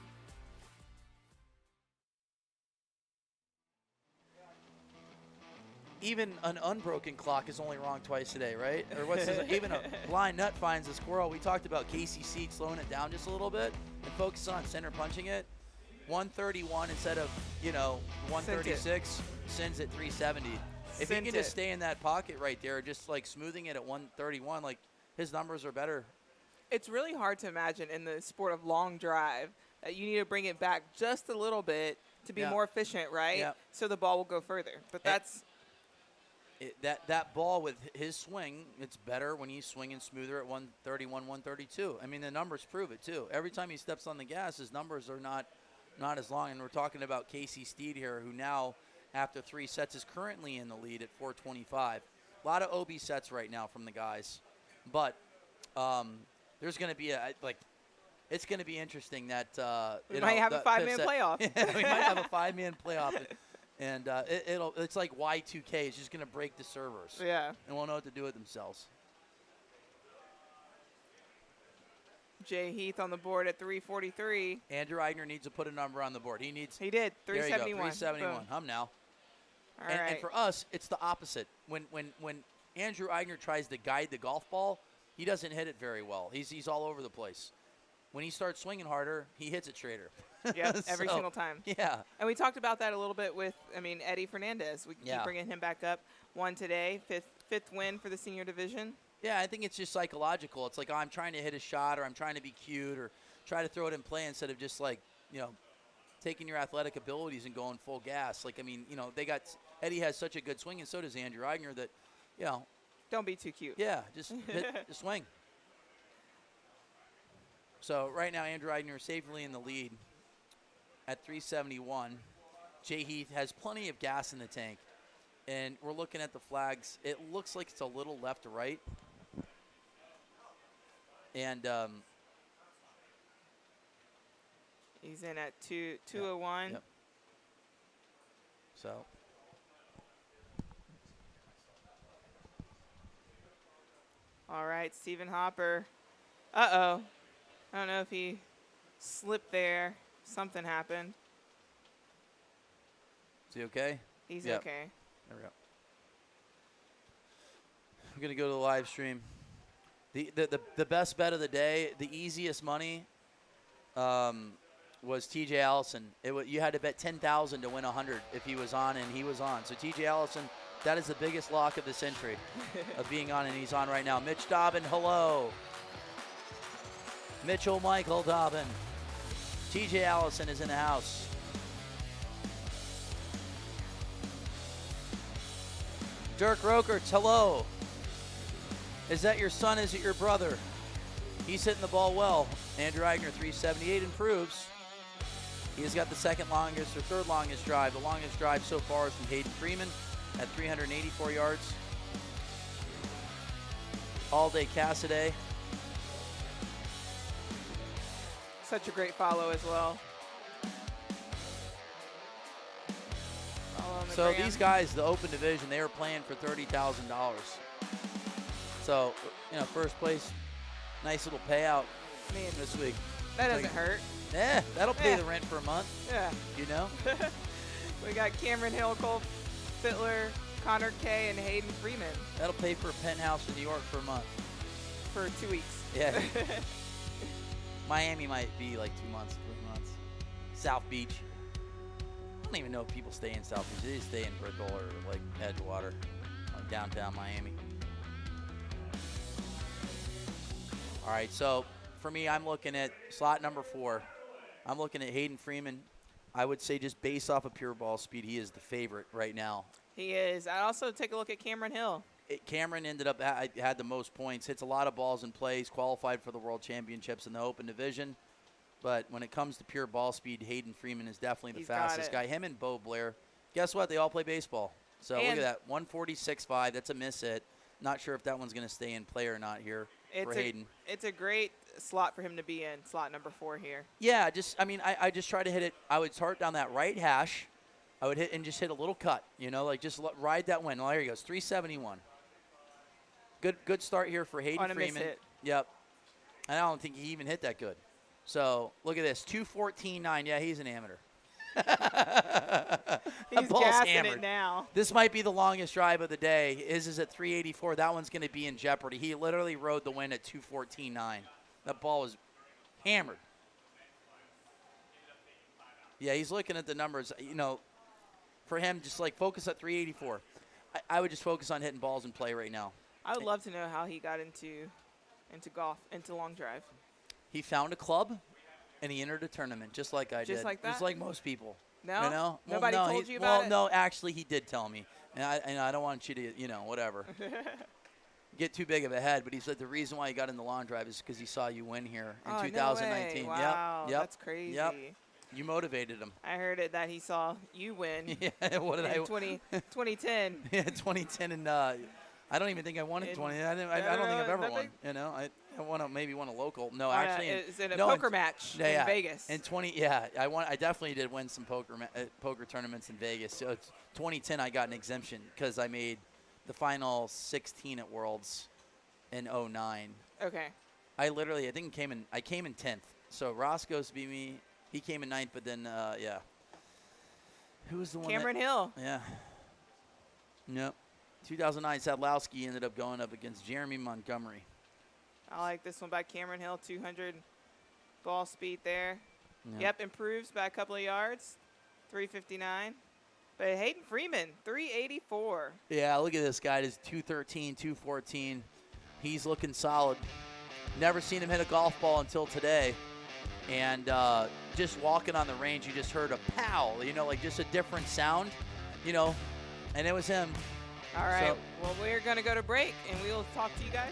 Even an unbroken clock is only wrong twice a day, right? Or what's this? Even a blind nut finds a squirrel. We talked about Casey Seek slowing it down just a little bit and focusing on center punching it. 131 instead of 136 sends it 370. If he can just stay in that pocket right there, just like smoothing it at 131, like his numbers are better. It's really hard to imagine in the sport of long drive that you need to bring it back just a little bit to be more efficient, right? Yeah. So the ball will go further. But that's that ball with his swing, it's better when he's swinging smoother at 131, 132. I mean, the numbers prove it too. Every time he steps on the gas, his numbers are not as long. And we're talking about Casey Steed here, who now, after 3 sets, is currently in the lead at 425. A lot of OB sets right now from the guys. But there's going to be it's going to be interesting that we might have a 5-man playoff. We might have a 5-man playoff. And it's like Y2K. It's just going to break the servers. Yeah. And we'll know what to do with themselves. Jay Heath on the board at 343. Andrew Eigner needs to put a number on the board. He did. 371. 371. Boom. Hum now. All and, right. and for us, it's the opposite. When Andrew Eigner tries to guide the golf ball, he doesn't hit it very well. He's all over the place. When he starts swinging harder, he hits it straighter. Yeah, every single time. Yeah. And we talked about that a little bit with, Eddie Fernandez. We keep bringing him back up. Won today, fifth win for the senior division. Yeah, I think it's just psychological. It's like, I'm trying to hit a shot, or I'm trying to be cute, or try to throw it in play instead of just taking your athletic abilities and going full gas. Eddie has such a good swing, and so does Andrew Eigner that, Don't be too cute. Yeah, just hit the swing. So right now, Andrew Eigner is safely in the lead at 371. Jay Heath has plenty of gas in the tank. And we're looking at the flags. It looks like it's a little left to right. And he's in at 201. Yep. So. All right, Stephen Hopper. Uh-oh. I don't know if he slipped there. Something happened. Is he okay? He's okay. There we go. I'm going to go to the live stream. The best bet of the day, the easiest money, was T.J. Allison. You had to bet $10,000 to win 100 if he was on, and he was on. So T.J. Allison, that is the biggest lock of the century of being on, and he's on right now. Mitch Dobbin, hello. Mitchell Michael Dobbin. T.J. Allison is in the house. Dirk Rokerts, hello. Is that your son? Is it your brother? He's hitting the ball well. Andrew Eigner, 378, improves. He has got the second longest or third longest drive. The longest drive so far is from Hayden Freeman at 384 yards. All Day Cassidy. Such a great follow as well. So these guys, the open division, they were playing for $30,000. So, first place, nice little payout this week. That doesn't hurt. Yeah, that'll pay the rent for a month. Yeah. We got Cameron Hill, Cole Fittler, Connor Kay, and Hayden Freeman. That'll pay for a penthouse in New York for a month. For 2 weeks. Yeah. Miami might be like 2 months, 3 months. South Beach. I don't even know if people stay in South Beach. They just stay in Brickell or like Edgewater, like downtown Miami. All right, so for me, I'm looking at slot number 4. I'm looking at Hayden Freeman. I would say just based off of pure ball speed, he is the favorite right now. He is. I also take a look at Cameron Hill. Cameron ended up had the most points, hits a lot of balls in plays, qualified for the World Championships in the Open Division. But when it comes to pure ball speed, Hayden Freeman is definitely the fastest guy. Him and Bo Blair. Guess what? They all play baseball. So look at that. 146.5. That's a miss hit. Not sure if that one's going to stay in play or not here for Hayden. It's a great slot for him to be in, slot number 4 here. Yeah, I just try to hit it. I would start down that right hash. I would hit and just hit a little cut, like just ride that wind. Well, there he goes, 371. Good start here for Hayden On a Freeman. miss hit. Yep. And I don't think he even hit that good. So look at this, 214.9. Yeah, he's an amateur. He's ball's gassing hammered. it now. This might be the longest drive of the day. His is at 384. That one's going to be in jeopardy. He literally rode the wind at 214.9. That ball was hammered. Yeah, he's looking at the numbers. For him, just like focus at 384. I would just focus on hitting balls in play right now. I would love to know how he got into golf, into long drive. He found a club, and he entered a tournament, just like I did. Just like that? Just like most people. No? Well, Nobody no, told you about it? Well, no, actually, he did tell me. And I don't want you to, whatever. Get too big of a head. But he said the reason why he got into long drive is because he saw you win here in 2019. No way. Wow, Yep. that's crazy. Yep. You motivated him. I heard it that he saw you win. Yeah, what did in 2010. Yeah, 2010, and I don't even think I won it 20. I don't think I've ever won. I maybe won a local. No, actually, it's in a poker match in Vegas. In 20, yeah, I won. I definitely did win some poker tournaments in Vegas. So it's 2010. I got an exemption because I made the final 16 at Worlds in 09. Okay. I think I came in 10th. So Roscoe's beat me. He came in 9th, but then yeah. Who was the one? Cameron Hill. Yeah. Yep. 2009, Sadlowski ended up going up against Jeremy Montgomery. I like this one by Cameron Hill, 200 ball speed there. Yep. Improves by a couple of yards, 359. But Hayden Freeman, 384. Yeah, look at this guy. He's 213, 214. He's looking solid. Never seen him hit a golf ball until today. And just walking on the range, you just heard a pow, like just a different sound, and it was him. All right, well, we're going to go to break, and we'll talk to you guys.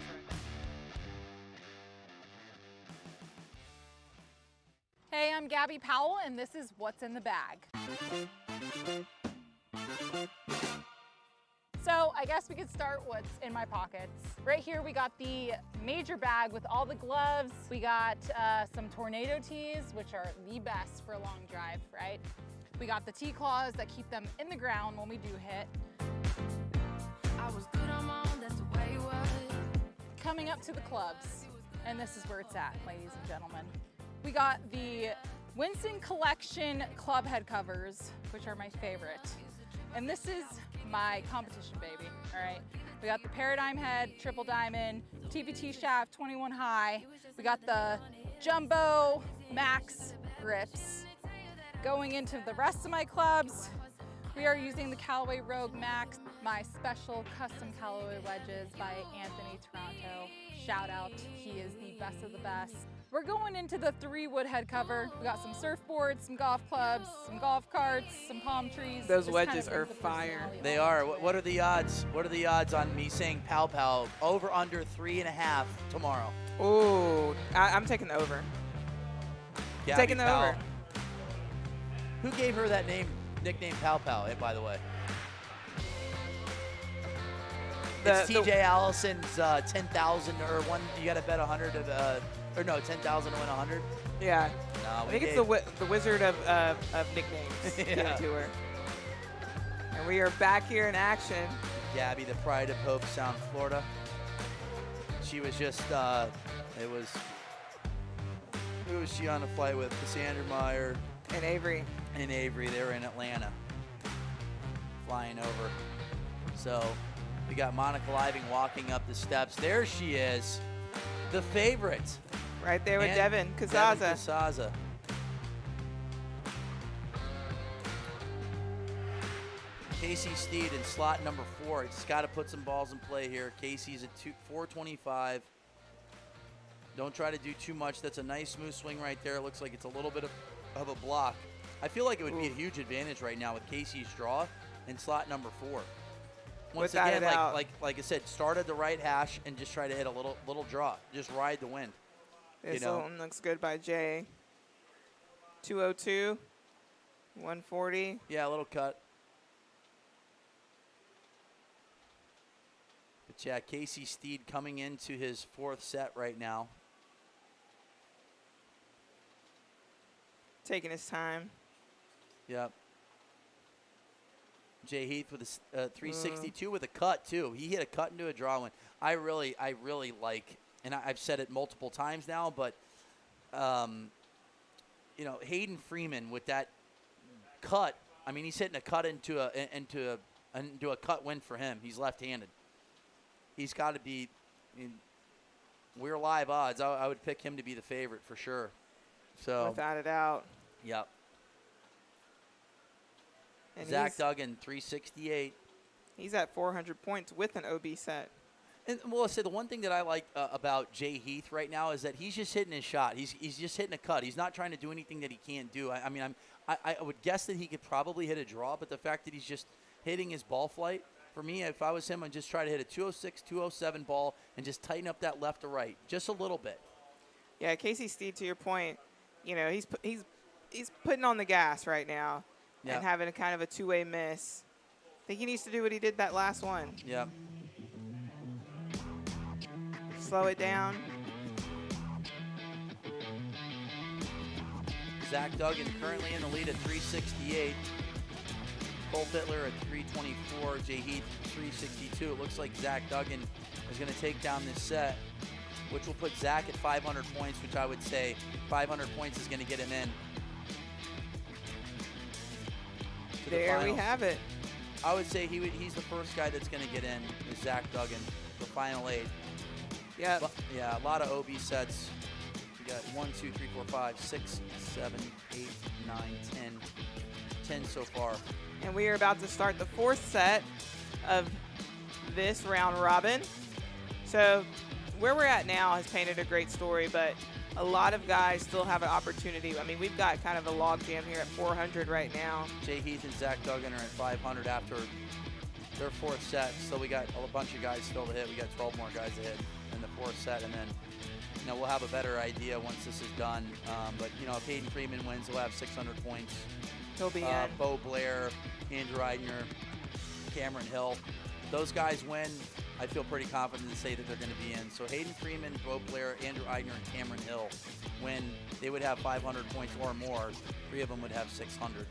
Hey, I'm Gabby Powell, and this is What's in the Bag. So I guess we could start what's in my pockets. Right here we got the major bag with all the gloves. We got some tornado tees, which are the best for a long drive, right? We got the T-claws that keep them in the ground when we do hit. I was good on my own, that's the way it was. Coming up to the clubs, and this is where it's at, ladies and gentlemen. We got the Winston Collection club head covers, which are my favorite. And this is my competition baby, all right? We got the Paradigm Head, Triple Diamond, TPT Shaft, 21 High. We got the Jumbo Max grips. Going into the rest of my clubs, we are using the Callaway Rogue Max, my special custom Callaway wedges by Anthony Toronto. Shout out, he is the best of the best. We're going into the 3-wood head cover. We got some surfboards, some golf clubs, some golf carts, some palm trees. Those wedges are fire. They are. What are the odds? What are the odds on me saying pow pow over under 3.5 tomorrow? Ooh, I'm taking the over. Gabby Taking the Powell. over. Who gave her that nickname Pow Pow, by the way? It's TJ Allison's 10,000 or one. You got to bet 100 or no, 10,000 to win 100. Yeah. No, I think it's the wizard of nicknames. Give it to her. And we are back here in action. Gabby, the pride of Hope Sound, Florida. She was just, who was she on a flight with? Cassandra Meyer. And Avery. They were in Atlanta, flying over. So we got Monica Living walking up the steps. There she is, the favorite. Right there with And Devin Casaza. Devin Casaza. Casey Steed in slot number 4. It's got to put some balls in play here. Casey's at 425. Don't try to do too much. That's a nice smooth swing right there. It looks like it's a little bit of a block. I feel like it would be a huge advantage right now with Casey's draw in slot number 4. Once Without again, a doubt. like I said, start at the right hash and just try to hit a little draw. Just ride the wind. This one looks good by Jay. 202, 140. Yeah, a little cut. But yeah, Casey Steed coming into his 4th set right now. Taking his time. Yep. Jay Heath with a 362 with a cut too. He hit a cut into a draw one. I really like, and I've said it multiple times now, but you know, Hayden Freeman with that cut. I mean, he's hitting a cut into a cut win for him. He's left-handed. He's got to be. I mean, we're live odds. I would pick him to be the favorite for sure. So without a doubt. Yep. And Zach Duggan, 368. He's at 400 points with an OB set. And well, I say the one thing that I like about Jay Heath right now is that he's just hitting his shot. He's just hitting a cut. He's not trying to do anything that he can't do. I mean, I would guess that he could probably hit a draw, but the fact that he's just hitting his ball flight, for me, if I was him, I'd just try to hit a 206, 207 ball and just tighten up that left to right just a little bit. Yeah, Casey Steed, to your point, you know, he's putting on the gas right now and having a kind of a two-way miss. I think he needs to do what he did that last one. Yeah. Slow it down. Zach Duggan currently in the lead at 368. Cole Fittler at 324. Jay Heath 362. It looks like Zach Duggan is going to take down this set, which will put Zach at 500 points, which I would say 500 points is going to get him in. There we have it. I would say he's the first guy that's going to get in is Zach Duggan, the final 8. Yeah. Yeah, a lot of OB sets. We got 1, 2, 3, 4, 5, 6, 7, 8, 9, 10. 10 so far. And we are about to start the 4th set of this round robin. So where we're at now has painted a great story, but a lot of guys still have an opportunity. I mean, we've got kind of a log jam here at 400 right now. Jay Heath and Zach Duggan are at 500 after their 4th set. So we got a bunch of guys still to hit. We got 12 more guys to hit in the 4th set, and then we'll have a better idea once this is done. But if Hayden Freeman wins, he'll have 600 points. He'll be in. Bo Blair, Andrew Eidner, Cameron Hill. Those guys win. I feel pretty confident to say that they're going to be in. So Hayden Freeman, Bo Blair, Andrew Eidner, and Cameron Hill win. They would have 500 points or more. 3 of them would have 600.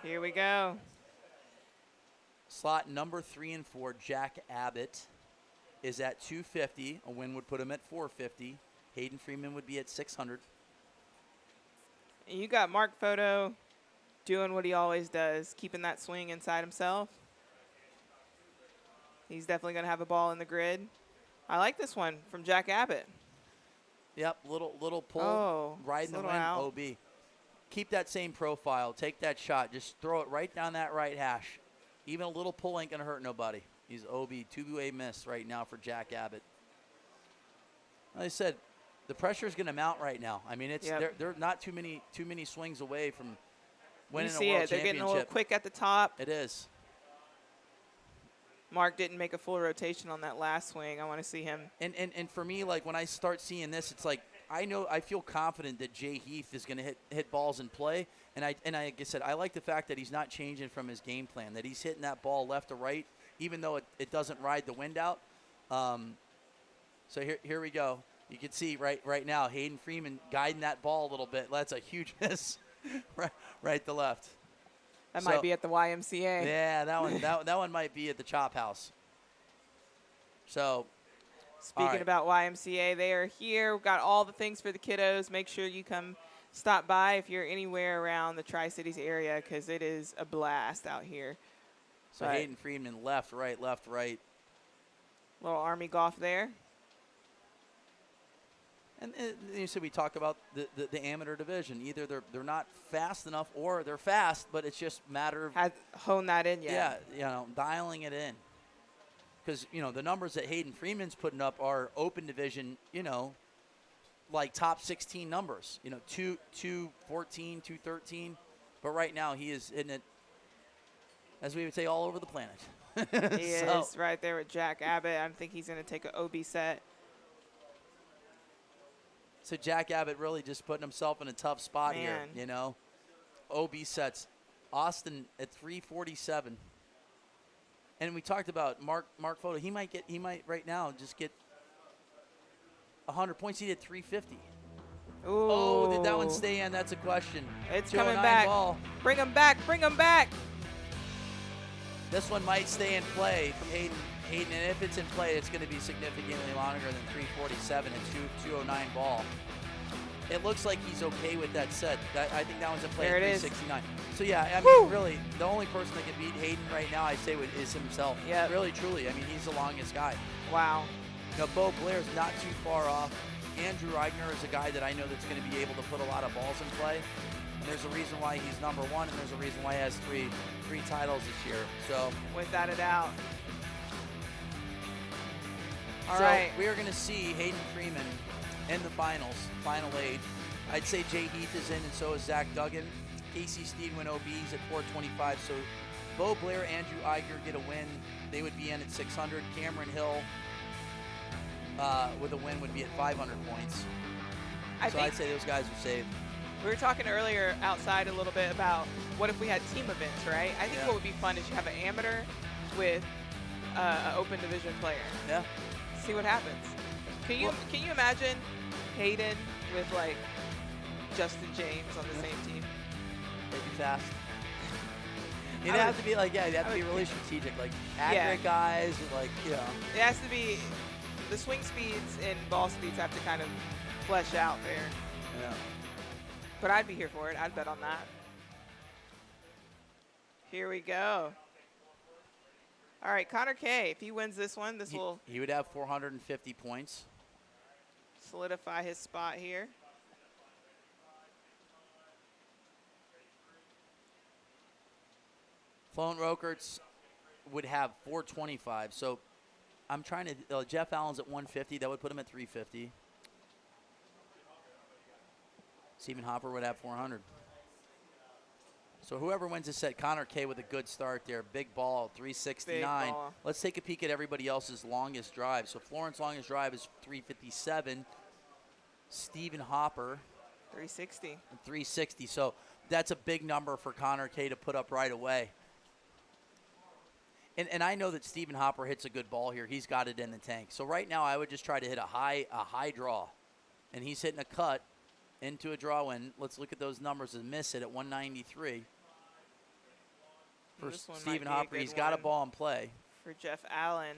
Here we go. Slot number 3 and 4, Jack Abbott, is at 250. A win would put him at 450. Hayden Freeman would be at 600. And you got Mark Photo doing what he always does, keeping that swing inside himself. He's definitely going to have a ball in the grid. I like this one from Jack Abbott. Yep, little pull, riding the wind, out. OB. Keep that same profile. Take that shot. Just throw it right down that right hash. Even a little pull ain't going to hurt nobody. He's OB, 2-way miss right now for Jack Abbott. Like I said, the pressure is going to mount right now. I mean, it's they're not too many swings away from winning a world championship. They're getting a little quick at the top. It is. Mark didn't make a full rotation on that last swing. I want to see him. And for me, like when I start seeing this, it's like I feel confident that Jay Heath is going to hit balls in play. And like I said, I like the fact that he's not changing from his game plan. That he's hitting that ball left to right, even though it doesn't ride the wind out. So here we go. You can see right now Hayden Freeman guiding that ball a little bit. That's a huge miss, right to left. That might be at the YMCA. Yeah, that one might be at the Chop House. So, speaking about YMCA, they are here. We've got all the things for the kiddos. Make sure you come stop by if you're anywhere around the Tri-Cities area, because it is a blast out here. So Hayden Freeman left, right. Little Army golf there. And you said we talk about the amateur division. Either they're not fast enough or they're fast, but it's just a matter of hone that in yet. Yeah, dialing it in. Because the numbers that Hayden Freeman's putting up are open division. Like top 16 numbers. 214, 213. But right now he is hitting it, as we would say, all over the planet. He is right there with Jack Abbott. I think he's going to take an OB set. So Jack Abbott really just putting himself in a tough spot here, OB sets. Austin at 347. And we talked about Mark Photo. He might right now just get 100 points. He did 350. Ooh. Oh, did that one stay in? That's a question. It's 209 coming back. Ball. Bring him back. Bring him back. This one might stay in play from Hayden. And if it's in play, it's going to be significantly longer than 347 and 209 ball. It looks like he's okay with that set. I think that one's in play There at it is. 369. So, yeah, I mean, really, the only person that can beat Hayden right now, I say, is himself. Yeah. Really, truly. I mean, he's the longest guy. Wow. You know, Bo Blair's not too far off. Andrew Eigner is a guy that I know that's going to be able to put a lot of balls in play. And there's a reason why he's number one, and there's a reason why he has three titles this year. So without a doubt. All so right. we are going to see Hayden Freeman in the finals, final 8. I'd say Jay Heath is in, and so is Zach Duggan. Casey Steedwin OB's at 425. So Bo Blair, Andrew Eigner get a win. They would be in at 600. Cameron Hill with a win would be at 500 points. So I'd say those guys are saved. We were talking earlier outside a little bit about what if we had team events, right? I think what would be fun is you have an amateur with an open division player. Yeah. See what happens. Can you imagine Hayden with like Justin James on the same team? They'd be fast. You'd have to be like, yeah, you'd have to be really strategic, like accurate guys, with like, you know. It has to be, the swing speeds and ball speeds have to kind of flesh out there. Yeah. But I'd be here for it. I'd bet on that. Here we go. All right, Connor K, if he wins this one, He would have 450 points. Solidify his spot here. Flown Rokerts would have 425. So I'm trying to, Jeff Allen's at 150. That would put him at 350. Stephen Hopper would have 400. So whoever wins this set, Connor K with a good start there. Big ball, 369. Big ball. Let's take a peek at everybody else's longest drive. So Florence longest drive is 357. Stephen Hopper. 360. 360. So that's a big number for Connor K to put up right away. And I know that Stephen Hopper hits a good ball here. He's got it in the tank. So right now I would just try to hit a high draw. And he's hitting a cut into a draw win. Let's look at those numbers and miss it at 193. For Stephen Hopper, he's got a ball in play. For Jeff Allen.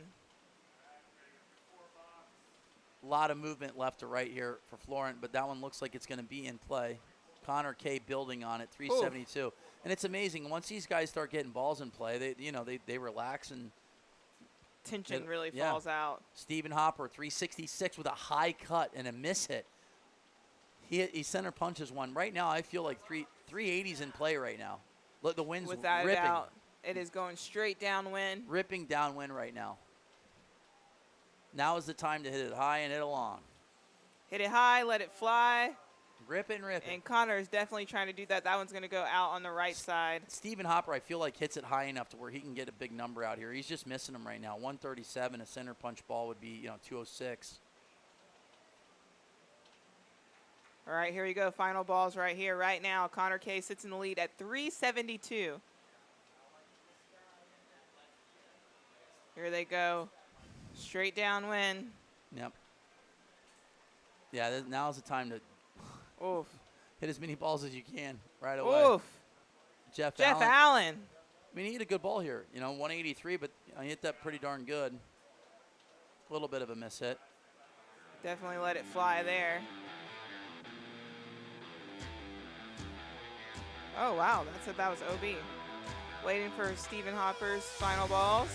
A lot of movement left to right here for Florent, but that one looks like it's going to be in play. Connor K building on it, 372. Ooh. And it's amazing. Once these guys start getting balls in play, they relax and tension really falls out. Stephen Hopper, 366 with a high cut and a miss hit. He center punches one. Right now, I feel like 380's in play right now. Look, the wind's Without ripping. a doubt. It is going straight downwind. Ripping downwind right now. Now is the time to hit it high and hit it long. Hit it high, let it fly. Rip it and rip it. And Connor is definitely trying to do that. That one's going to go out on the right side. Stephen Hopper, I feel like, hits it high enough to where he can get a big number out here. He's just missing them right now. 137, a center punch ball would be, 206. All right, here we go. Final balls right here, right now. Connor K sits in the lead at 372. Here they go. Straight downwind. Yep. Yeah, now's the time to hit as many balls as you can right away. Oof. Jeff Allen. I mean, he hit a good ball here. 183, but he hit that pretty darn good. A little bit of a miss hit. Definitely let it fly there. Oh, wow. That was OB. Waiting for Stephen Hopper's final balls.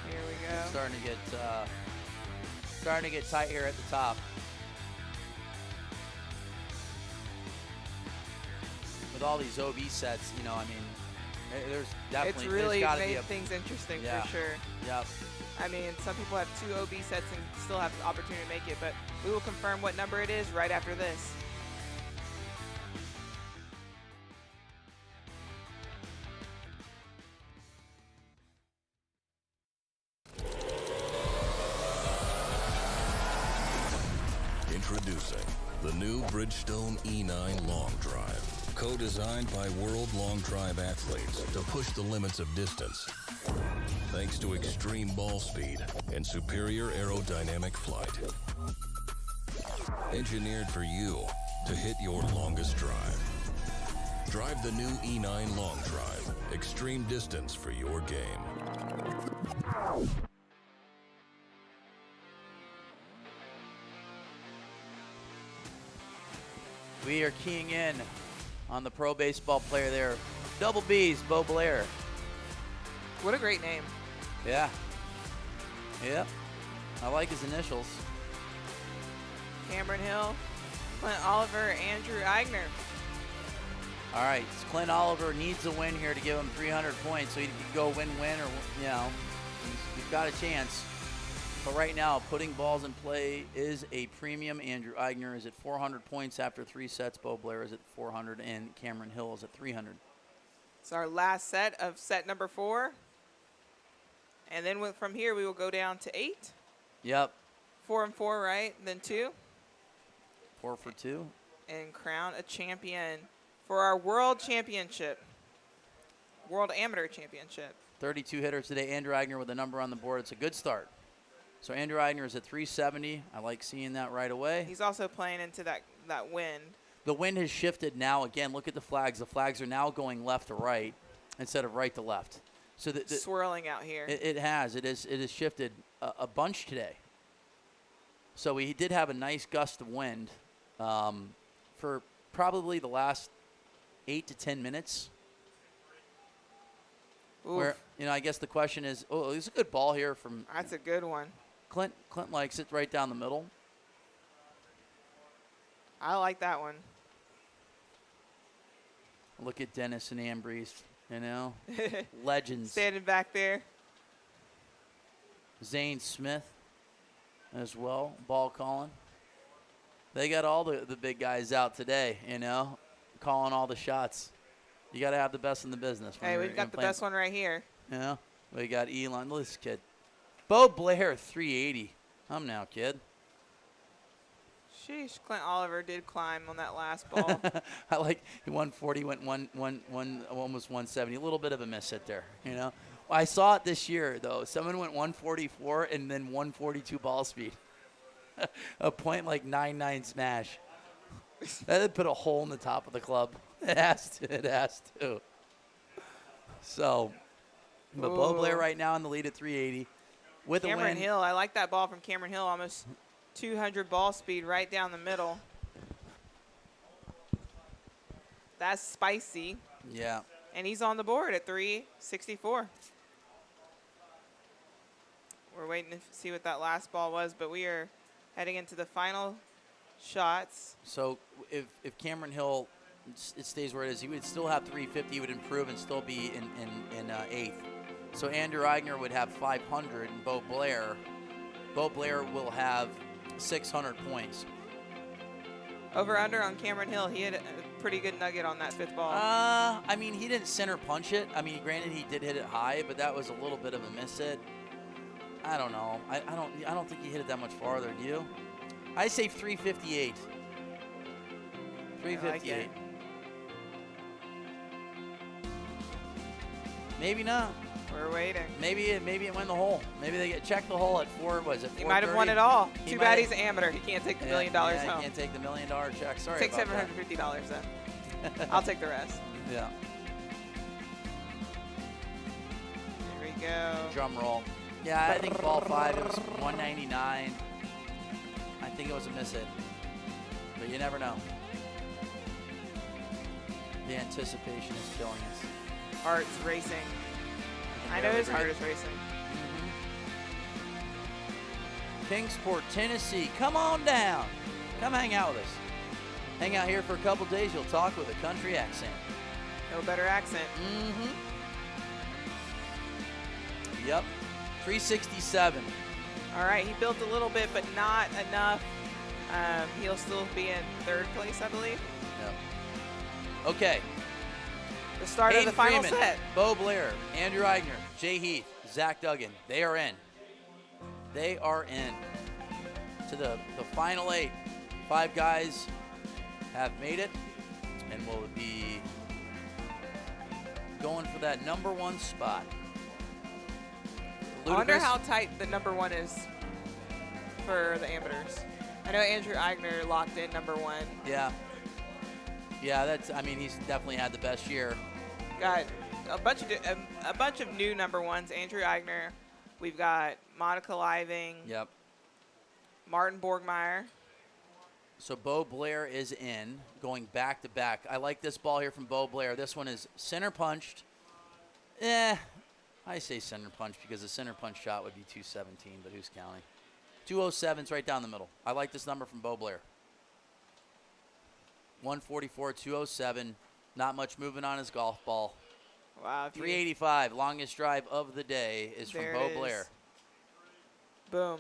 Here we go. Starting to get tight here at the top. With all these OB sets, there's definitely it's really there's gotta made be things interesting yeah. for sure. Yep. I mean, some people have 2 OB sets and still have the opportunity to make it, but we will confirm what number it is right after this. Introducing the new Bridgestone E9 Long Drive. Co-designed by world long drive athletes to push the limits of distance. thanks to extreme ball speed and superior aerodynamic flight. Engineered for you to hit your longest drive. Drive the new E9 Long Drive. Extreme distance for your game. We are keying in on the pro baseball player there. Double B's, Bo Blair. What a great name. Yeah. Yep. I like his initials. Cameron Hill, Clint Oliver, Andrew Eigner. All right, Clint Oliver needs a win here to give him 300 points, so he could go win-win, or, you know, he's got a chance. But right now, putting balls in play is a premium. Andrew Eigner is at 400 points after 3 sets. Bo Blair is at 400, and Cameron Hill is at 300. It's our last set of set number 4. And then from here, we will go down to 8. Yep. 4 and 4, right? Then 2. 4 for 2. And crown a champion for our World Championship. World Amateur Championship. 32 hitters today. Andrew Eigner with a number on the board. It's a good start. So Andrew Eigner is at 370. I like seeing that right away. He's also playing into that wind. The wind has shifted now. Again, look at the flags. The flags are now going left to right instead of right to left. So the swirling out here. It has shifted a bunch today. So we did have a nice gust of wind for probably the last 8 to 10 minutes. Oof. Where, you know, I guess the question is, it's a good ball here from. That's a good one. Clint likes it right down the middle. I like that one. Look at Dennis and Ambrose, you know, legends. Standing back there. Zane Smith as well, ball calling. They got all the big guys out today, you know, calling all the shots. You got to have the best in the business. Hey, we've got the best one right here. You know, we got Elon. Look at this kid. Bo Blair, 380. I'm now, kid. Sheesh, Clint Oliver did climb on that last ball. I like 140, went almost 170. A little bit of a miss hit there, you know. Well, I saw it this year, though. Someone went 144 and then 142 ball speed. A .99 smash. That would put a hole in the top of the club. It has to. So, but Bo Blair right now in the lead at 380. With a win. Cameron Hill, I like that ball from Cameron Hill. Almost 200 ball speed right down the middle. That's spicy. Yeah. And he's on the board at 364. We're waiting to see what that last ball was, but we are heading into the final shots. So if Cameron Hill it stays where it is, he would still have 350. He would improve and still be in 8th. So Andrew Eigner would have 500, and Bo Blair will have 600 points. Over under on Cameron Hill, he had a pretty good nugget on that 5th ball. I mean, he didn't center punch it. I mean, granted he did hit it high, but that was a little bit of a miss hit. I don't know. I don't think he hit it that much farther. Do you? I say 358. 358. I like it. Maybe not. We're waiting. Maybe it went the hole. Maybe they check the hole at 4. Was it? He might have won it all. Too bad he's an amateur. He can't take the $1 million home. He can't take the $1 million check. Sorry Take about that. $750 then. I'll take the rest. Yeah. Here we go. Drum roll. Yeah, I think ball 5, it was 199. I think it was a miss hit. But you never know. The anticipation is killing us. Heart's racing. I know his heart is racing. Kingsport, Tennessee. Come on down. Come hang out with us. Hang out here for a couple days. You'll talk with a country accent. No better accent. Mm-hmm. Yep. 367. All right, he built a little bit, but not enough. He'll still be in 3rd place, I believe. Yep. Okay. The start Hayden of the final Freeman, set. Bo Blair, Andrew Eigner, Jay Heath, Zach Duggan. They are in. They are in to the final 8. 5 guys have made it and will be going for that #1 spot. I wonder how tight the number 1 is for the amateurs. I know Andrew Eigner locked in number 1. Yeah. Yeah, I mean, he's definitely had the best year. Got a bunch of new number 1s. Andrew Eigner. We've got Monica Living. Yep. Martin Borgmeyer. So Bo Blair is in, going back to back. I like this ball here from Bo Blair. This one is center punched. I say center punch because the center punch shot would be 217, but who's counting? 207's right down the middle. I like this number from Bo Blair. 144, 207. Not much movement on his golf ball. Wow. 385, longest drive of the day is from Bo Blair. Boom.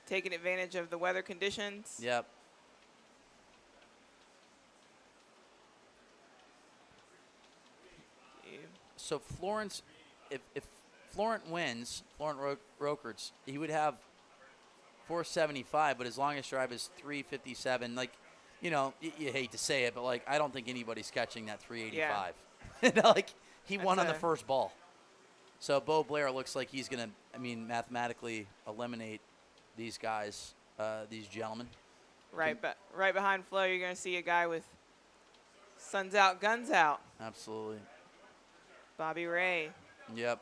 Taking advantage of the weather conditions. Yep. So Florence, if Florent wins, Florent Rokerts, he would have 475, but his longest drive is 357. Like, you know, you hate to say it, but like, I don't think anybody's catching that 385. Yeah. Like, he won on the first ball. So Bo Blair looks like he's going to, I mean, mathematically eliminate these guys, these gentlemen. Right behind Flo, you're going to see a guy with suns out, guns out. Absolutely. Bobby Ray. Yep.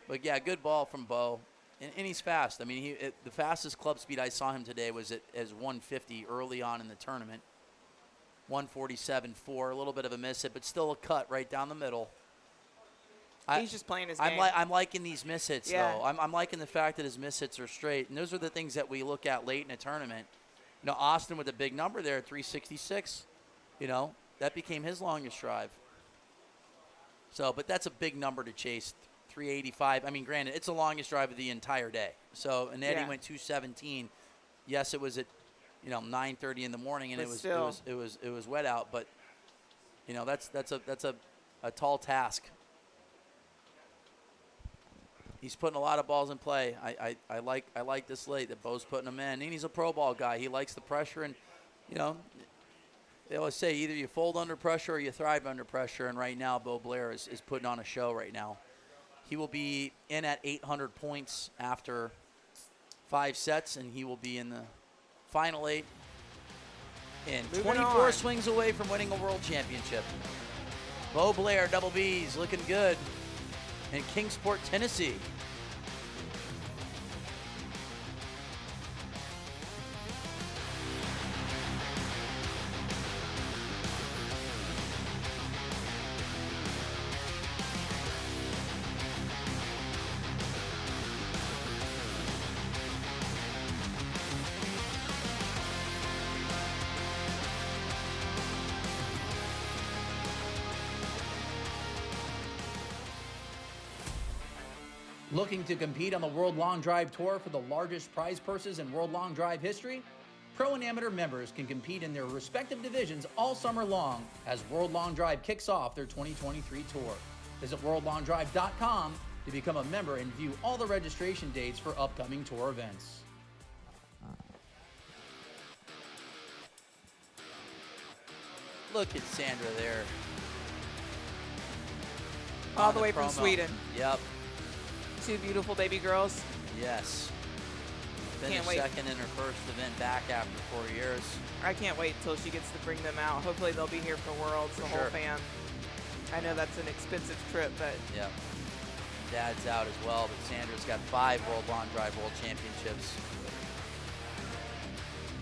But, yeah, good ball from Bo. And he's fast. I mean, the fastest club speed I saw him today was as 150 early on in the tournament. 147.4, a little bit of a miss hit, but still a cut right down the middle. He's just playing his game. I'm liking these miss hits, though. I'm liking the fact that his miss hits are straight. And those are the things that we look at late in a tournament. You know, Austin with a big number there, 366. You know, that became his longest drive. So, but that's a big number to chase, 385. I mean, granted, it's the longest drive of the entire day. So, and Eddie went 217. Yes, it was at, 9:30 in the morning, and it was wet out. But, that's a tall task. He's putting a lot of balls in play. I like this late that Bo's putting them in, and he's a pro ball guy. He likes the pressure, and they always say either you fold under pressure or you thrive under pressure. And right now, Bo Blair is putting on a show right now. He will be in at 800 points after 5 sets, and he will be in the final 8 and 24 swings away from winning a world championship. Bo Blair, double B's, looking good in Kingsport, Tennessee. Looking to compete on the World Long Drive Tour for the largest prize purses in World Long Drive history? Pro and amateur members can compete in their respective divisions all summer long as World Long Drive kicks off their 2023 tour. Visit worldlongdrive.com to become a member and view all the registration dates for upcoming tour events. Look at Sandra there. All the way from Sweden. Yep. 2 beautiful baby girls. Yes. Finished second in her first event back after 4 years. I can't wait until she gets to bring them out. Hopefully they'll be here for Worlds, the whole fam. I know that's an expensive trip, but... Yep. Dad's out as well, but Sandra's got 5 World Long Drive World Championships.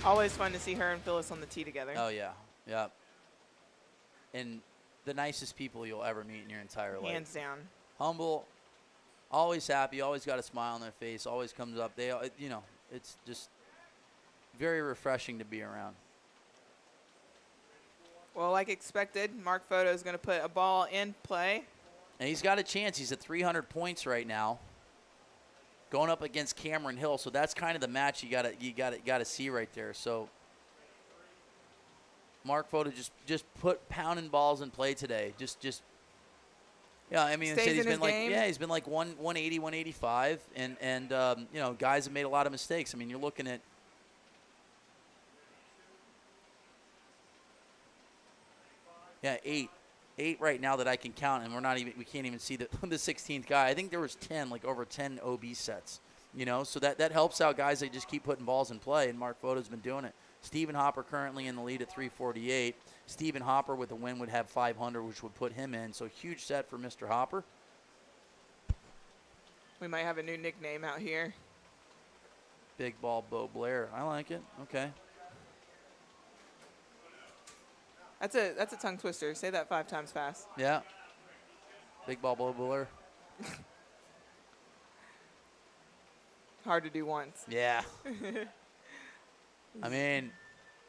Always fun to see her and Phyllis on the tee together. Oh, yeah. Yep. And the nicest people you'll ever meet in your entire life. Hands down. Humble. Always happy, always got a smile on their face, always comes up. It's just very refreshing to be around. Well, like expected, Mark Photo is going to put a ball in play. And he's got a chance. He's at 300 points right now, going up against Cameron Hill. So that's kind of the match you gotta see right there. So Mark Photo just put pounding balls in play today. Yeah, I mean, he's been like 180, 185, and guys have made a lot of mistakes. I mean, you're looking at 8 right now that I can count, and we can't even see the 16th guy. I think there was 10, like over 10 OB sets, you know, so that helps out guys that just keep putting balls in play, and Mark Photo's been doing it. Stephen Hopper currently in the lead at 348. Stephen Hopper with a win would have 500, which would put him in. So huge set for Mr. Hopper. We might have a new nickname out here. Big Ball Bo Blair. I like it. Okay. That's a tongue twister. Say that 5 times fast. Yeah. Big Ball Bo Blair. Hard to do once. Yeah. I mean,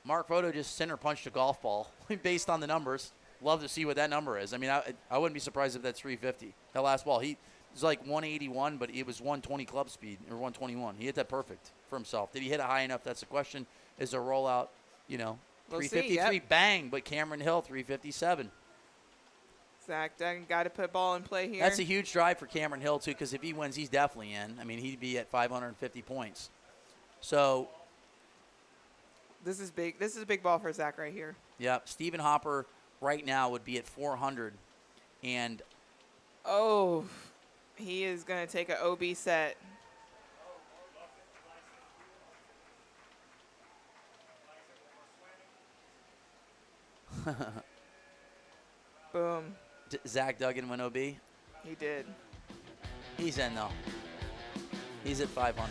Mark Photo just center punched a golf ball based on the numbers. Love to see what that number is. I mean, I wouldn't be surprised if that's 350. That last ball, he was like 181, but it was 120 club speed or 121. He hit that perfect for himself. Did he hit it high enough? That's the question. Is a rollout, you know, We'll 353, see, yep. bang, but Cameron Hill, 357. Zach Duggan got to put ball in play here. That's a huge drive for Cameron Hill, too, because if he wins, he's definitely in. I mean, he'd be at 550 points. So, this is big. This is a big ball for Zach right here. yep, Stephen Hopper right now would be at 400. And Oh, he is going to take an OB set. Boom. Zach Duggan win OB. He did. He's in, though. He's at 500.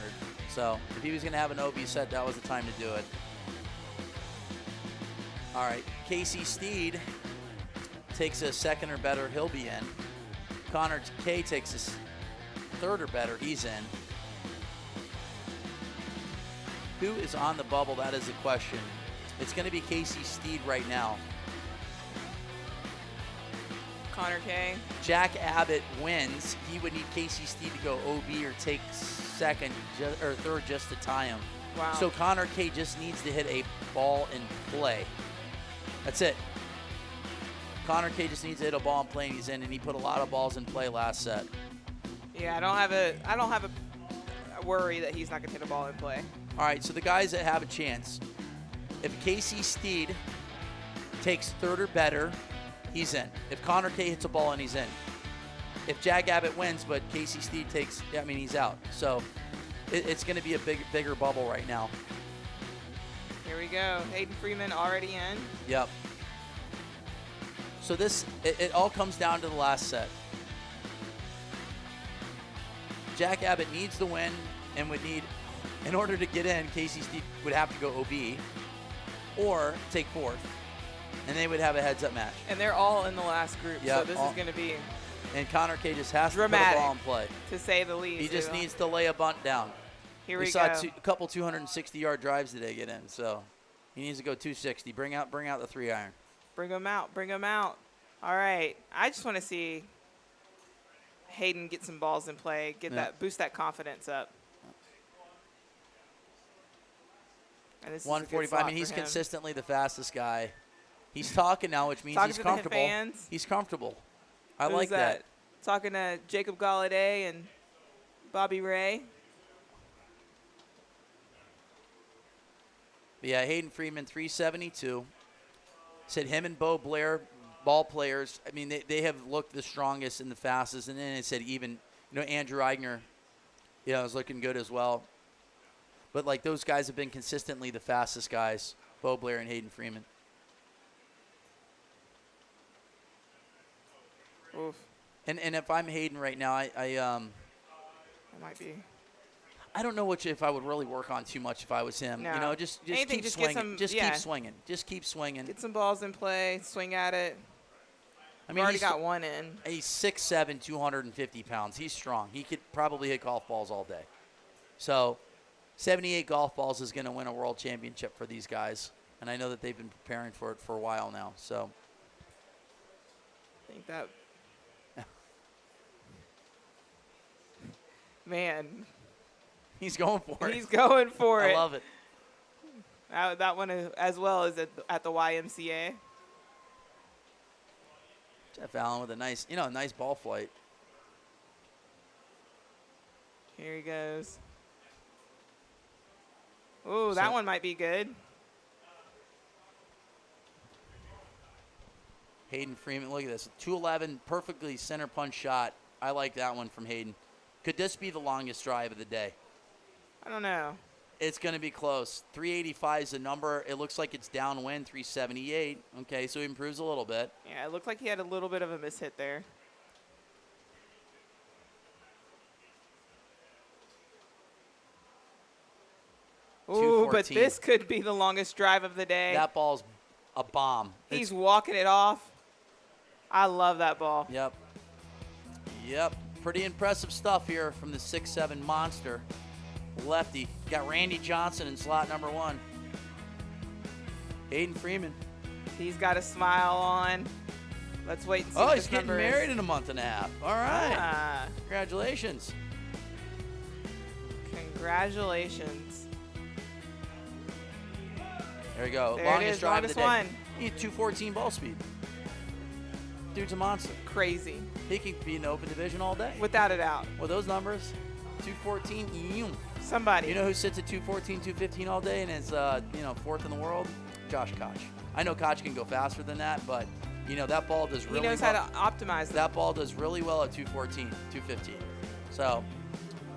So if he was going to have an OB set, that was the time to do it. All right. Casey Steed takes a second or better. He'll be in. Connor K takes a third or better. He's in. Who is on the bubble? That is the question. It's going to be Casey Steed right now. Connor K. Jack Abbott wins. He would need Casey Steed to go OB or take second or third just to tie him. Wow. So Connor K just needs to hit a ball in play. That's it. Connor K just needs to hit a ball in play and he's in, and he put a lot of balls in play last set. Yeah, I don't have a worry that he's not going to hit a ball in play. All right, so the guys that have a chance, if Casey Steed takes third or better, he's in. If Connor K hits a ball in, he's in. If Jack Abbott wins, but Casey Steed takes, I mean, he's out. So it's going to be a bigger bubble right now. Here we go. Hayden Freeman already in. Yep. So it all comes down to the last set. Jack Abbott needs the win and would need, in order to get in, Casey Steed would have to go OB or take fourth. And they would have a heads-up match. And they're all in the last group, Yep, so this is going to be and Connor K just has dramatic, to put a ball in play. to say the least. He just needs to lay a bunt down. Here we saw go. a couple 260-yard drives today get in, so he needs to go 260. Bring out the 3-iron. Bring him out. Bring him out. All right. I just want to see Hayden get some balls in play, boost that confidence up. And this is a good 145. slot I mean, he's for him. consistently the fastest guy. He's talking now, which means Talking he's to the comfortable. fans. He's comfortable. I Who's like that. Talking to Jacob Galladay and Bobby Ray. But yeah, Hayden Freeman, 372. Said him and Bo Blair, ball players, I mean, they have looked the strongest and the fastest. And then it said even, Andrew Eigner, is looking good as well. But, like, those guys have been consistently the fastest guys, Bo Blair and Hayden Freeman. Oof. And if I'm Hayden right now, It might be. I don't know if I would really work on too much if I was him. No. Just Anything, keep just get swinging. some- Just yeah. keep swinging. Just keep swinging. Get some balls in play, swing at it. I We've already he's- got one in. He's 6'7", 250 pounds. He's strong. He could probably hit golf balls all day. So 78 golf balls is going to win a world championship for these guys. And I know that they've been preparing for it for a while now. So I think that. Man. he's going for it. He's going for it. I love it. That one as well is at the YMCA. Jeff Allen with a nice ball flight. Here he goes. Ooh, that one might be good. Hayden Freeman, look at this. 211, perfectly center punch shot. I like that one from Hayden. Could this be the longest drive of the day? I don't know. It's going to be close. 385 is the number. It looks like it's downwind, 378. Okay, so he improves a little bit. Yeah, it looked like he had a little bit of a mishit there. Ooh, but this could be the longest drive of the day. That ball's a bomb. He's walking it off. I love that ball. Yep. Yep. Pretty impressive stuff here from the 6'7" monster. Lefty. Got Randy Johnson in slot number 1. Hayden Freeman. He's got a smile on. Let's wait and see. Oh, what he's his getting number married is. in a month and a half. All right. Ah. Congratulations. Congratulations. There you go. There longest it is, drive longest of the day. one. He had 214 ball speed. Dude's a monster. Crazy. He can be in the open division all day. Without a doubt. With those numbers, 214. Somebody. You know who sits at 214, 215 all day and is, fourth in the world? Josh Koch. I know Koch can go faster than that, but, that ball does really well. He knows how to optimize that ball does really well at 214, 215. So,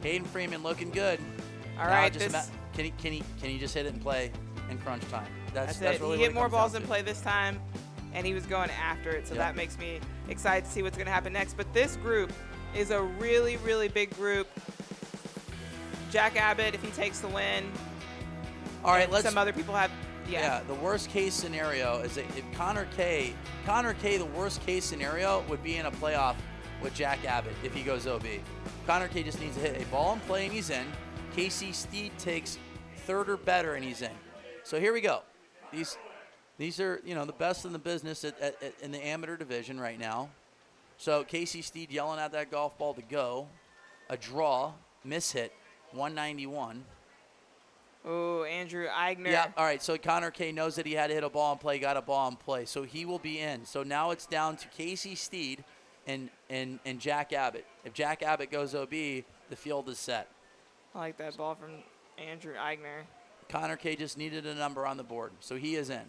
Hayden Freeman looking good. All right. Can he just hit it and play in crunch time? That's it. really He what hit more comes balls down in to. play this time, and he was going after it, so Yep. that makes me excited to see what's going to happen next. But this group is a really, really big group. Jack Abbott, if he takes the win. All right, and some other people have. Yeah. The worst case scenario is that if Connor K, the worst case scenario would be in a playoff with Jack Abbott if he goes OB. Connor K just needs to hit a ball in play and he's in. Casey Steed takes third or better and he's in. So here we go. These are, the best in the business in the amateur division right now. So Casey Steed yelling at that golf ball to go. A draw, miss hit, 191. Oh, Andrew Eigner. Yeah, all right, so Connor K knows that he had to hit a ball in play, got a ball in play. So he will be in. So now it's down to Casey Steed and Jack Abbott. If Jack Abbott goes OB, the field is set. I like that ball from Andrew Eigner. Connor K just needed a number on the board, so he is in.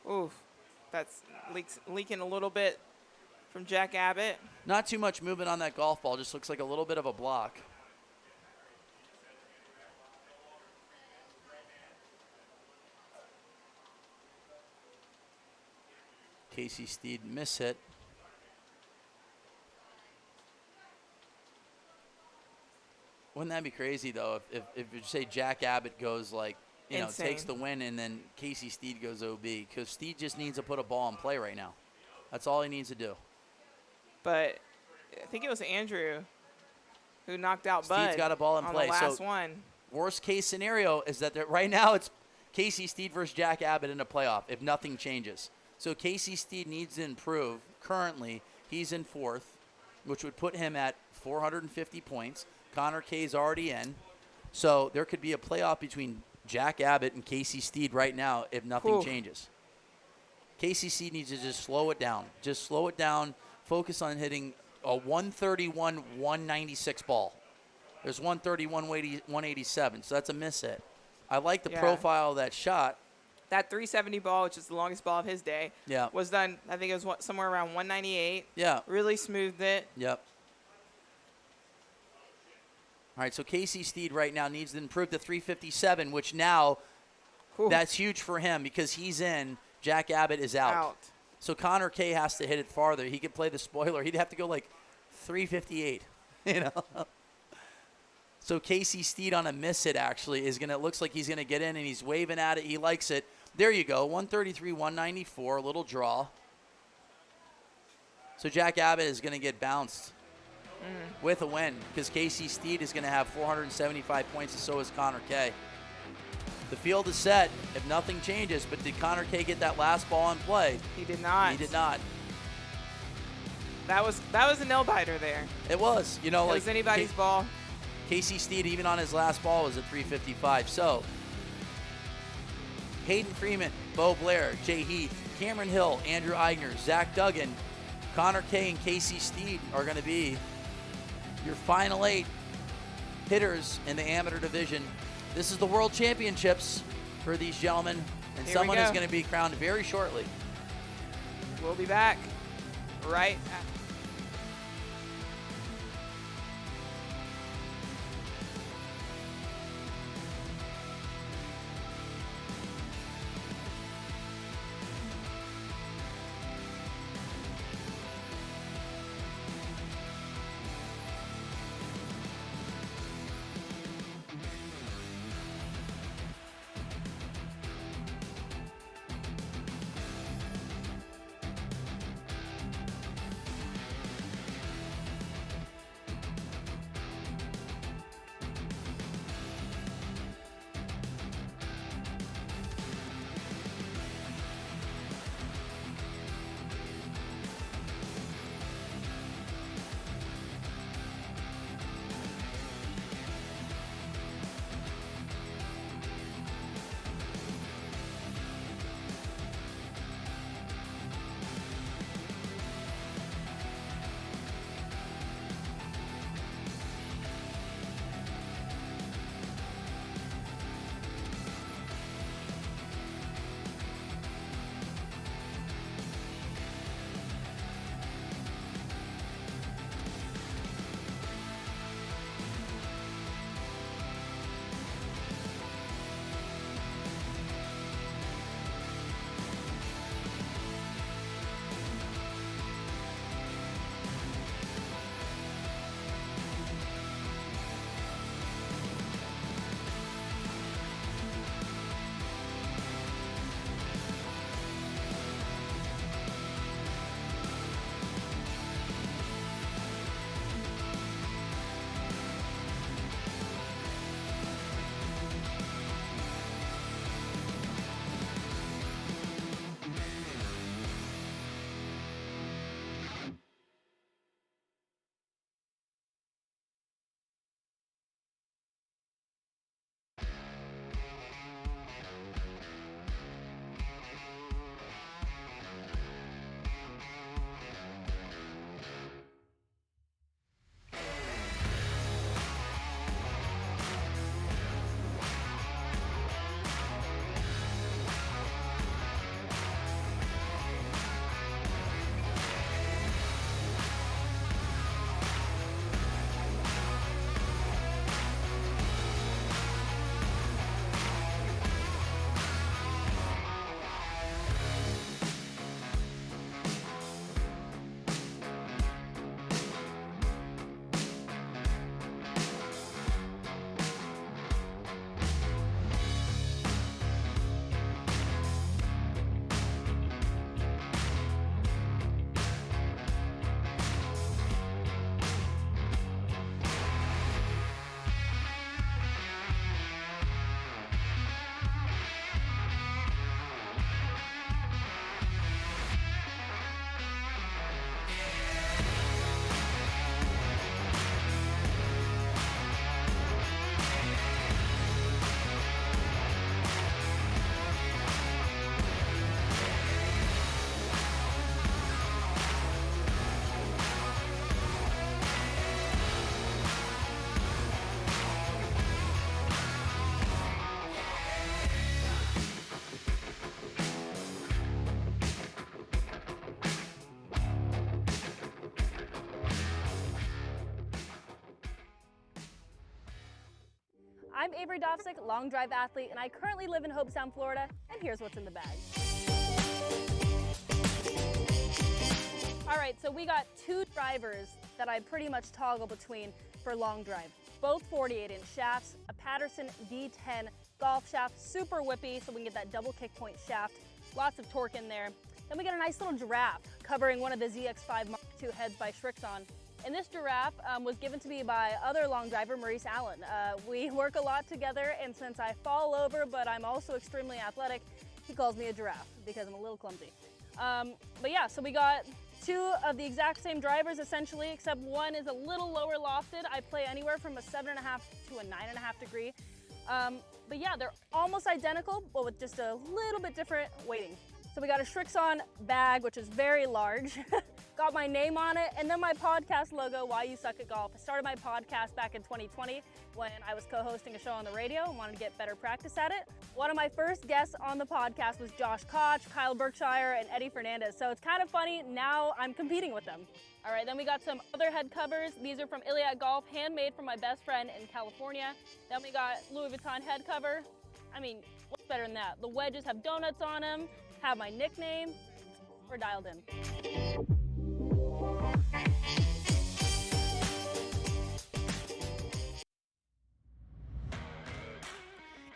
Oof, that's leaking a little bit from Jack Abbott. Not too much movement on that golf ball, just looks like a little bit of a block. Casey Steed miss hit. Wouldn't that be crazy, though, if you say Jack Abbott goes, Insane. takes the win and then Casey Steed goes OB? Because Steed just needs to put a ball in play right now. That's all he needs to do. But I think it was Andrew who knocked out Bud. Steed's got a ball in play. On the last so one. Worst case scenario is that right now it's Casey Steed versus Jack Abbott in a playoff if nothing changes. So Casey Steed needs to improve. Currently, he's in fourth, which would put him at 450 points. Connor K's already in. So there could be a playoff between Jack Abbott and Casey Steed right now if nothing changes. Casey Steed needs to just slow it down. Just slow it down. Focus on hitting a 131, 196 ball. There's 131, 187, so that's a miss hit. I like the profile of that shot. That 370 ball, which is the longest ball of his day, was done, I think it was somewhere around 198. Yeah. Really smoothed it. Yep. All right, so Casey Steed right now needs to improve to 357, which now that's huge for him because he's in. Jack Abbott is out. So Connor K has to hit it farther. He could play the spoiler. He'd have to go 358, So Casey Steed on a miss hit actually looks like he's going to get in and he's waving at it. He likes it. There you go, 133, 194, a little draw. So Jack Abbott is going to get bounced with a win because Casey Steed is going to have 475 points and so is Connor K. The field is set if nothing changes, but did Connor K get that last ball in play? He did not. He did not. That was a nail-biter there. It was. It was anybody's ball. Casey Steed, even on his last ball, was at 355. So, Hayden Freeman, Bo Blair, Jay Heath, Cameron Hill, Andrew Eigner, Zach Duggan, Connor K, and Casey Steed are going to be your final 8 hitters in the amateur division. This is the World Championships for these gentlemen, and Here someone is go. going to be crowned very shortly. We'll be back right after. I'm Avery Dofsick, long drive athlete, and I currently live in Hobestown, Florida, and here's what's in the bag. All right, so we got two drivers that I pretty much toggle between for long drive. Both 48-inch shafts, a Patterson V10 golf shaft, super whippy, so we can get that double kick point shaft, lots of torque in there. Then we got a nice little giraffe covering one of the ZX5 Mark II heads by Srixon. And this giraffe was given to me by other long driver, Maurice Allen. We work a lot together, and since I fall over, but I'm also extremely athletic, he calls me a giraffe because I'm a little clumsy. But yeah, so we got two of the exact same drivers essentially, except one is a little lower lofted. I play anywhere from a 7.5 to a 9.5 degree. But yeah, they're almost identical, but with just a little bit different weighting. So we got a Srixon bag, which is very large. got my name on it, and then my podcast logo, Why You Suck at Golf. I started my podcast back in 2020 when I was co-hosting a show on the radio and wanted to get better practice at it. One of my first guests on the podcast was Josh Koch, Kyle Berkshire, and Eddie Fernandez. So it's kind of funny, now I'm competing with them. All right, then we got some other head covers. These are from Iliad Golf, handmade from my best friend in California. Then we got Louis Vuitton head cover. I mean, what's better than that? The wedges have donuts on them, have my nickname. We're dialed in.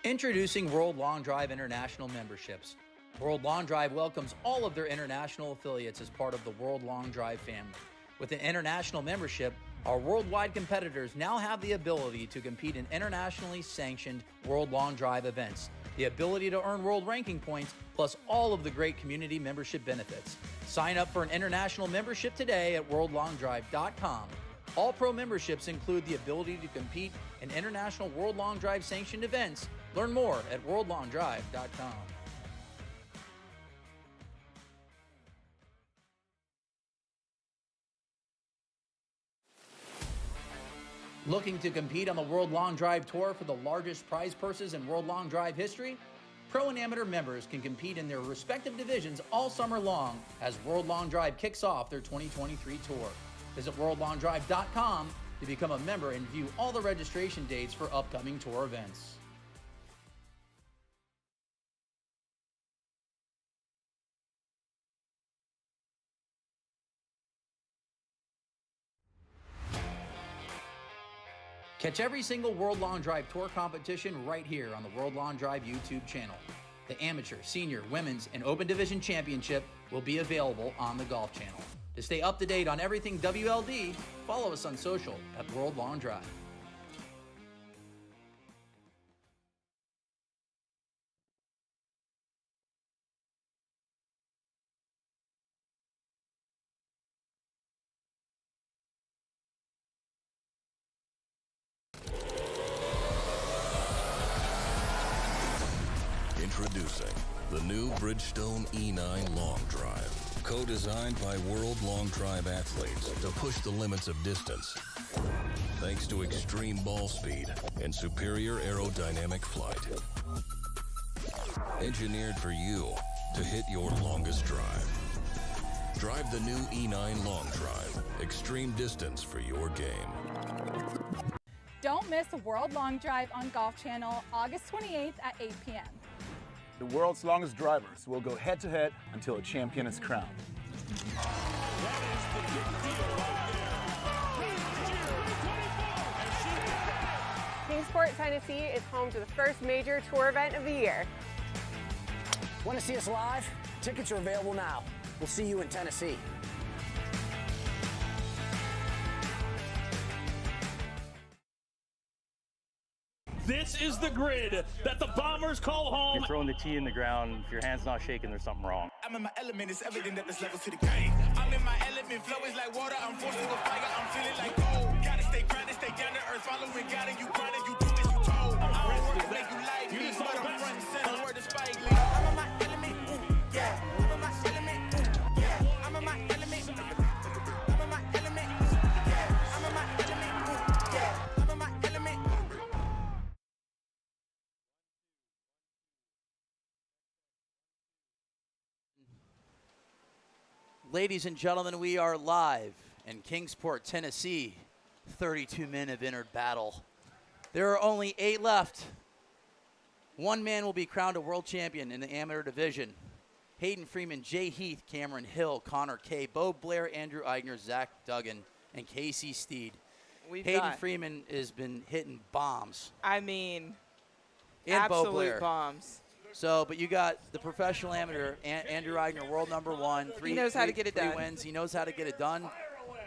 Introducing World Long Drive International memberships. World Long Drive welcomes all of their international affiliates as part of the World Long Drive family. With an international membership, our worldwide competitors now have the ability to compete in internationally sanctioned World Long Drive events, the ability to earn world ranking points, plus all of the great community membership benefits. Sign up for an international membership today at worldlongdrive.com. All pro memberships include the ability to compete in international World Long Drive sanctioned events. Learn more at worldlongdrive.com. Looking to compete on the World Long Drive Tour for the largest prize purses in World Long Drive history? Pro and amateur members can compete in their respective divisions all summer long as World Long Drive kicks off their 2023 tour. Visit worldlongdrive.com to become a member and view all the registration dates for upcoming tour events. Catch every single World Long Drive Tour competition right here on the World Long Drive YouTube channel. The Amateur, Senior, Women's, and Open Division Championship will be available on the Golf Channel. To stay up to date on everything WLD, follow us on social at World Long Drive. Introducing the new Bridgestone E9 Long Drive, co-designed by World Long Drive athletes to push the limits of distance. Thanks to extreme ball speed and superior aerodynamic flight. Engineered for you to hit your longest drive. Drive the new E9 Long Drive, extreme distance for your game. Don't miss World Long Drive on Golf Channel August 28th at 8 p.m. The world's longest drivers will go head-to-head until a champion is crowned. Kingsport, Tennessee is home to the first major tour event of the year. Want to see us live? Tickets are available now. We'll see you in Tennessee. This is the grid that the Bombers call home. You're throwing the tee in the ground. If your hand's not shaking, there's something wrong. I'm in my element, it's evident that there's levels to the game. I'm in my element, flow is like water, I'm forced to a fire, I'm feeling like gold. Gotta stay grounded, stay down to earth, following God, and you grinding, you do as you told. I don't work to make you like me, but I'm front and center, word to Spike Lee. I'm in my element, yeah. I'm in my element, yeah. I'm in my element, I'm in my element, yeah. I'm in my element, yeah. I'm in my element. Ladies and gentlemen, we are live in Kingsport, Tennessee. 32 men have entered battle. There are only 8 left. One man will be crowned a world champion in the amateur division. Hayden Freeman, Jay Heath, Cameron Hill, Connor Kay, Bo Blair, Andrew Eigner, Zach Duggan, and Casey Steed. Hayden Freeman has been hitting bombs. I mean, And absolute Bo Blair. bombs. So, but you got the professional amateur, Andrew Eigner, world number 1. He knows how to get it three done. wins. He knows how to get it done.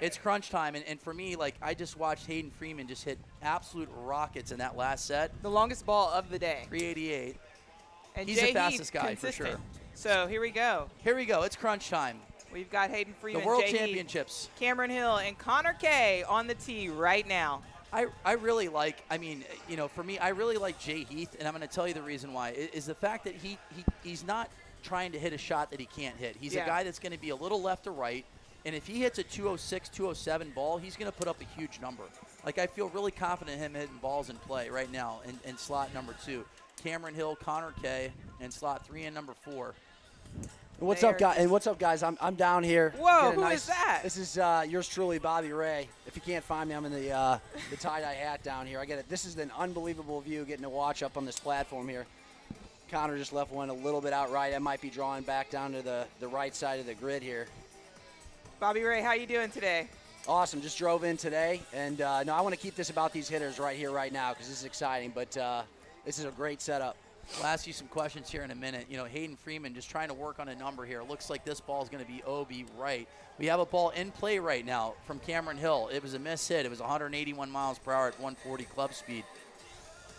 It's crunch time. And for me, like, I just watched Hayden Freeman just hit absolute rockets in that last set. The longest ball of the day. 388. And He's Jay the fastest Heath, guy for consistent. sure. So here we go. Here we go. It's crunch time. We've got Hayden Freeman, The World Jay Heath, Championships. Cameron Hill, and Connor Kay on the tee right now. I really like, I mean, you know, for me, I really like Jay Heath, and I'm going to tell you the reason why, is the fact that he's not trying to hit a shot that he can't hit. He's a guy that's going to be a little left or right, And if he hits a 206, 207 ball, he's going to put up a huge number. Like, I feel really confident in him hitting balls in play right now in slot number 2. Cameron Hill, Connor K, and slot 3 and number 4. What's up, guys? And what's up, guys? I'm down here. Whoa, Getting who is that? This is yours truly, Bobby Ray. If you can't find me, I'm in the tie-dye hat down here. I get it. This is an unbelievable view getting to watch up on this platform here. Connor just left one a little bit out right. I might be drawing back down to the right side of the grid here. Bobby Ray, how you doing today? Awesome. Just drove in today. And, no, I want to keep this about these hitters right here, right now, because this is exciting. But this is a great setup. We'll ask you some questions here in a minute. You know, Hayden Freeman just trying to work on a number here. Looks like this ball is going to be OB right. We have a ball in play right now from Cameron Hill. It was a miss hit. It was 181 miles per hour at 140 club speed.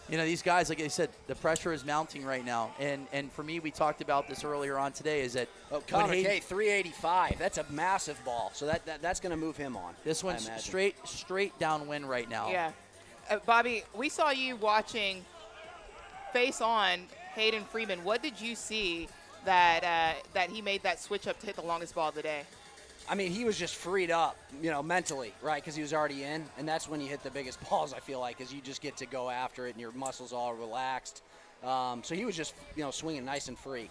You know, these guys, like I said, the pressure is mounting right now. And for me, we talked about this earlier on today, is that Connor K, 385. That's a massive ball. So that's going to move him on. This one's straight downwind right now. Yeah. Bobby, we saw you watching face on Hayden Freeman. What did you see that he made that switch up to hit the longest ball of the day? I mean, he was just freed up, mentally, right, because he was already in, and that's when you hit the biggest balls, I feel like, because you just get to go after it and your muscles all relaxed. So he was just, swinging nice and free.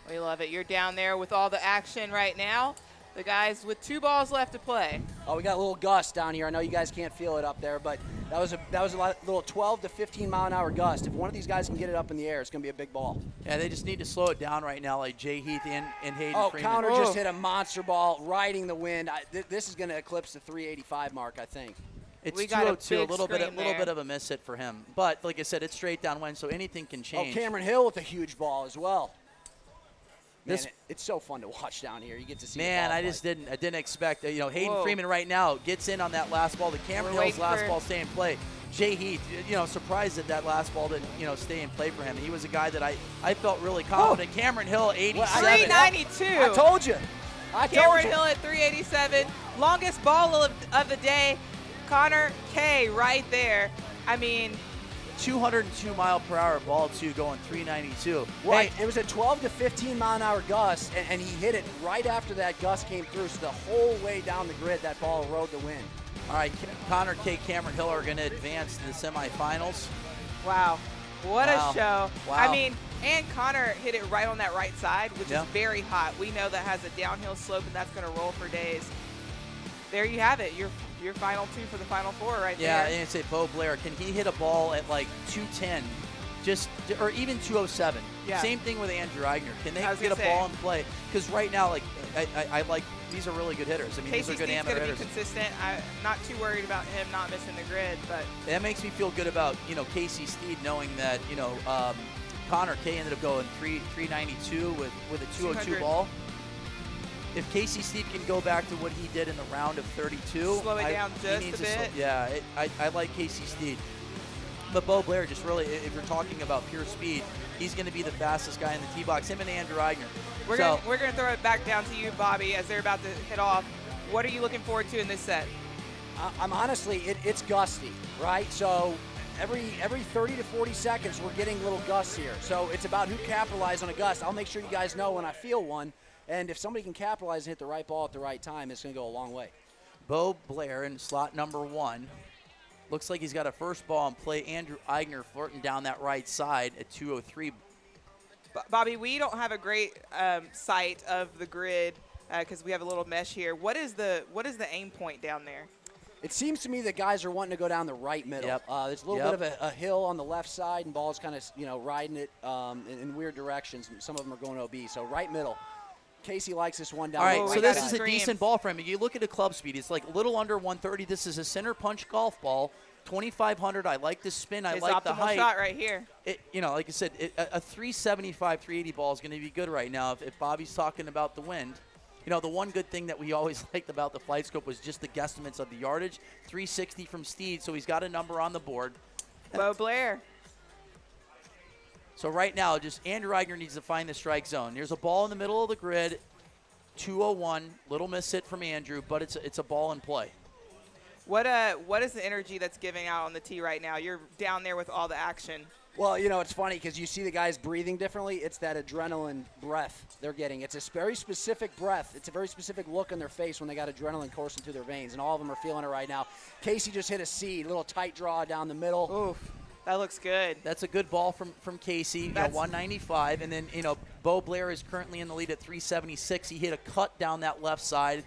We love it. You're down there with all the action right now. The guys with 2 balls left to play. Oh, we got a little gust down here. I know you guys can't feel it up there, but that was a little 12 to 15 mile an hour gust. If one of these guys can get it up in the air, it's going to be a big ball. Yeah, they just need to slow it down right now, like Jay Heath and Hayden Freeman. Connor just hit a monster ball, riding the wind. This is going to eclipse the 385 mark, I think. It's 202, a little bit of a miss hit for him. But like I said, it's straight downwind, so anything can change. Oh, Cameron Hill with a huge ball as well. Man, it's so fun to watch down here. You get to see. Man, I didn't expect. Hayden Freeman right now gets in on that last ball. The Cameron Hill's last ball stay in play. Jay Heath, surprised that last ball didn't, stay in play for him. He was a guy that I felt really confident. Cameron Hill, 87. 392. I told you. Cameron Hill at 387. Longest ball of the day. Connor K right there. I mean, 202 mile per hour ball too, going 392. Right, it was a 12 to 15 mile an hour gust, and he hit it right after that gust came through. So the whole way down the grid, that ball rode the wind. All right, Connor K, Cameron Hill are going to advance to the semifinals. Wow, what a show! Wow. I mean, and Connor hit it right on that right side, which is very hot. We know that has a downhill slope, and that's going to roll for days. There you have it. Your final 2 for the final 4 right there. Yeah, and say Bo Blair, can he hit a ball at like 210, or even 207? Yeah. Same thing with Andrew Eigner. Can they get a ball in play? Because right now, like I like, these are really good hitters. I mean, Casey these are good Steed's amateur going to hitters. be consistent. I'm not too worried about him not missing the grid, but that makes me feel good about Casey Steed, knowing that Connor K ended up going 392 with a 202 ball. If Casey Steed can go back to what he did in the round of 32, slow it down just a bit. I like Casey Steed. But Bo Blair, just really, if you're talking about pure speed, he's going to be the fastest guy in the tee box. Him and Andrew Eigner. We're gonna throw it back down to you, Bobby, as they're about to hit off. What are you looking forward to in this set? I'm honestly, it's gusty, right? So every 30 to 40 seconds, we're getting little gusts here. So it's about who capitalizes on a gust. I'll make sure you guys know when I feel one. And if somebody can capitalize and hit the right ball at the right time, it's going to go a long way. Bo Blair in slot number 1. Looks like he's got a first ball in play. Andrew Eigner flirting down that right side at 203. Bobby, we don't have a great sight of the grid because we have a little mesh here. What is the aim point down there? It seems to me that guys are wanting to go down the right middle. There's a little bit of a hill on the left side, and balls kind of riding it in weird directions. Some of them are going OB, so right middle. Casey likes this one down. All right, so this is a decent ball for him. You look at the club speed. It's like a little under 130. This is a center punch golf ball, 2,500. I like the spin. I like the height. Shot right here. Like I said, a 375, 380 ball is going to be good right now if Bobby's talking about the wind. The one good thing that we always liked about the Flight Scope was just the guesstimates of the yardage. 360 from Steed, so he's got a number on the board. Bo Blair. So right now, just Andrew Eigner needs to find the strike zone. There's a ball in the middle of the grid, 201, little miss hit from Andrew, but it's a ball in play. What is the energy that's giving out on the tee right now? You're down there with all the action. Well, you know, it's funny because you see the guys breathing differently. It's that adrenaline breath they're getting. It's a very specific breath. It's a very specific look on their face when they got adrenaline coursing through their veins, and all of them are feeling it right now. Casey just hit a C, little tight draw down the middle. Oof, that looks good. That's a good ball from Casey, you know, 195. And then, you know, Bo Blair is currently in the lead at 376. He hit a cut down that left side.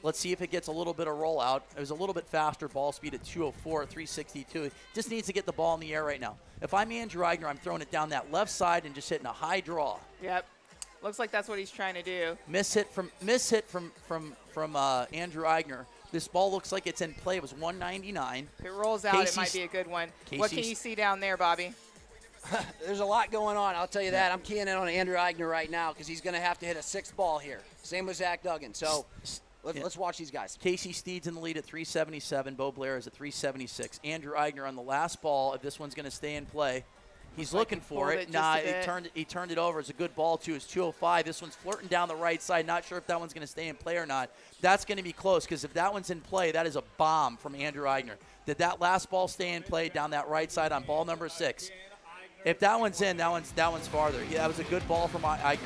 Let's see if it gets a little bit of rollout. It was a little bit faster ball speed at 204 at 362. Just needs to get the ball in the air right now. If I'm Andrew Eigner, I'm throwing it down that left side and just hitting a high draw. Yep. Looks like that's what he's trying to do. Miss hit from Andrew Eigner. This ball looks like it's in play. It was 199. If it rolls out, it might be a good one. What can you see down there, Bobby? There's a lot going on, I'll tell you that. I'm keying in on Andrew Eigner right now because he's going to have to hit a sixth ball here. Same with Zach Duggan. So let's watch these guys. Casey Steed's in the lead at 377. Bo Blair is at 376. Andrew Eigner on the last ball. If this one's going to stay in play, he's looking for it. Nah, he turned it over. It's a good ball, too. It's 205. This one's flirting down the right side. Not sure if that one's going to stay in play or not. That's going to be close because if that one's in play, that is a bomb from Andrew Eigner. Did that last ball stay in play down that right side on ball number 6? If that one's in, that one's farther. Yeah, that was a good ball from Eigner.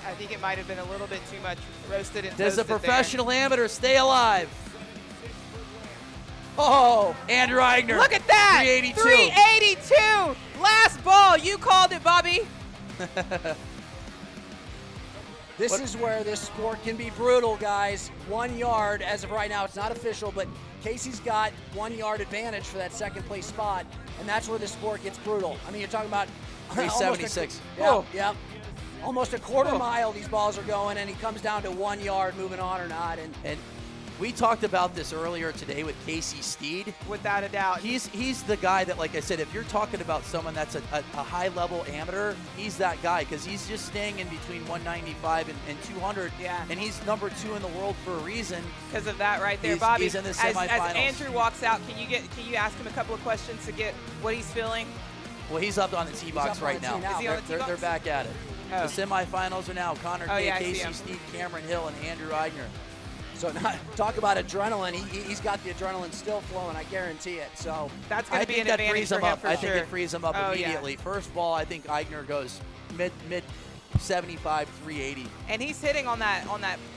I think it might have been a little bit too much roasted and Does a toasted professional amateur stay alive? Oh, Andrew Eigner. Look at that! 382. 382! Last ball. You called it, Bobby. This is where this sport can be brutal, guys. 1 yard as of right now. It's not official, but Casey's got 1 yard advantage for that second place spot, and that's where this sport gets brutal. I mean, you're talking about 376. Yeah. Almost a quarter mile these balls are going, and he comes down to 1 yard moving on or not. And we talked about this earlier today with Casey Steed. Without a doubt. He's the guy that, like I said, if you're talking about someone that's a high-level amateur, he's that guy because he's just staying in between 195 and 200. Yeah. And he's number 2 in the world for a reason. Because of that right there, Bobby. He's in the semifinals. As Andrew walks out, can you ask him a couple of questions to get what he's feeling? Well, he's up on the tee box right now. Is he on the tee box? They're back at it. Oh. The semifinals are now Connor Kay, yeah, Casey Steed, Cameron Hill, and Andrew Eigner. So talk about adrenaline. He's got the adrenaline still flowing. I guarantee it. So that's going to be an advantage for him for sure. I think it frees him up immediately. Yeah. First ball, I think Eigner goes mid 75, 380. And he's hitting on that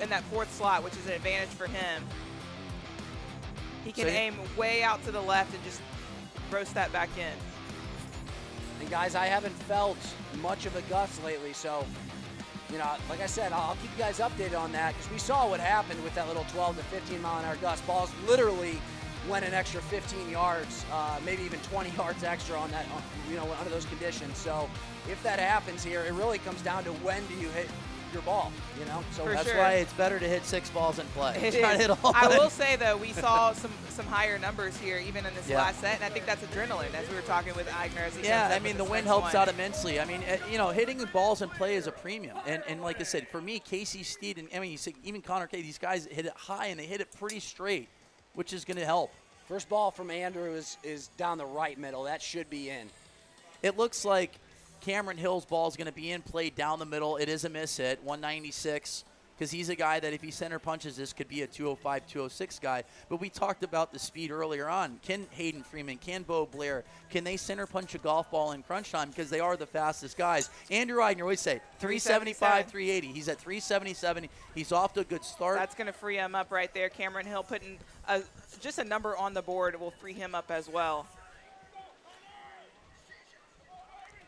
in that fourth slot, which is an advantage for him. He can aim way out to the left and just roast that back in. And guys, I haven't felt much of a gust lately, so. You know, like I said, I'll keep you guys updated on that because we saw what happened with that little 12 to 15 mile an hour gust. Balls literally went an extra 15 yards, maybe even 20 yards extra on that, under those conditions. So if that happens here, it really comes down to when do you hit your ball, So that's why it's better to hit 6 balls in play. It is. I will say, though, we saw some higher numbers here even in this last set, and I think that's adrenaline, as we were talking with Eigner. As he I mean, the wind helps out immensely. I mean, hitting the balls in play is a premium. And like I said, for me, Casey Steed, and you see even Connor Kay, these guys hit it high, and they hit it pretty straight, which is going to help. First ball from Andrew is down the right middle. That should be in. It looks like Cameron Hill's ball is going to be in play down the middle. It is a miss hit, 196, because he's a guy that if he center punches this could be a 205, 206 guy. But we talked about the speed earlier on. Can Hayden Freeman, can Bo Blair, can they center punch a golf ball in crunch time because they are the fastest guys? Andrew Eigner always say 375, 380. He's at 377. He's off to a good start. That's going to free him up right there. Cameron Hill putting just a number on the board will free him up as well.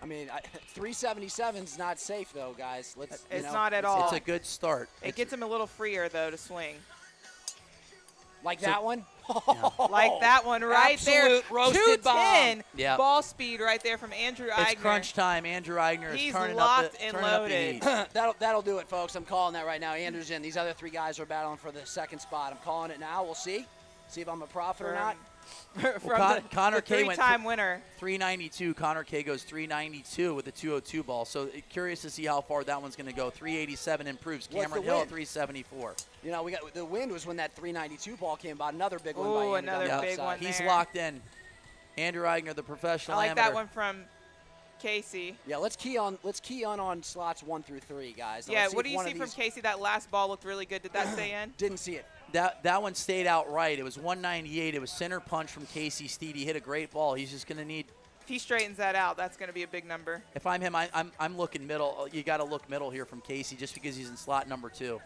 I mean, 377 is not safe, though, guys. It's not at all. It's a good start. It gets him a little freer, though, to swing. Like that one? Like that one right there. Roasted 210 bomb. Ball speed right there from Andrew Eigner. It's crunch time. Andrew Eigner is turning locked up the, and turning loaded. Up the heat. That'll do it, folks. I'm calling that right now. Andrew's in. These other 3 guys are battling for the second spot. I'm calling it now. We'll see. See if I'm a prophet or not. Connor Kay went three-time winner. 392. Connor Kay goes 392 with a 202 ball. So curious to see how far that one's going to go. 387 improves. Cameron Hill 374. We got the wind was when that 392 ball came about. Another big one by Andrew. Another big one He's there. locked in. Andrew Eigner, the professional I like amateur. that one from Casey. Yeah, let's key on slots 1 through 3, guys. Now Yeah, what do you see from Casey? That last ball looked really good. Did that stay in? Didn't see it. That one stayed out right. It was 198. It was center punch from Casey Steed. He hit a great ball. He's just going to need If he straightens that out, that's going to be a big number. If I'm him, I'm looking middle. You got to look middle here from Casey just because he's in slot number 2.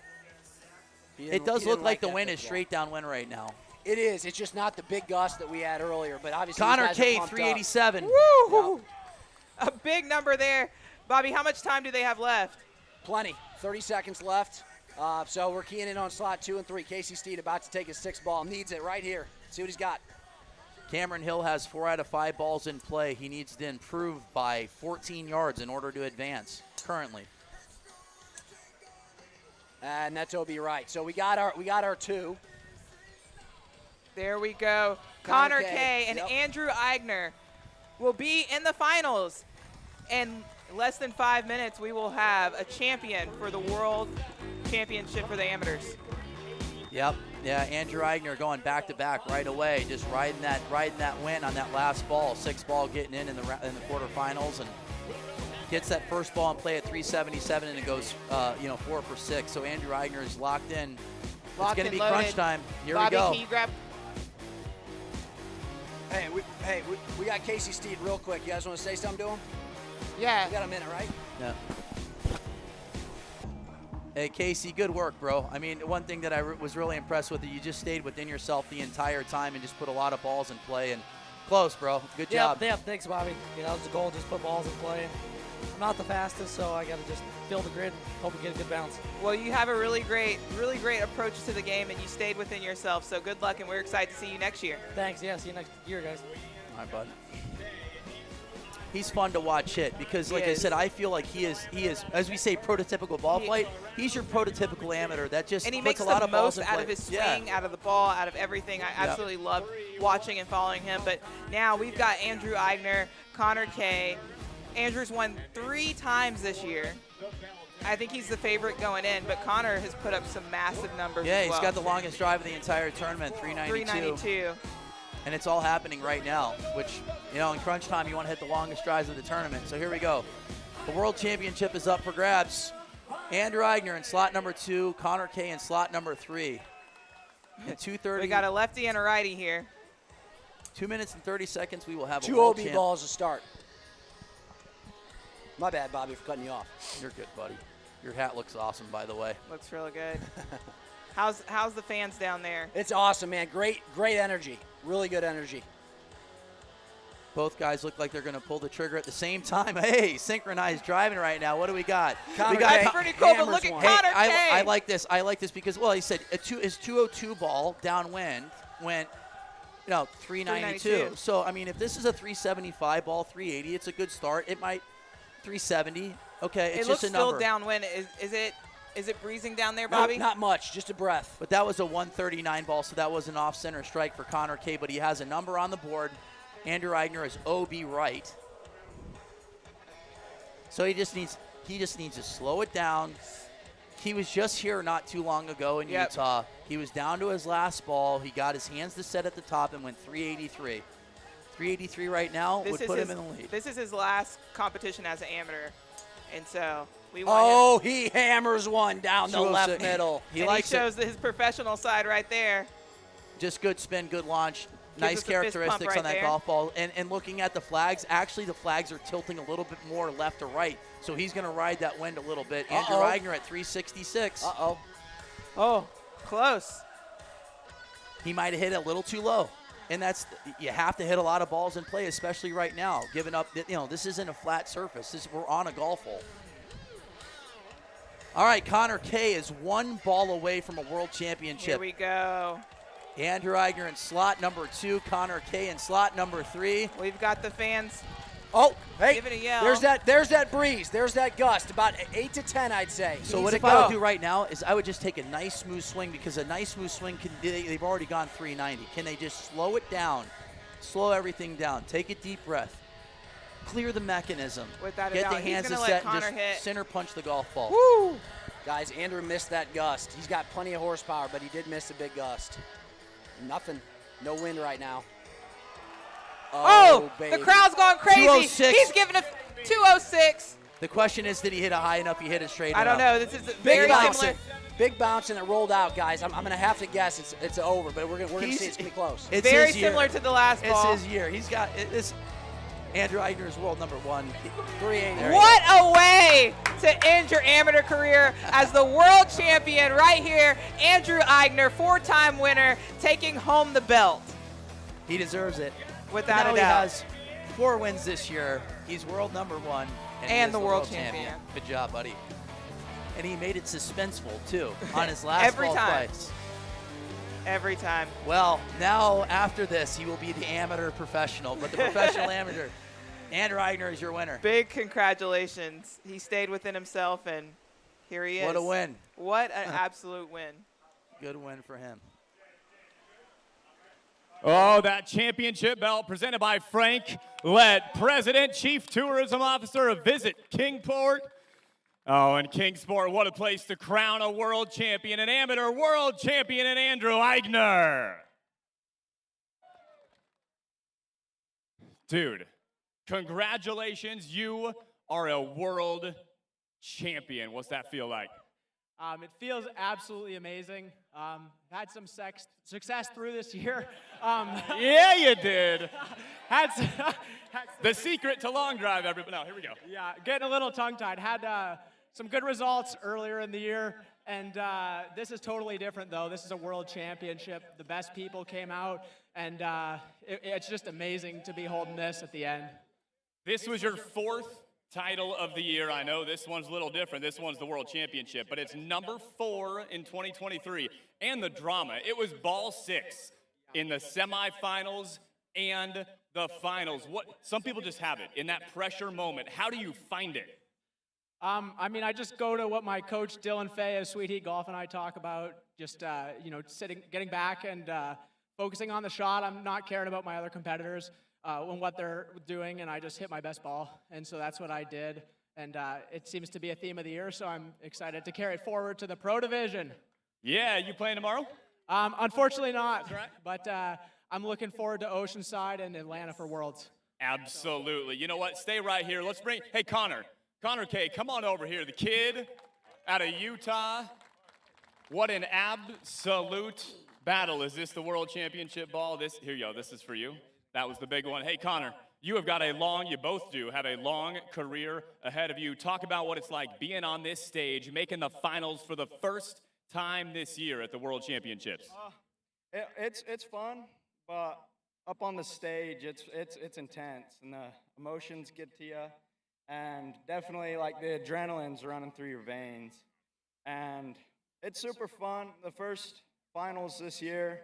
It does look like the wind is straight downwind right now. It is. It's just not the big gust that we had earlier, but obviously Connor these guys are K, pumped up. 387. Woo! A big number there. Bobby, how much time do they have left? Plenty. 30 seconds left. So we're keying in on slot 2 and 3. Casey Steed about to take his 6th ball. Needs it right here. See what he's got. Cameron Hill has 4 out of 5 balls in play. He needs to improve by 14 yards in order to advance currently. And that's OB right. So we got our 2. There we go. Connor K. K and Yep. Andrew Eigner will be in the finals. In less than 5 minutes, we will have a champion for the World Championship for the amateurs. Yep. Yeah, Andrew Eigner going back-to-back right away, just riding that win on that last ball. 6th ball getting in the quarterfinals, and gets that first ball in play at 377, and it goes 4 for 6. So Andrew Eigner is locked in. It's going to be crunch time. Here Bobby, we go. Can you grab? Hey, we got Casey Steed real quick. You guys want to say something to him? Yeah. We got a minute, right? Yeah. Hey, Casey, good work, bro. I mean, one thing that I was really impressed with, you just stayed within yourself the entire time and just put a lot of balls in play. And close, bro. Good job. Yeah, thanks, Bobby. That was the goal, just put balls in play. I'm not the fastest, so I got to just fill the grid and hope we get a good bounce. Well, you have a really great approach to the game, and you stayed within yourself. So good luck, and we're excited to see you next year. Thanks. Yeah, see you next year, guys. All right, bud. He's fun to watch hit because, like I said, I feel like he is, as we say, prototypical ball flight. He's your prototypical amateur that just And he puts makes a lot the of balls most in out play. of his swing, Yeah. out of the ball, out of everything. I absolutely love watching and following him. But now we've got Andrew Eigner, Connor K. Andrew's won 3 times this year. I think he's the favorite going in, but Connor has put up some massive numbers Yeah, as he's well. got the longest drive of the entire tournament, 392. 392. And it's all happening right now, which, in crunch time, you want to hit the longest drives of the tournament. So here we go. The World Championship is up for grabs. Andrew Eigner in slot number 2, Connor K in slot number 3. At 2:30. We got a lefty and a righty here. 2 minutes and 30 seconds, we will have 2 a world OB champ. balls to start. My bad, Bobby, for cutting you off. You're good, buddy. Your hat looks awesome, by the way. Looks really good. How's the fans down there? It's awesome, man. Great energy. Really good energy. Both guys look like they're going to pull the trigger at the same time. Hey, synchronized driving right now. What do we got? Connor we got K. Pretty cool, but look at Connor K. I like this. I like this because, well, he said his 202 ball downwind went, 392. So, I mean, if this is a 375 ball, 380, it's a good start. It might 370. Okay, it's it looks just a number. still downwind. Is it breezing down there, Bobby? Not much, just a breath. But that was a 139 ball, so that was an off-center strike for Connor K. But he has a number on the board. Andrew Eigner is OB right. So he just needs to slow it down. He was just here not too long ago in Utah. He was down to his last ball. He got his hands to set at the top and went 383. 383 right now would put him in the lead. This is his last competition as an amateur, and so we want him. He hammers one down the left middle. He And likes he shows his professional side right there. Just good spin, good launch. Nice us a fist pump characteristics right on that there. golf ball. And looking at the flags, actually the flags are tilting a little bit more left to right. So he's going to ride that wind a little bit. Andrew Eigner at 366. Oh, close. He might have hit it a little too low. And you have to hit a lot of balls in play, especially right now. Giving up, this isn't a flat surface. We're on a golf hole. All right, Connor K is 1 ball away from a world championship. Here we go. Andrew Eigner in slot number 2, Connor K in slot number 3. We've got the fans. Oh, hey, give it a yell. There's that breeze. There's that gust. About 8 to 10, I'd say. So what if I would do right now is I would just take a nice smooth swing, because a nice smooth swing, they've already gone 390. Can they just slow it down, slow everything down, take a deep breath, clear the mechanism, Without a get doubt. the hands to He's gonna set, let and Connor just hit. center punch the golf ball. Woo! Guys, Andrew missed that gust. He's got plenty of horsepower, but he did miss a big gust. Nothing. No wind right now. Oh, baby. the crowd's going crazy. 206. He's giving a 206. The question is, did he hit it high enough? He hit it straight I don't enough. know. This is very similar. Big bounce, and it rolled out, guys. I'm going to have to guess it's over, but we're going to see it's going to be close. It's very his year. similar to the last ball. It's his year. He's got this. Andrew Eigner is world number 1. 380. What a way to end your amateur career as the world champion right here. Andrew Eigner, 4-time winner, taking home the belt. He deserves it. Without Now a doubt. He has 4 wins this year. He's world number 1. And he is the world champion. Good job, buddy. And he made it suspenseful, too, on his last Every ball time. twice. Every time. Well, now after this, he will be the amateur professional, but the professional amateur. Andrew Eigner is your winner. Big congratulations. He stayed within himself, and here he is. What a win. What an absolute win. Good win for him. Oh, that championship belt presented by Frank Lett, President, Chief Tourism Officer of Visit Kingsport. Oh, and Kingsport, what a place to crown a world champion, an amateur world champion in Andrew Eigner. Dude, congratulations, you are a world champion. What's that feel like? It feels absolutely amazing. Had some success through this year. Yeah, you did. The secret to long drive, everybody. No, here we go. Yeah, getting a little tongue-tied. Had some good results earlier in the year, and this is totally different, though. This is a world championship. The best people came out, and it's just amazing to be holding this at the end. This was your 4th title of the year. I know this one's a little different. This one's the World Championship, but it's number 4 in 2023. And the drama, it was ball 6 in the semifinals and the finals. Some people just have it in that pressure moment. How do you find it? I mean, I just go to what my coach Dylan Fay of Sweet Heat Golf and I talk about. Just getting back and focusing on the shot. I'm not caring about my other competitors. And what they're doing, and I just hit my best ball. And so that's what I did. And it seems to be a theme of the year, so I'm excited to carry it forward to the Pro Division. Yeah, you playing tomorrow? Unfortunately not, but I'm looking forward to Oceanside and Atlanta for Worlds. Absolutely. You know what? Stay right here. Let's bring, hey, Connor K, come on over here. The kid out of Utah. What an absolute battle. Is this the World Championship ball? Here you go. This is for you. That was the big one. Hey, Connor, you both have a long career ahead of you. Talk about what it's like being on this stage, making the finals for the first time this year at the World Championships. It's fun, but up on the stage, it's intense, and the emotions get to you, and definitely like the adrenaline's running through your veins, and it's super fun. The first finals this year,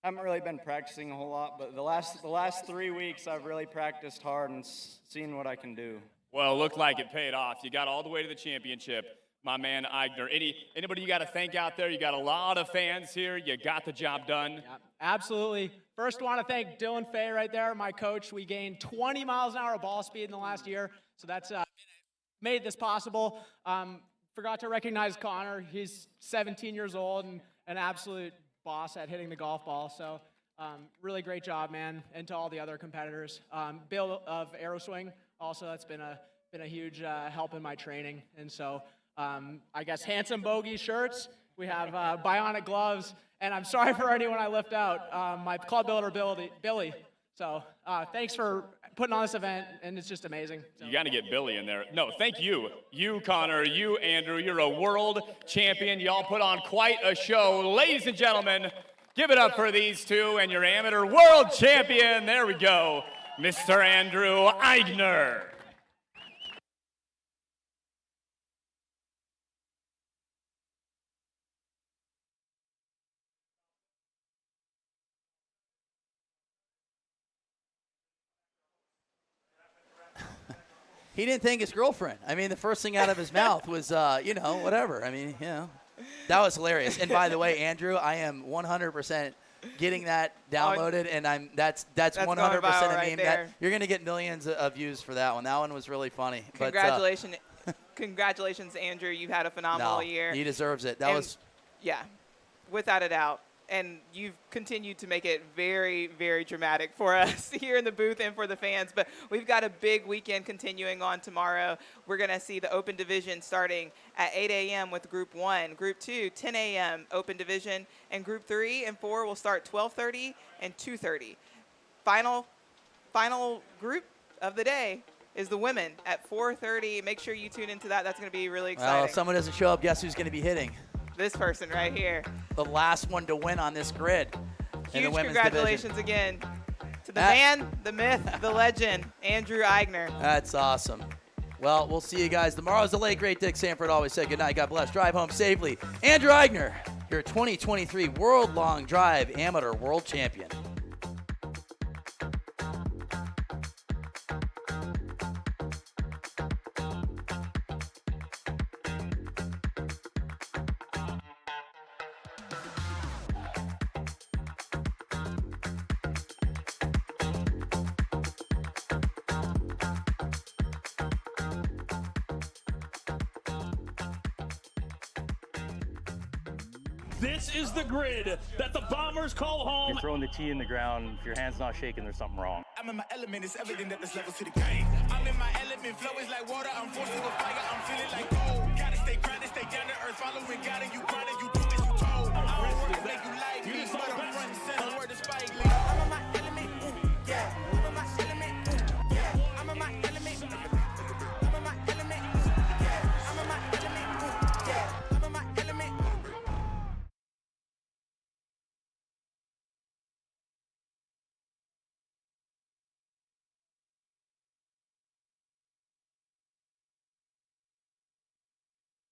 haven't really been practicing a whole lot, but the last 3 weeks I've really practiced hard and seen what I can do. Well, it looked like it paid off. You got all the way to the championship, my man Eigner. Anybody you got to thank out there? You got a lot of fans here. You got the job done. Yeah, absolutely. First, want to thank Dylan Fay right there, my coach. We gained 20 miles an hour of ball speed in the last year, so that's made this possible. Forgot to recognize Connor. He's 17 years old and an absolute boss at hitting the golf ball. So really great job, man. And to all the other competitors. Bill of Aeroswing also, that's been a huge help in my training. And so I guess Handsome Bogey shirts. We have Bionic gloves. And I'm sorry for anyone I left out. My club builder, Billy. So thanks for putting on this event, and it's just amazing. So. You got to get Billy in there. No, thank you. You, Connor, you, Andrew, you're a world champion. Y'all put on quite a show. Ladies and gentlemen, give it up for these two and your amateur world champion. There we go, Mr. Andrew Eigner. He didn't thank his girlfriend. I mean, the first thing out of his mouth was, whatever. I mean, that was hilarious. And by the way, Andrew, I am 100% getting that downloaded, and that's 100% a right meme. That you're gonna get millions of views for that one. That one was really funny. Congratulations, congratulations, Andrew. You've had a phenomenal year. He deserves it. Yeah, without a doubt. And you've continued to make it very, very dramatic for us here in the booth and for the fans. But we've got a big weekend continuing on tomorrow. We're going to see the Open Division starting at 8 a.m. with Group 1. Group 2, 10 a.m. Open Division. And Group 3 and 4 will start 12:30 and 2:30. Final group of the day is the women at 4:30. Make sure you tune into that. That's going to be really Well, exciting. if someone doesn't show up, guess who's going to be hitting? This person right here. The last one to win on this grid. in the Huge women's congratulations division. again to the man, the myth, the legend, Andrew Eigner. That's awesome. Well, we'll see you guys tomorrow. As the late, great Dick Sanford always said, good night, God bless, drive home safely. Andrew Eigner, your 2023 World Long Drive Amateur World Champion. This is the grid that the Bombers call home. You're throwing the tee in the ground. If your hand's not shaking, there's something wrong. I'm in my element, it's evident that there's levels to the game. I'm in my element, flow is like water, I'm forced with fire, I'm feeling like gold. Gotta stay grounded, stay down to earth, following God and you grinding, you